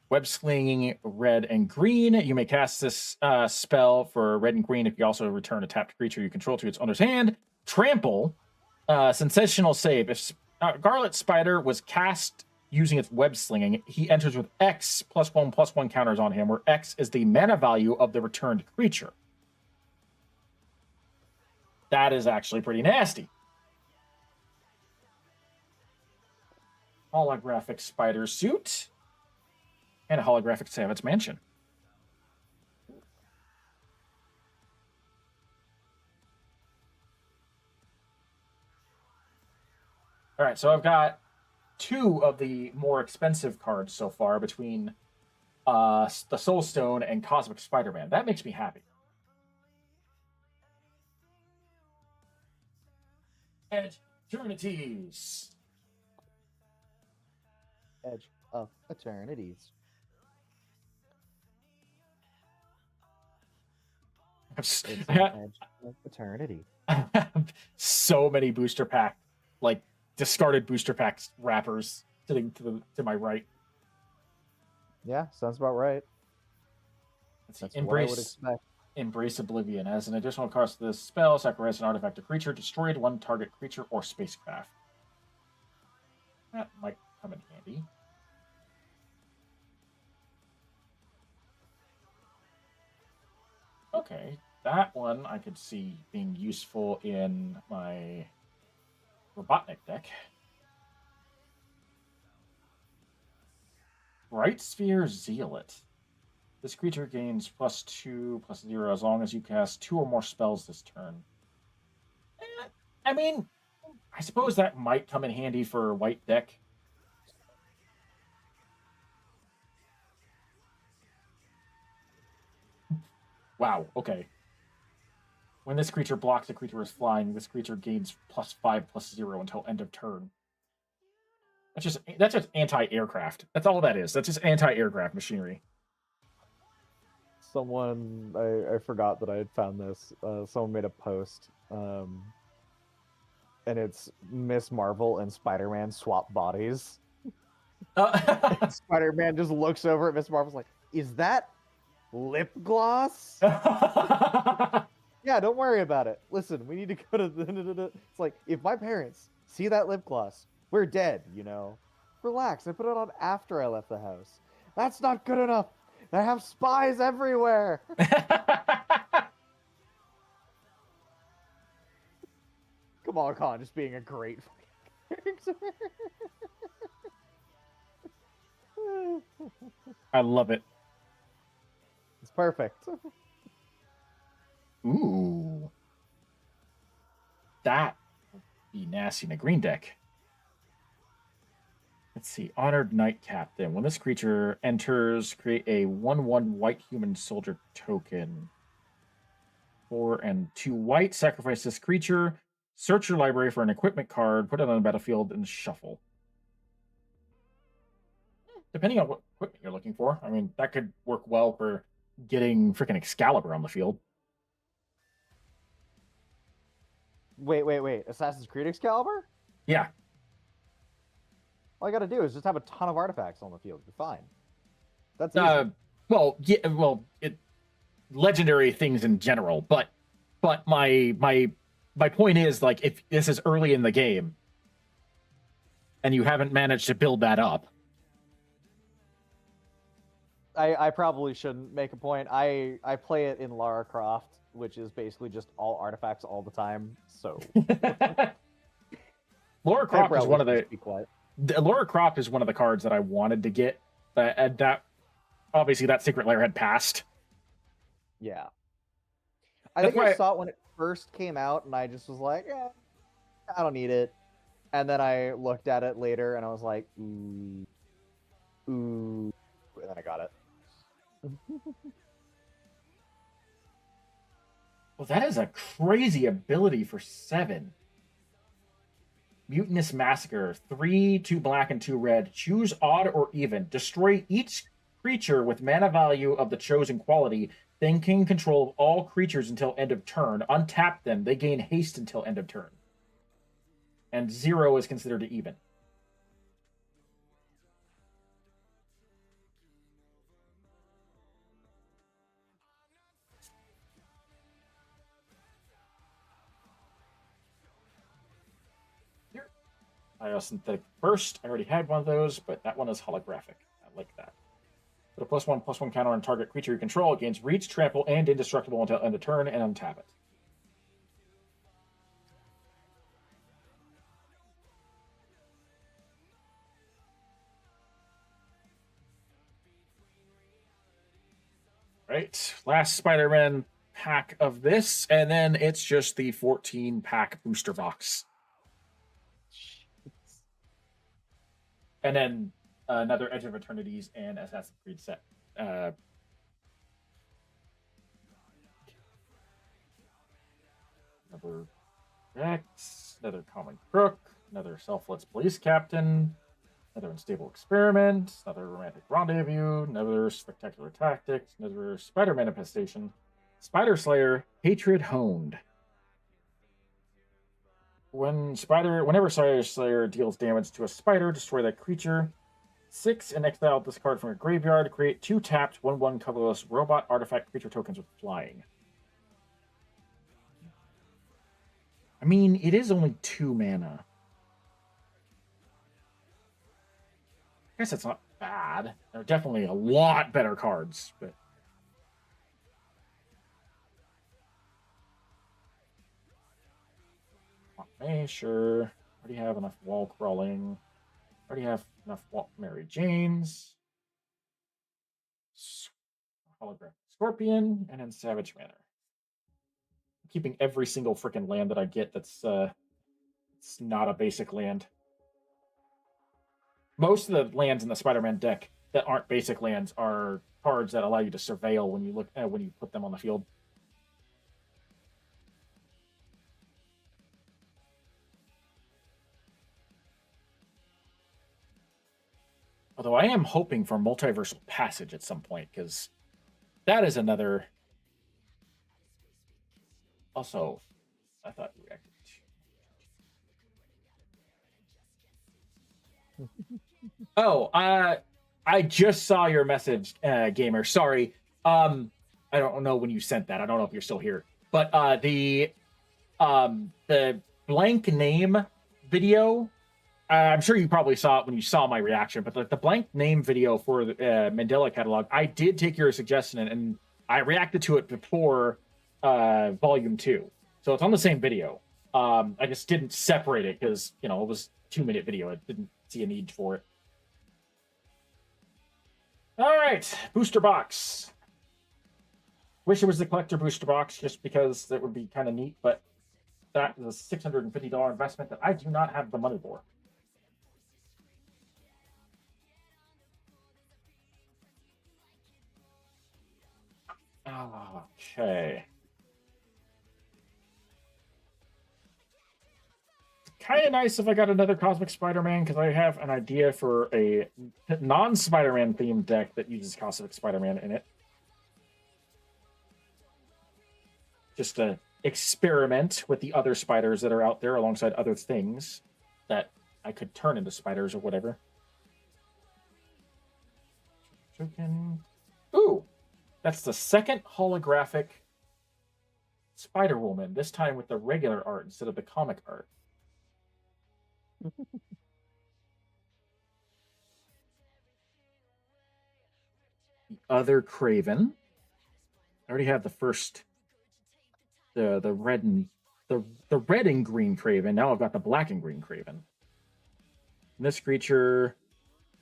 Web slinging red and green. You may cast this spell for red and green if you also return a tapped creature you control to its owner's hand. Trample. Sensational save. If Scarlet Spider was cast using its web slinging, he enters with X +1/+1 counters on him, where X is the mana value of the returned creature. That is actually pretty nasty. Holographic spider suit. And a holographic Savage Mansion. All right, so I've got two of the more expensive cards so far between the Soul Stone and Cosmic Spider-Man. That makes me happy. Eternities. Edge of Eternities. It's an Edge of Eternity. So many booster pack, like discarded booster packs wrappers sitting to my right. Yeah, sounds about right. That's what I would expect. Embrace Oblivion. As an additional cost to this spell, sacrifice an artifact or creature, destroyed one target creature or spacecraft. That might come in handy. Okay, that one I could see being useful in my Robotnik deck. Bright Sphere Zealot. This creature gains +2/+0 as long as you cast 2 or more spells this turn. I mean, I suppose that might come in handy for a white deck. Wow, okay. When this creature blocks a creature is flying, this creature gains +5/+0 until end of turn. That's just anti-aircraft. That's all that is. That's just anti-aircraft machinery. Someone, I forgot that I had found this. Someone made a post, and it's Miss Marvel and Spider-Man swap bodies. Spider-Man just looks over at Miss Marvel's like, "Is that lip gloss?" Yeah, don't worry about it. Listen, we need to go to the... It's like, if my parents see that lip gloss, we're dead, you know? Relax, I put it on after I left the house. That's not good enough. I have spies everywhere. Kamala Khan just being a great character. I love it. It's perfect. Ooh. That would be nasty in a green deck. Let's see. Honored Knight Captain. When this creature enters, create a 1/1 white human soldier token. 4 and 2 white. Sacrifice this creature. Search your library for an equipment card. Put it on the battlefield and shuffle. Depending on what equipment you're looking for. I mean, that could work well for getting freaking Excalibur on the field. Wait. Assassin's Creed Excalibur? Yeah. All I gotta do is just have a ton of artifacts on the field. You're fine. That's easy. Legendary things in general, but my point is, like, if this is early in the game and you haven't managed to build that up. I probably shouldn't make a point. I play it in Lara Croft, which is basically just all artifacts all the time. So Lara Croft is one of the be quiet. Lara Croft is one of the cards that I wanted to get, and that obviously that secret lair had passed. Yeah. I think I saw it when it first came out, and I just was like, I don't need it. And then I looked at it later, and I was like, ooh. And then I got it. Well, that is a crazy ability for 7. Mutinous Massacre. 3, 2 black, and 2 red. Choose odd or even. Destroy each creature with mana value of the chosen quality, then gain control of all creatures until end of turn. Untap them. They gain haste until end of turn. And 0 is considered even. Biosynthetic Burst. I already had one of those, but that one is holographic. I like that. Put a +1/+1 counter on target creature you control. It gains reach, trample, and indestructible until end of turn, and untap it. Right. Last Spider-Man pack of this, and then it's just the 14-pack booster box. And then another Edge of Eternities and Assassin's Creed set. Another Rex, another Common Crook, another Selfless Police Captain, another Unstable Experiment, another Romantic Rendezvous, another Spectacular Tactics, another Spider Manifestation, Spider Slayer, Hatred Honed. Whenever Spider Slayer deals damage to a spider, destroy that creature. 6 and exile this card from your graveyard. Create 2 tapped 1/1 colorless robot artifact creature tokens with flying. I mean, it is only 2 mana. I guess it's not bad. There are definitely a lot better cards, but sure. Already have enough wall crawling. Already have enough Mary Janes. Holographic Scorpion, and then Savage Manor. I'm keeping every single freaking land that I get that's it's not a basic land. Most of the lands in the Spider-Man deck that aren't basic lands are cards that allow you to surveil when you when you put them on the field. Although I am hoping for Multiversal Passage at some point, because that is another. Also, I thought you reacted to. Oh, I just saw your message, gamer. Sorry. I don't know when you sent that. I don't know if you're still here. But the blank name video. I'm sure you probably saw it when you saw my reaction, but the blank name video for the Mandela catalog, I did take your suggestion and I reacted to it before Volume 2. So it's on the same video. I just didn't separate it because, it was a 2-minute video. I didn't see a need for it. All right, booster box. Wish it was the collector booster box just because that would be kind of neat, but that is a $650 investment that I do not have the money for. Okay. Kind of nice if I got another Cosmic Spider-Man, because I have an idea for a non-Spider-Man themed deck that uses Cosmic Spider-Man in it. Just to experiment with the other spiders that are out there alongside other things that I could turn into spiders or whatever. Ooh, that's the second holographic Spider-Woman, this time with the regular art instead of the comic art. The other Craven. I already have the first, the red and the red and green Craven. Now I've got the black and green Craven. And this creature,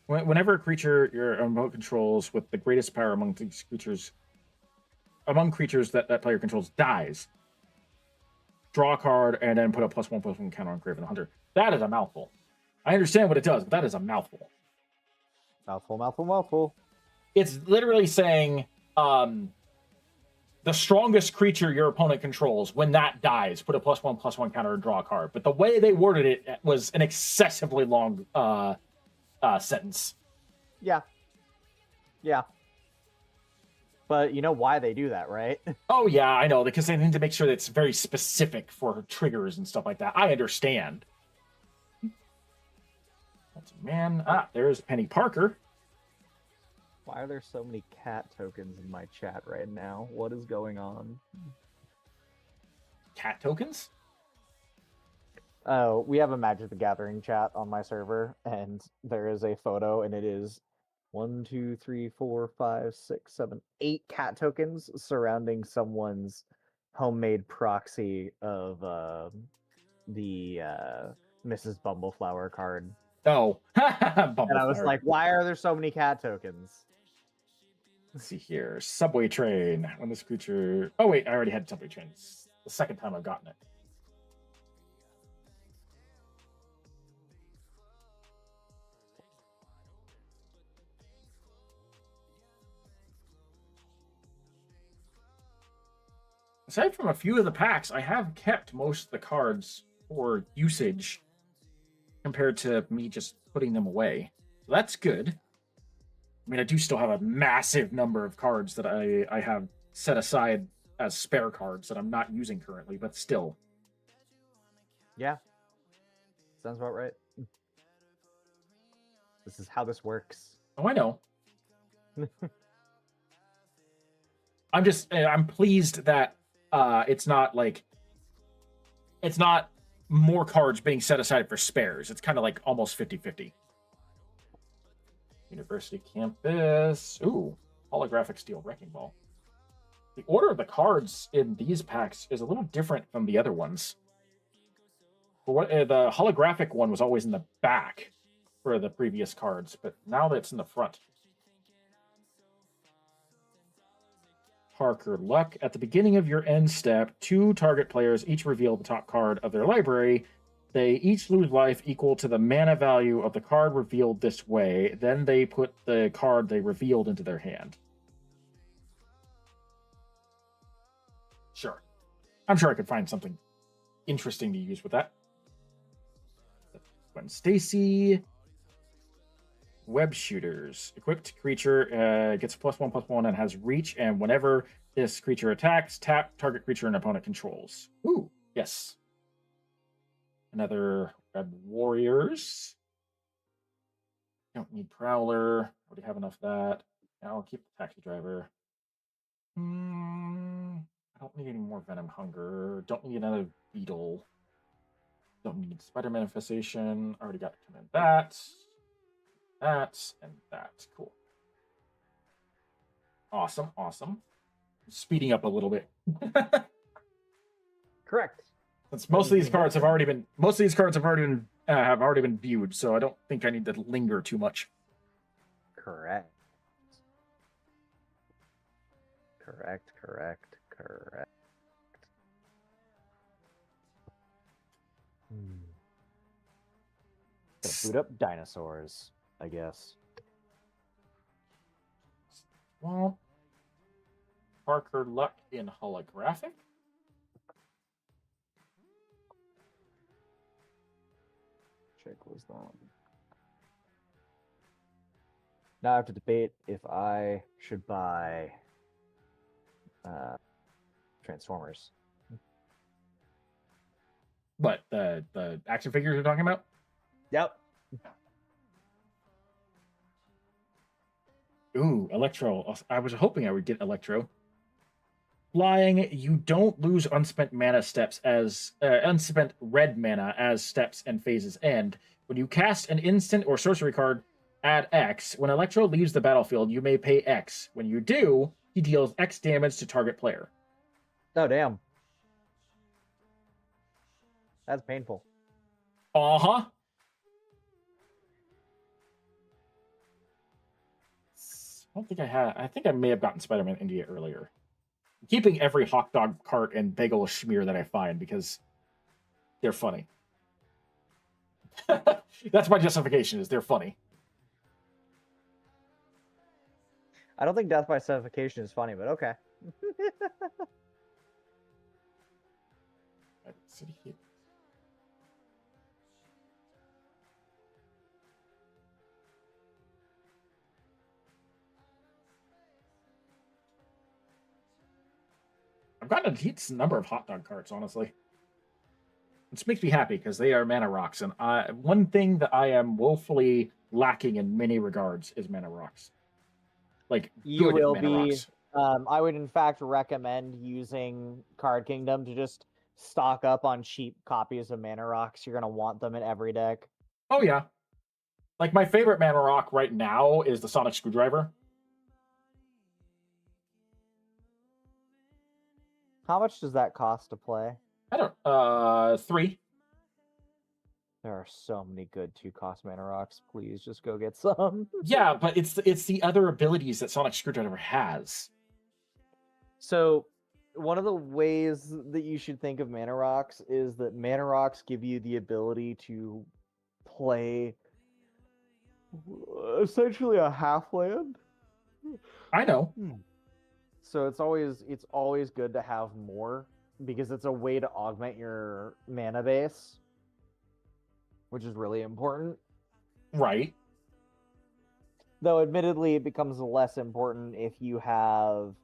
whenever a creature your opponent controls with the greatest power among these creatures, among creatures that player controls dies, draw a card and then put a +1/+1 counter on Craven the Hunter. That is a mouthful. I understand what it does, but that is a mouthful. Mouthful. It's literally saying the strongest creature your opponent controls, when that dies, put a +1/+1 counter and draw a card. But the way they worded it was an excessively long sentence. Yeah. But you know why they do that, right? Oh yeah, I know, because they need to make sure that it's very specific for triggers and stuff like that. I understand. That's a man. There's Penny Parker. Why are there so many cat tokens in my chat right now? What is going on? Cat tokens? Oh, we have a Magic the Gathering chat on my server, and there is a photo, and it is 1, 2, 3, 4, 5, 6, 7, 8 cat tokens surrounding someone's homemade proxy of the Mrs. Bumbleflower card. Oh. And I was like, why are there so many cat tokens? Let's see here. Subway Train. When this creature... Oh, wait. I already had Subway Train. It's the second time I've gotten it. Aside from a few of the packs, I have kept most of the cards for usage compared to me just putting them away. So that's good. I mean, I do still have a massive number of cards that I have set aside as spare cards that I'm not using currently, but still. Yeah. Sounds about right. This is how this works. Oh, I know. I'm pleased that it's not more cards being set aside for spares. It's kind of like almost 50-50. University Campus. Ooh, holographic steel wrecking ball. The order of the cards in these packs is a little different from the other ones. For what the holographic one was always in the back for the previous cards, but now that's in the front. Parker Luck. At the beginning of your end step, 2 target players each reveal the top card of their library. They each lose life equal to the mana value of the card revealed this way. Then they put the card they revealed into their hand. Sure. I'm sure I could find something interesting to use with that. Gwen Stacy. Web shooters. Equipped creature gets +1/+1 and has reach, and whenever this creature attacks, tap target creature and opponent controls. Ooh, yes. Another Web Warriors. Don't need Prowler. Already have enough of that. I'll keep the Taxi Driver. I don't need any more Venom Hunger. Don't need another Beetle. Don't need Spider Manifestation. Already got to command that. That and that. Cool. Awesome. Speeding up a little bit. Correct. Since most of these cards have already been viewed, so I don't think I need to linger too much. Correct. Gonna boot up dinosaurs, I guess. Well, Parker Luck in holographic. Check was that. Now I have to debate if I should buy Transformers. What, the action figures you're talking about? Yep. Ooh, Electro. I was hoping I would get Electro. Flying, you don't lose unspent mana steps as unspent red mana as steps and phases end. When you cast an instant or sorcery card, add X. When Electro leaves the battlefield, you may pay X. When you do, he deals X damage to target player. Oh, damn. That's painful. Uh-huh. I don't think I had. I think I may have gotten Spider-Man India earlier. I'm keeping every hot dog cart and bagel schmear that I find because they're funny. That's my justification, is they're funny. I don't think death by suffocation is funny, but okay. City Heat. I've gotten a decent number of hot dog carts, honestly. This makes me happy because they are mana rocks, and one thing that I am woefully lacking in many regards is mana rocks. Like You good will mana be. rocks. I would in fact recommend using Card Kingdom to just stock up on cheap copies of mana rocks. You're gonna want them in every deck. Oh yeah, like my favorite mana rock right now is the Sonic Screwdriver. How much does that cost to play? I don't. 3. There are so many good 2-cost mana rocks. Please just go get some. Yeah, but it's the other abilities that Sonic Screwdriver has. So, one of the ways that you should think of mana rocks is that mana rocks give you the ability to play essentially a half land. I know. So it's always good to have more because it's a way to augment your mana base, which is really important. Right. Though admittedly it becomes less important if you have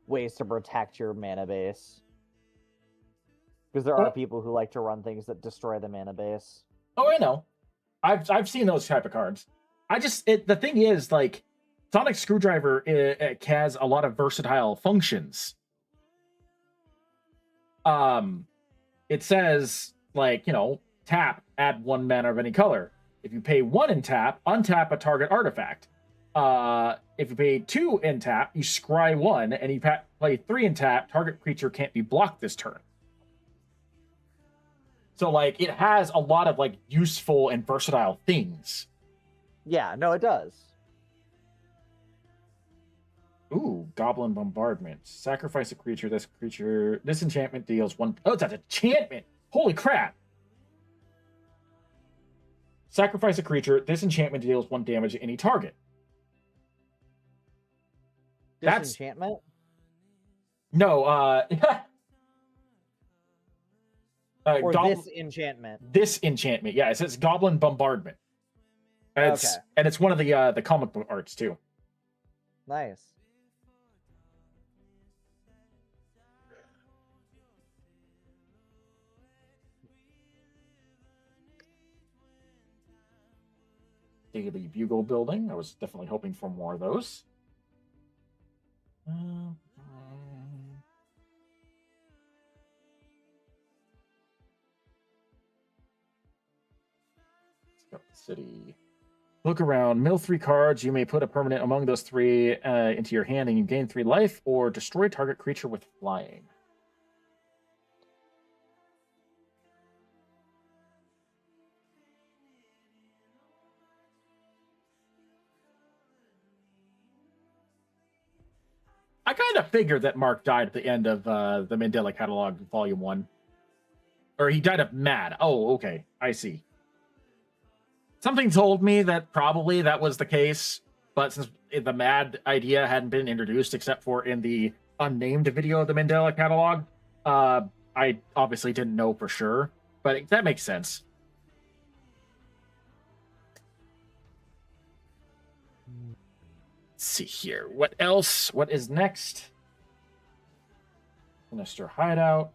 ways to protect your mana base. Because there are people who like to run things that destroy the mana base. Oh, I know. I've seen those type of cards. The thing is, like, Sonic Screwdriver it has a lot of versatile functions. It says, like, tap, add 1 mana of any color. If you pay 1 in tap, untap a target artifact. If you pay 2 in tap, you scry 1, and you play 3 in tap, target creature can't be blocked this turn. So, like, it has a lot of, like, useful and versatile things. Yeah, no, it does. Ooh, Goblin Bombardment. Sacrifice a creature. This enchantment deals 1... Oh, it's an enchantment! Holy crap! Sacrifice a creature. This enchantment deals 1 damage to any target. Disenchantment? No, or this enchantment? This enchantment, yeah. It says Goblin Bombardment. And it's one of the comic book arts, too. Nice. Daily Bugle Building. I was definitely hoping for more of those. Let's go to the city. Look around. Mill 3 cards. You may put a permanent among those 3 into your hand and you gain 3 life, or destroy target creature with flying. I kind of figured that Mark died at the end of the Mandela Catalog Volume 1. Or he died of mad. Oh, okay. I see. Something told me that probably that was the case. But since the MAD idea hadn't been introduced except for in the unnamed video of the Mandela catalog, I obviously didn't know for sure. But that makes sense. Let's see here. What else? What is next? Sinister Hideout.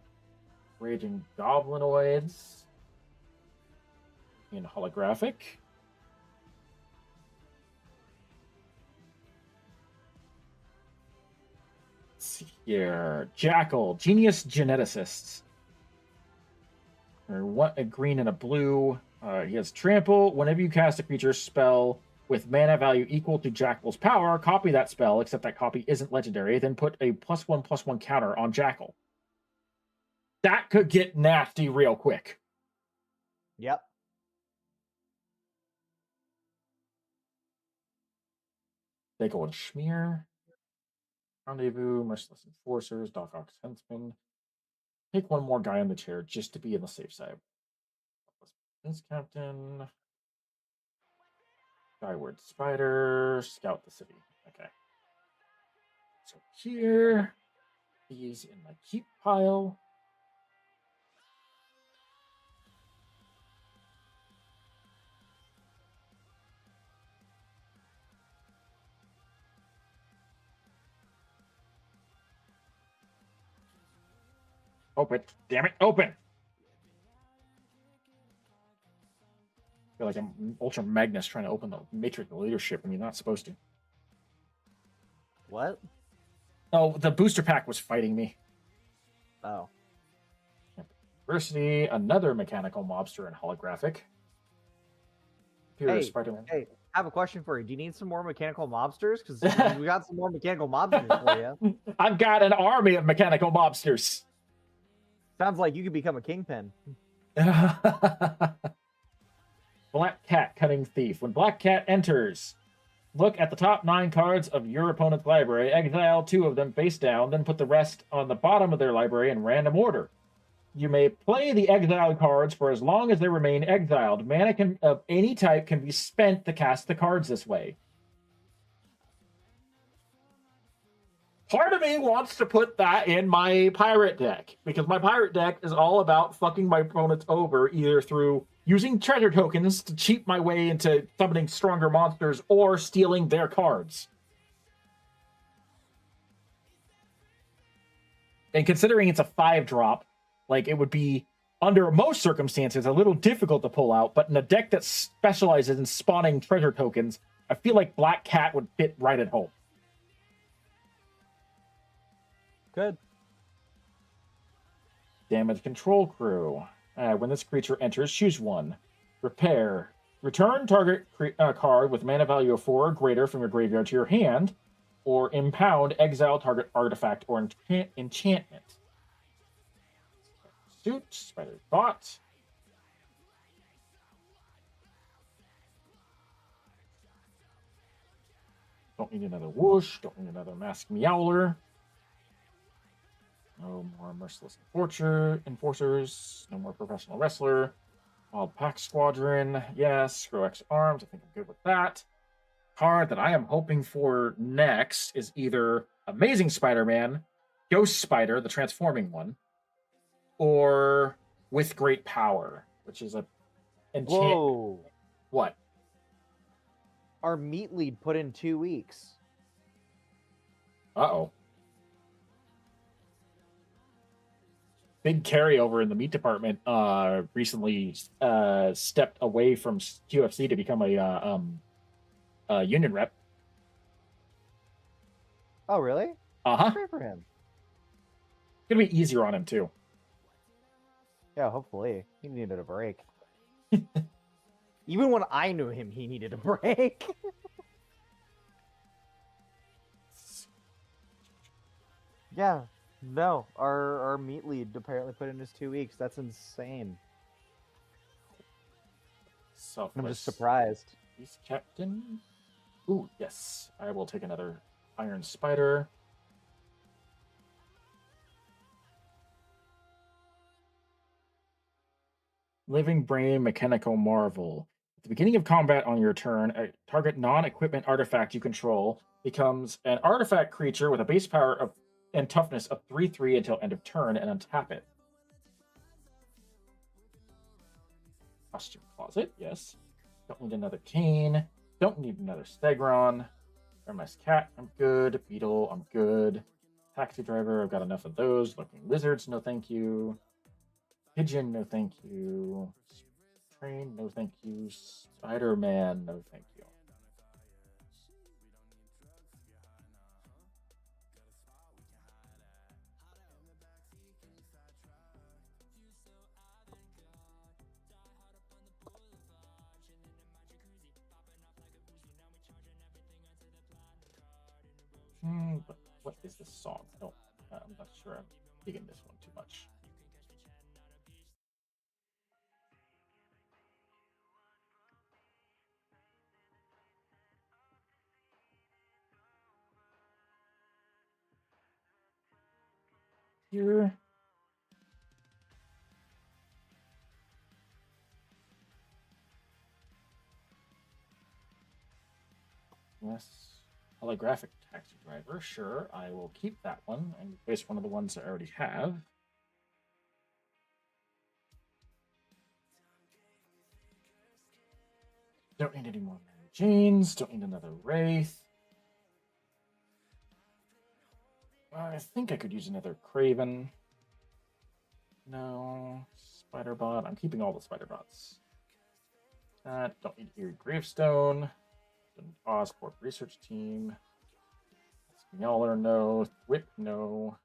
Raging Goblinoids. In holographic. Let's see here. Jackal. Genius Geneticists. A green and a blue. He has trample. Whenever you cast a creature spell with mana value equal to Jackal's power, copy that spell, except that copy isn't legendary, then put a +1/+1 counter on Jackal. That could get nasty real quick. Yep. They go and Schmear. Rendezvous, Merciless Enforcers, Doc Ock's Huntsman. Take one more guy on the chair just to be in the safe side. This Captain. Skyward Spider. Scout the city. Okay. So here. These in my keep pile. Open. Damn it. Open. I feel like I'm Ultra Magnus trying to open the Matrix of Leadership when you're not supposed to. What? Oh, the booster pack was fighting me. Oh. Diversity, another mechanical mobster and holographic. Here Hey, is Spider-Man. Hey, I have a question for you. Do you need some more mechanical mobsters? Because we got some more mechanical mobsters for you. I've got an army of mechanical mobsters. Sounds like you could become a kingpin. Black Cat, Cunning Thief. When Black Cat enters, look at the top 9 cards of your opponent's library, exile 2 of them face down, then put the rest on the bottom of their library in random order. You may play the exiled cards for as long as they remain exiled. Mana of any type can be spent to cast the cards this way. Part of me wants to put that in my pirate deck, because my pirate deck is all about fucking my opponents over, either through using treasure tokens to cheat my way into summoning stronger monsters or stealing their cards. And considering it's a 5-drop, like, it would be, under most circumstances, a little difficult to pull out, but in a deck that specializes in spawning treasure tokens, I feel like Black Cat would fit right at home. Good. Damage Control Crew. When this creature enters, choose one. Repair. Return target card with mana value of 4 or greater from your graveyard to your hand, or impound exile target artifact or enchantment. Suit, Spider Bot. Don't need another Whoosh. Don't need another Masked Meowler. No more Merciless Enforcers. No more Professional Wrestler. Wild Pack Squadron. Yes. Screw X Arms. I think I'm good with that. Card that I am hoping for next is either Amazing Spider-Man, Ghost Spider, the transforming one, or With Great Power, which is a enchant. Whoa. What? Our meat lead put in 2 weeks. Uh-oh. Big carryover in the meat department recently stepped away from QFC to become a union rep. Oh, really? Uh-huh. Great for him. It's gonna be easier on him too. Yeah, hopefully. He needed a break. Even when I knew him, he needed a break. Yeah. No, our meat lead apparently put in his 2 weeks. That's insane. I'm just surprised. He's Captain. Ooh, yes. I will take another Iron Spider. Living Brain Mechanical Marvel. At the beginning of combat on your turn, a target non-equipment artifact you control becomes an artifact creature with a base power of and toughness of 3/3 until end of turn, and untap it. Costume Closet, yes. Don't need another Cane. Don't need another Stegron. Hermes Cat, I'm good. Beetle, I'm good. Taxi Driver, I've got enough of those. Looking Lizards, no thank you. Pigeon, no thank you. Train, no thank you. Spider-Man, no thank you. But what is this song? I'm not sure I'm digging this one too much. Here. Yes. Holographic Taxi Driver, sure. I will keep that one and replace one of the ones I already have. Don't need any more Mary Janes. Don't need another Wraith. I think I could use another Craven. No. Spider-Bot. I'm keeping all the Spider-Bots. Don't need Eerie Gravestone. Oscorp Research Team. Mauler, no. Whip, no.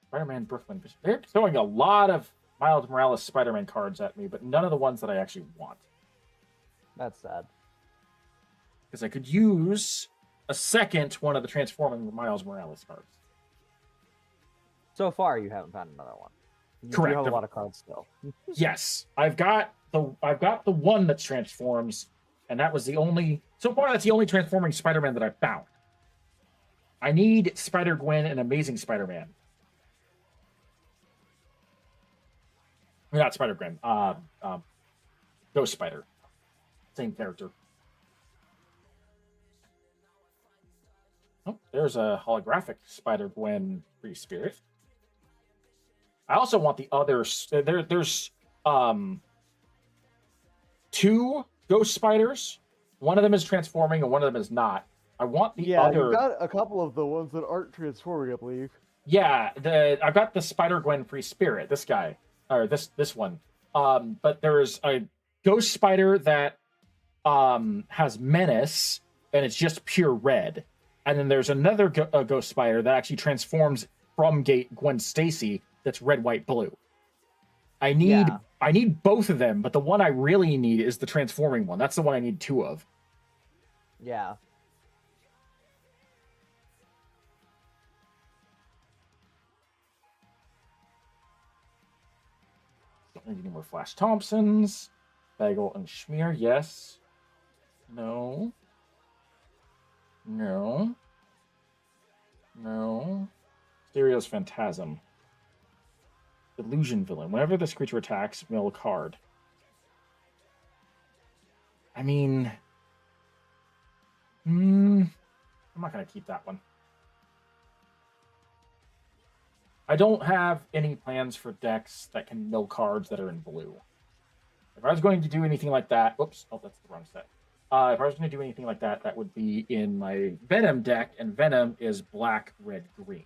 Spider-Man Brooklyn. They're throwing a lot of Miles Morales Spider-Man cards at me, but none of the ones that I actually want. That's sad. Because I could use a second one of the transforming Miles Morales cards. So far, you haven't found another one. You Correct. have a lot of cards still. Yes, I've got the one that transforms, and that was the only. So far, that's the only transforming Spider-Man that I found. I need Spider-Gwen and Amazing Spider-Man. Not Spider-Gwen. Ghost Spider. Same character. Oh, there's a holographic Spider-Gwen Free Spirit. I also want the others. There's two Ghost Spiders. One of them is transforming and one of them is not. I want the other. You've got a couple of the ones that aren't transforming, I believe. Yeah, I've got the Spider-Gwen Free Spirit. This guy, or this one. But there's a Ghost Spider that has Menace, and it's just pure red. And then there's another Ghost Spider that actually transforms from Gwen Stacy. That's red, white, blue. I need both of them, but the one I really need is the transforming one. That's the one I need two of. Yeah. Don't need any more Flash Thompsons. Bagel and Schmear, yes. No. No. No. Stereo's Phantasm. Illusion Villain. Whenever this creature attacks, mill a card. I mean... I'm not going to keep that one. I don't have any plans for decks that can mill cards that are in blue. If I was going to do anything like that... Oops. Oh, that's the wrong set. If I was going to do anything like that, that would be in my Venom deck, and Venom is black, red, green.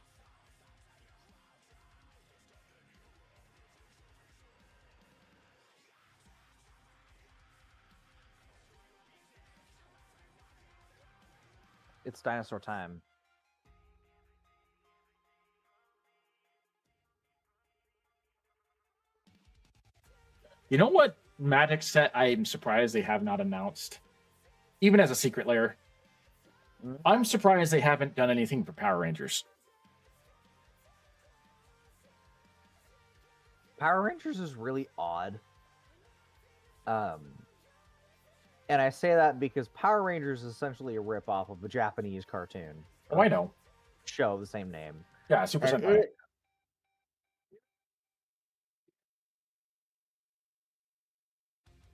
It's dinosaur time. You know what Magic set I'm surprised they have not announced? Even as a secret layer. I'm surprised they haven't done anything for Power Rangers. Power Rangers is really odd. And I say that because Power Rangers is essentially a ripoff of a Japanese cartoon. Oh, I know. Show of the same name. Yeah, Super And Sentai.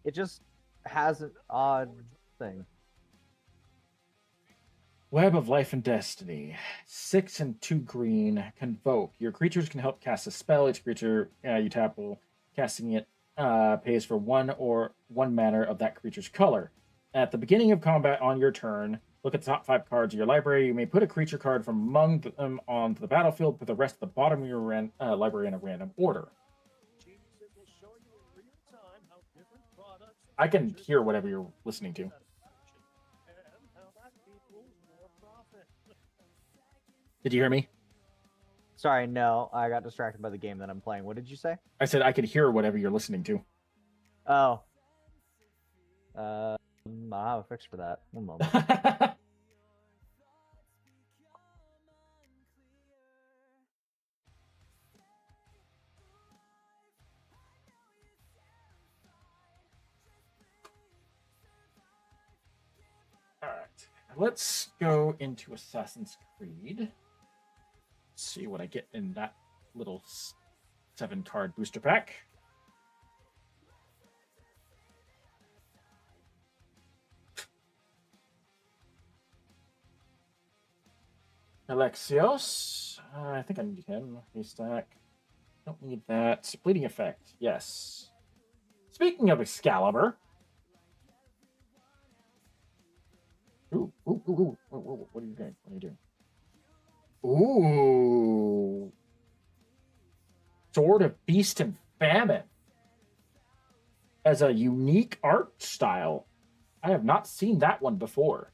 It just has an odd thing. Web of Life and Destiny. 6 and 2 green. Convoke. Your creatures can help cast a spell. Each creature you tap will casting it pays for one mana of that creature's color. At the beginning of combat on your turn, look at the top 5 cards of your library. You may put a creature card from among them onto the battlefield, put the rest at the bottom of your library in a random order. I can hear whatever you're listening to. Did you hear me? Sorry, no, I got distracted by the game that I'm playing. What did you say? I said I could hear whatever you're listening to. Oh. I'll have a fix for that. One moment. All right, let's go into Assassin's Creed. See what I get in that little 7-card booster pack. Alexios. I think I need him. Haystack. Don't need that. Bleeding Effect. Yes. Speaking of Excalibur. Ooh. What are you doing? What are you doing? Ooh. Sword of Feast and Famine. As a unique art style. I have not seen that one before.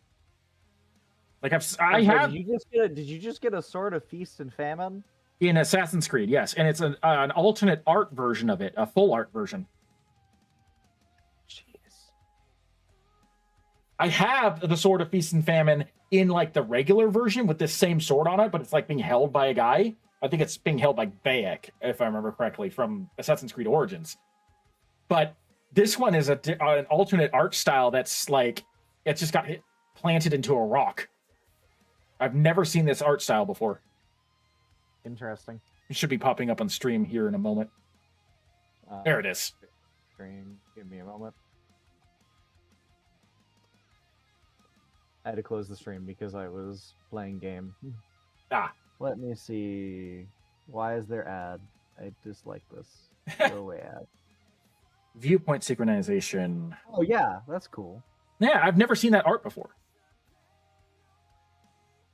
Like I have. Did you just get a Sword of Feast and Famine? In Assassin's Creed, yes. And it's an alternate art version of it, a full art version. Jeez. I have the Sword of Feast and Famine in like the regular version with this same sword on it, but it's like being held by a guy. I think it's being held by Bayek, if I remember correctly, from Assassin's Creed Origins. But this one is an alternate art style that's like, it's just got planted into a rock. I've never seen this art style before. Interesting. It should be popping up on stream here in a moment. There it is. Stream. Give me a moment. I had to close the stream because I was playing game. Ah. Let me see. Why is there ad? I dislike this. Go away, ad. Viewpoint synchronization. Oh yeah, that's cool. Yeah, I've never seen that art before.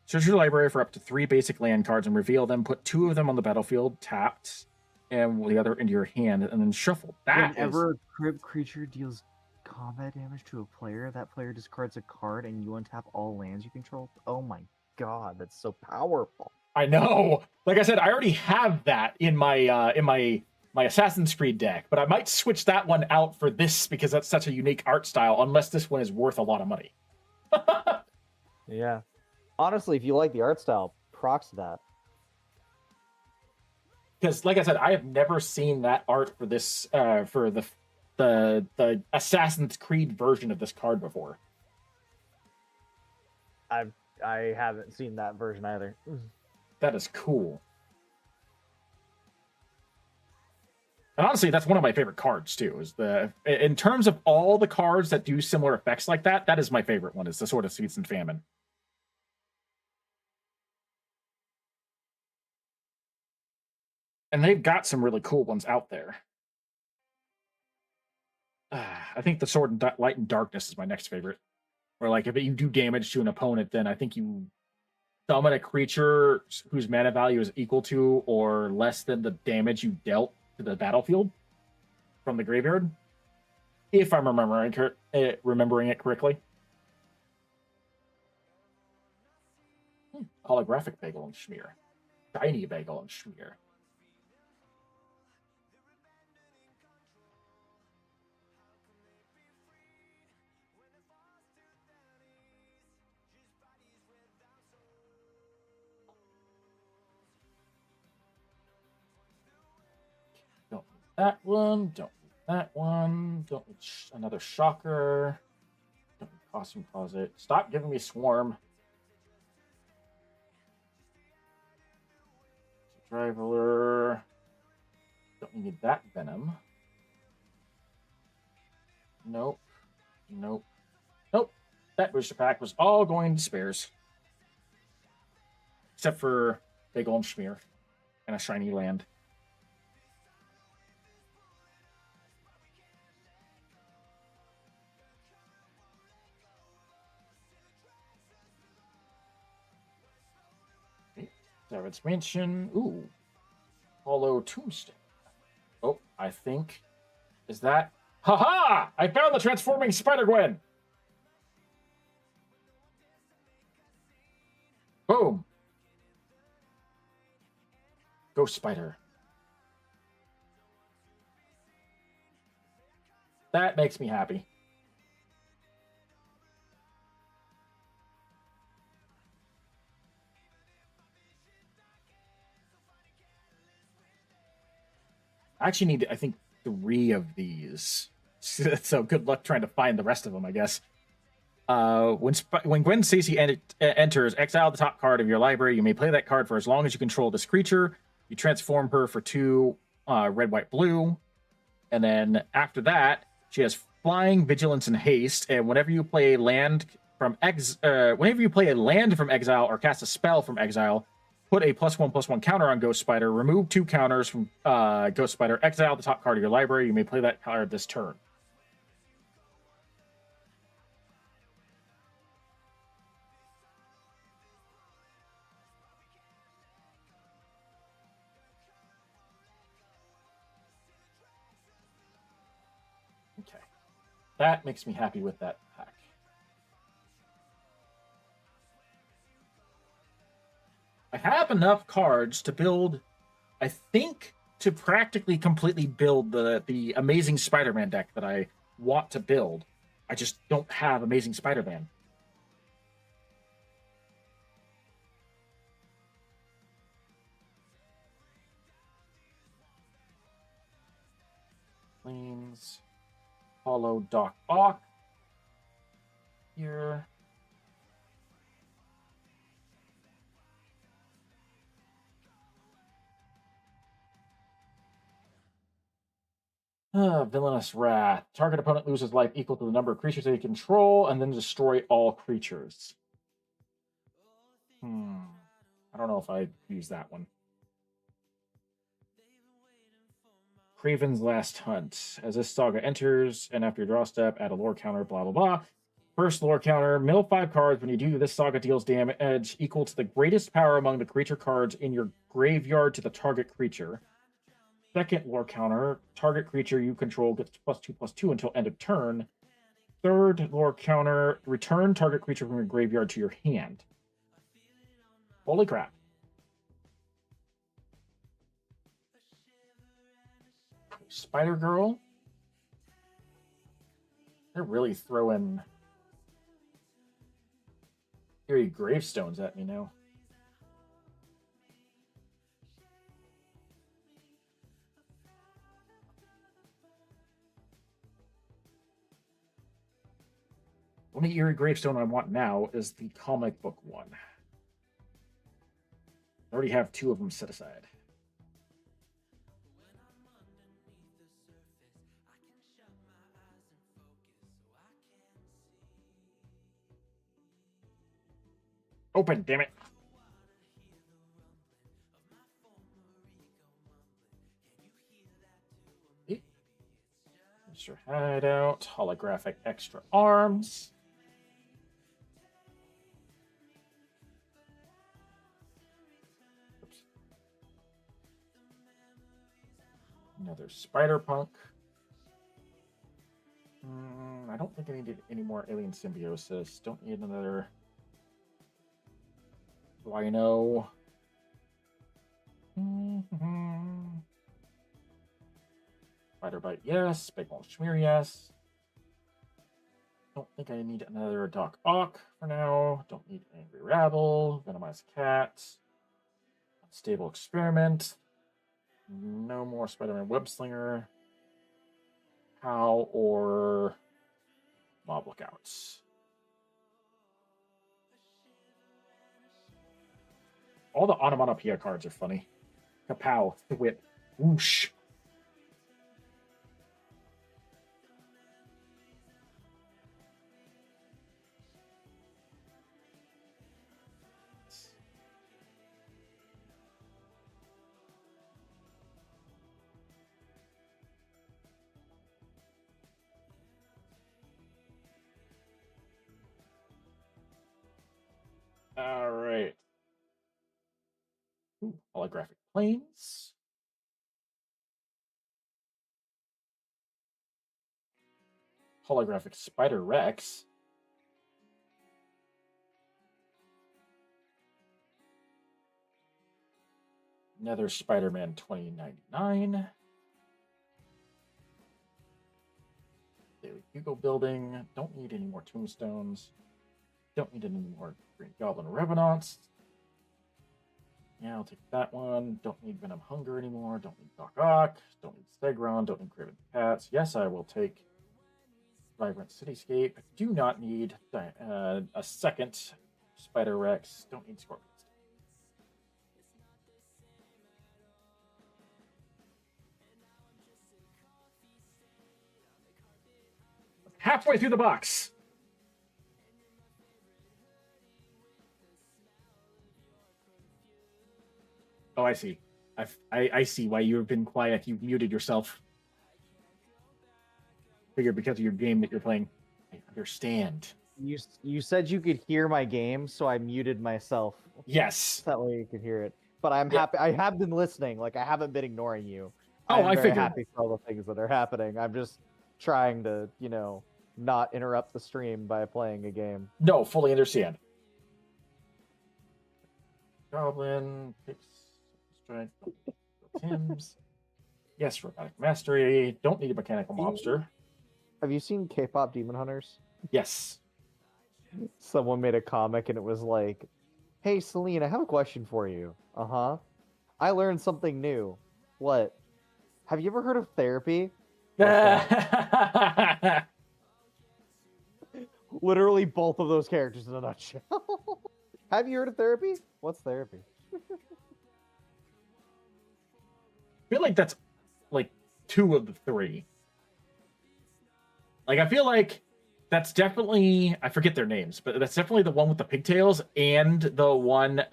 Search your library for up to 3 basic land cards and reveal them. Put 2 of them on the battlefield, tapped, and the other into your hand, and then shuffle. Whenever a crypt creature deals combat damage to a player, that player discards a card, and you untap all lands you control. Oh my god, that's so powerful! I know. Like I said, I already have that in my my Assassin's Creed deck, but I might switch that one out for this because that's such a unique art style. Unless this one is worth a lot of money. Yeah. Honestly, if you like the art style, procs to that. Because, like I said, I have never seen that art for this for the Assassin's Creed version of this card before. I haven't seen that version either. That is cool. And honestly, that's one of my favorite cards too. Is in terms of all the cards that do similar effects like that, that is my favorite one. Is the Sword of Feast and Famine. And they've got some really cool ones out there. I think the Sword of Light and Darkness is my next favorite. Where, like, if you do damage to an opponent, then I think you summon a creature whose mana value is equal to or less than the damage you dealt to the battlefield from the graveyard. If I'm remembering it correctly. Holographic Bagel and Schmear. Shiny Bagel and Schmear. Don't need that one. Don't need that one. Don't need another Shocker. Don't need Costume Closet. Stop giving me Swarm. Driver. Don't need that Venom. Nope. Nope. Nope. That booster pack was all going to spares. Except for big old Schmear and a shiny land. Savage Mansion. Ooh. Hollow Tombstone. Oh, I think. Is that. Haha! I found the transforming Spider-Gwen! Boom! Ghost Spider. That makes me happy. I actually need, I think, 3 of these. So good luck trying to find the rest of them, I guess. When Gwen Stacy enters, exile the top card of your library. You may play that card for as long as you control this creature. You transform her for 2 red, white, blue. And then after that, she has flying, vigilance, and haste. And whenever you play a land from exile or cast a spell from exile, put a +1/+1 counter on Ghost Spider. Remove 2 counters from Ghost Spider. Exile the top card of your library. You may play that card this turn. Okay. That makes me happy with that pack. I have enough cards to build, I think, to practically completely build the Amazing Spider-Man deck that I want to build. I just don't have Amazing Spider-Man. Planes. Hollow Doc Ock. Here. Villainous Wrath. Target opponent loses life equal to the number of creatures they control, and then destroy all creatures. I don't know if I'd use that one. Craven's Last Hunt. As this saga enters, and after your draw step, add a lore counter, blah, blah, blah. First lore counter, mill 5 cards. When you do this, saga deals damage equal to the greatest power among the creature cards in your graveyard to the target creature. Second lore counter, target creature you control gets +2/+2 until end of turn. Third lore counter, return target creature from your graveyard to your hand. Holy crap. Spider Girl. They're really throwing eerie gravestones at me now. Only eerie gravestone I want now is the comic book one. I already have 2 of them set aside. Open, damn it. Mr. Hideout, holographic extra arms. Oops. Another Spider Punk. I don't think I needed any more Alien Symbiosis. Don't need another Rhino. Spider Bite, yes. Big Ball Schmear, yes. Don't think I need another Doc Ock for now. Don't need Angry Rabble. Venomized Cat. Unstable Experiment. No more Spider-Man Webslinger. How or Mob Lookouts. All the onomatopoeia cards are funny. Kapow, Whip, Whoosh. Ooh, holographic planes. Holographic Spider Rex. Another Spider-Man 2099. Daily Hugo building. Don't need any more tombstones. Don't need any more Green Goblin Revenants. Yeah, I'll take that one. Don't need Venom Hunger anymore. Don't need Doc Ock. Don't need Stegron. Don't need Craven Cats. Yes, I will take Vibrant Cityscape. Do not need a second Spider Rex. Don't need Scorpions. Halfway through the box. Oh, I see. I see why you've been quiet. You've muted yourself. Figure because of your game that you're playing. I understand. You said you could hear my game, so I muted myself. Yes. That way you could hear it. But I'm happy. I have been listening. Like, I haven't been ignoring you. Oh, I'm I very figured. happy for all the things that are happening. I'm just trying to, not interrupt the stream by playing a game. No, fully understand. Goblin, picks, strike, Tim's. Yes, robotic mastery. Don't need a mechanical mobster. Have you seen K-pop Demon Hunters? Yes. Someone made a comic and it was like, "Hey, Celine, I have a question for you." Uh-huh. I learned something new. What? Have you ever heard of therapy? Literally both of those characters in a nutshell. Have you heard of therapy? What's therapy? I feel like that's like 2 of the 3. Like, I feel like that's definitely, I forget their names, but that's definitely the one with the pigtails and the one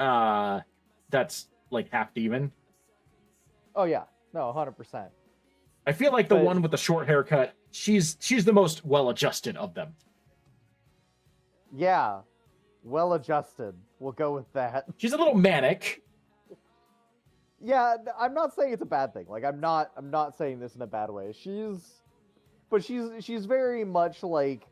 that's like half demon. Oh yeah, no, 100%. I feel like the one with the short haircut, she's the most well-adjusted of them. Yeah, well-adjusted. We'll go with that. She's a little manic. Yeah, I'm not saying it's a bad thing. Like, I'm not saying this in a bad way. She's very much like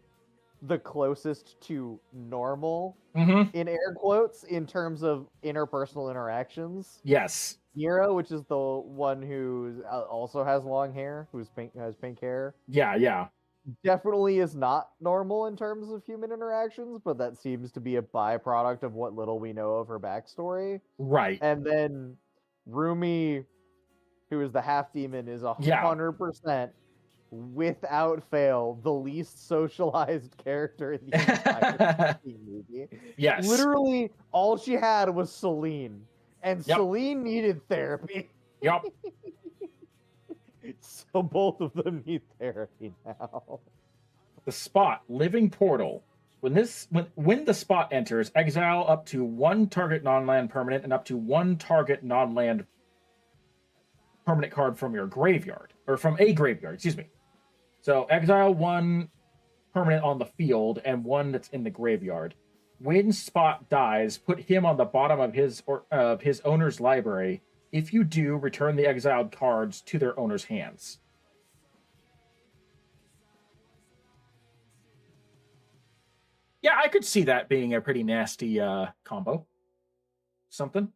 the closest to normal in air quotes in terms of interpersonal interactions. Yes. Nero, which is the one who also has long hair, has pink hair. Yeah. Definitely is not normal in terms of human interactions, but that seems to be a byproduct of what little we know of her backstory. Right. And then Rumi, who is the half demon, is 100% without fail the least socialized character in the entire movie. Yes. Literally, all she had was Celine, and Celine needed therapy. Yep. So both of them need therapy now. The spot, living portal. When the spot enters, exile up to 1 target non-land permanent and up to 1 target non-land permanent card from your graveyard, or from a graveyard, excuse me. So exile 1 permanent on the field and 1 that's in the graveyard. When spot dies, put him on the bottom of his owner's library. If you do, return the exiled cards to their owner's hands. Yeah, I could see that being a pretty nasty combo. Something.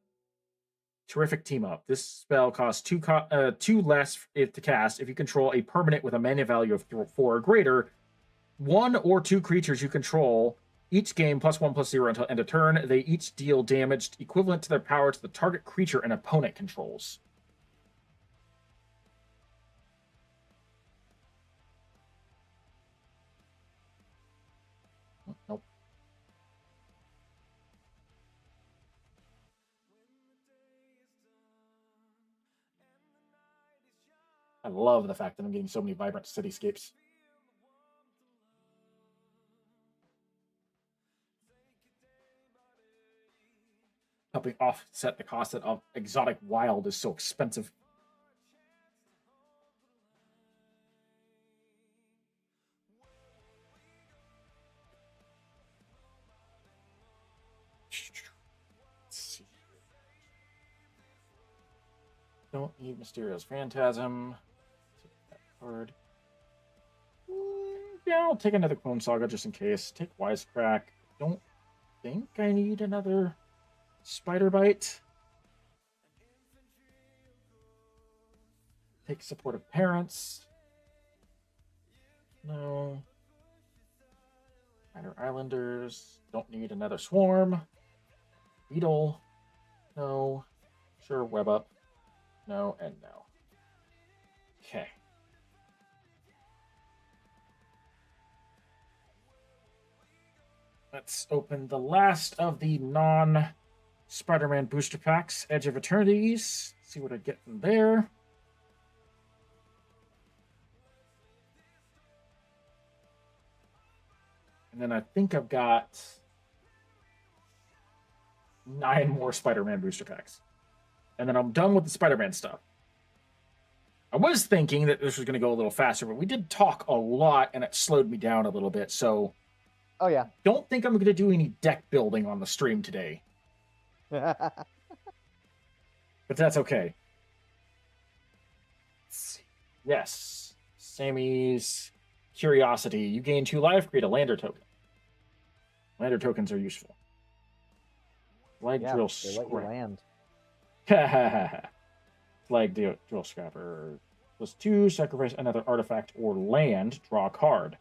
Terrific team up. This spell costs 2 less to cast if you control a permanent with a mana value of 4 or greater. 1 or 2 creatures you control each game +1/+0 until end of turn. They each deal damage equivalent to their power to the target creature an opponent controls. Nope. I love the fact that I'm getting so many vibrant cityscapes. Helping offset the cost of exotic wild is so expensive. Let's see. Don't need Mysterio's Phantasm. Take that card. Yeah, I'll take another Clone Saga just in case. Take Wisecrack. Don't think I need another Spider Bite. Take Supportive Parents. No. Minor Islanders. Don't need another Swarm. Beetle. No. Sure, Web Up. No, and no. Okay. Let's open the last of the non-Spider-Man booster packs, Edge of Eternities. See what I get from there. And then I think I've got 9 more Spider-Man booster packs. And then I'm done with the Spider-Man stuff. I was thinking that this was going to go a little faster, but we did talk a lot, and it slowed me down a little bit, so... Oh, yeah. Don't think I'm going to do any deck building on the stream today. But that's okay. Let's see. Yes. Sammy's Curiosity. You gain 2 life, create a lander token. Lander tokens are useful. Flag Yeah, drill they let you land. Flag drill scrapper. +2, sacrifice another artifact or land, draw a card.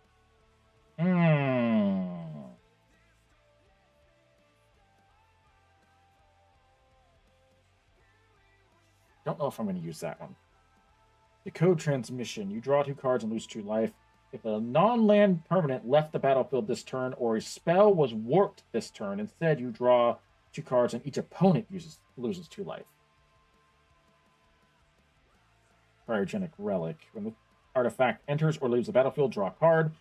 Don't know if I'm going to use that one. Decode Transmission. You draw 2 cards and lose 2 life. If a non-land permanent left the battlefield this turn or a spell was warped this turn, instead you draw 2 cards and each opponent loses 2 life. Cryogenic Relic. When the artifact enters or leaves the battlefield, draw a card.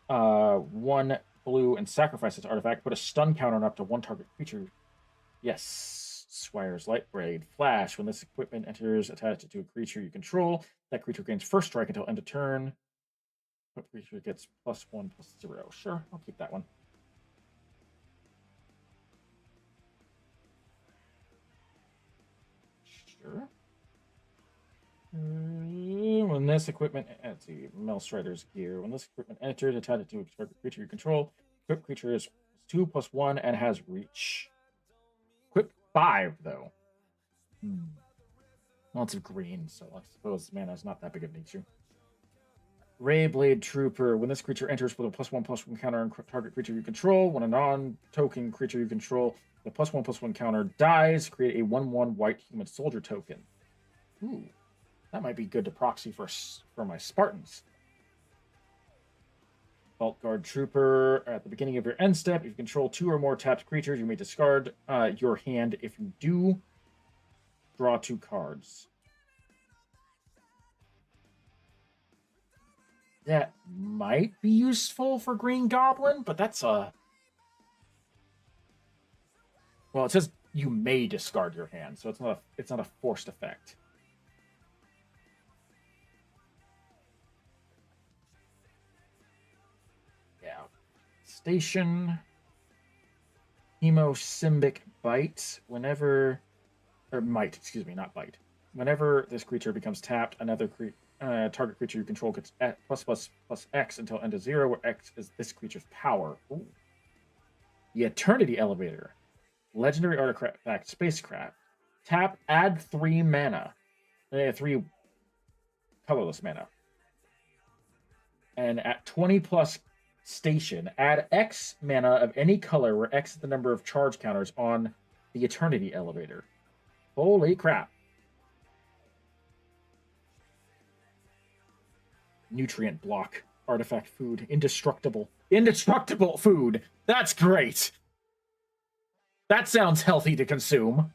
1 blue and sacrifice this artifact. Put a stun counter on up to 1 target creature. Yes. Swire's Lightbraid. Flash. When this equipment enters, attach it to a creature you control. That creature gains first strike until end of turn. What creature gets +1/+0? Sure, I'll keep that one. Sure. When this equipment, let's see, Melstrider's Gear. When this equipment enters, attach it to a target creature you control. Equipped creature is 2/+1 and has reach. Equip 5 though. Lots of green, so I suppose mana is not that big of an issue. Rayblade Trooper. When this creature enters with a +1/+1 counter on target creature you control, when a non-token creature you control, the +1/+1 counter dies, create a 1/1 white human soldier token. Ooh. That might be good to proxy for my Spartans. Vault Guard Trooper. At the beginning of your end step, if you control 2 or more tapped creatures, you may discard your hand. If you do, draw 2 cards. That might be useful for Green Goblin, but that's a... Well, it says you may discard your hand, so it's not a forced effect. Yeah. Station. Hemosymbic Bite. Whenever... Or Might, excuse me, not Bite. Whenever this creature becomes tapped, another target creature you control gets +++X until end of 0, where X is this creature's power. Ooh. The Eternity Elevator. Legendary artifact Spacecraft. Tap, add 3 mana. 3 colorless mana. And at 20+ station, add X mana of any color where X is the number of charge counters on the Eternity Elevator. Holy crap. Nutrient block. Artifact food. Indestructible. Indestructible food. That's great. That sounds healthy to consume.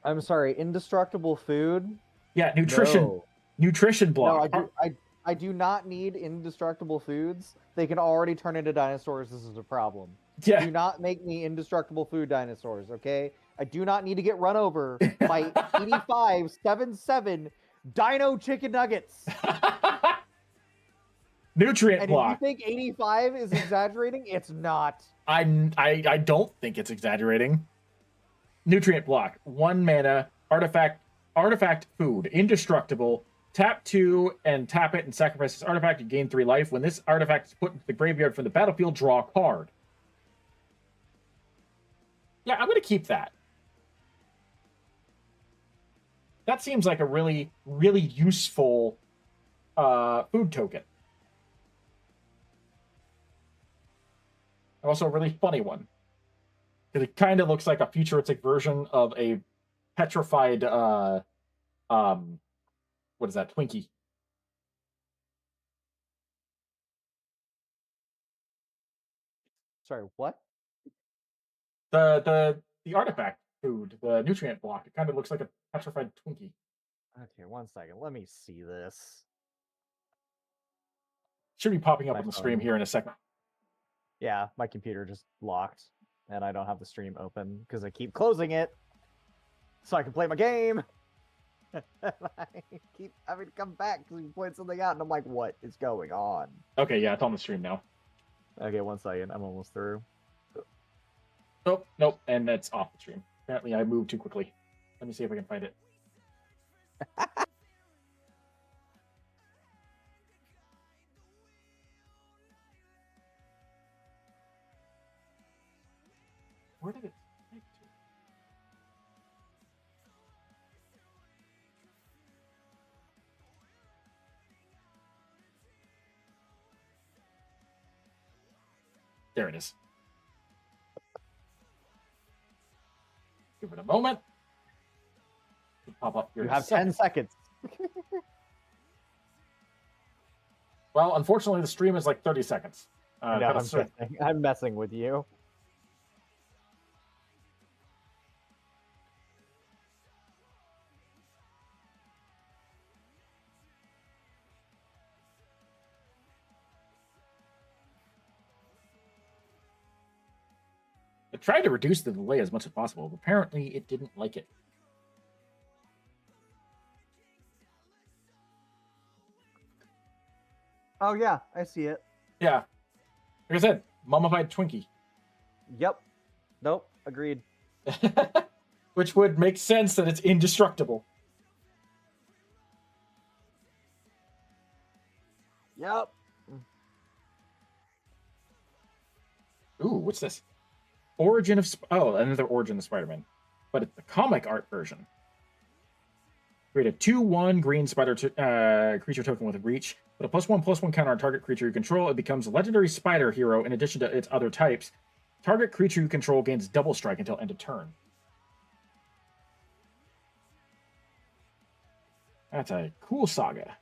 I'm sorry, indestructible food? Yeah, nutrition. No. Nutrition block. No, I do not need indestructible foods. They can already turn into dinosaurs. This is a problem. Yeah. Do not make me indestructible food dinosaurs, okay? I do not need to get run over by 85-7-7 Dino Chicken Nuggets. Nutrient And block. if you think 85 is exaggerating, it's not. I don't think it's exaggerating. Nutrient block. 1 mana. Artifact artifact food, indestructible. Tap 2 and tap it and sacrifice this artifact. You gain 3 life. When this artifact is put into the graveyard from the battlefield, draw a card. Yeah, I'm going to keep that. That seems like a really, really useful food token. Also a really funny one. Because it kind of looks like a futuristic version of a petrified, what is that, Twinkie. Sorry, what? The artifact food, the nutrient block, it kind of looks like a petrified Twinkie. Okay, 1 second. Let me see this. Should be popping up My on the stream phone. here in a second. Yeah, my computer just locked, and I don't have the stream open because I keep closing it so I can play my game. I keep having to come back because we point something out, and I'm like, what is going on? Okay, yeah, it's on the stream now. Okay, 1 second. I'm almost through. Nope, nope, and that's off the stream. Apparently I moved too quickly. Let me see if I can find it. Where did it take to? There it is. Give it a moment. It'll pop up here. You in a have second. 10 seconds. Well, unfortunately, the stream is like 30 seconds. No, I'm messing with you. I tried to reduce the delay as much as possible, but apparently it didn't like it. Oh, yeah, I see it. Yeah. Like I said, mummified Twinkie. Yep. Nope, agreed. Which would make sense that it's indestructible. Yep. Ooh, what's this? Origin of... Oh, another Origin of Spider-Man. But it's the comic art version. Create a 2/1 green spider creature token with a reach. Put a +1/+1 counter on target creature you control. It becomes a legendary spider hero in addition to its other types. Target creature you control gains double strike until end of turn. That's a cool saga.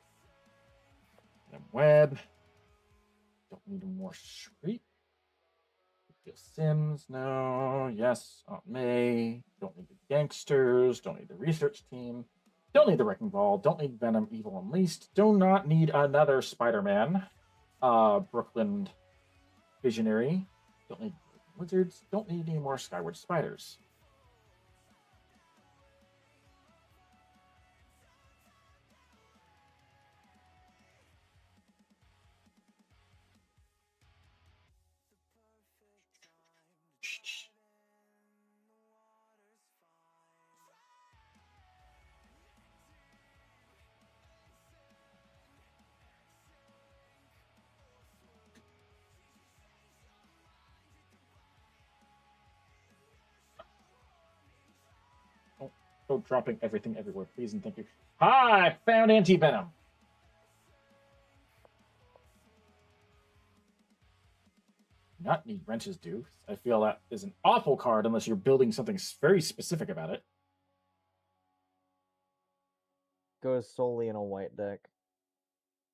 And web. Don't need more street. Sims, no. Yes, Aunt May. Don't need the gangsters. Don't need the research team. Don't need the Wrecking Ball. Don't need Venom Evil Unleashed. Do not need another Spider-Man. Brooklyn Visionary. Don't need Wizards. Don't need any more Skyward Spiders. Go dropping everything everywhere, please and thank you. Hi, I found anti-venom. Not need wrenches, do. I feel that is an awful card unless you're building something very specific about it. Goes solely in a white deck.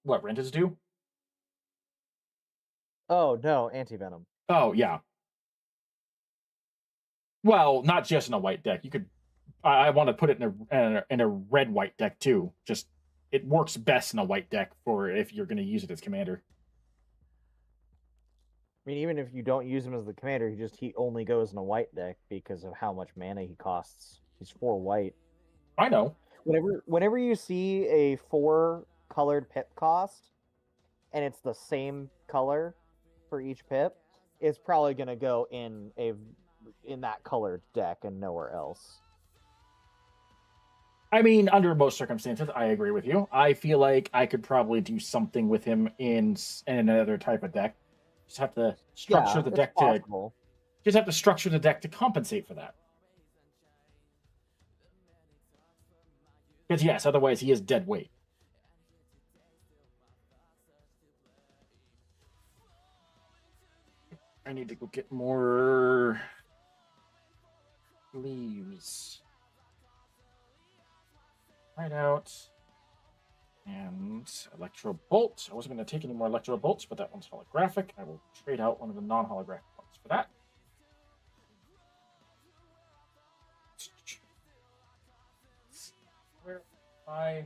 What, wrenches do? Oh, no, anti-venom. Oh, yeah. Well, not just in a white deck. You could... I want to put it in a red-white deck, too. Just, it works best in a white deck for if you're going to use it as commander. I mean, even if you don't use him as the commander, he only goes in a white deck because of how much mana he costs. He's 4 white. I know. Whenever you see a 4 colored pip cost, and it's the same color for each pip, it's probably gonna go in that colored deck and nowhere else. I mean, under most circumstances, I agree with you. I feel like I could probably do something with him in another type of deck. Just have to structure the it's deck possible. to compensate for that. Because yes, otherwise he is dead weight. I need to go get more leaves. Hideout. And Electro Bolt. I wasn't going to take any more Electro Bolts, but that one's holographic. I will trade out one of the non-holographic ones for that. Where are my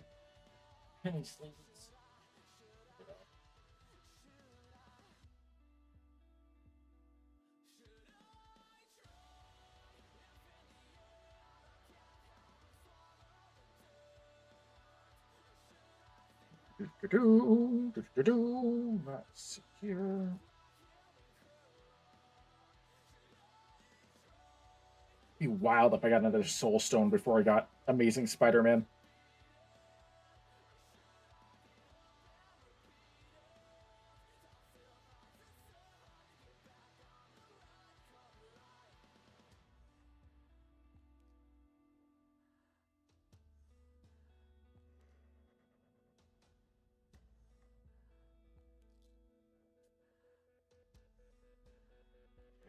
penny sleeves? Not secure. Be wild if I got another Soul Stone before I got Amazing Spider-Man.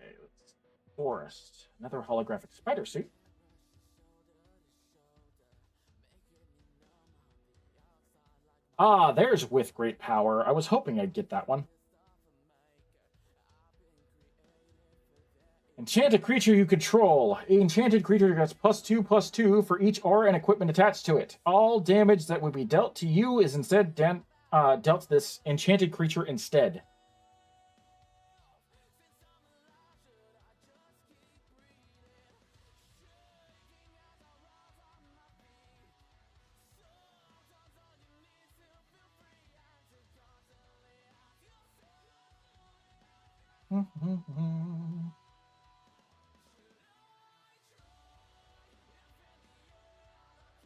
Okay, let's Forest. Another holographic spider suit. Ah, there's With Great Power. I was hoping I'd get that one. Enchanted creature you control. Enchanted creature gets +2/+2 for each aura and equipment attached to it. All damage that would be dealt to you is instead dealt to this enchanted creature instead.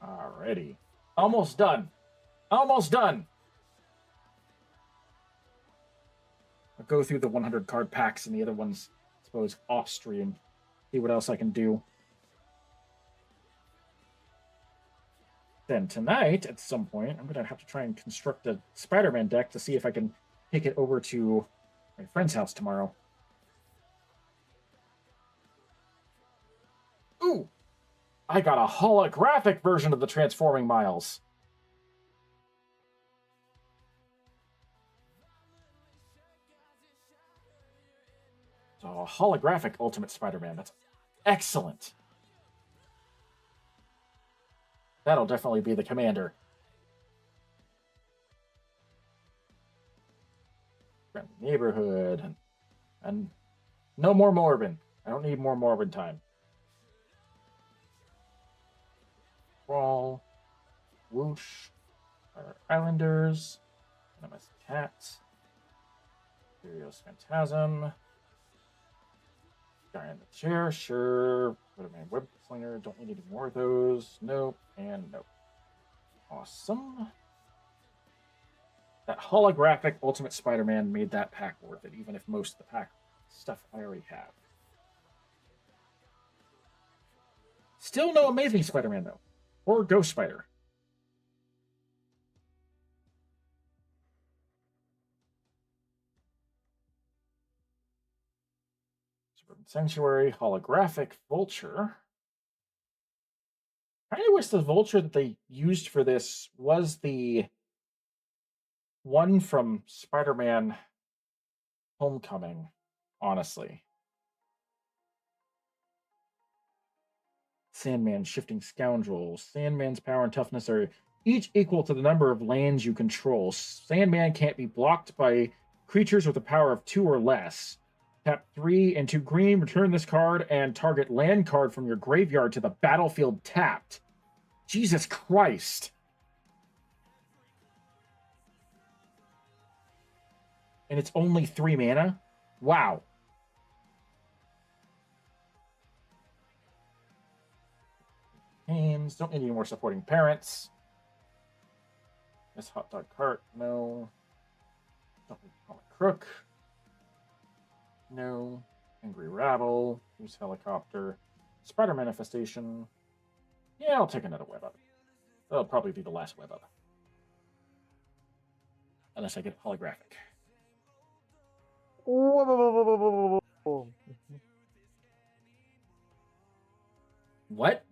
Alrighty. Almost done. Almost done. I'll go through the 100 card packs and the other ones, I suppose, off stream. See what else I can do. Then tonight, at some point, I'm going to have to try and construct a Spider-Man deck to see if I can take it over to my friend's house tomorrow. Ooh! I got a holographic version of the Transforming Miles. So a holographic Ultimate Spider-Man. That's excellent. That'll definitely be the commander. Friendly neighborhood. And no more Morbin. I don't need more Morbin time. Brawl. Whoosh. Islanders. Venomous Cat. Furious Phantasm. Guy in the chair, sure. Spider-Man Web Slinger, don't need any more of those. Nope, and nope. Awesome. That holographic Ultimate Spider-Man made that pack worth it, even if most of the pack stuff I already have. Still no Amazing Spider-Man, though. Or Ghost Spider. Sanctuary, holographic Vulture. I kind of wish the Vulture that they used for this was the one from Spider-Man Homecoming, honestly. Sandman, Shifting Scoundrel. Sandman's power and toughness are each equal to the number of lands you control. Sandman can't be blocked by creatures with a power of 2 or less. Tap 3 and 2 green, return this card, and target land card from your graveyard to the battlefield tapped. Jesus Christ. And it's only 3 mana? Wow. Games. Just don't need any more supporting parents. This hot dog cart, no. Don't need comic crook. No. Angry rabble. Use helicopter. Spider manifestation. Yeah, I'll take another web up. That'll probably be the last web up. Unless I get holographic. What?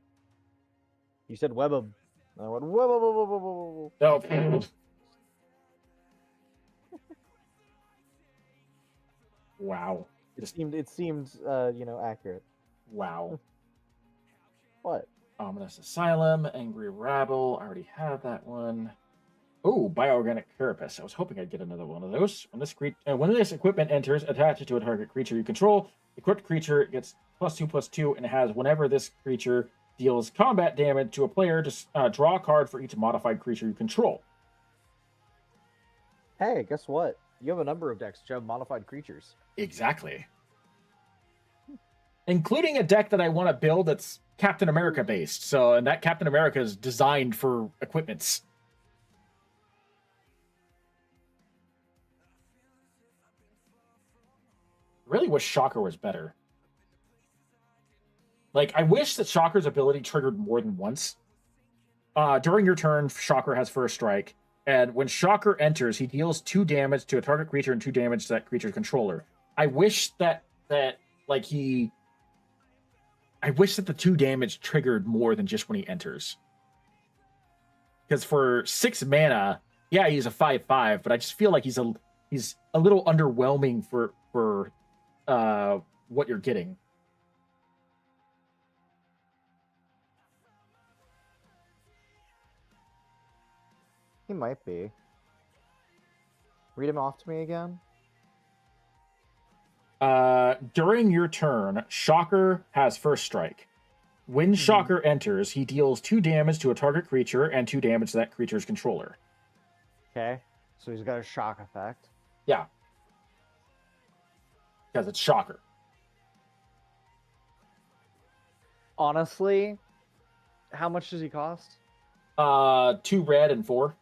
You said Webum. I went Webum. Oh. Wow. It seemed accurate. Wow. What? Ominous Asylum, Angry Rabble. I already have that one. Oh, Bioorganic Carapace. I was hoping I'd get another one of those. When this equipment enters, attach it to a target creature you control. Equipped creature gets +2/+2 and has whenever this creature deals combat damage to a player, just draw a card for each modified creature you control. Hey, guess what? You have a number of decks which have modified creatures. Exactly. Including a deck that I want to build that's Captain America based. And that Captain America is designed for equipments. Really wish Shocker was better. Like, I wish that Shocker's ability triggered more than once. During your turn, Shocker has first strike, and when Shocker enters, he deals 2 damage to a target creature and 2 damage to that creature's controller. I wish that the 2 damage triggered more than just when he enters. Because for 6 mana, yeah, he's a 5/5, but I just feel like he's a little underwhelming for what you're getting. He might be. Read him off to me again. During your turn, Shocker has first strike. When Shocker enters, he deals 2 damage to a target creature and 2 damage to that creature's controller. Okay, so he's got a shock effect. Yeah. Because it's Shocker. Honestly, how much does he cost? 2 red and 4.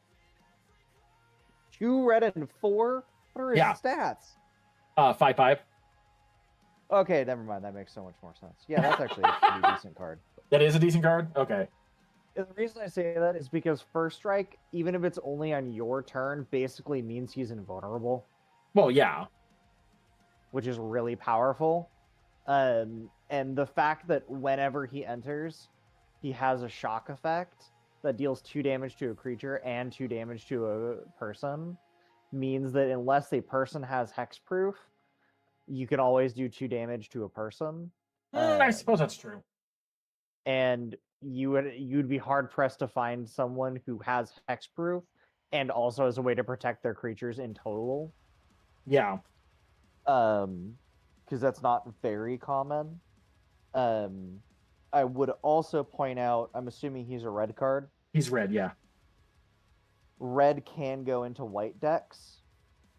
2 red and 4? What are his stats? 5/5. Okay, never mind. That makes so much more sense. Yeah, that's actually a pretty decent card. That is a decent card? Okay. And the reason I say that is because first strike, even if it's only on your turn, basically means he's invulnerable. Well, yeah. Which is really powerful. And the fact that whenever he enters, he has a shock effect that deals 2 damage to a creature and 2 damage to a person means that unless a person has hexproof, you can always do 2 damage to a person. I suppose that's true. And you'd be hard pressed to find someone who has hexproof and also has a way to protect their creatures in total. Yeah. Because that's not very common. I would also point out, I'm assuming he's a red card. He's red, yeah. Red can go into white decks.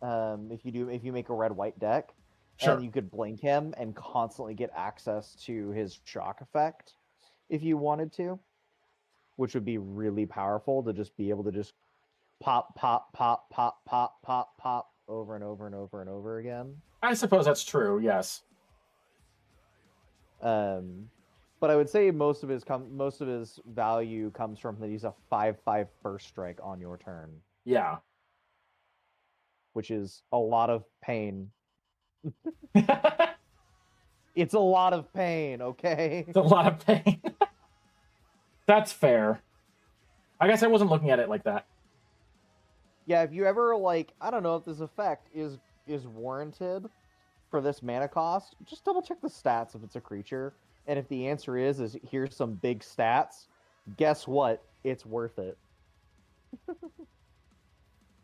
If you make a red-white deck, Sure. and you could blink him and constantly get access to his shock effect if you wanted to, which would be really powerful to just be able to just pop, pop, pop, pop, pop, pop, pop over and over and over and over again. I suppose that's true, yes. But I would say most of his value comes from that he's a 5/5 first strike on your turn, Yeah. which is a lot of pain. It's a lot of pain, okay? It's a lot of pain. That's fair. I guess I wasn't looking at it like that. Yeah, if you ever I don't know if this effect is warranted for this mana cost, just double check the stats if it's a creature. And if the answer is here's some big stats, guess what? It's worth it.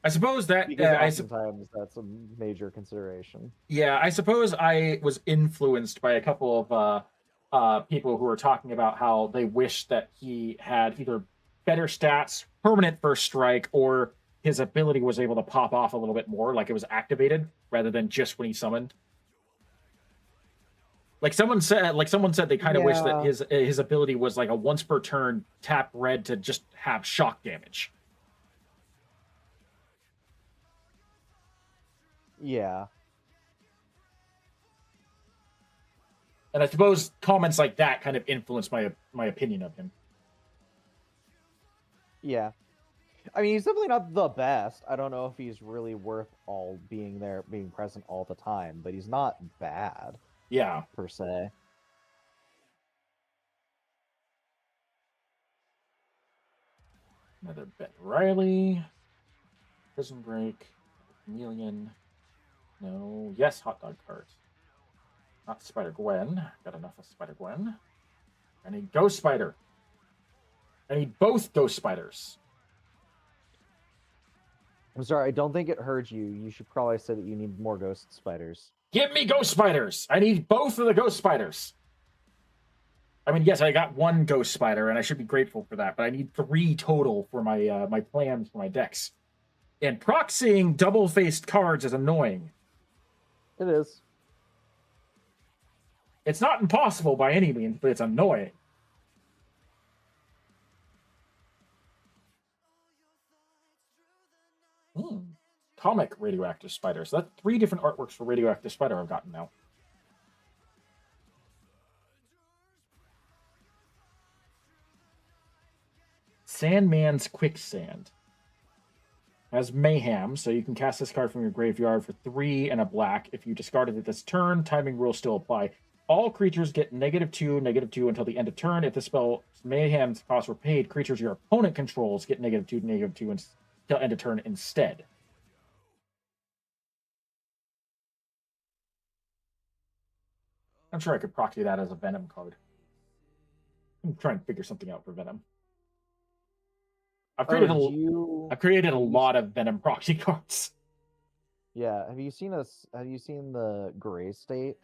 I suppose that Because oftentimes that's a major consideration. Yeah, I suppose I was influenced by a couple of people who were talking about how they wish that he had either better stats, permanent first strike, or his ability was able to pop off a little bit more, like it was activated, rather than just when he summoned. Like someone said they kind of wish that Yeah. his ability was like a once per turn tap red to just have shock damage. Yeah. And I suppose comments like that kind of influenced my opinion of him. Yeah. I mean, he's definitely not the best. I don't know if he's really worth all being there, being present all the time, but he's not bad Yeah. per se. Another Ben Riley. Prison Break. Chameleon. No. Yes, Hot Dog Cart. Not Spider Gwen. Got enough of Spider Gwen. I need Ghost Spider. I need both Ghost Spiders. I'm sorry, I don't think it heard you. You should probably say that you need more ghost spiders. Give me Ghost Spiders! I need both of the Ghost Spiders. I mean, yes, I got one Ghost Spider, and I should be grateful for that, but I need 3 total for my my plans for my decks. And proxying double-faced cards is annoying. It is. It's not impossible by any means, but it's annoying. Comic radioactive spider. So that's 3 different artworks for radioactive spider I've gotten now. Sandman's Quicksand. Has Mayhem, so you can cast this card from your graveyard for 3 and a black. If you discarded it this turn, timing rules still apply. All creatures get -2 until the end of turn. If the spell Mayhem's costs were paid, creatures your opponent controls get -2 until end of turn instead. I'm sure I could proxy that as a Venom card. I'm trying to figure something out for Venom. I've created a lot of Venom proxy cards. Yeah. Have you seen the Gray State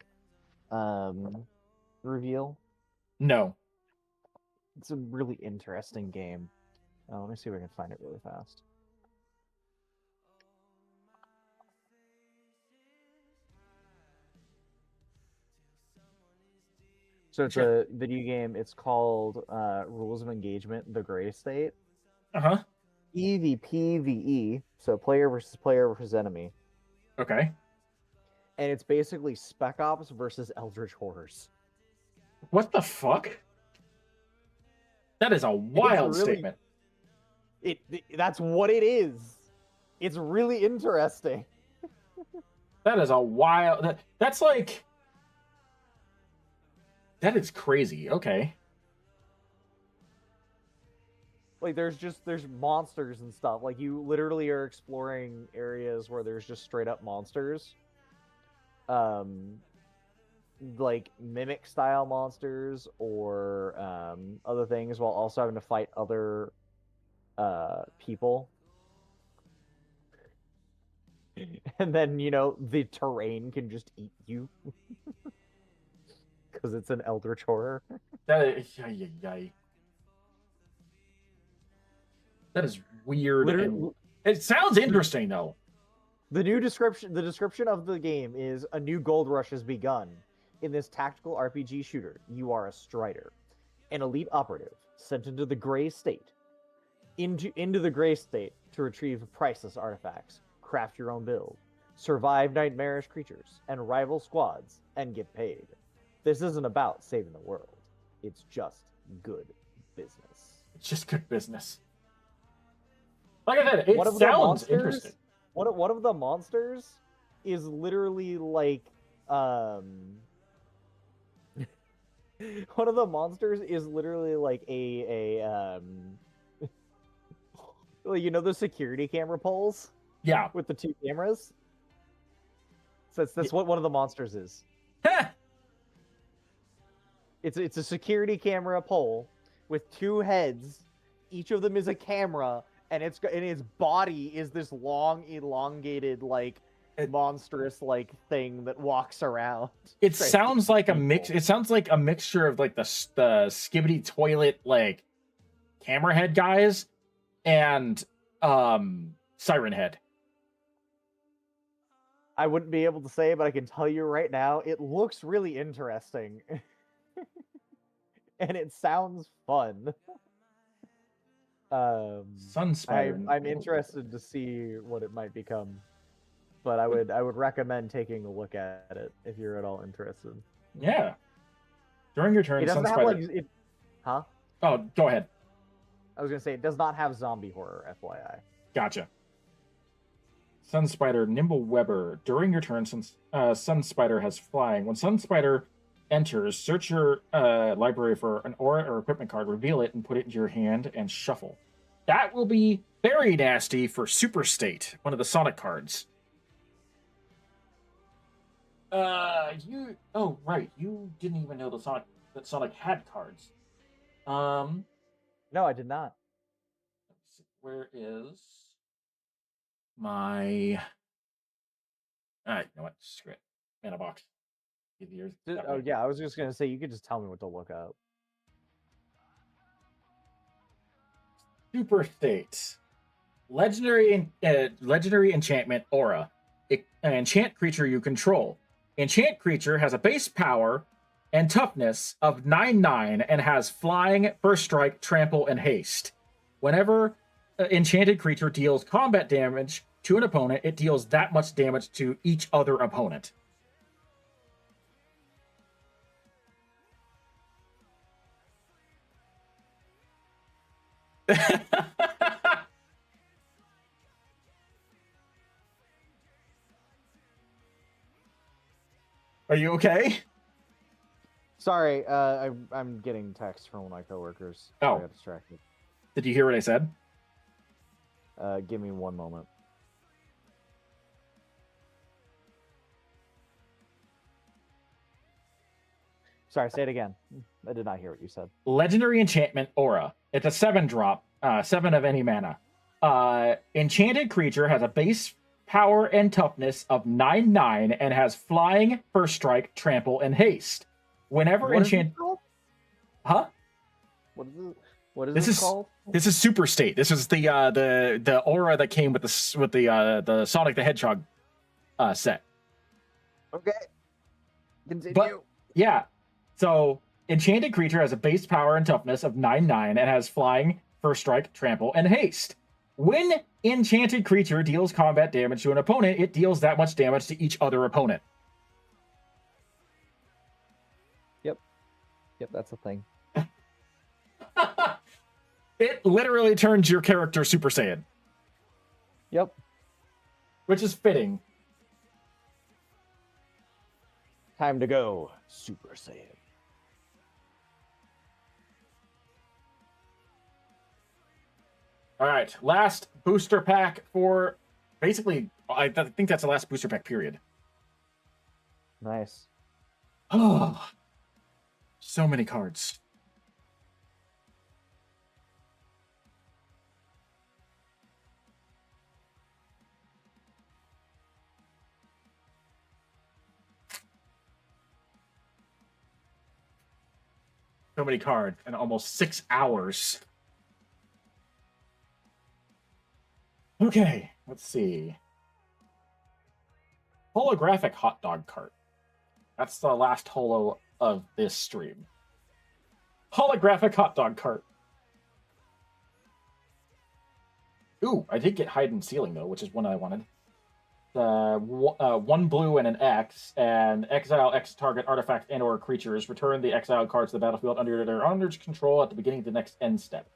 reveal? No. It's a really interesting game. Let me see if I can find it really fast. So it's a video game. It's called Rules of Engagement: The Gray State. Uh-huh. EVPVE, so player versus enemy. Okay. And it's basically Spec Ops versus Eldritch Horrors. What the fuck? That is a wild statement. That's what it is. It's really interesting. That is a wild... That's like... That is crazy. Okay. Like there's monsters and stuff. Like you literally are exploring areas where there's just straight up monsters. Like mimic style monsters or other things, while also having to fight other people. And then, the terrain can just eat you. Because it's an Eldritch Horror. That is weird. It sounds interesting, though. The description of the game is: a new gold rush has begun. In this tactical RPG shooter, you are a Strider, an elite operative sent into the Gray State. Into the Gray State to retrieve priceless artifacts, craft your own build, survive nightmarish creatures, and rival squads, and get paid. This isn't about saving the world. It's just good business. It's just good business. Like I said, it sounds interesting. One of the monsters is literally like one of the monsters is literally like a the security camera poles? Yeah. With the 2 cameras? So that's what one of the monsters is. It's a security camera pole with 2 heads. Each of them is a camera, and its body is this long, elongated, like monstrous thing that walks around. It sounds like a mix. It sounds like a mixture of like the Skibbity Toilet like camera head guys and Siren Head. I wouldn't be able to say, but I can tell you right now, it looks really interesting. And it sounds fun. Sunspire. I'm interested to see what it might become. But I would recommend taking a look at it if you're at all interested. Yeah. During your turn, It doesn't have Sunspider. like huh? Oh, go ahead. I was gonna say it does not have zombie horror, FYI. Gotcha. Sunspider, Nimble Webber. During your turn, since Sunspider has flying, when Sunspider enters, search your library for an aura or equipment card, reveal it, and put it into your hand and shuffle. That will be very nasty for Super State, one of the Sonic cards. Oh right, you didn't even know that Sonic had cards. No, I did not. Where is my? Alright, you know what? Screw it. Mana box. Oh yeah, I was just gonna say you could just tell me what to look up. Super State. Legendary enchantment aura. An enchant creature you control. Enchant creature has a base power and toughness of 9/9 and has flying, first strike, trample, and haste. Whenever enchanted creature deals combat damage to an opponent, it deals that much damage to each other opponent. Are you okay? Sorry, I'm getting texts from one of my coworkers. Oh. I got distracted. Did you hear what I said? Give me one moment. Sorry, say it again. I did not hear what you said. Legendary enchantment aura. It's a 7-drop, 7 of any mana. Enchanted creature has a base power and toughness of 9/9 and has flying, first strike, trample, and haste. Whenever What is it called? Huh? What is it? What is This this is- called? This is Super State. This is the aura that came with the Sonic the Hedgehog set. Okay. Continue. But yeah, so enchanted creature has a base power and toughness of 9/9 and has flying, first strike, trample, and haste. When enchanted creature deals combat damage to an opponent, it deals that much damage to each other opponent. Yep, that's a thing. It literally turns your character Super Saiyan, Yep. which is fitting. Time to go, Super Saiyan. All right, last booster pack for basically, I think that's the last booster pack period. Nice. Oh, so many cards. So many cards in almost 6 hours. Okay, let's see. Holographic hot dog cart. That's the last holo of this stream. Holographic hot dog cart. Ooh, I did get hide and sealing though, which is one I wanted. One blue and an X, and exile X target artifact and or creatures. Return the exiled cards to the battlefield under their owner's control at the beginning of the next end step.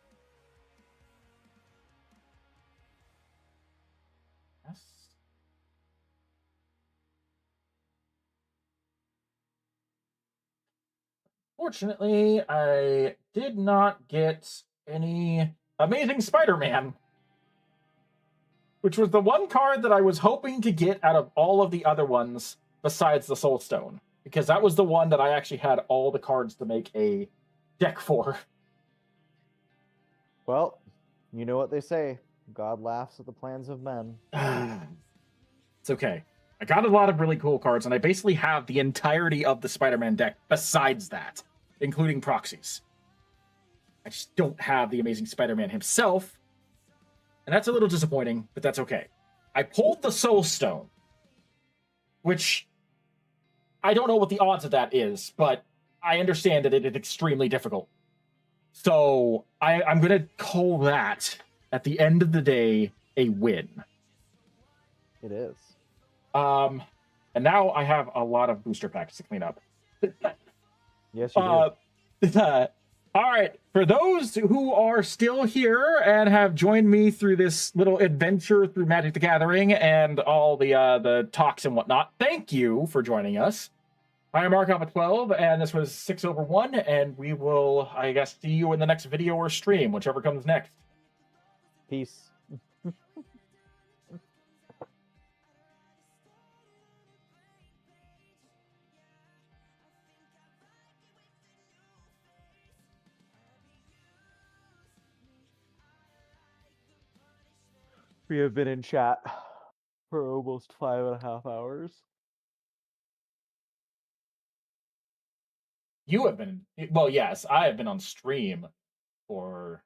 Yes. Fortunately, I did not get any Amazing Spider-Man, which was the one card that I was hoping to get out of all of the other ones besides the Soul Stone, because that was the one that I actually had all the cards to make a deck for. Well, you know what they say. God laughs at the plans of men. It's okay. I got a lot of really cool cards, and I basically have the entirety of the Spider-Man deck besides that, including proxies. I just don't have the Amazing Spider-Man himself, and that's a little disappointing, but that's okay. I pulled the Soul Stone, which I don't know what the odds of that is, but I understand that it is extremely difficult. So I'm going to call that, at the end of the day, a win. It is. And now I have a lot of booster packs to clean up. Yes, you do. All right. For those who are still here and have joined me through this little adventure through Magic the Gathering and all the talks and whatnot, thank you for joining us. I am Markova12, and this was 6/1, and we will, I guess, see you in the next video or stream, whichever comes next. Peace. We have been in chat for almost 5.5 hours. You have been, well, yes, I have been on stream for